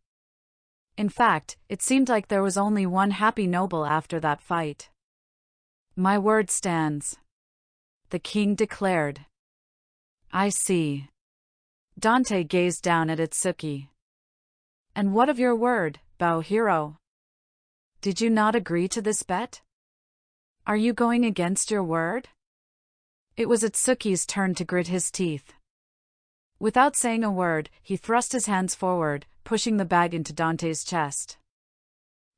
In fact, it seemed like there was only one happy noble after that fight. My word stands, the king declared. I see. Dante gazed down at Itsuki. And what of your word, Bao Hero? Did you not agree to this bet? Are you going against your word? It was Itsuki's turn to grit his teeth. Without saying a word, he thrust his hands forward, pushing the bag into Dante's chest.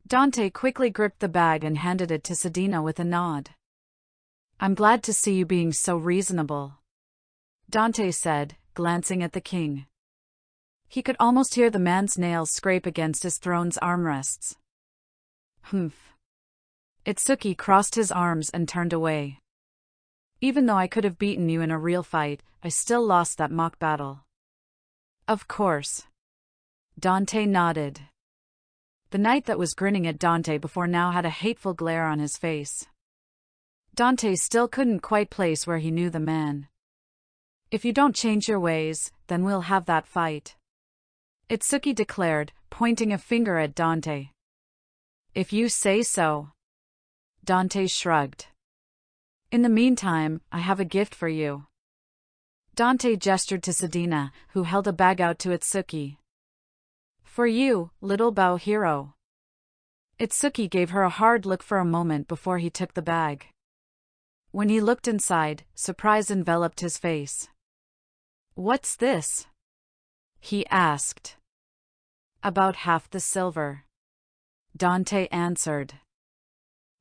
Dante quickly gripped the bag and handed it to Sedina with a nod. I'm glad to see you being so reasonable, Dante said, glancing at the king. He could almost hear the man's nails scrape against his throne's armrests. Humph. Itsuki crossed his arms and turned away. Even though I could have beaten you in a real fight, I still lost that mock battle. Of course. Dante nodded. The knight that was grinning at Dante before now had a hateful glare on his face. Dante still couldn't quite place where he knew the man. If you don't change your ways, then we'll have that fight. Itsuki declared, pointing a finger at Dante. If you say so. Dante shrugged. In the meantime, I have a gift for you. Dante gestured to Sadina, who held a bag out to Itsuki. For you, little bow hero. Itsuki gave her a hard look for a moment before he took the bag. When he looked inside, surprise enveloped his face. What's this? He asked. About half the silver. Dante answered.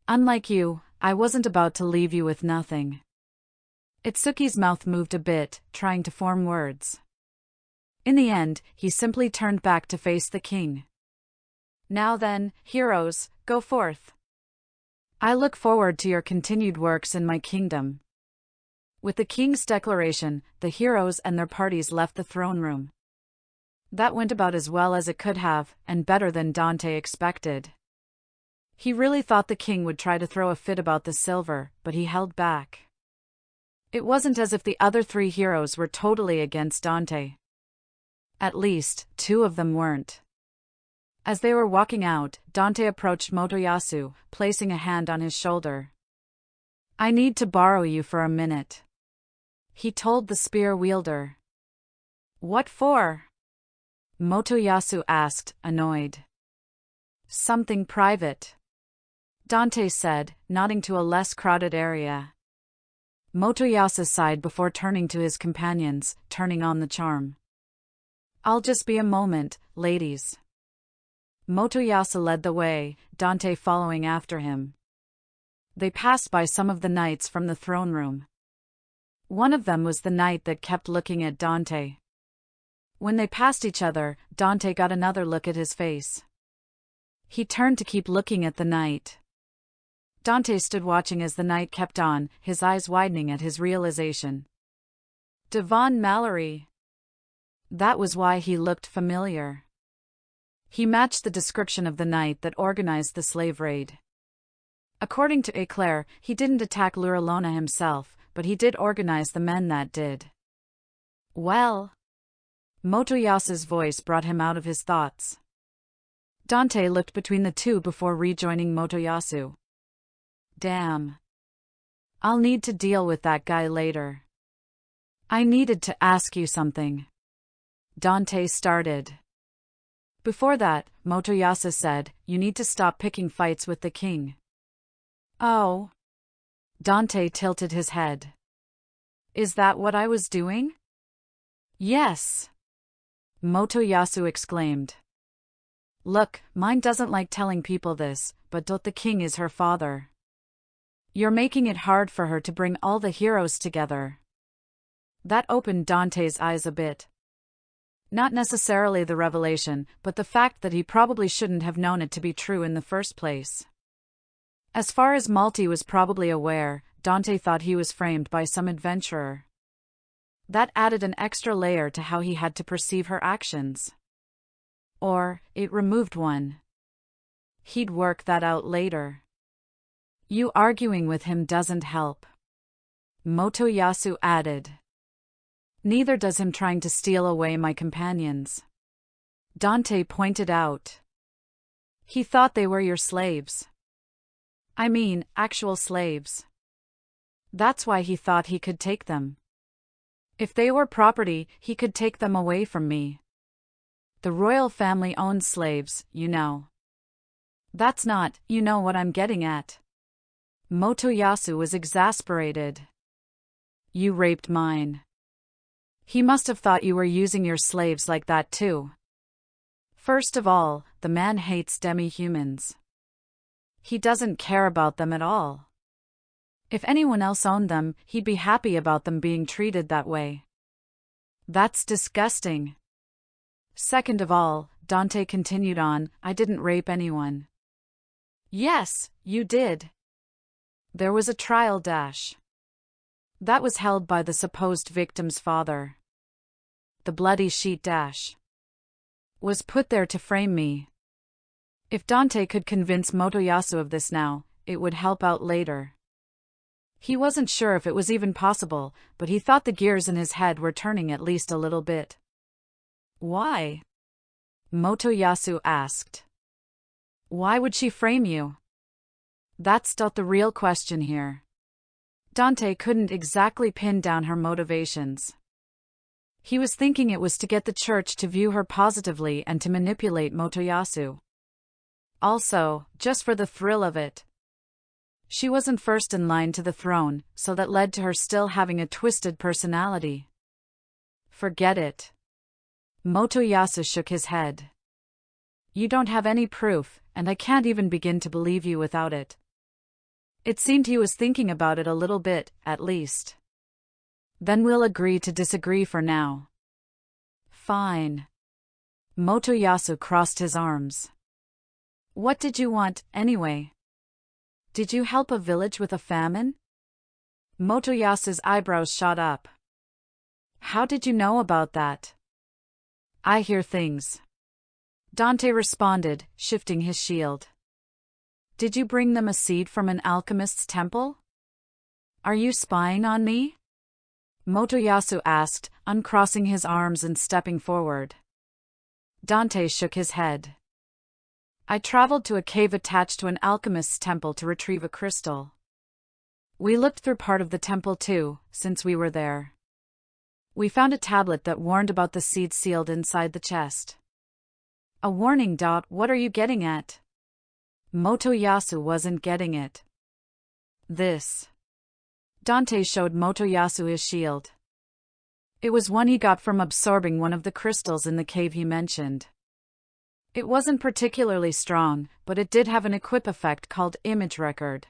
Unlike you, I wasn't about to leave you with nothing. Itsuki's mouth moved a bit, trying to form words. In the end, he simply turned back to face the king. Now then, heroes, go forth. I look forward to your continued works in my kingdom. With the king's declaration, the heroes and their parties left the throne room. That went about as well as it could have, and better than Dante expected. He really thought the king would try to throw a fit about the silver, but he held back. It wasn't as if the other three heroes were totally against Dante. At least, two of them weren't. As they were walking out, Dante approached Motoyasu, placing a hand on his shoulder. I need to borrow you for a minute. He told the spear wielder. What for? Motoyasu asked, annoyed. Something private. Dante said, nodding to a less crowded area. Motoyasu sighed before turning to his companions, turning on the charm. I'll just be a moment, ladies. Motoyasu led the way, Dante following after him. They passed by some of the knights from the throne room. One of them was the knight that kept looking at Dante. When they passed each other, Dante got another look at his face. He turned to keep looking at the knight. Dante stood watching as the knight kept on, his eyes widening at his realization. Devon Mallory. That was why he looked familiar. He matched the description of the knight that organized the slave raid. According to Eclair, he didn't attack Luralona himself, but he did organize the men that did. Well? Motoyasu's voice brought him out of his thoughts. Dante looked between the two before rejoining Motoyasu. Damn. I'll need to deal with that guy later. I needed to ask you something. Dante started. Before that, Motoyasu said, you need to stop picking fights with the king. Oh. Dante tilted his head. Is that what I was doing? Yes. Motoyasu exclaimed. Look, mine doesn't like telling people this, but the king is her father. You're making it hard for her to bring all the heroes together. That opened Dante's eyes a bit. Not necessarily the revelation, but the fact that he probably shouldn't have known it to be true in the first place. As far as Malti was probably aware, Dante thought he was framed by some adventurer. That added an extra layer to how he had to perceive her actions. Or, it removed one. He'd work that out later. You arguing with him doesn't help. Motoyasu added. Neither does him trying to steal away my companions. Dante pointed out. He thought they were your slaves. I mean, actual slaves. That's why he thought he could take them. If they were property, he could take them away from me. The royal family owns slaves, you know. That's not, you know what I'm getting at. Motoyasu was exasperated. You raped mine. He must have thought you were using your slaves like that too. First of all, the man hates demi-humans. He doesn't care about them at all. If anyone else owned them, he'd be happy about them being treated that way. That's disgusting. Second of all, Dante continued on, I didn't rape anyone. Yes, you did. There was a trial dash. That was held by the supposed victim's father. The bloody sheet dash was put there to frame me. If Dante could convince Motoyasu of this now, it would help out later. He wasn't sure if it was even possible, but he thought the gears in his head were turning at least a little bit. Why? Motoyasu asked. Why would she frame you? That's not the real question here. Dante couldn't exactly pin down her motivations. He was thinking it was to get the church to view her positively and to manipulate Motoyasu. Also, just for the thrill of it. She wasn't first in line to the throne, so that led to her still having a twisted personality. Forget it. Motoyasu shook his head. You don't have any proof, and I can't even begin to believe you without it. It seemed he was thinking about it a little bit, at least. Then we'll agree to disagree for now. Fine. Motoyasu crossed his arms. What did you want, anyway? Did you help a village with a famine? Motoyasu's eyebrows shot up. How did you know about that? I hear things. Dante responded, shifting his shield. Did you bring them a seed from an alchemist's temple? Are you spying on me? Motoyasu asked, uncrossing his arms and stepping forward. Dante shook his head. I traveled to a cave attached to an alchemist's temple to retrieve a crystal. We looked through part of the temple too, since we were there. We found a tablet that warned about the seed sealed inside the chest. A warning. What are you getting at? Motoyasu wasn't getting it. This. Dante showed Motoyasu his shield. It was one he got from absorbing one of the crystals in the cave he mentioned. It wasn't particularly strong, but it did have an equip effect called Image Record.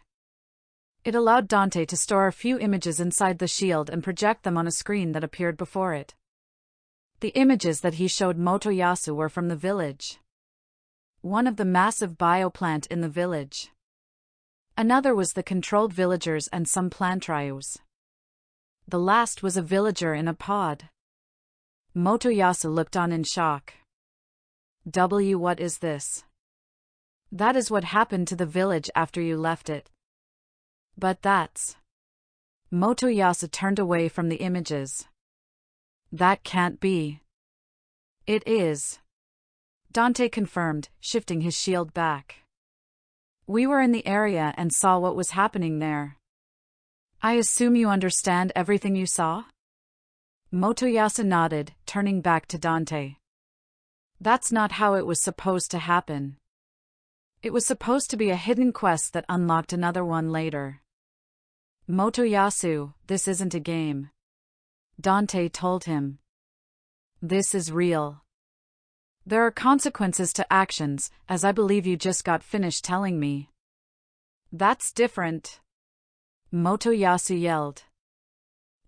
It allowed Dante to store a few images inside the shield and project them on a screen that appeared before it. The images that he showed Motoyasu were from the village. One of the massive bioplant in the village. Another was the controlled villagers and some plant trios. The last was a villager in a pod. Motoyasu looked on in shock. What is this? That is what happened to the village after you left it. But that's... Motoyasu turned away from the images. That can't be. It is. Dante confirmed, shifting his shield back. We were in the area and saw what was happening there. I assume you understand everything you saw? Motoyasu nodded, turning back to Dante. That's not how it was supposed to happen. It was supposed to be a hidden quest that unlocked another one later. Motoyasu, this isn't a game. Dante told him. This is real. There are consequences to actions, as I believe you just got finished telling me. That's different. Motoyasu yelled.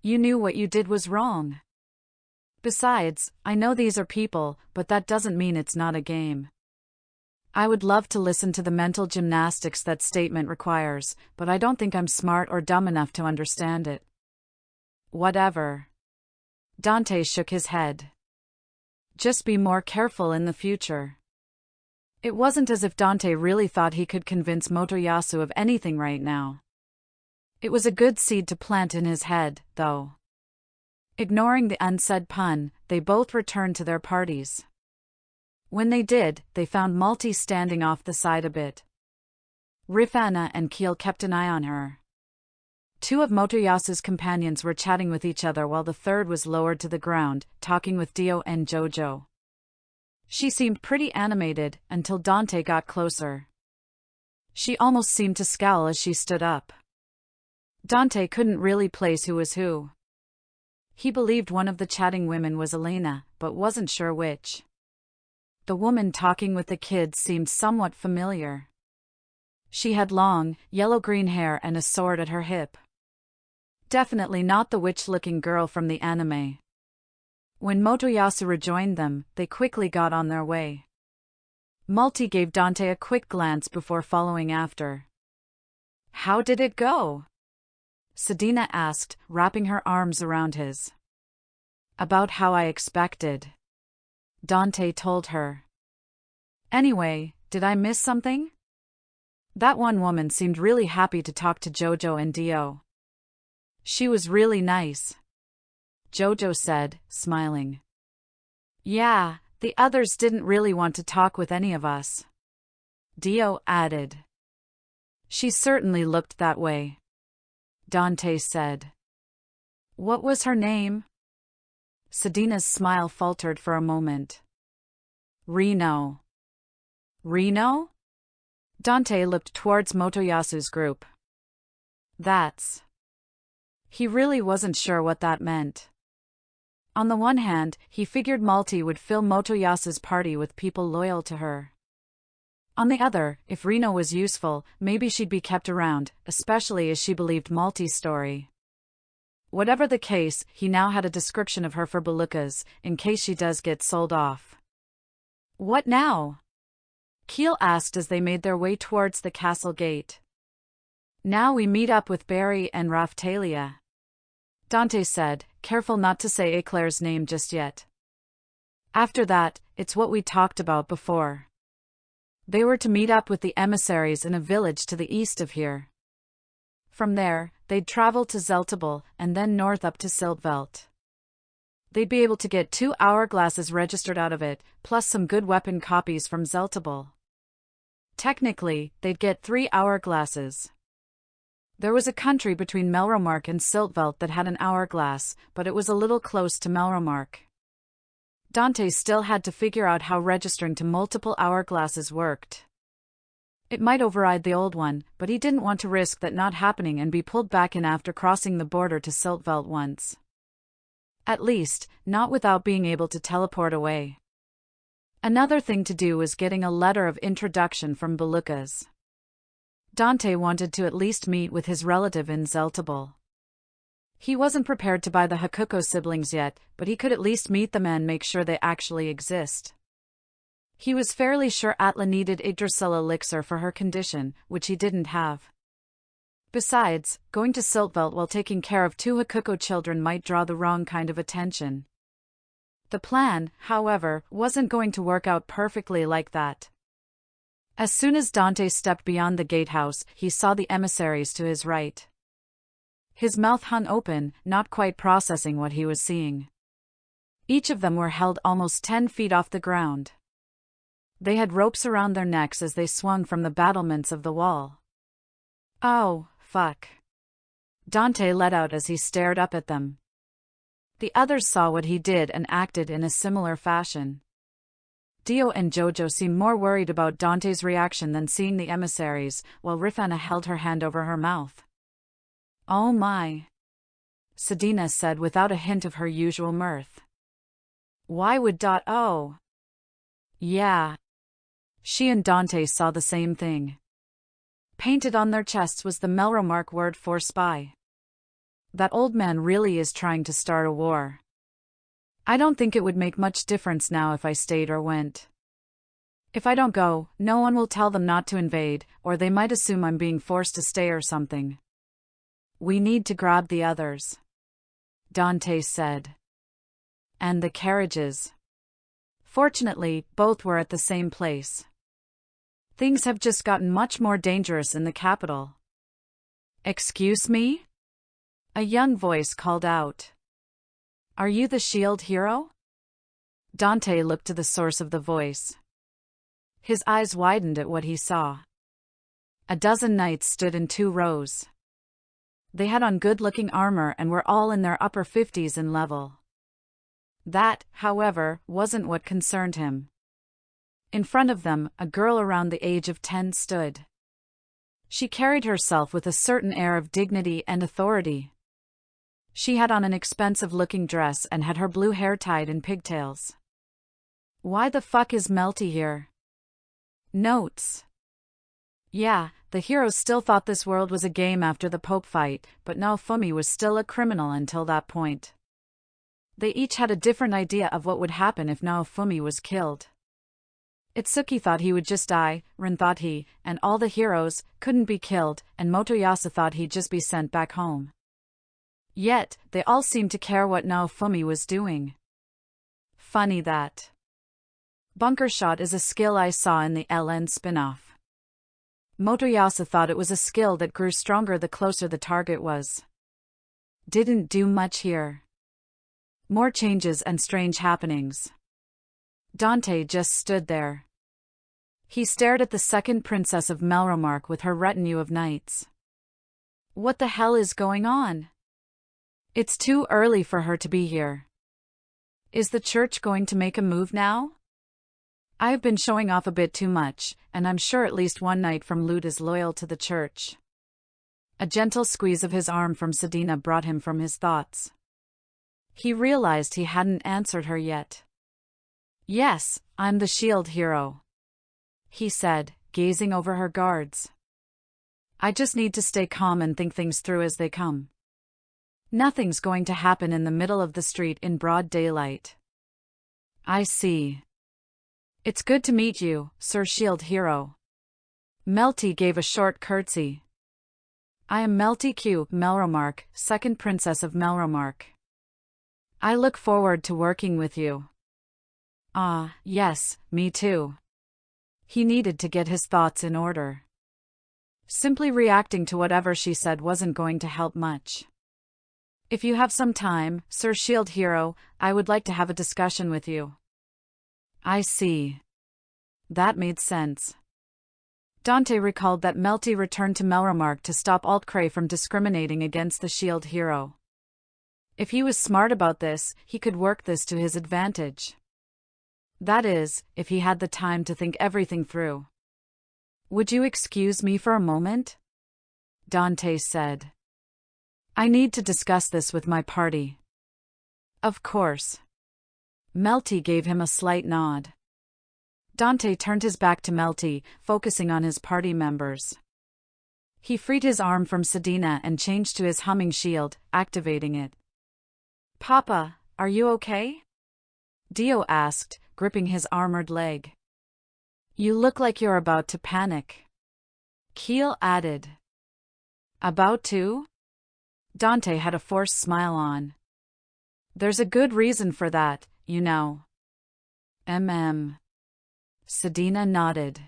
You knew what you did was wrong. Besides, I know these are people, but that doesn't mean it's not a game. I would love to listen to the mental gymnastics that statement requires, but I don't think I'm smart or dumb enough to understand it. Whatever. Dante shook his head. Just be more careful in the future. It wasn't as if Dante really thought he could convince Motoyasu of anything right now. It was a good seed to plant in his head, though. Ignoring the unsaid pun, they both returned to their parties. When they did, they found Malti standing off the side a bit. Rifana and Keel kept an eye on her. Two of Motoyasu's companions were chatting with each other while the third was lowered to the ground, talking with Dio and Jojo. She seemed pretty animated until Dante got closer. She almost seemed to scowl as she stood up. Dante couldn't really place who was who. He believed one of the chatting women was Elena, but wasn't sure which. The woman talking with the kids seemed somewhat familiar. She had long, yellow-green hair and a sword at her hip. Definitely not the witch-looking girl from the anime. When Motoyasu rejoined them, they quickly got on their way. Malti gave Dante a quick glance before following after. How did it go? Sedina asked, wrapping her arms around his. About how I expected. Dante told her. Anyway, did I miss something? That one woman seemed really happy to talk to Jojo and Dio. She was really nice. Jojo said, smiling. Yeah, The others didn't really want to talk with any of us. Dio added. She certainly looked that way. Dante said. What was her name? Sedina's smile faltered for a moment. Reno. Reno? Dante looked towards Motoyasu's group. That's. He really wasn't sure what that meant. On the one hand, he figured Malti would fill Motoyasu's party with people loyal to her. On the other, if Reno was useful, maybe she'd be kept around, especially as she believed Malti's story. Whatever the case, he now had a description of her for Belucas, in case she does get sold off. What now? Keel asked as they made their way towards the castle gate. Now we meet up with Barry and Raphtalia. Dante said, careful not to say Eclair's name just yet. After that, it's what we talked about before. They were to meet up with the emissaries in a village to the east of here. From there, they'd travel to Zeltable and then north up to Siltvelt. They'd be able to get 2 hourglasses registered out of it, plus some good weapon copies from Zeltable. Technically, they'd get 3 hourglasses. There was a country between Melromark and Siltvelt that had an hourglass, but it was a little close to Melromark. Dante still had to figure out how registering to multiple hourglasses worked. It might override the old one, but he didn't want to risk that not happening and be pulled back in after crossing the border to Siltvelt once. At least, not without being able to teleport away. Another thing to do was getting a letter of introduction from Belucas. Dante wanted to at least meet with his relative in Zeltable. He wasn't prepared to buy the Hakuko siblings yet, but he could at least meet them and make sure they actually exist. He was fairly sure Atla needed Yggdrasil elixir for her condition, which he didn't have. Besides, going to Siltvelt while taking care of 2 Hakuko children might draw the wrong kind of attention. The plan, however, wasn't going to work out perfectly like that. As soon as Dante stepped beyond the gatehouse, he saw the emissaries to his right. His mouth hung open, not quite processing what he was seeing. Each of them were held almost 10 feet off the ground. They had ropes around their necks as they swung from the battlements of the wall. Oh, fuck. Dante let out as he stared up at them. The others saw what he did and acted in a similar fashion. Dio and Jojo seemed more worried about Dante's reaction than seeing the emissaries, while Rifana held her hand over her mouth. Oh my. Sedina said without a hint of her usual mirth. Why would Oh. Yeah. She and Dante saw the same thing. Painted on their chests was the Melromark word for spy. That old man really is trying to start a war. I don't think it would make much difference now if I stayed or went. If I don't go, no one will tell them not to invade, or they might assume I'm being forced to stay or something. We need to grab the others, Dante said. And the carriages. Fortunately, both were at the same place. Things have just gotten much more dangerous in the capital. Excuse me? A young voice called out. Are you the shield hero? Dante looked to the source of the voice. His eyes widened at what he saw. A dozen knights stood in 2 rows. They had on good-looking armor and were all in their upper 50s in level. That, however, wasn't what concerned him. In front of them, a girl around the age of 10 stood. She carried herself with a certain air of dignity and authority. She had on an expensive-looking dress and had her blue hair tied in pigtails. Why the fuck is Melty here? Notes. Yeah, the heroes still thought this world was a game after the Pope fight, but Naofumi was still a criminal until that point. They each had a different idea of what would happen if Naofumi was killed. Itsuki thought he would just die, Rin thought he, and all the heroes, couldn't be killed, and Motoyasa thought he'd just be sent back home. Yet, they all seemed to care what Naofumi was doing. Funny that. Bunker shot is a skill I saw in the LN spin-off. Motoyasa thought it was a skill that grew stronger the closer the target was. Didn't do much here. More changes and strange happenings. Dante just stood there. He stared at the second princess of Melromark with her retinue of knights. What the hell is going on? It's too early for her to be here. Is the church going to make a move now? I've been showing off a bit too much, and I'm sure at least one knight from Lute is loyal to the church. A gentle squeeze of his arm from Sedina brought him from his thoughts. He realized he hadn't answered her yet. Yes, I'm the shield hero, he said, gazing over her guards. I just need to stay calm and think things through as they come. Nothing's going to happen in the middle of the street in broad daylight. I see. It's good to meet you, Sir Shield Hero. Melty gave a short curtsy. I am Melty Q. Melromark, second princess of Melromark. I look forward to working with you. Ah, yes, me too. He needed to get his thoughts in order. Simply reacting to whatever she said wasn't going to help much. If you have some time, Sir Shield Hero, I would like to have a discussion with you. I see. That made sense. Dante recalled that Melty returned to Melromark to stop Altcray from discriminating against the Shield Hero. If he was smart about this, he could work this to his advantage. That is, if he had the time to think everything through. Would you excuse me for a moment? Dante said. I need to discuss this with my party. Of course. Melty gave him a slight nod. Dante turned his back to Melty, focusing on his party members. He freed his arm from Sedina and changed to his humming shield, activating it. Papa, are you okay? Dio asked, gripping his armored leg. You look like you're about to panic. Keel added. About to? Dante had a forced smile on. There's a good reason for that, you know. Sedina nodded.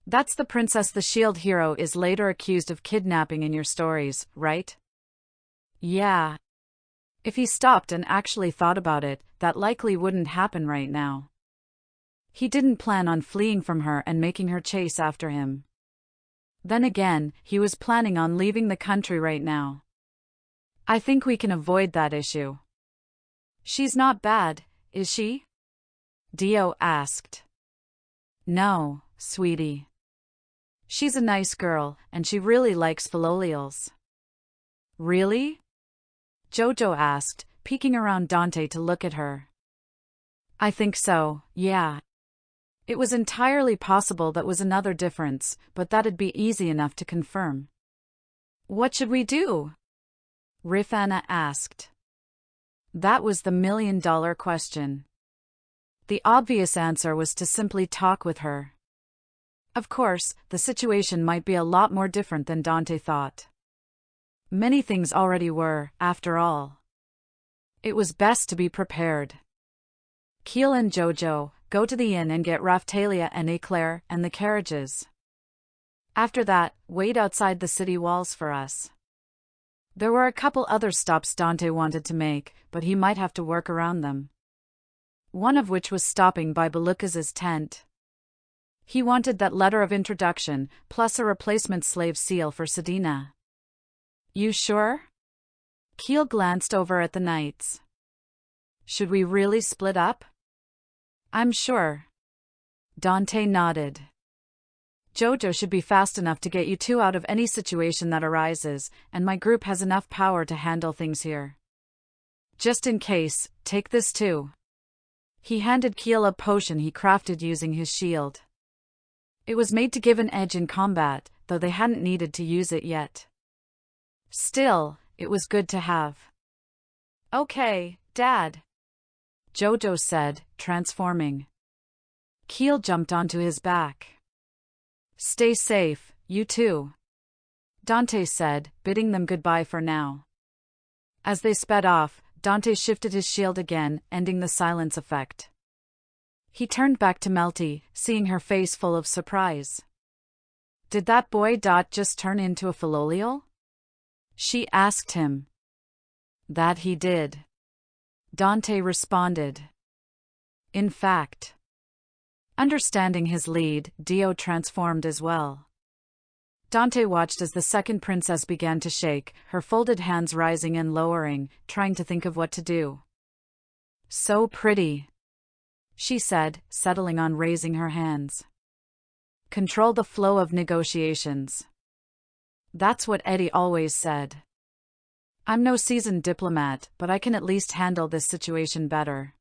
That's the princess the Shield Hero is later accused of kidnapping in your stories, right? Yeah. If he stopped and actually thought about it, that likely wouldn't happen right now. He didn't plan on fleeing from her and making her chase after him. Then again, he was planning on leaving the country right now. I think we can avoid that issue. She's not bad, is she? Dio asked. No, sweetie. She's a nice girl, and she really likes Philolials. Really? Jojo asked, peeking around Dante to look at her. I think so, yeah. It was entirely possible that was another difference, but that'd be easy enough to confirm. What should we do? Rifana asked. That was the million-dollar question. The obvious answer was to simply talk with her. Of course, the situation might be a lot more different than Dante thought. Many things already were, after all. It was best to be prepared. Keel and Jojo, go to the inn and get Raphtalia and Eclair and the carriages. After that, wait outside the city walls for us. There were a couple other stops Dante wanted to make, but he might have to work around them. One of which was stopping by Belukas's tent. He wanted that letter of introduction, plus a replacement slave seal for Sedina. You sure? Keel glanced over at the knights. Should we really split up? I'm sure. Dante nodded. Jojo should be fast enough to get you two out of any situation that arises, and my group has enough power to handle things here. Just in case, take this too. He handed Keel a potion he crafted using his shield. It was made to give an edge in combat, though they hadn't needed to use it yet. Still, it was good to have. Okay, Dad. Jojo said, transforming. Keel jumped onto his back. Stay safe, you too. Dante said, bidding them goodbye for now. As they sped off, Dante shifted his shield again, ending the silence effect. He turned back to Melty, seeing her face full of surprise. Did that boy just turn into a Philolial? She asked him. That he did. Dante responded. In fact. Understanding his lead, Dio transformed as well. Dante watched as the second princess began to shake, her folded hands rising and lowering, trying to think of what to do. So pretty, she said, settling on raising her hands. Control the flow of negotiations. That's what Eddie always said. I'm no seasoned diplomat, but I can at least handle this situation better.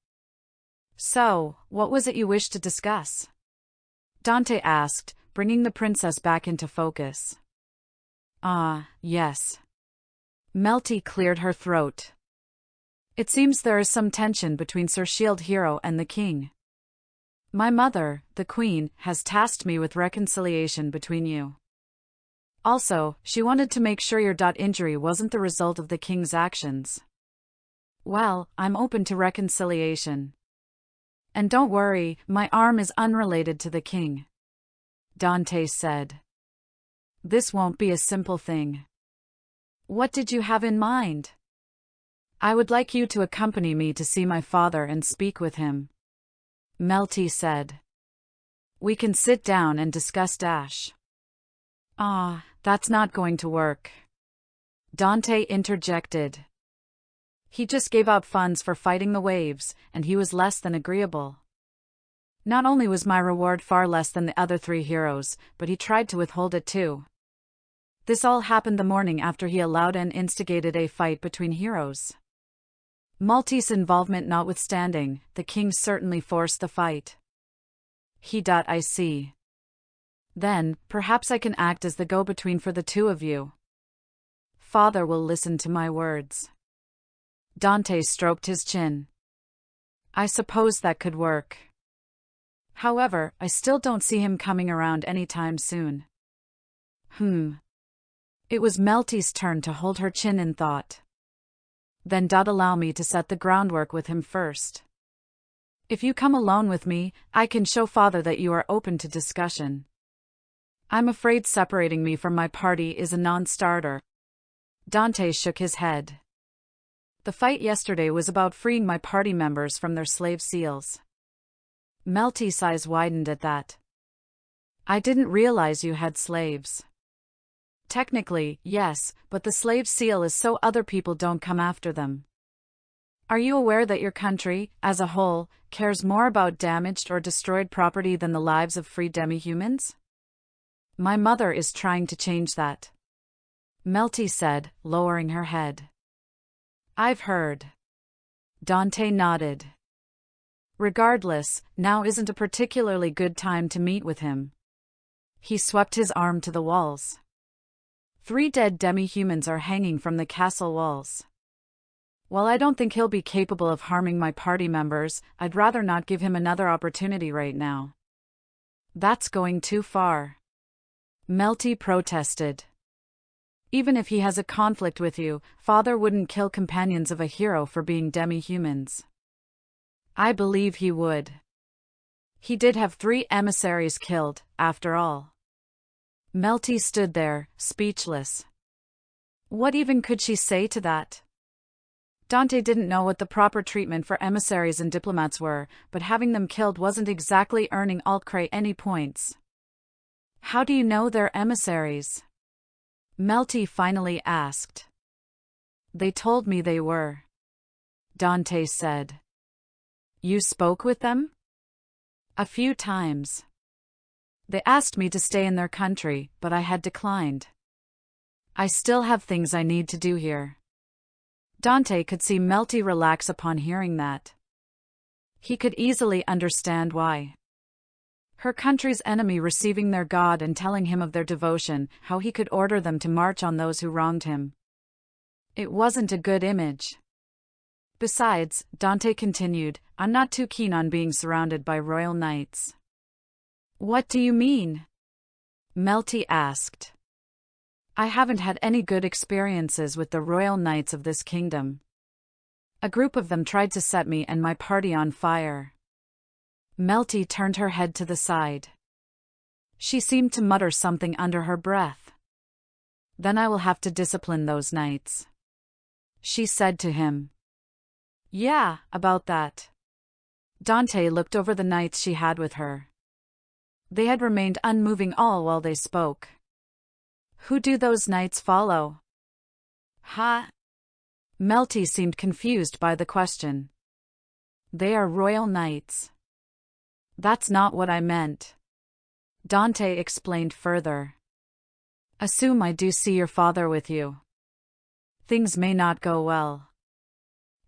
So, what was it you wished to discuss? Dante asked, bringing the princess back into focus. Yes. Melty cleared her throat. It seems there is some tension between Sir Shield Hero and the king. My mother, the queen, has tasked me with reconciliation between you. Also, she wanted to make sure your injury wasn't the result of the king's actions. Well, I'm open to reconciliation. And don't worry, my arm is unrelated to the king. Dante said. This won't be a simple thing. What did you have in mind? I would like you to accompany me to see my father and speak with him. Melty said. We can sit down and discuss Dash. That's not going to work. Dante interjected. He just gave up funds for fighting the waves, and he was less than agreeable. Not only was my reward far less than the other 3 heroes, but he tried to withhold it too. This all happened the morning after he allowed and instigated a fight between heroes. Maltese involvement notwithstanding, the king certainly forced the fight. I see. Then, perhaps I can act as the go-between for the 2 of you. Father will listen to my words. Dante stroked his chin. I suppose that could work. However, I still don't see him coming around anytime soon. It was Melty's turn to hold her chin in thought. Then allow me to set the groundwork with him first. If you come alone with me, I can show Father that you are open to discussion. I'm afraid separating me from my party is a non-starter. Dante shook his head. The fight yesterday was about freeing my party members from their slave seals. Melty's eyes widened at that. I didn't realize you had slaves. Technically, yes, but the slave seal is so other people don't come after them. Are you aware that your country, as a whole, cares more about damaged or destroyed property than the lives of free demi-humans? My mother is trying to change that. Melty said, lowering her head. I've heard. Dante nodded. Regardless, now isn't a particularly good time to meet with him. He swept his arm to the walls. 3 dead demi-humans are hanging from the castle walls. While I don't think he'll be capable of harming my party members, I'd rather not give him another opportunity right now. That's going too far. Melty protested. Even if he has a conflict with you, Father wouldn't kill companions of a hero for being demi-humans. I believe he would. He did have 3 emissaries killed, after all. Melty stood there, speechless. What even could she say to that? Dante didn't know what the proper treatment for emissaries and diplomats were, but having them killed wasn't exactly earning Altcray any points. How do you know they're emissaries? Melty finally asked. They told me they were. Dante said. You spoke with them? A few times. They asked me to stay in their country, but I had declined. I still have things I need to do here. Dante could see Melty relax upon hearing that. He could easily understand why. Her country's enemy receiving their god and telling him of their devotion, how he could order them to march on those who wronged him. It wasn't a good image. Besides, Dante continued, I'm not too keen on being surrounded by royal knights. What do you mean? Melty asked. I haven't had any good experiences with the royal knights of this kingdom. A group of them tried to set me and my party on fire. Melty turned her head to the side. She seemed to mutter something under her breath. Then I will have to discipline those knights. She said to him. Yeah, about that. Dante looked over the knights she had with her. They had remained unmoving all while they spoke. Who do those knights follow? Ha? Melty seemed confused by the question. They are royal knights. That's not what I meant. Dante explained further. Assume I do see your father with you. Things may not go well.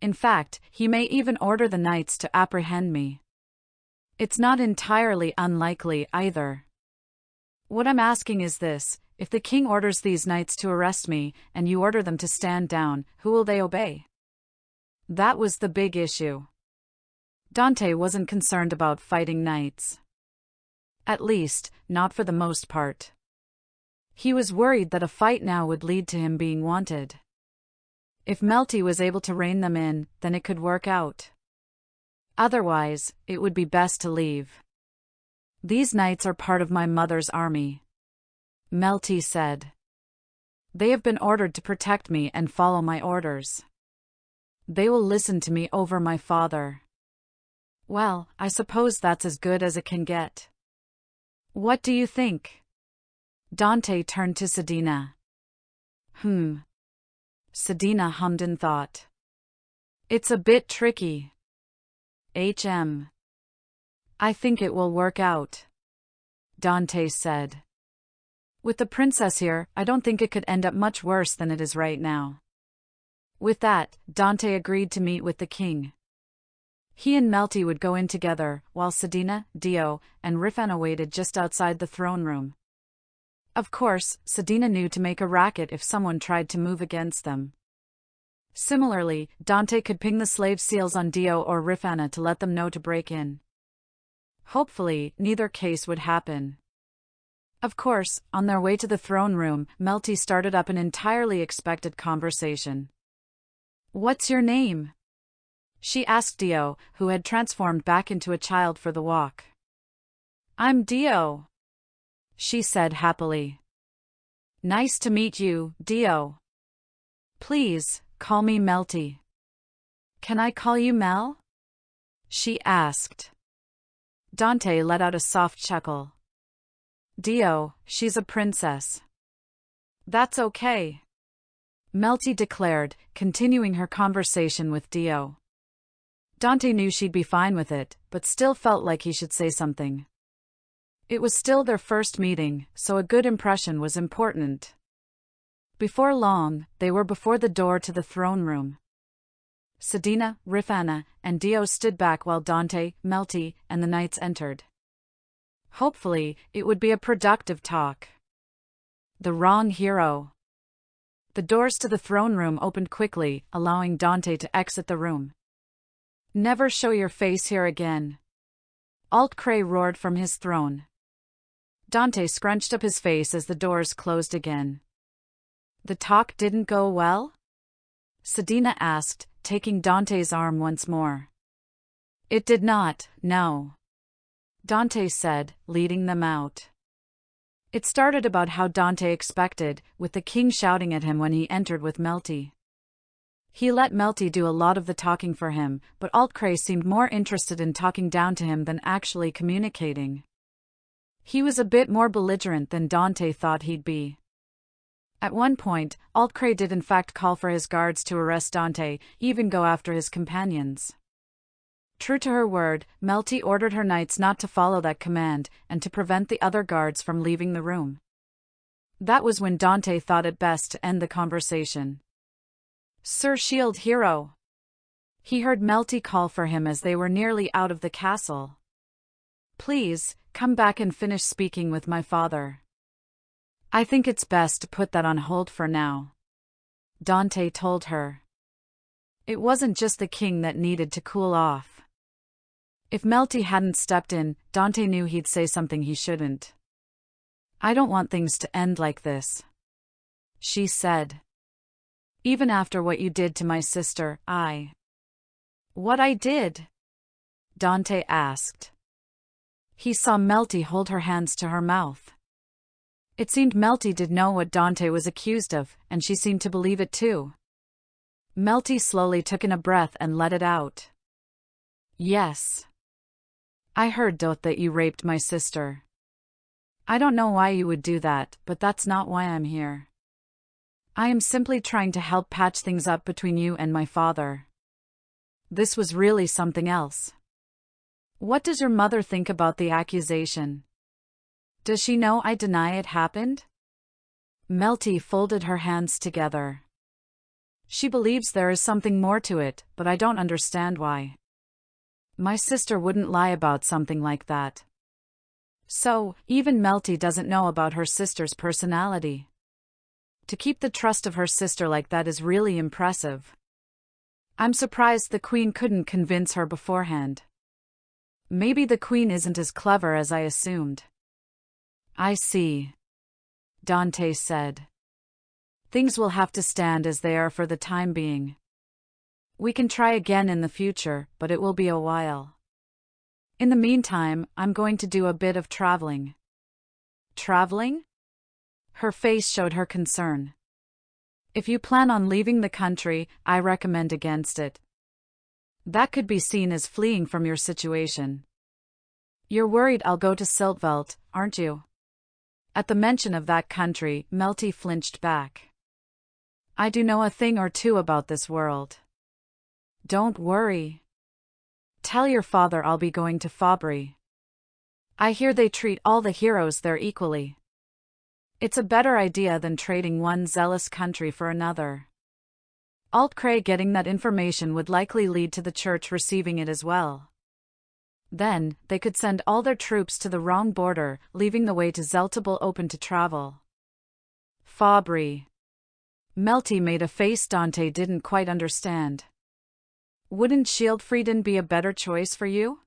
In fact, he may even order the knights to apprehend me. It's not entirely unlikely either. What I'm asking is this: if the king orders these knights to arrest me, and you order them to stand down, who will they obey? That was the big issue. Dante wasn't concerned about fighting knights. At least, not for the most part. He was worried that a fight now would lead to him being wanted. If Melty was able to rein them in, then it could work out. Otherwise, it would be best to leave. These knights are part of my mother's army, Melty said. They have been ordered to protect me and follow my orders. They will listen to me over my father. Well, I suppose that's as good as it can get. What do you think? Dante turned to Sedina. Sedina hummed in thought. It's a bit tricky. I think it will work out, Dante said. With the princess here, I don't think it could end up much worse than it is right now. With that, Dante agreed to meet with the king. He and Melty would go in together, while Sedina, Dio, and Rifana waited just outside the throne room. Of course, Sedina knew to make a racket if someone tried to move against them. Similarly, Dante could ping the slave seals on Dio or Rifana to let them know to break in. Hopefully, neither case would happen. Of course, on their way to the throne room, Melty started up an entirely expected conversation. What's your name? She asked Dio, who had transformed back into a child for the walk. I'm Dio, she said happily. Nice to meet you, Dio. Please, call me Melty. Can I call you Mel? She asked. Dante let out a soft chuckle. Dio, she's a princess. That's okay, Melty declared, continuing her conversation with Dio. Dante knew she'd be fine with it, but still felt like he should say something. It was still their first meeting, so a good impression was important. Before long, they were before the door to the throne room. Sedina, Rifana, and Dio stood back while Dante, Melty, and the knights entered. Hopefully, it would be a productive talk. The wrong hero. The doors to the throne room opened quickly, allowing Dante to exit the room. Never show your face here again, Alt-Cray roared from his throne. Dante scrunched up his face as the doors closed again. The talk didn't go well? Sedina asked, taking Dante's arm once more. It did not, no, Dante said, leading them out. It started about how Dante expected, with the king shouting at him when he entered with Melty. He let Melty do a lot of the talking for him, but Alt-Cray seemed more interested in talking down to him than actually communicating. He was a bit more belligerent than Dante thought he'd be. At one point, Alt-Cray did in fact call for his guards to arrest Dante, even go after his companions. True to her word, Melty ordered her knights not to follow that command, and to prevent the other guards from leaving the room. That was when Dante thought it best to end the conversation. Sir Shield Hero! He heard Melty call for him as they were nearly out of the castle. Please, come back and finish speaking with my father. I think it's best to put that on hold for now, Dante told her. It wasn't just the king that needed to cool off. If Melty hadn't stepped in, Dante knew he'd say something he shouldn't. I don't want things to end like this, she said. Even after what you did to my sister, What I did? Dante asked. He saw Melty hold her hands to her mouth. It seemed Melty did know what Dante was accused of, and she seemed to believe it too. Melty slowly took in a breath and let it out. Yes. I heard, Doth, that you raped my sister. I don't know why you would do that, but that's not why I'm here. I am simply trying to help patch things up between you and my father. This was really something else. What does your mother think about the accusation? Does she know I deny it happened? Melty folded her hands together. She believes there is something more to it, but I don't understand why. My sister wouldn't lie about something like that. So, even Melty doesn't know about her sister's personality. To keep the trust of her sister like that is really impressive. I'm surprised the Queen couldn't convince her beforehand. Maybe the Queen isn't as clever as I assumed. I see, Dante said. Things will have to stand as they are for the time being. We can try again in the future, but it will be a while. In the meantime, I'm going to do a bit of traveling. Traveling? Her face showed her concern. If you plan on leaving the country, I recommend against it. That could be seen as fleeing from your situation. You're worried I'll go to Siltveld, aren't you? At the mention of that country, Melty flinched back. I do know a thing or two about this world. Don't worry. Tell your father I'll be going to Fabry. I hear they treat all the heroes there equally. It's a better idea than trading one zealous country for another. Altcray getting that information would likely lead to the church receiving it as well. Then, they could send all their troops to the wrong border, leaving the way to Zeltable open to travel. Fabry. Melty made a face Dante didn't quite understand. Wouldn't Shieldfrieden be a better choice for you?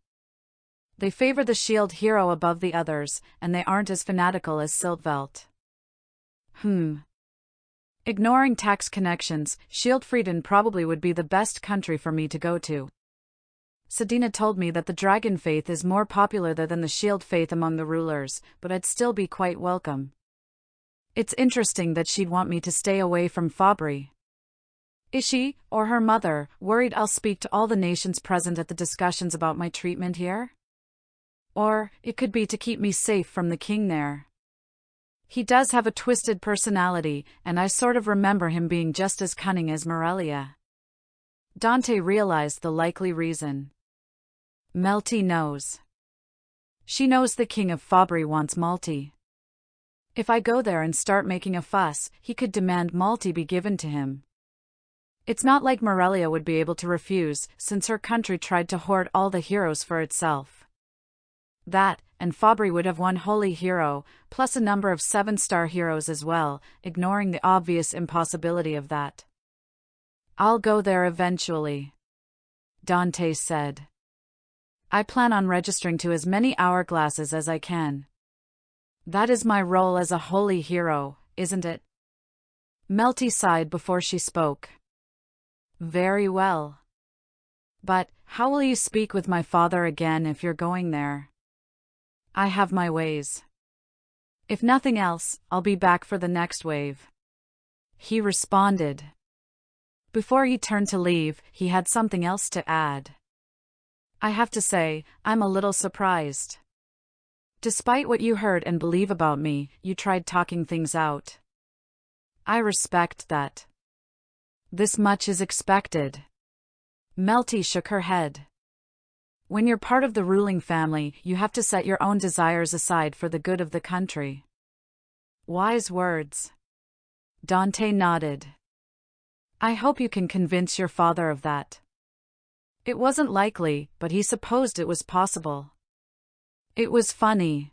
They favor the shield hero above the others, and they aren't as fanatical as Siltveld. Ignoring tax connections, Shieldfrieden probably would be the best country for me to go to. Sedina told me that the dragon faith is more popular there than the shield faith among the rulers, but I'd still be quite welcome. It's interesting that she'd want me to stay away from Fabry. Is she, or her mother, worried I'll speak to all the nations present at the discussions about my treatment here? Or, it could be to keep me safe from the king there. He does have a twisted personality, and I sort of remember him being just as cunning as Morelia. Dante realized the likely reason. Melty knows. She knows the king of Fabry wants Malty. If I go there and start making a fuss, he could demand Malty be given to him. It's not like Morelia would be able to refuse, since her country tried to hoard all the heroes for itself. That, and Fabry would have one holy hero, plus a number of 7-star heroes as well, ignoring the obvious impossibility of that. I'll go there eventually, Dante said. I plan on registering to as many hourglasses as I can. That is my role as a holy hero, isn't it? Melty sighed before she spoke. Very well. But, how will you speak with my father again if you're going there? I have my ways. If nothing else, I'll be back for the next wave. He responded. Before he turned to leave, he had something else to add. I have to say, I'm a little surprised. Despite what you heard and believe about me, you tried talking things out. I respect that. This much is expected. Melty shook her head. When you're part of the ruling family, you have to set your own desires aside for the good of the country. Wise words. Dante nodded. I hope you can convince your father of that. It wasn't likely, but he supposed it was possible. It was funny.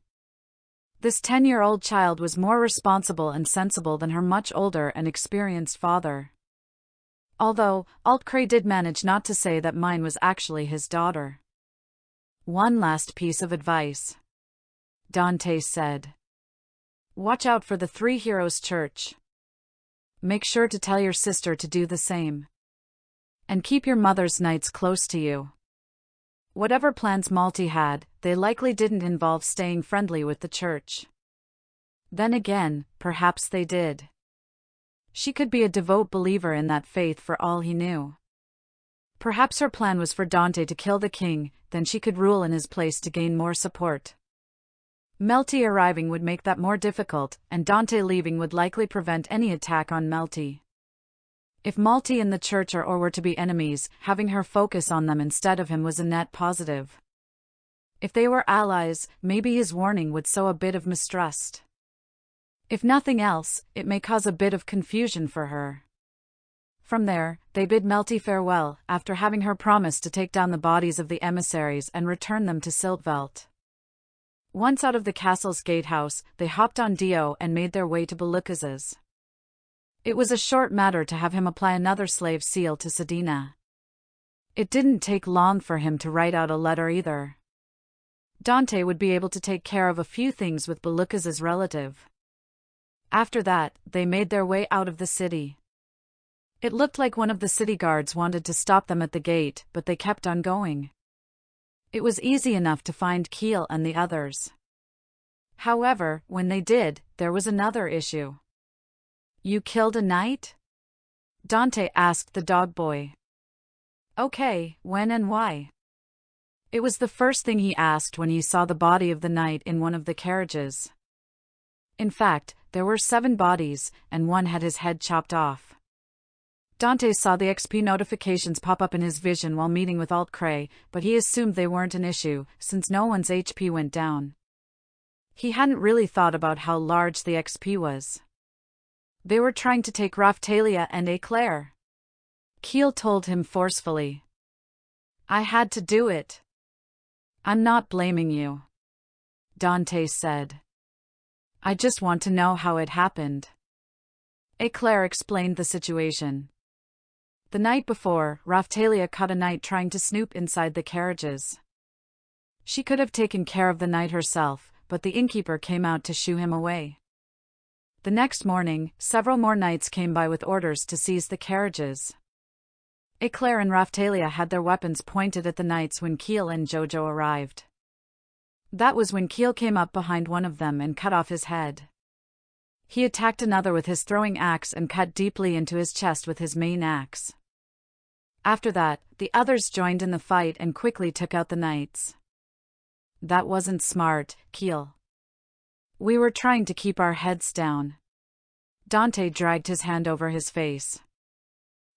This 10-year-old child was more responsible and sensible than her much older and experienced father. Although, Altcray did manage not to say that mine was actually his daughter. One last piece of advice, Dante said. Watch out for the Three Heroes Church. Make sure to tell your sister to do the same. And keep your mother's knights close to you. Whatever plans Malty had, they likely didn't involve staying friendly with the church. Then again, perhaps they did. She could be a devout believer in that faith for all he knew. Perhaps her plan was for Dante to kill the king, then she could rule in his place to gain more support. Melty arriving would make that more difficult, and Dante leaving would likely prevent any attack on Melty. If Malty and the church were to be enemies, having her focus on them instead of him was a net positive. If they were allies, maybe his warning would sow a bit of mistrust. If nothing else, it may cause a bit of confusion for her. From there, they bid Melty farewell, after having her promise to take down the bodies of the emissaries and return them to Siltveld. Once out of the castle's gatehouse, they hopped on Dio and made their way to Belukas's. It was a short matter to have him apply another slave seal to Sedina. It didn't take long for him to write out a letter either. Dante would be able to take care of a few things with Belukas's relative. After that, they made their way out of the city. It looked like one of the city guards wanted to stop them at the gate, but they kept on going. It was easy enough to find Keel and the others. However, when they did, there was another issue. "You killed a knight?" Dante asked the dog boy. "Okay, when and why?" It was the first thing he asked when he saw the body of the knight in one of the carriages. In fact, there were 7 bodies, and one had his head chopped off. Dante saw the XP notifications pop up in his vision while meeting with Alt Cray, but he assumed they weren't an issue, since no one's HP went down. He hadn't really thought about how large the XP was. They were trying to take Raftalia and Eclair. Keel told him forcefully. "I had to do it." "I'm not blaming you," Dante said. "I just want to know how it happened." Eclair explained the situation. The night before, Raftalia caught a knight trying to snoop inside the carriages. She could have taken care of the knight herself, but the innkeeper came out to shoo him away. The next morning, several more knights came by with orders to seize the carriages. Eclair and Raftalia had their weapons pointed at the knights when Keel and Jojo arrived. That was when Keel came up behind one of them and cut off his head. He attacked another with his throwing axe and cut deeply into his chest with his main axe. After that, the others joined in the fight and quickly took out the knights. "That wasn't smart, Keel. We were trying to keep our heads down." Dante dragged his hand over his face.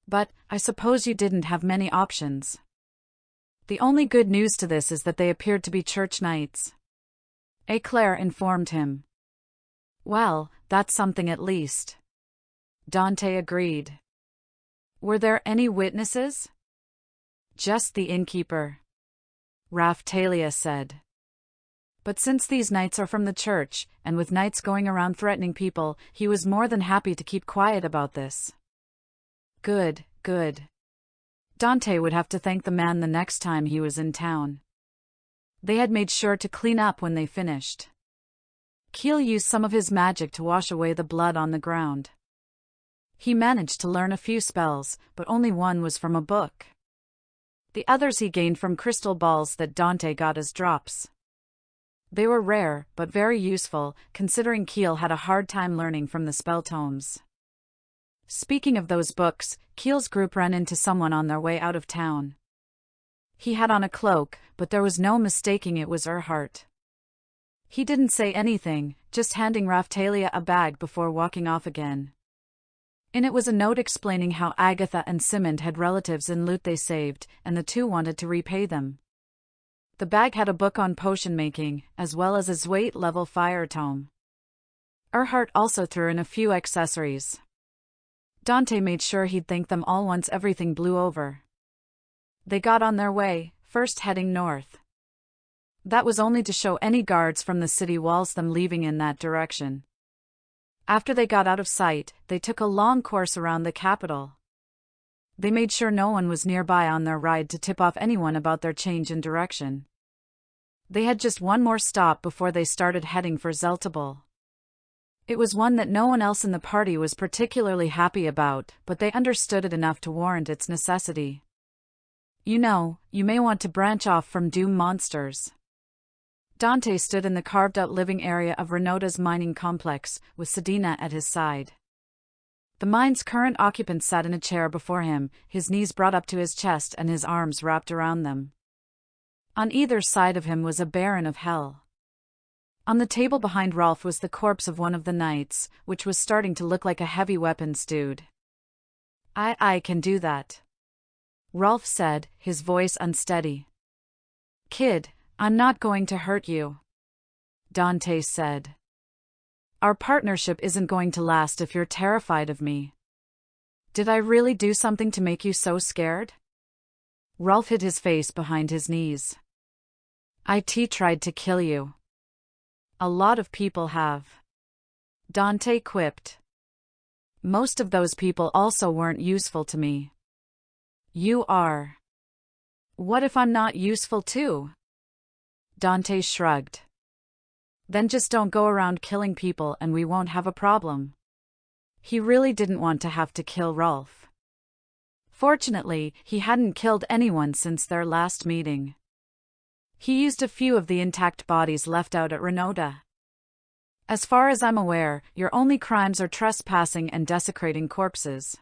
"But, I suppose you didn't have many options." "The only good news to this is that they appeared to be church knights," Eclair informed him. "Well, that's something at least," Dante agreed. "Were there any witnesses?" "Just the innkeeper," Raftalia said. But since these knights are from the church, and with knights going around threatening people, he was more than happy to keep quiet about this. Good, good. Dante would have to thank the man the next time he was in town. They had made sure to clean up when they finished. Keel used some of his magic to wash away the blood on the ground. He managed to learn a few spells, but only one was from a book. The others he gained from crystal balls that Dante got as drops. They were rare, but very useful, considering Keel had a hard time learning from the spell tomes. Speaking of those books, Keel's group ran into someone on their way out of town. He had on a cloak, but there was no mistaking it was Erhardt. He didn't say anything, just handing Raftalia a bag before walking off again. In it was a note explaining how Agatha and Simond had relatives in loot they saved, and the two wanted to repay them. The bag had a book on potion making, as well as a Zweit-level fire tome. Erhardt also threw in a few accessories. Dante made sure he'd thank them all once everything blew over. They got on their way, first heading north. That was only to show any guards from the city walls them leaving in that direction. After they got out of sight, they took a long course around the capital. They made sure no one was nearby on their ride to tip off anyone about their change in direction. They had just one more stop before they started heading for Zeltabal. It was one that no one else in the party was particularly happy about, but they understood it enough to warrant its necessity. "You know, you may want to branch off from Doom Monsters." Dante stood in the carved-out living area of Renota's mining complex, with Sedina at his side. The mine's current occupant sat in a chair before him, his knees brought up to his chest and his arms wrapped around them. On either side of him was a baron of hell. On the table behind Rolf was the corpse of one of the knights, which was starting to look like a heavy weapons dude. I can do that," Rolf said, his voice unsteady. "Kid, I'm not going to hurt you," Dante said. "Our partnership isn't going to last if you're terrified of me. Did I really do something to make you so scared?" Rolf hid his face behind his knees. "It tried to kill you. A lot of people have," Dante quipped. "Most of those people also weren't useful to me. You are. What if I'm not useful too?" Dante shrugged. "Then just don't go around killing people and we won't have a problem." He really didn't want to have to kill Rolf. Fortunately, he hadn't killed anyone since their last meeting. He used a few of the intact bodies left out at Renota. "As far as I'm aware, your only crimes are trespassing and desecrating corpses."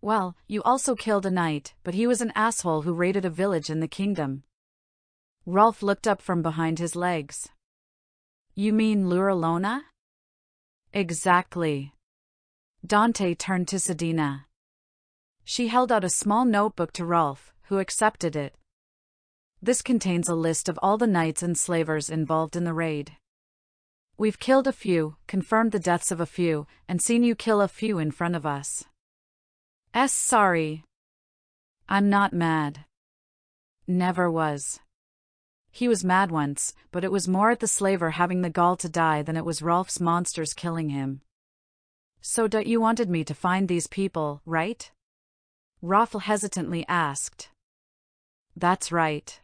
"Well, you also killed a knight, but he was an asshole who raided a village in the kingdom." Rolf looked up from behind his legs. "You mean Luralona?" "Exactly." Dante turned to Sedina. She held out a small notebook to Rolf, who accepted it. "This contains a list of all the knights and slavers involved in the raid. We've killed a few, confirmed the deaths of a few, and seen you kill a few in front of us." Sorry. I'm not mad. Never was. He was mad once, but it was more at the slaver having the gall to die than it was Rolf's monsters killing him. "So you wanted me to find these people, right?" Rolf hesitantly asked. "That's right."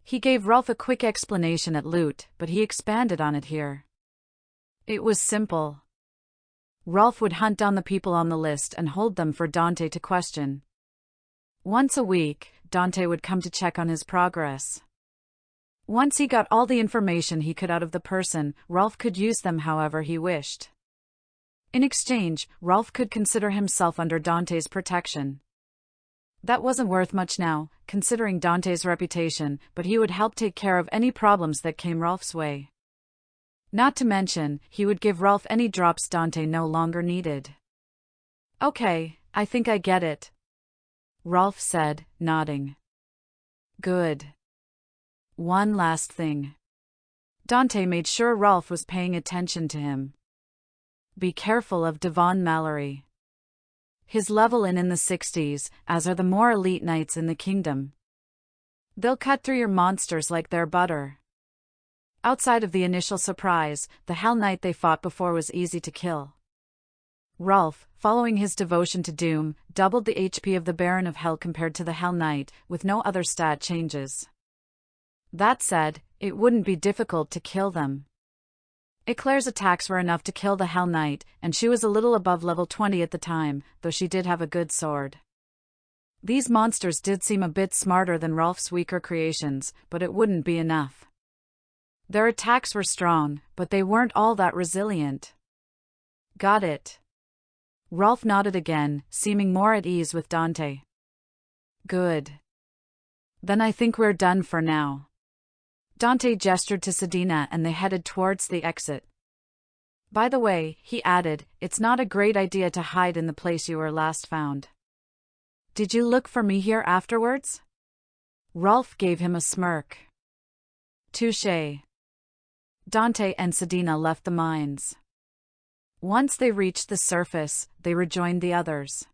He gave Rolf a quick explanation at Loot, but he expanded on it here. It was simple. Rolf would hunt down the people on the list and hold them for Dante to question. Once a week, Dante would come to check on his progress. Once he got all the information he could out of the person, Rolf could use them however he wished. In exchange, Rolf could consider himself under Dante's protection. That wasn't worth much now, considering Dante's reputation, but he would help take care of any problems that came Rolf's way. Not to mention, he would give Rolf any drops Dante no longer needed. "Okay, I think I get it," Rolf said, nodding. "Good. One last thing." Dante made sure Rolf was paying attention to him. "Be careful of Devon Mallory. His level in the 60s, as are the more elite knights in the kingdom. They'll cut through your monsters like they're butter." Outside of the initial surprise, the Hell Knight they fought before was easy to kill. Rolf, following his devotion to Doom, doubled the HP of the Baron of Hell compared to the Hell Knight, with no other stat changes. That said, it wouldn't be difficult to kill them. Eclair's attacks were enough to kill the Hell Knight, and she was a little above level 20 at the time, though she did have a good sword. These monsters did seem a bit smarter than Rolf's weaker creations, but it wouldn't be enough. Their attacks were strong, but they weren't all that resilient. "Got it." Rolf nodded again, seeming more at ease with Dante. "Good. Then I think we're done for now." Dante gestured to Sedina and they headed towards the exit. "By the way," he added, "it's not a great idea to hide in the place you were last found. Did you look for me here afterwards?" Rolf gave him a smirk. "Touché." Dante and Sedina left the mines. Once they reached the surface, they rejoined the others.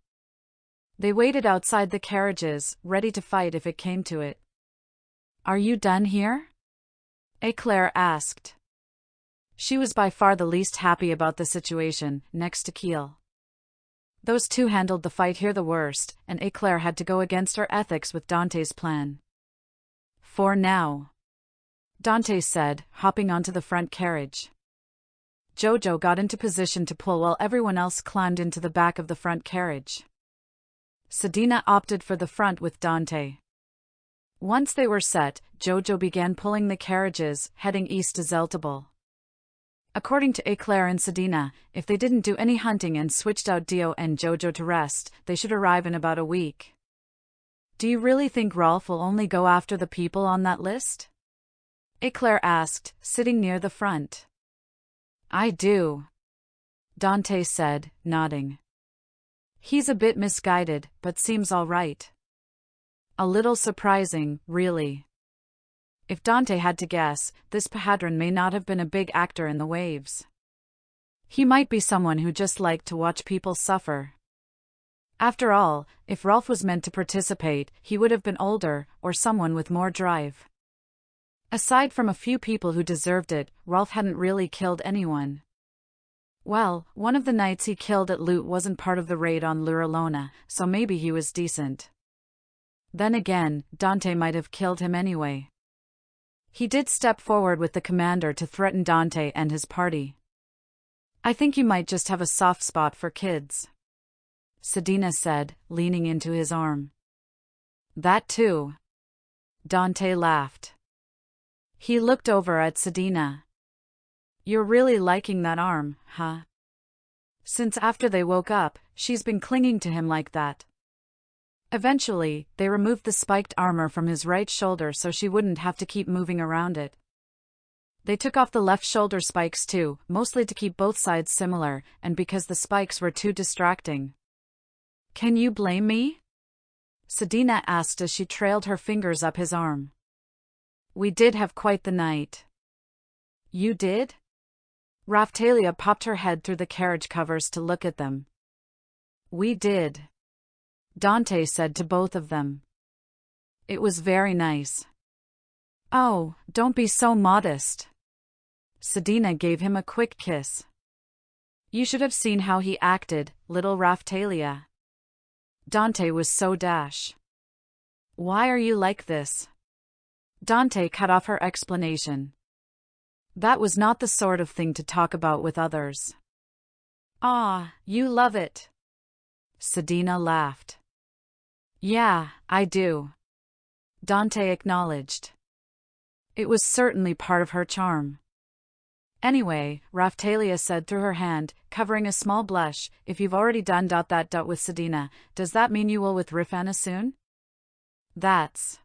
They waited outside the carriages, ready to fight if it came to it. "Are you done here?" Eclair asked. She was by far the least happy about the situation, next to Keel. Those two handled the fight here the worst, and Eclair had to go against her ethics with Dante's plan. "For now," Dante said, hopping onto the front carriage. Jojo got into position to pull while everyone else climbed into the back of the front carriage. Sedina opted for the front with Dante. Once they were set, Jojo began pulling the carriages, heading east to Zeltable. According to Eclair and Sedina, if they didn't do any hunting and switched out Dio and Jojo to rest, they should arrive in about a week. Do you really think Rolf will only go after the people on that list? Eclair asked, sitting near the front. I do, Dante said, nodding. He's a bit misguided, but seems all right. A little surprising, really. If Dante had to guess, this Pahadran may not have been a big actor in the waves. He might be someone who just liked to watch people suffer. After all, if Rolf was meant to participate, he would have been older, or someone with more drive. Aside from a few people who deserved it, Rolf hadn't really killed anyone. Well, one of the knights he killed at Loot wasn't part of the raid on Luralona, so maybe he was decent. Then again, Dante might have killed him anyway. He did step forward with the commander to threaten Dante and his party. I think you might just have a soft spot for kids, Sedina said, leaning into his arm. That too. Dante laughed. He looked over at Sedina. You're really liking that arm, huh? Since after they woke up, she's been clinging to him like that. Eventually, they removed the spiked armor from his right shoulder so she wouldn't have to keep moving around it. They took off the left shoulder spikes too, mostly to keep both sides similar, and because the spikes were too distracting. Can you blame me? Sedina asked as she trailed her fingers up his arm. We did have quite the night. You did? Raphtalia popped her head through the carriage covers to look at them. We did, Dante said to both of them. It was very nice. Oh, don't be so modest. Sedina gave him a quick kiss. You should have seen how he acted, little Raphtalia. Dante was so dash. Why are you like this? Dante cut off her explanation. That was not the sort of thing to talk about with others. Ah, you love it. Sedina laughed. Yeah, I do. Dante acknowledged. It was certainly part of her charm. Anyway, Raphtalia said through her hand, covering a small blush, if you've already done that with Sedina, does that mean you will with Rifana soon? That's.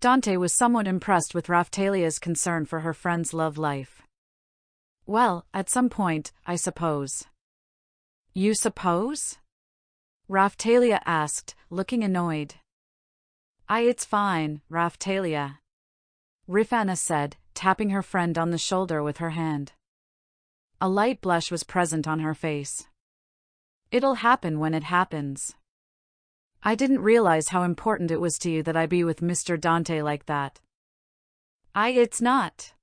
Dante was somewhat impressed with Raphtalia's concern for her friend's love life. Well, at some point, I suppose. You suppose? Raphtalia asked, looking annoyed. It's fine, Raphtalia, Rifana said, tapping her friend on the shoulder with her hand. A light blush was present on her face. It'll happen when it happens. I didn't realize how important it was to you that I be with Mr. Dante like that. It's not.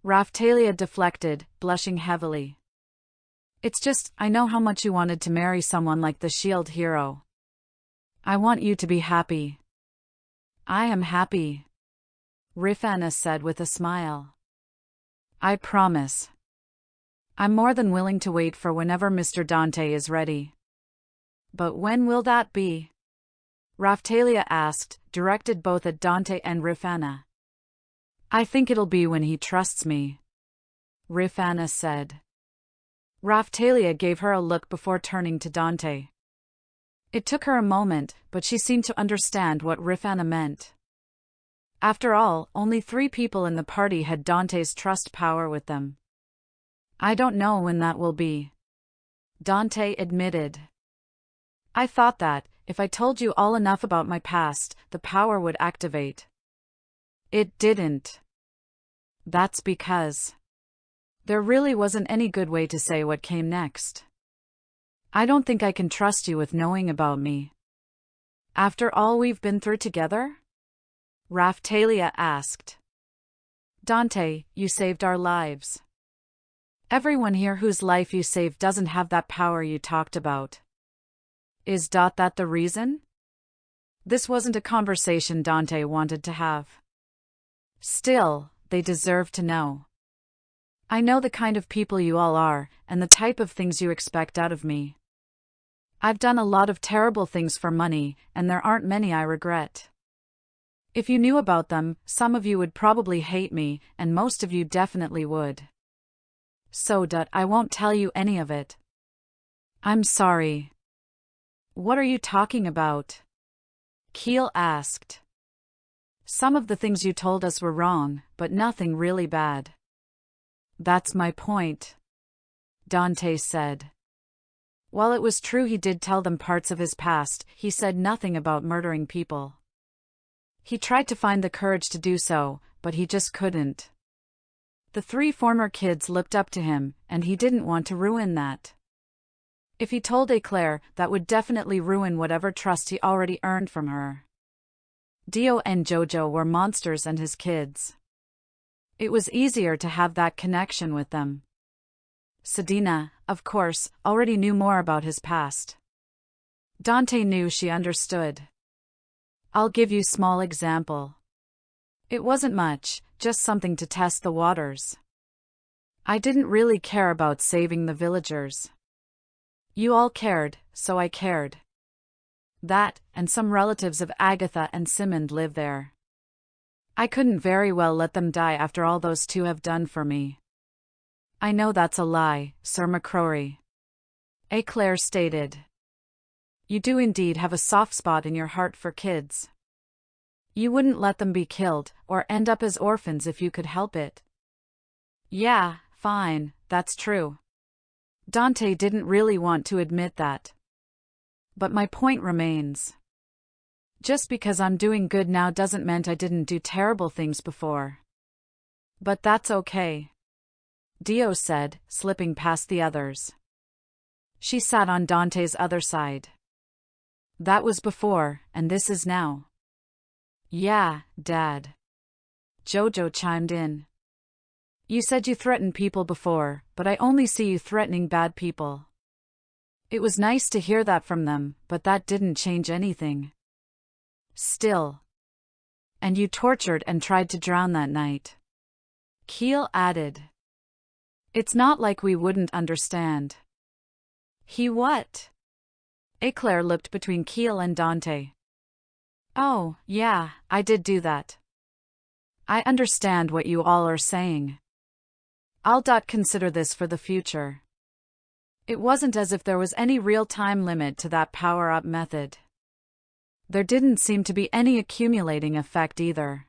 Raphtalia deflected, blushing heavily. It's just, I know how much you wanted to marry someone like the Shield hero. I want you to be happy. I am happy, Rifana said with a smile. I promise. I'm more than willing to wait for whenever Mr. Dante is ready. But when will that be? Raphtalia asked, directed both at Dante and Rifana. I think it'll be when he trusts me, Rifana said. Raphtalia gave her a look before turning to Dante. It took her a moment, but she seemed to understand what Rifana meant. After all, only 3 people in the party had Dante's trust power with them. I don't know when that will be, Dante admitted. I thought that, if I told you all enough about my past, the power would activate. It didn't. That's because there really wasn't any good way to say what came next. I don't think I can trust you with knowing about me. After all we've been through together? Raphtalia asked. Dante, you saved our lives. Everyone here whose life you saved doesn't have that power you talked about. Is that the reason? This wasn't a conversation Dante wanted to have. Still, they deserve to know. I know the kind of people you all are, and the type of things you expect out of me. I've done a lot of terrible things for money, and there aren't many I regret. If you knew about them, some of you would probably hate me, and most of you definitely would. So I won't tell you any of it. I'm sorry. What are you talking about? Keel asked. Some of the things you told us were wrong, but nothing really bad. That's my point, Dante said. While it was true he did tell them parts of his past, he said nothing about murdering people. He tried to find the courage to do so, but he just couldn't. The three former kids looked up to him, and he didn't want to ruin that. If he told Eclair, that would definitely ruin whatever trust he already earned from her. Dio and Jojo were monsters and his kids. It was easier to have that connection with them. Sedina, of course, already knew more about his past. Dante knew she understood. I'll give you a small example. It wasn't much, just something to test the waters. I didn't really care about saving the villagers. You all cared, so I cared. That, and some relatives of Agatha and Simond live there. I couldn't very well let them die after all those two have done for me. I know that's a lie, Sir MacRory, Eclair stated. You do indeed have a soft spot in your heart for kids. You wouldn't let them be killed, or end up as orphans if you could help it. Yeah, fine, that's true. Dante didn't really want to admit that. But my point remains. Just because I'm doing good now doesn't mean I didn't do terrible things before. But that's okay, Dio said, slipping past the others. She sat on Dante's other side. That was before, and this is now. Yeah, Dad, Jojo chimed in. You said you threatened people before, but I only see you threatening bad people. It was nice to hear that from them, but that didn't change anything. Still. And you tortured and tried to drown that night, Keel added. It's not like we wouldn't understand. He what? Eclair looked between Keel and Dante. Oh, yeah, I did do that. I understand what you all are saying. I'll consider this for the future. It wasn't as if there was any real time limit to that power-up method. There didn't seem to be any accumulating effect either.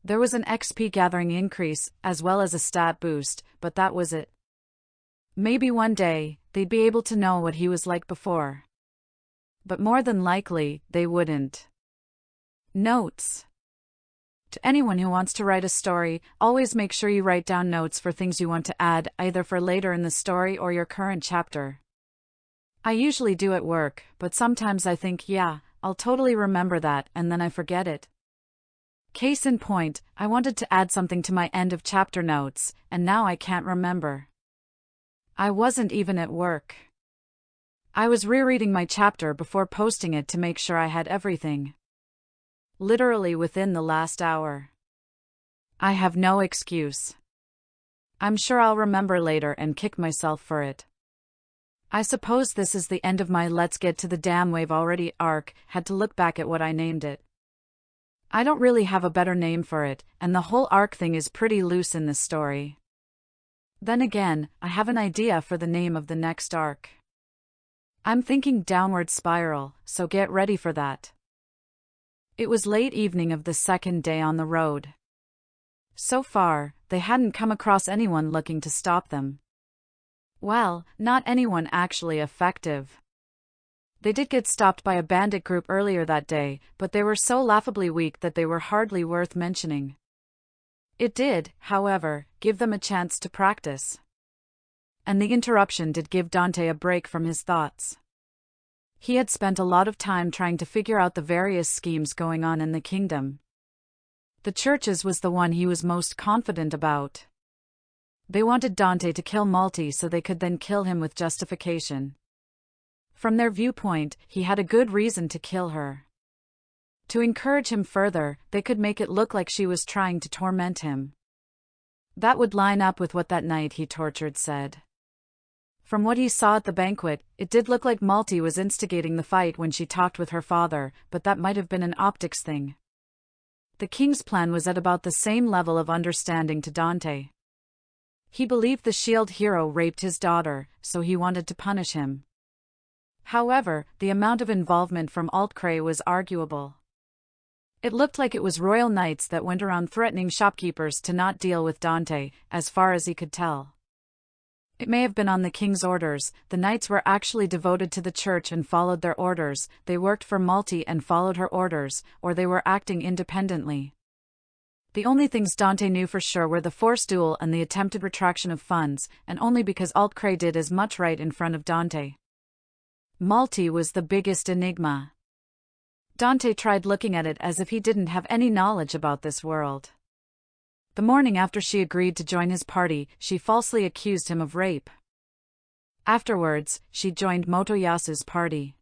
There was an XP gathering increase, as well as a stat boost, but that was it. Maybe one day, they'd be able to know what he was like before. But more than likely, they wouldn't. Notes. To anyone who wants to write a story, always make sure you write down notes for things you want to add, either for later in the story or your current chapter. I usually do at work, but sometimes I think, yeah, I'll totally remember that, and then I forget it. Case in point, I wanted to add something to my end of chapter notes, and now I can't remember. I wasn't even at work. I was rereading my chapter before posting it to make sure I had everything. Literally within the last hour. I have no excuse. I'm sure I'll remember later and kick myself for it. I suppose this is the end of my Let's Get to the Damn Wave Already arc. Had to look back at what I named it. I don't really have a better name for it, and the whole arc thing is pretty loose in this story. Then again, I have an idea for the name of the next arc. I'm thinking Downward Spiral, so get ready for that. It was late evening of the second day on the road. So far, they hadn't come across anyone looking to stop them. Well, not anyone actually effective. They did get stopped by a bandit group earlier that day, but they were so laughably weak that they were hardly worth mentioning. It did, however, give them a chance to practice. And the interruption did give Dante a break from his thoughts. He had spent a lot of time trying to figure out the various schemes going on in the kingdom. The churches was the one he was most confident about. They wanted Dante to kill Malti so they could then kill him with justification. From their viewpoint, he had a good reason to kill her. To encourage him further, they could make it look like she was trying to torment him. That would line up with what that night he tortured said. From what he saw at the banquet, it did look like Malti was instigating the fight when she talked with her father, but that might have been an optics thing. The king's plan was at about the same level of understanding to Dante. He believed the shield hero raped his daughter, so he wanted to punish him. However, the amount of involvement from Altcray was arguable. It looked like it was royal knights that went around threatening shopkeepers to not deal with Dante, as far as he could tell. It may have been on the king's orders. The knights were actually devoted to the church and followed their orders, they worked for Malti and followed her orders, or they were acting independently. The only things Dante knew for sure were the forced duel and the attempted retraction of funds, and only because Altcray did as much right in front of Dante. Malti was the biggest enigma. Dante tried looking at it as if he didn't have any knowledge about this world. The morning after she agreed to join his party, she falsely accused him of rape. Afterwards, she joined Motoyasu's party.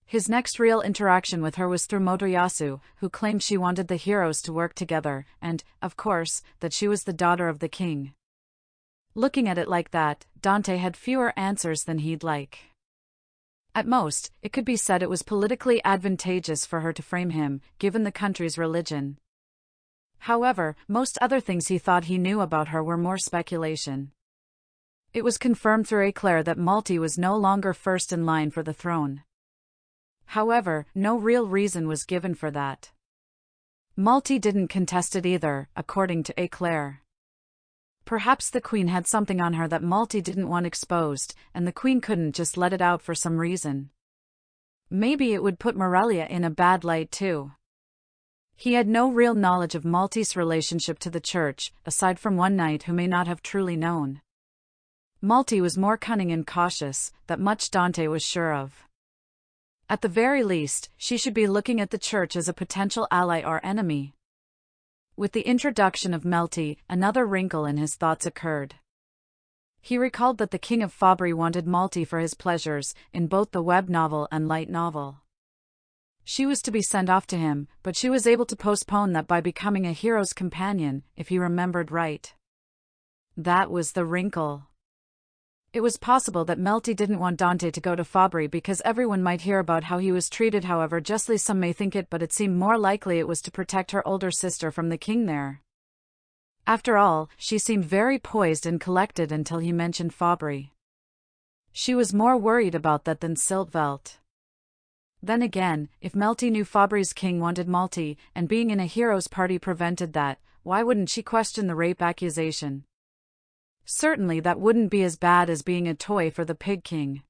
His next real interaction with her was through Motoyasu, who claimed she wanted the heroes to work together, and, of course, that she was the daughter of the king. Looking at it like that, Dante had fewer answers than he'd like. At most, it could be said it was politically advantageous for her to frame him, given the country's religion. However, most other things he thought he knew about her were more speculation. It was confirmed through Eclair that Malti was no longer first in line for the throne. However, no real reason was given for that. Malti didn't contest it either, according to Eclair. Perhaps the queen had something on her that Malti didn't want exposed, and the queen couldn't just let it out for some reason. Maybe it would put Morelia in a bad light too. He had no real knowledge of Malti's relationship to the church, aside from one knight who may not have truly known. Malti was more cunning and cautious, that much Dante was sure of. At the very least, she should be looking at the church as a potential ally or enemy. With the introduction of Melty, another wrinkle in his thoughts occurred. He recalled that the King of Fabri wanted Malti for his pleasures, in both the web novel and light novel. She was to be sent off to him, but she was able to postpone that by becoming a hero's companion, if he remembered right. That was the wrinkle. It was possible that Melty didn't want Dante to go to Fabri because everyone might hear about how he was treated, however justly some may think it, but it seemed more likely it was to protect her older sister from the king there. After all, she seemed very poised and collected until he mentioned Fabri. She was more worried about that than Siltvelt. Then again, if Melty knew Fabri's king wanted Malti, and being in a hero's party prevented that, why wouldn't she question the rape accusation? Certainly that wouldn't be as bad as being a toy for the Pig King.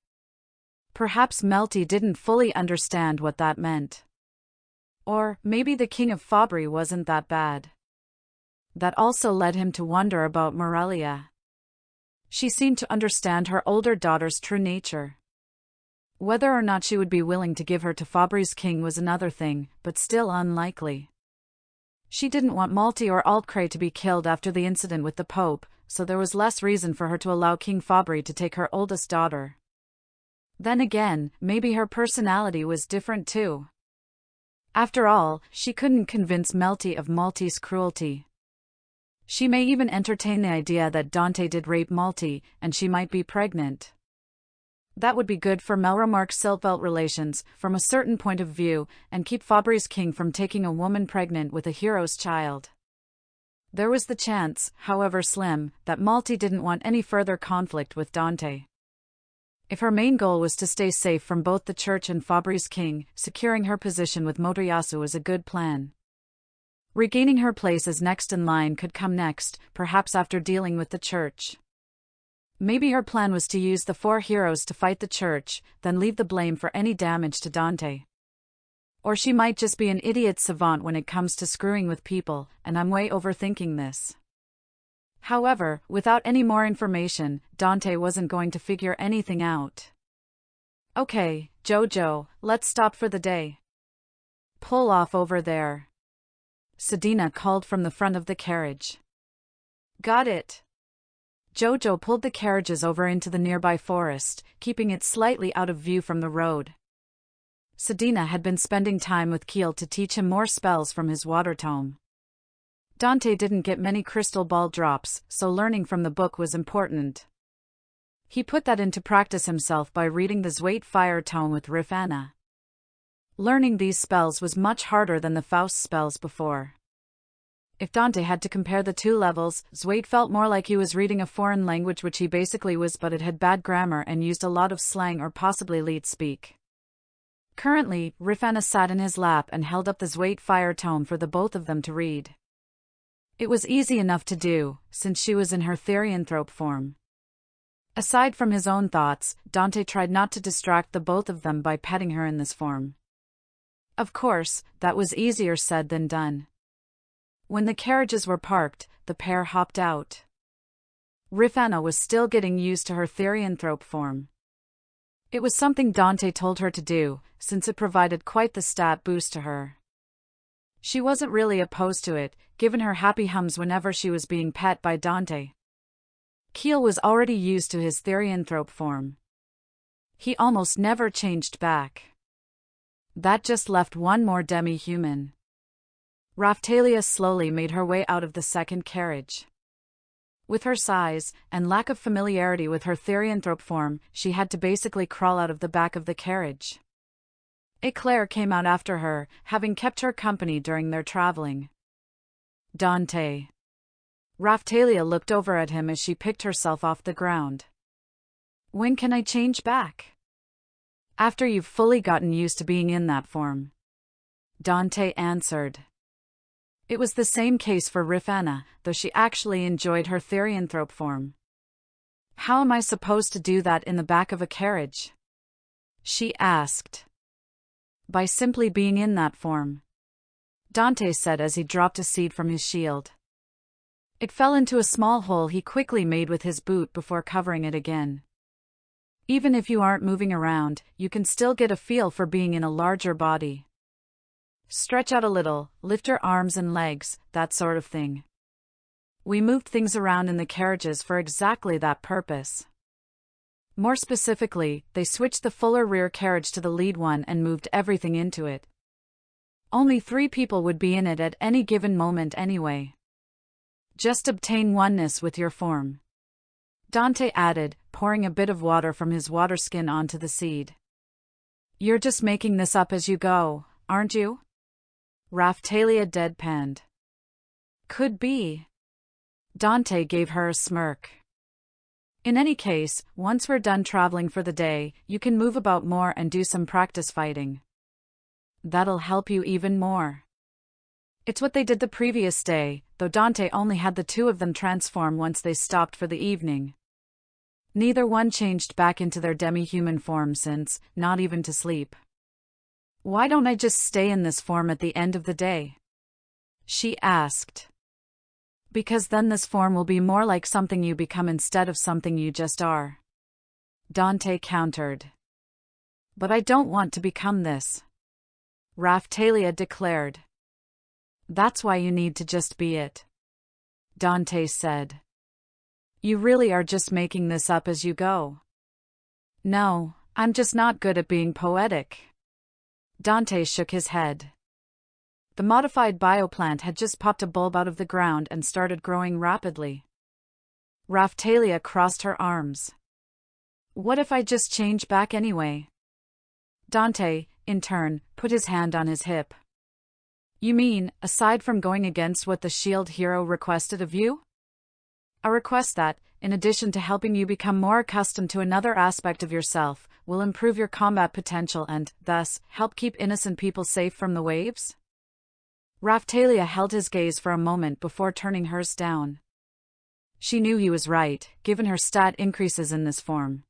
Perhaps Melty didn't fully understand what that meant. Or, maybe the King of Fabri wasn't that bad. That also led him to wonder about Morelia. She seemed to understand her older daughter's true nature. Whether or not she would be willing to give her to Fabri's king was another thing, but still unlikely. She didn't want Malti or Altcray to be killed after the incident with the Pope, so there was less reason for her to allow King Fabri to take her oldest daughter. Then again, maybe her personality was different too. After all, she couldn't convince Melty of Malti's cruelty. She may even entertain the idea that Dante did rape Malti, and she might be pregnant. That would be good for Melromark-Siltvelt relations, from a certain point of view, and keep Fabri's king from taking a woman pregnant with a hero's child. There was the chance, however slim, that Malti didn't want any further conflict with Dante. If her main goal was to stay safe from both the church and Fabri's king, securing her position with Motoyasu was a good plan. Regaining her place as next in line could come next, perhaps after dealing with the church. Maybe her plan was to use the 4 heroes to fight the church, then leave the blame for any damage to Dante. Or she might just be an idiot savant when it comes to screwing with people, and I'm way overthinking this. However, without any more information, Dante wasn't going to figure anything out. Okay, Jojo, let's stop for the day. Pull off over there. Sedina called from the front of the carriage. Got it. Jojo pulled the carriages over into the nearby forest, keeping it slightly out of view from the road. Sedina had been spending time with Keel to teach him more spells from his water tome. Dante didn't get many crystal ball drops, so learning from the book was important. He put that into practice himself by reading the Zweit fire tome with Rifana. Learning these spells was much harder than the Faust spells before. If Dante had to compare the two levels, Zweit felt more like he was reading a foreign language, which he basically was, but it had bad grammar and used a lot of slang or possibly leet speak. Currently, Rifana sat in his lap and held up the Zweit fire tome for the both of them to read. It was easy enough to do, since she was in her therianthrope form. Aside from his own thoughts, Dante tried not to distract the both of them by petting her in this form. Of course, that was easier said than done. When the carriages were parked, the pair hopped out. Rifana was still getting used to her therianthrope form. It was something Dante told her to do, since it provided quite the stat boost to her. She wasn't really opposed to it, given her happy hums whenever she was being pet by Dante. Keel was already used to his therianthrope form. He almost never changed back. That just left one more demi-human. Raphtalia slowly made her way out of the second carriage. With her size, and lack of familiarity with her therianthrope form, she had to basically crawl out of the back of the carriage. Eclair came out after her, having kept her company during their traveling. Dante. Raphtalia looked over at him as she picked herself off the ground. When can I change back? After you've fully gotten used to being in that form. Dante answered. It was the same case for Rifana, though she actually enjoyed her therianthrope form. How am I supposed to do that in the back of a carriage? She asked. By simply being in that form. Dante said as he dropped a seed from his shield. It fell into a small hole he quickly made with his boot before covering it again. Even if you aren't moving around, you can still get a feel for being in a larger body. Stretch out a little, lift your arms and legs, that sort of thing. We moved things around in the carriages for exactly that purpose. More specifically, they switched the fuller rear carriage to the lead one and moved everything into it. Only 3 people would be in it at any given moment anyway. Just obtain oneness with your form. Dante added, pouring a bit of water from his water skin onto the seed. You're just making this up as you go, aren't you? Raphtalia deadpanned. Could be. Dante gave her a smirk. In any case, once we're done traveling for the day, you can move about more and do some practice fighting. That'll help you even more. It's what they did the previous day, though Dante only had the 2 of them transform once they stopped for the evening. Neither one changed back into their demi-human form since, not even to sleep. Why don't I just stay in this form at the end of the day? She asked. Because then this form will be more like something you become instead of something you just are. Dante countered. But I don't want to become this. Raphtalia declared. That's why you need to just be it. Dante said. You really are just making this up as you go. No, I'm just not good at being poetic. Dante shook his head. The modified bioplant had just popped a bulb out of the ground and started growing rapidly. Raphtalia crossed her arms. What if I just change back anyway? Dante, in turn, put his hand on his hip. You mean, aside from going against what the shield hero requested of you? A request that, in addition to helping you become more accustomed to another aspect of yourself, will improve your combat potential and, thus, help keep innocent people safe from the waves? Raphtalia held his gaze for a moment before turning hers down. She knew he was right, given her stat increases in this form.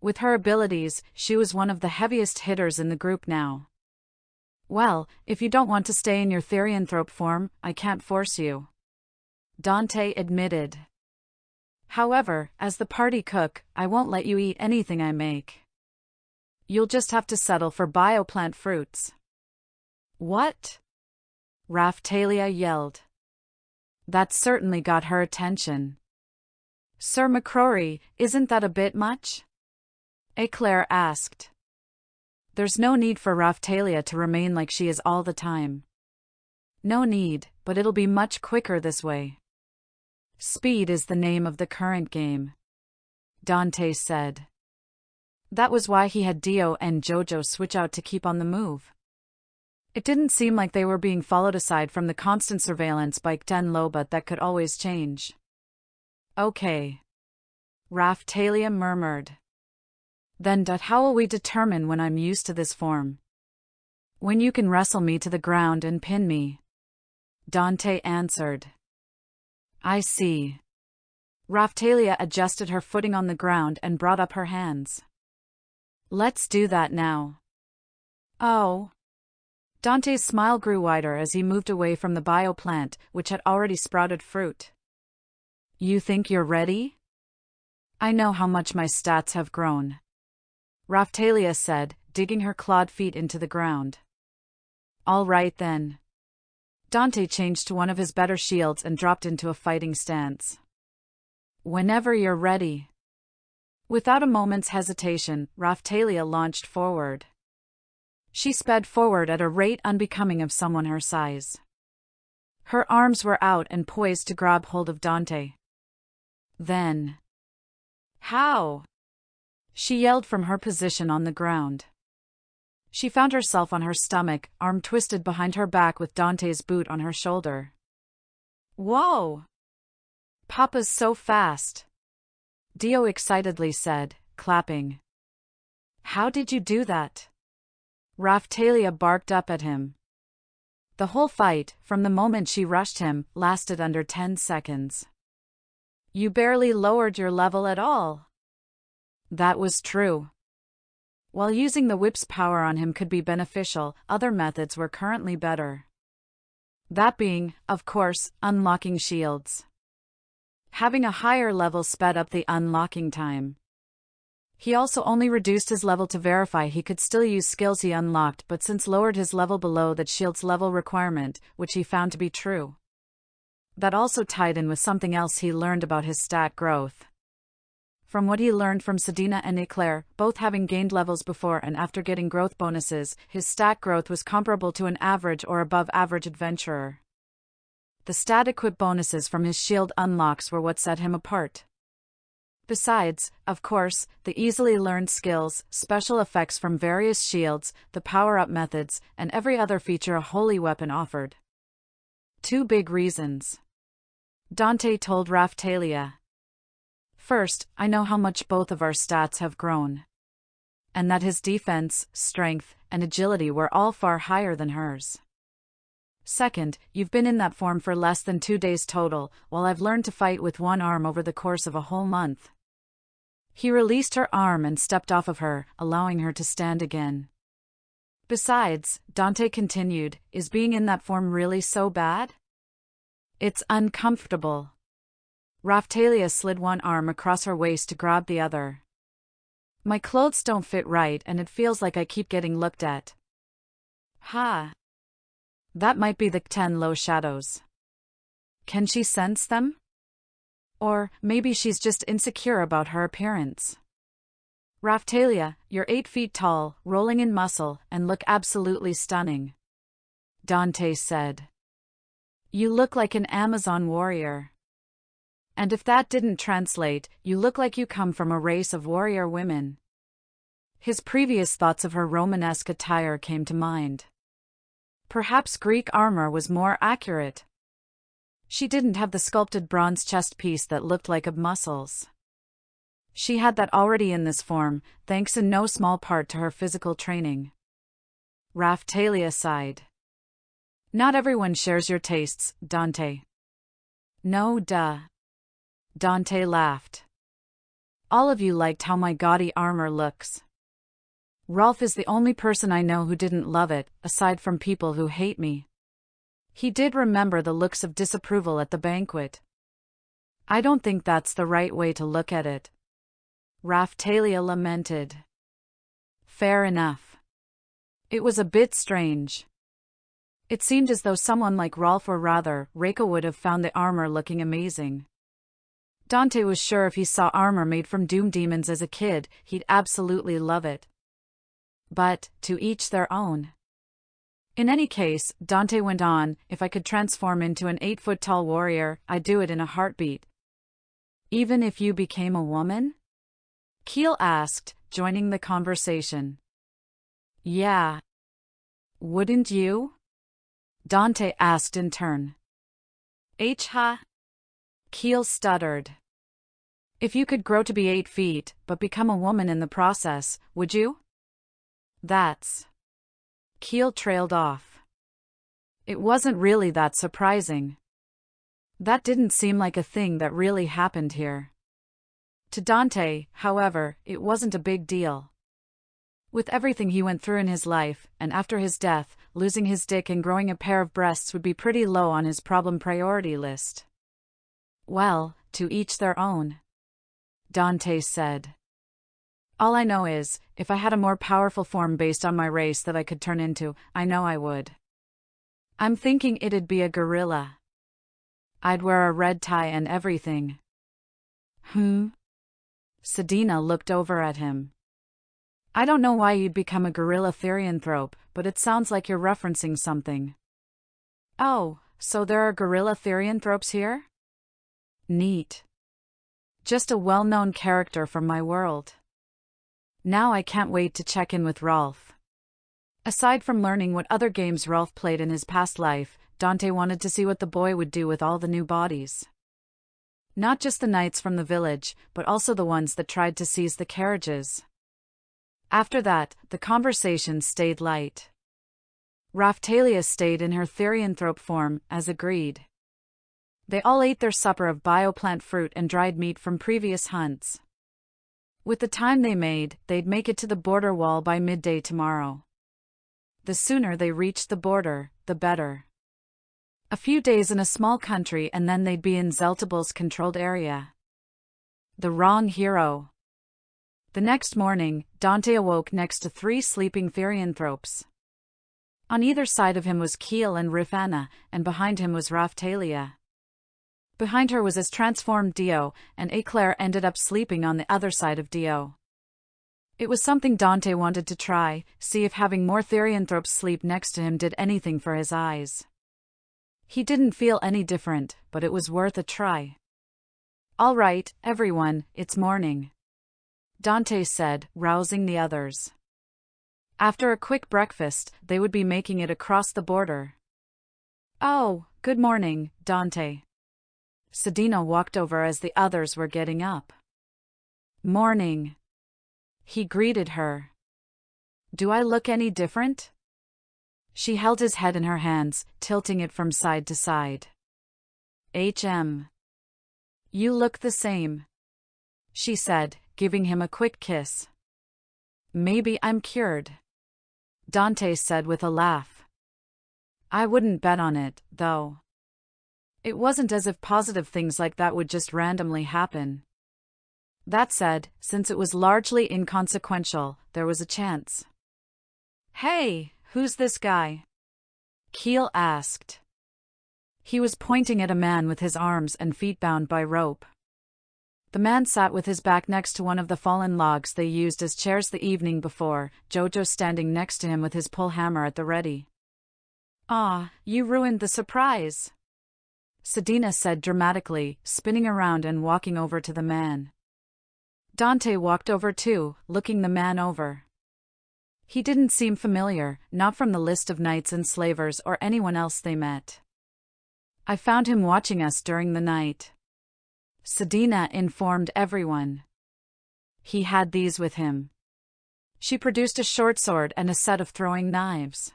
With her abilities, she was one of the heaviest hitters in the group now. Well, if you don't want to stay in your therianthrope form, I can't force you. Dante admitted. However, as the party cook, I won't let you eat anything I make. You'll just have to settle for bioplant fruits. What? Raphtalia yelled. That certainly got her attention. Sir MacRory, isn't that a bit much? Eclair asked. There's no need for Raphtalia to remain like she is all the time. No need, but it'll be much quicker this way. Speed is the name of the current game. Dante said. That was why he had Dio and Jojo switch out to keep on the move. It didn't seem like they were being followed aside from the constant surveillance by Ten Loba that could always change. Okay. Raphtalia murmured. Then how will we determine when I'm used to this form? When you can wrestle me to the ground and pin me. Dante answered. I see. Raphtalia adjusted her footing on the ground and brought up her hands. Let's do that now. Oh. Dante's smile grew wider as he moved away from the bioplant, which had already sprouted fruit. You think you're ready? I know how much my stats have grown. Raphtalia said, digging her clawed feet into the ground. All right then. Dante changed to one of his better shields and dropped into a fighting stance. Whenever you're ready. Without a moment's hesitation, Raphtalia launched forward. She sped forward at a rate unbecoming of someone her size. Her arms were out and poised to grab hold of Dante. Then. How? She yelled from her position on the ground. She found herself on her stomach, arm twisted behind her back with Dante's boot on her shoulder. Whoa! Papa's so fast! Dio excitedly said, clapping. How did you do that? Raphtalia barked up at him. The whole fight, from the moment she rushed him, lasted under 10 seconds. You barely lowered your level at all. That was true. While using the whip's power on him could be beneficial, other methods were currently better. That being, of course, unlocking shields. Having a higher level sped up the unlocking time. He also only reduced his level to verify he could still use skills he unlocked, but since lowered his level below that shield's level requirement, which he found to be true. That also tied in with something else he learned about his stat growth. From what he learned from Sedina and Eclair, both having gained levels before and after getting growth bonuses, his stat growth was comparable to an average or above average adventurer. The stat equip bonuses from his shield unlocks were what set him apart. Besides, of course, the easily learned skills, special effects from various shields, the power-up methods, and every other feature a holy weapon offered. 2 big reasons. Dante told Raphtalia. First, I know how much both of our stats have grown. And that his defense, strength, and agility were all far higher than hers. Second, you've been in that form for less than 2 days total, while I've learned to fight with one arm over the course of a whole month. He released her arm and stepped off of her, allowing her to stand again. Besides, Dante continued, is being in that form really so bad? It's uncomfortable. Raphtalia slid one arm across her waist to grab the other. My clothes don't fit right and it feels like I keep getting looked at. Ha! That might be the 10 low shadows. Can she sense them? Or, maybe she's just insecure about her appearance. Raphtalia, you're 8 feet tall, rolling in muscle, and look absolutely stunning. Dante said. You look like an Amazon warrior. And if that didn't translate, you look like you come from a race of warrior women. His previous thoughts of her Romanesque attire came to mind. Perhaps Greek armor was more accurate. She didn't have the sculpted bronze chest piece that looked like muscles. She had that already in this form, thanks in no small part to her physical training. Raphtalia sighed. Not everyone shares your tastes, Dante. No duh. Dante laughed. All of you liked how my gaudy armor looks. Rolf is the only person I know who didn't love it, aside from people who hate me. He did remember the looks of disapproval at the banquet. I don't think that's the right way to look at it. Raphtalia lamented. Fair enough. It was a bit strange. It seemed as though someone like Rolf or rather, Reiko would have found the armor looking amazing. Dante was sure if he saw armor made from doom demons as a kid, he'd absolutely love it. But, to each their own. In any case, Dante went on, if I could transform into an 8-foot-tall warrior, I'd do it in a heartbeat. Even if you became a woman? Keel asked, joining the conversation. Yeah. Wouldn't you? Dante asked in turn. Ha? Keel stuttered. If you could grow to be 8 feet, but become a woman in the process, would you? That's... Keel trailed off. It wasn't really that surprising. That didn't seem like a thing that really happened here. To Dante, however, it wasn't a big deal. With everything he went through in his life, and after his death, losing his dick and growing a pair of breasts would be pretty low on his problem priority list. Well, to each their own, Dante said. All I know is, if I had a more powerful form based on my race that I could turn into, I know I would. I'm thinking it'd be a gorilla. I'd wear a red tie and everything. Sedina looked over at him. I don't know why you'd become a gorilla therianthrope, but it sounds like you're referencing something. Oh, so there are gorilla therianthropes here? Neat. Just a well-known character from my world. Now I can't wait to check in with Rolf. Aside from learning what other games Rolf played in his past life, Dante wanted to see what the boy would do with all the new bodies. Not just the knights from the village, but also the ones that tried to seize the carriages. After that, the conversation stayed light. Raphtalia stayed in her therianthrope form, as agreed. They all ate their supper of bioplant fruit and dried meat from previous hunts. With the time they made, they'd make it to the border wall by midday tomorrow. The sooner they reached the border, the better. A few days in a small country and then they'd be in Zeltable's controlled area. The wrong hero. The next morning, Dante awoke next to 3 sleeping therianthropes. On either side of him was Keel and Rifana, and behind him was Raphtalia. Behind her was his transformed Dio, and Eclair ended up sleeping on the other side of Dio. It was something Dante wanted to try, see if having more therianthropes sleep next to him did anything for his eyes. He didn't feel any different, but it was worth a try. All right, everyone, it's morning, Dante said, rousing the others. After a quick breakfast, they would be making it across the border. Oh, good morning, Dante. Sedina walked over as the others were getting up. Morning. He greeted her. Do I look any different? She held his head in her hands, tilting it from side to side. You look the same, she said, giving him a quick kiss. Maybe I'm cured, Dante said with a laugh. I wouldn't bet on it, though. It wasn't as if positive things like that would just randomly happen. That said, since it was largely inconsequential, there was a chance. Hey, who's this guy? Keel asked. He was pointing at a man with his arms and feet bound by rope. The man sat with his back next to one of the fallen logs they used as chairs the evening before, Jojo standing next to him with his pull hammer at the ready. Ah, you ruined the surprise, Sedina said dramatically, spinning around and walking over to the man. Dante walked over too, looking the man over. He didn't seem familiar, not from the list of knights and slavers or anyone else they met. I found him watching us during the night, Sedina informed everyone. He had these with him. She produced a short sword and a set of throwing knives.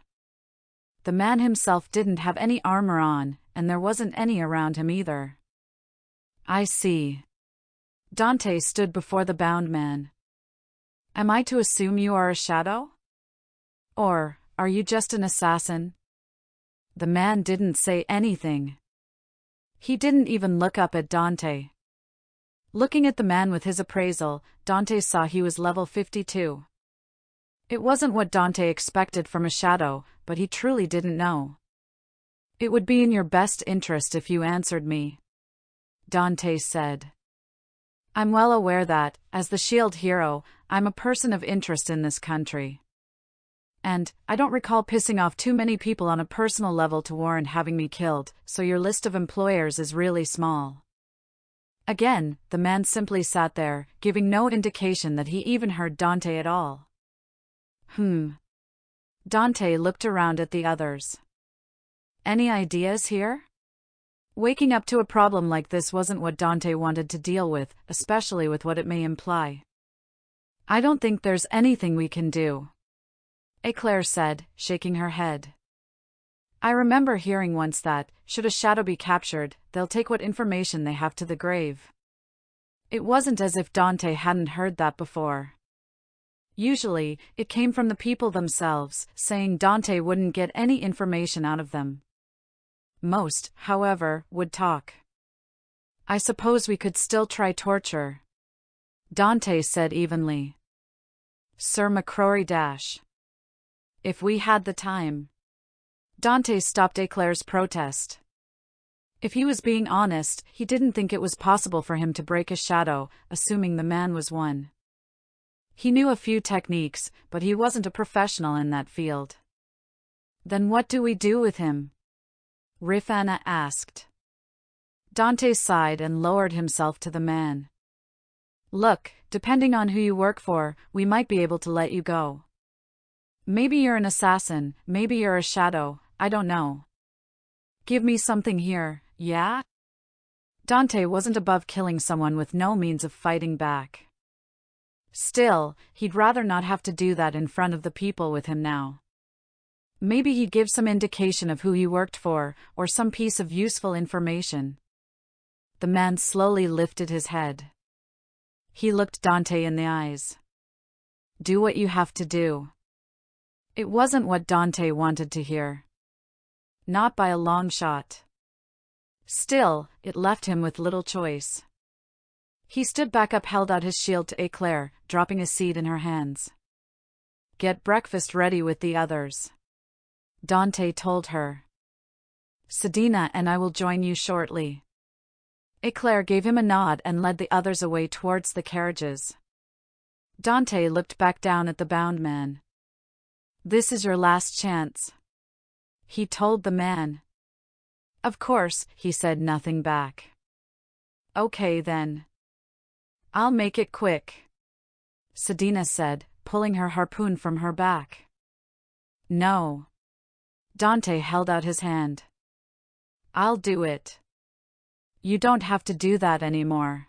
The man himself didn't have any armor on, and there wasn't any around him either. I see. Dante stood before the bound man. Am I to assume you are a shadow? Or, are you just an assassin? The man didn't say anything. He didn't even look up at Dante. Looking at the man with his appraisal, Dante saw he was level 52. It wasn't what Dante expected from a shadow, but he truly didn't know. It would be in your best interest if you answered me, Dante said. I'm well aware that, as the shield hero, I'm a person of interest in this country. And, I don't recall pissing off too many people on a personal level to warrant having me killed, so your list of employers is really small. Again, the man simply sat there, giving no indication that he even heard Dante at all. Dante looked around at the others. Any ideas here? Waking up to a problem like this wasn't what Dante wanted to deal with, especially with what it may imply. I don't think there's anything we can do, Eclair said, shaking her head. I remember hearing once that, should a shadow be captured, they'll take what information they have to the grave. It wasn't as if Dante hadn't heard that before. Usually, it came from the people themselves, saying Dante wouldn't get any information out of them. Most, however, would talk. I suppose we could still try torture, Dante said evenly. Sir MacRory dash. If we had the time. Dante stopped Eclair's protest. If he was being honest, he didn't think it was possible for him to break a shadow, assuming the man was one. He knew a few techniques, but he wasn't a professional in that field. Then what do we do with him? Rifana asked. Dante sighed and lowered himself to the man. Look, depending on who you work for, we might be able to let you go. Maybe you're an assassin, maybe you're a shadow, I don't know. Give me something here, yeah? Dante wasn't above killing someone with no means of fighting back. Still, he'd rather not have to do that in front of the people with him now. Maybe he'd give some indication of who he worked for, or some piece of useful information. The man slowly lifted his head. He looked Dante in the eyes. Do what you have to do. It wasn't what Dante wanted to hear. Not by a long shot. Still, it left him with little choice. He stood back up, held out his shield to Eclair, dropping a seed in her hands. Get breakfast ready with the others, Dante told her. Sedina and I will join you shortly. Eclair gave him a nod and led the others away towards the carriages. Dante looked back down at the bound man. This is your last chance, he told the man. Of course, he said nothing back. Okay then. I'll make it quick, Sedina said, pulling her harpoon from her back. No. Dante held out his hand. I'll do it. You don't have to do that anymore.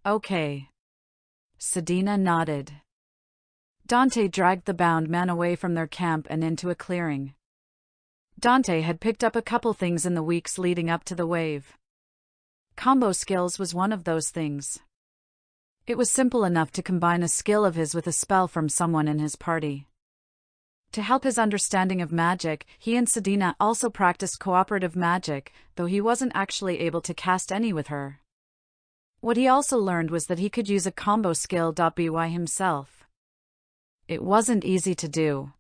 Okay. Sedina nodded. Dante dragged the bound man away from their camp and into a clearing. Dante had picked up a couple things in the weeks leading up to the wave. Combo skills was one of those things. It was simple enough to combine a skill of his with a spell from someone in his party. To help his understanding of magic, he and Sedina also practiced cooperative magic, though he wasn't actually able to cast any with her. What he also learned was that he could use a combo skill by himself. It wasn't easy to do.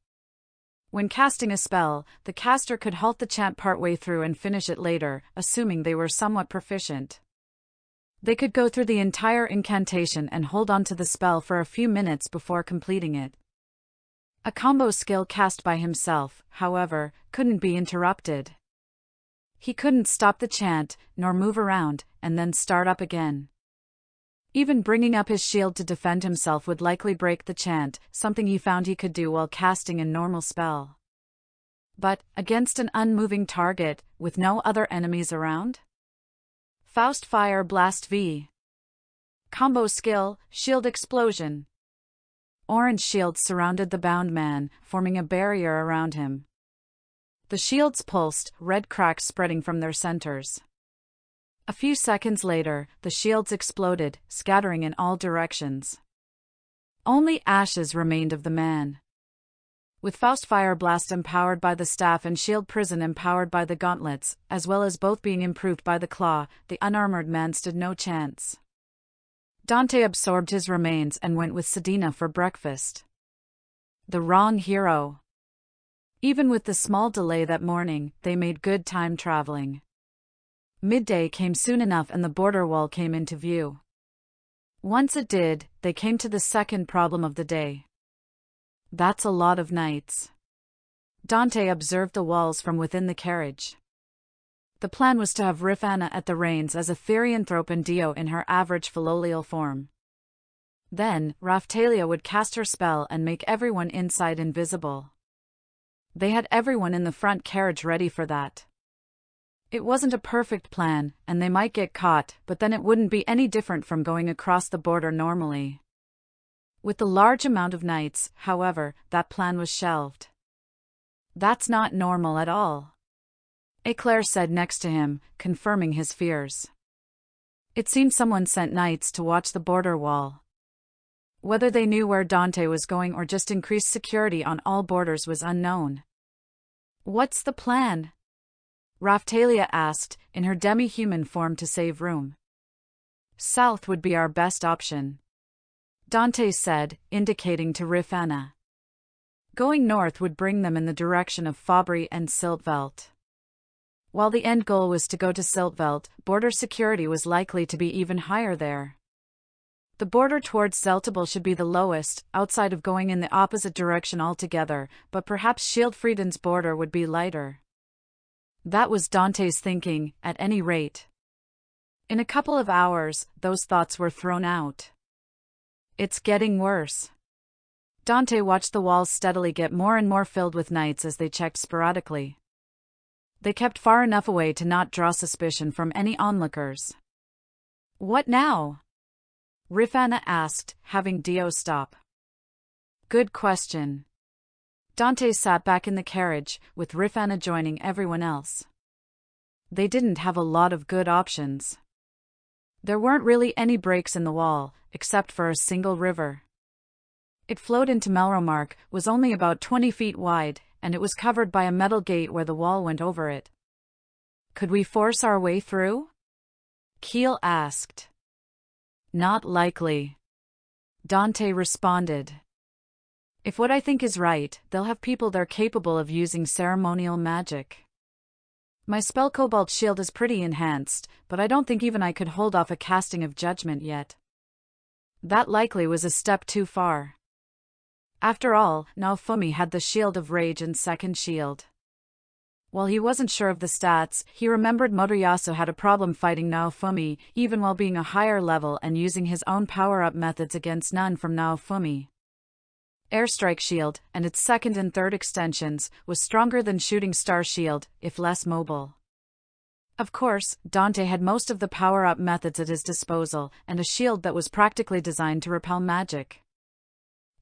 When casting a spell, the caster could halt the chant partway through and finish it later, assuming they were somewhat proficient. They could go through the entire incantation and hold on to the spell for a few minutes before completing it. A combo skill cast by himself, however, couldn't be interrupted. He couldn't stop the chant, nor move around, and then start up again. Even bringing up his shield to defend himself would likely break the chant, something he found he could do while casting a normal spell. But, against an unmoving target, with no other enemies around? Faust Fire Blast V. Combo skill, Shield Explosion. Orange shields surrounded the bound man, forming a barrier around him. The shields pulsed, red cracks spreading from their centers. A few seconds later, the shields exploded, scattering in all directions. Only ashes remained of the man. With Faust Fire Blast empowered by the staff and Shield Prison empowered by the gauntlets, as well as both being improved by the claw, the unarmored man stood no chance. Dante absorbed his remains and went with Sedina for breakfast. The wrong hero. Even with the small delay that morning, they made good time traveling. Midday came soon enough and the border wall came into view. Once it did, they came to the second problem of the day. That's a lot of knights. Dante observed the walls from within the carriage. The plan was to have Rifana at the reins as a therianthrope and Dio in her average philolial form. Then, Raphtalia would cast her spell and make everyone inside invisible. They had everyone in the front carriage ready for that. It wasn't a perfect plan, and they might get caught, but then it wouldn't be any different from going across the border normally. With the large amount of knights, however, that plan was shelved. That's not normal at all, Eclair said next to him, confirming his fears. It seemed someone sent knights to watch the border wall. Whether they knew where Dante was going or just increased security on all borders was unknown. What's the plan? Raphtalia asked, in her demi-human form to save room. South would be our best option, Dante said, indicating to Rifana. Going north would bring them in the direction of Fabri and Siltveld. While the end goal was to go to Siltveld, border security was likely to be even higher there. The border towards Zeltable should be the lowest, outside of going in the opposite direction altogether, but perhaps Shieldfrieden's border would be lighter. That was Dante's thinking, at any rate. In a couple of hours, those thoughts were thrown out. It's getting worse. Dante watched the walls steadily get more and more filled with knights as they checked sporadically. They kept far enough away to not draw suspicion from any onlookers. What now? Rifana asked, having Dio stop. Good question. Dante sat back in the carriage, with Rifana joining everyone else. They didn't have a lot of good options. There weren't really any breaks in the wall, except for a single river. It flowed into Melromark, was only about 20 feet wide, and it was covered by a metal gate where the wall went over it. Could we force our way through? Keel asked. Not likely, Dante responded. If what I think is right, they'll have people there capable of using ceremonial magic. My spell Cobalt Shield is pretty enhanced, but I don't think even I could hold off a casting of judgment yet. That likely was a step too far. After all, Naofumi had the Shield of Rage and Second Shield. While he wasn't sure of the stats, he remembered Motoyasu had a problem fighting Naofumi, even while being a higher level and using his own power-up methods against none from Naofumi. Airstrike Shield, and its second and third extensions, was stronger than Shooting Star Shield, if less mobile. Of course, Dante had most of the power-up methods at his disposal, and a shield that was practically designed to repel magic.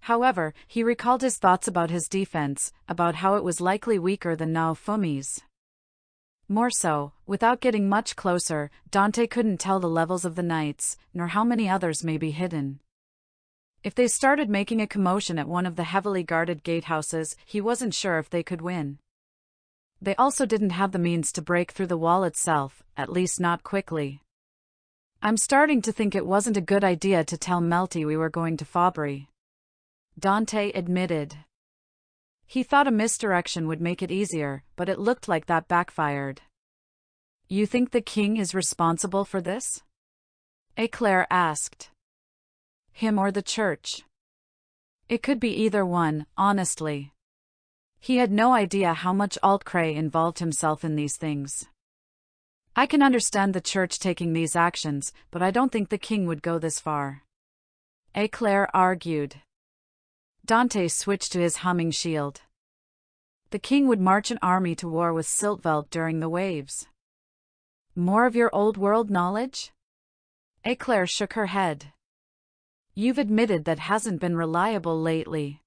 However, he recalled his thoughts about his defense, about how it was likely weaker than Naofumi's. More so, without getting much closer, Dante couldn't tell the levels of the knights, nor how many others may be hidden. If they started making a commotion at one of the heavily guarded gatehouses, he wasn't sure if they could win. They also didn't have the means to break through the wall itself, at least not quickly. I'm starting to think it wasn't a good idea to tell Melty we were going to Fabri, Dante admitted. He thought a misdirection would make it easier, but it looked like that backfired. You think the king is responsible for this? Eclair asked. Him or the church? It could be either one, honestly. He had no idea how much Altcray involved himself in these things. I can understand the church taking these actions, but I don't think the king would go this far, Eclair argued. Dante switched to his humming shield. The king would march an army to war with Siltveld during the waves. More of your old world knowledge? Eclair shook her head. You've admitted that hasn't been reliable lately.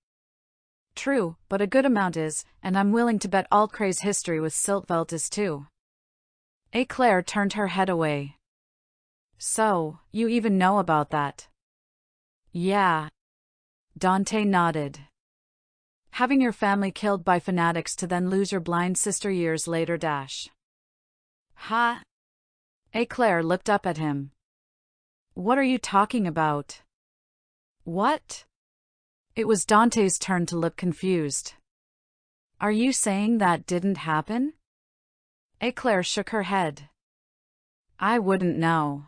True, but a good amount is, and I'm willing to bet Altcray's history with Siltveld is too. Eclair turned her head away. So, you even know about that? Yeah. Dante nodded. Having your family killed by fanatics to then lose your blind sister years later. Ha? Eclair looked up at him. What are you talking about? What? It was Dante's turn to look confused. Are you saying that didn't happen? Eclair shook her head. I wouldn't know.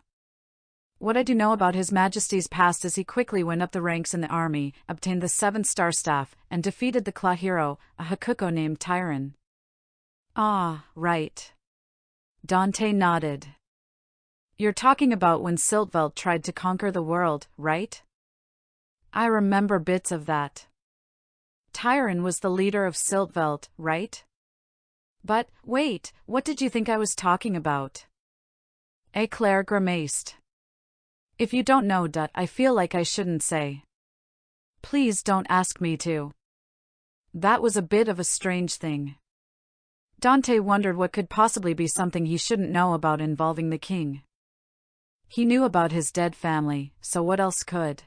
What I do know about His Majesty's past is he quickly went up the ranks in the army, obtained the 7-star staff, and defeated the Claw hero, a Hakuko named Tyron. Ah, right. Dante nodded. You're talking about when Siltveld tried to conquer the world, right? I remember bits of that. Tyron was the leader of Siltveld, right? But, wait, what did you think I was talking about? Eclair grimaced. If you don't know, I feel like I shouldn't say. Please don't ask me to. That was a bit of a strange thing. Dante wondered what could possibly be something he shouldn't know about involving the king. He knew about his dead family, so what else could?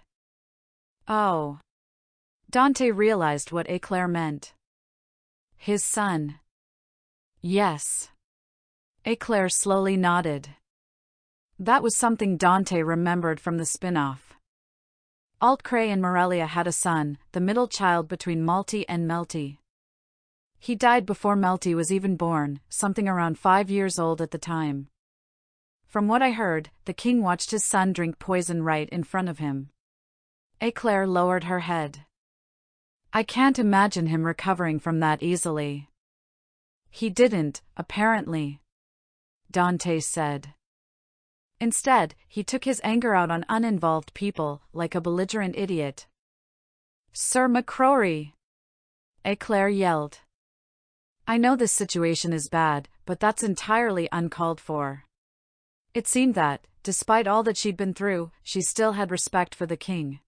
Oh. Dante realized what Eclair meant. His son. Yes. Eclair slowly nodded. That was something Dante remembered from the spin-off. Altcray and Morelia had a son, the middle child between Malty and Melty. He died before Melty was even born, something around 5 years old at the time. From what I heard, the king watched his son drink poison right in front of him. Eclair lowered her head. I can't imagine him recovering from that easily. He didn't, apparently, Dante said. Instead, he took his anger out on uninvolved people, like a belligerent idiot. Sir MacRory! Eclair yelled. I know this situation is bad, but that's entirely uncalled for. It seemed that, despite all that she'd been through, she still had respect for the king.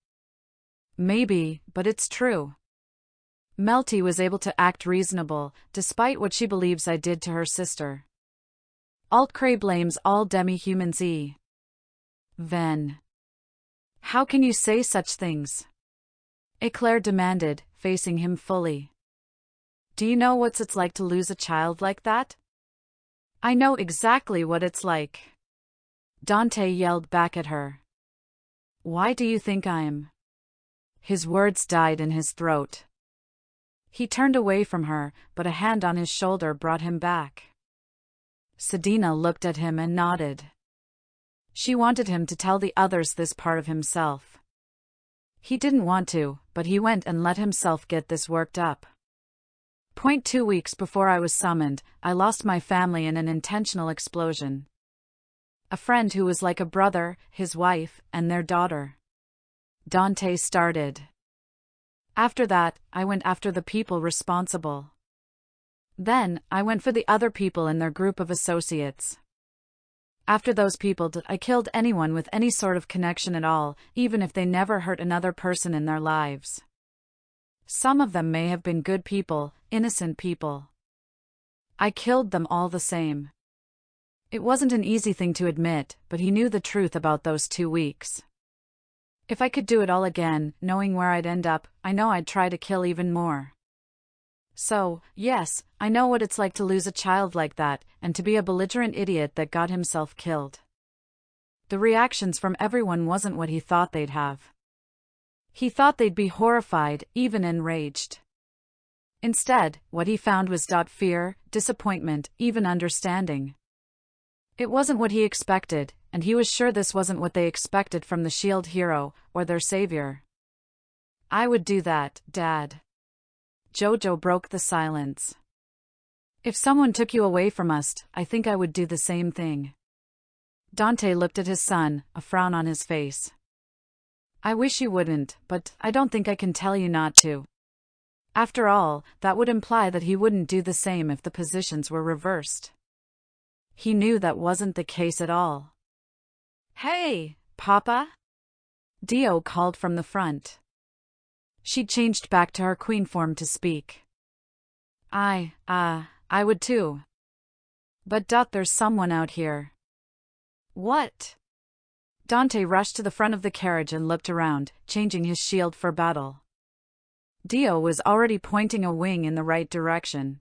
Maybe, but it's true. Melty was able to act reasonable, despite what she believes I did to her sister. Altcray blames all demi-humans. Then. How can you say such things? Eclair demanded, facing him fully. Do you know what it's like to lose a child like that? I know exactly what it's like. Dante yelled back at her. Why do you think I'm? His words died in his throat. He turned away from her, but a hand on his shoulder brought him back. Sedina looked at him and nodded. She wanted him to tell the others this part of himself. He didn't want to, but he went and let himself get this worked up. 2 weeks before I was summoned, I lost my family in an intentional explosion. A friend who was like a brother, his wife, and their daughter. Dante started. After that, I went after the people responsible. Then, I went for the other people in their group of associates. After those people, I killed anyone with any sort of connection at all, even if they never hurt another person in their lives. Some of them may have been good people, innocent people. I killed them all the same. It wasn't an easy thing to admit, but he knew the truth about those 2 weeks. If I could do it all again, knowing where I'd end up, I know I'd try to kill even more. So, yes, I know what it's like to lose a child like that, and to be a belligerent idiot that got himself killed. The reactions from everyone wasn't what he thought they'd have. He thought they'd be horrified, even enraged. Instead, what he found was fear, disappointment, even understanding. It wasn't what he expected, and he was sure this wasn't what they expected from the shield hero, or their savior. I would do that, Dad. Jojo broke the silence. If someone took you away from us, I think I would do the same thing. Dante looked at his son, a frown on his face. I wish you wouldn't, but I don't think I can tell you not to. After all, that would imply that he wouldn't do the same if the positions were reversed. He knew that wasn't the case at all. Hey, Papa? Dio called from the front. She changed back to her queen form to speak. I would too. But there's someone out here. What? Dante rushed to the front of the carriage and looked around, changing his shield for battle. Dio was already pointing a wing in the right direction.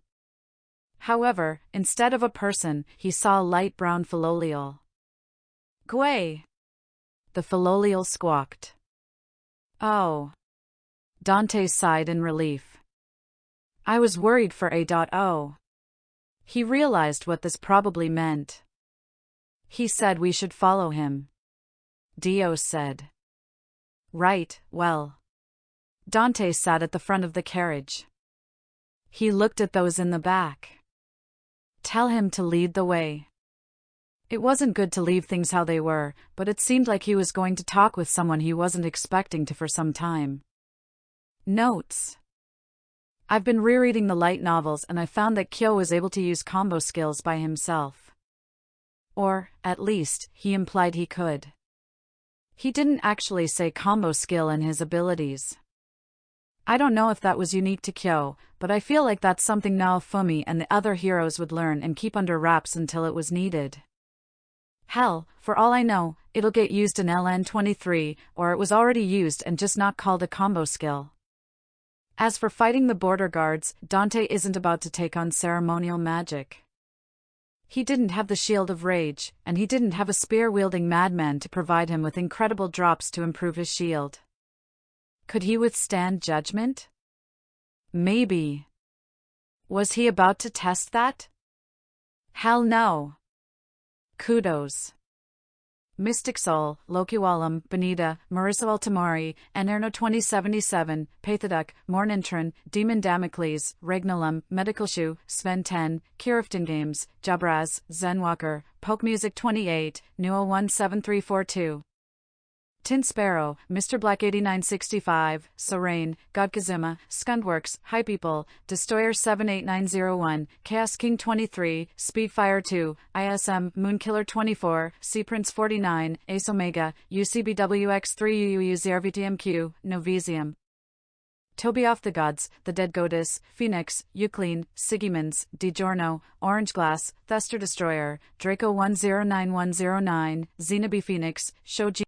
However, instead of a person, he saw a light brown philolial. Gway! The philolial squawked. Oh. Dante sighed in relief. I was worried for A.O. He realized what this probably meant. He said we should follow him. Dio said. Right, well. Dante sat at the front of the carriage. He looked at those in the back. Tell him to lead the way. It wasn't good to leave things how they were, but it seemed like he was going to talk with someone he wasn't expecting to for some time. Notes. I've been rereading the light novels and I found that Kyo was able to use combo skills by himself. Or, at least, he implied he could. He didn't actually say combo skill in his abilities. I don't know if that was unique to Kyo, but I feel like that's something Naofumi and the other heroes would learn and keep under wraps until it was needed. Hell, for all I know, it'll get used in LN23, or it was already used and just not called a combo skill. As for fighting the border guards, Dante isn't about to take on ceremonial magic. He didn't have the Shield of Rage, and he didn't have a spear-wielding madman to provide him with incredible drops to improve his shield. Could he withstand judgment? Maybe. Was he about to test that? Hell no. Kudos. Mystic Soul, Lokiwalam, Benita, Marissa Ultimari, Enerno 2077, Pathaduk, Mornintron, Demon Damocles, Regnolum, Medical Shoe, Sven 10, Kirifton Games, Jabraz, Zenwalker, Poke Music 28, Nuo 17342. Tin Sparrow, Mr. Black 8965, Sorain, Godkazuma, Skundworks, High People, Destroyer 78901, Chaos King 23, Speedfire 2, ISM, Moonkiller 24, Seaprince 49, Ace Omega, UCBWX3 UUZRVTMQ, Novisium. Toby Off the Gods, The Dead Goddess, Phoenix, Euclean, Sigimans, DiGiorno, Orange Glass, Thester Destroyer, Draco 109109, Xenobi Phoenix, Shoji.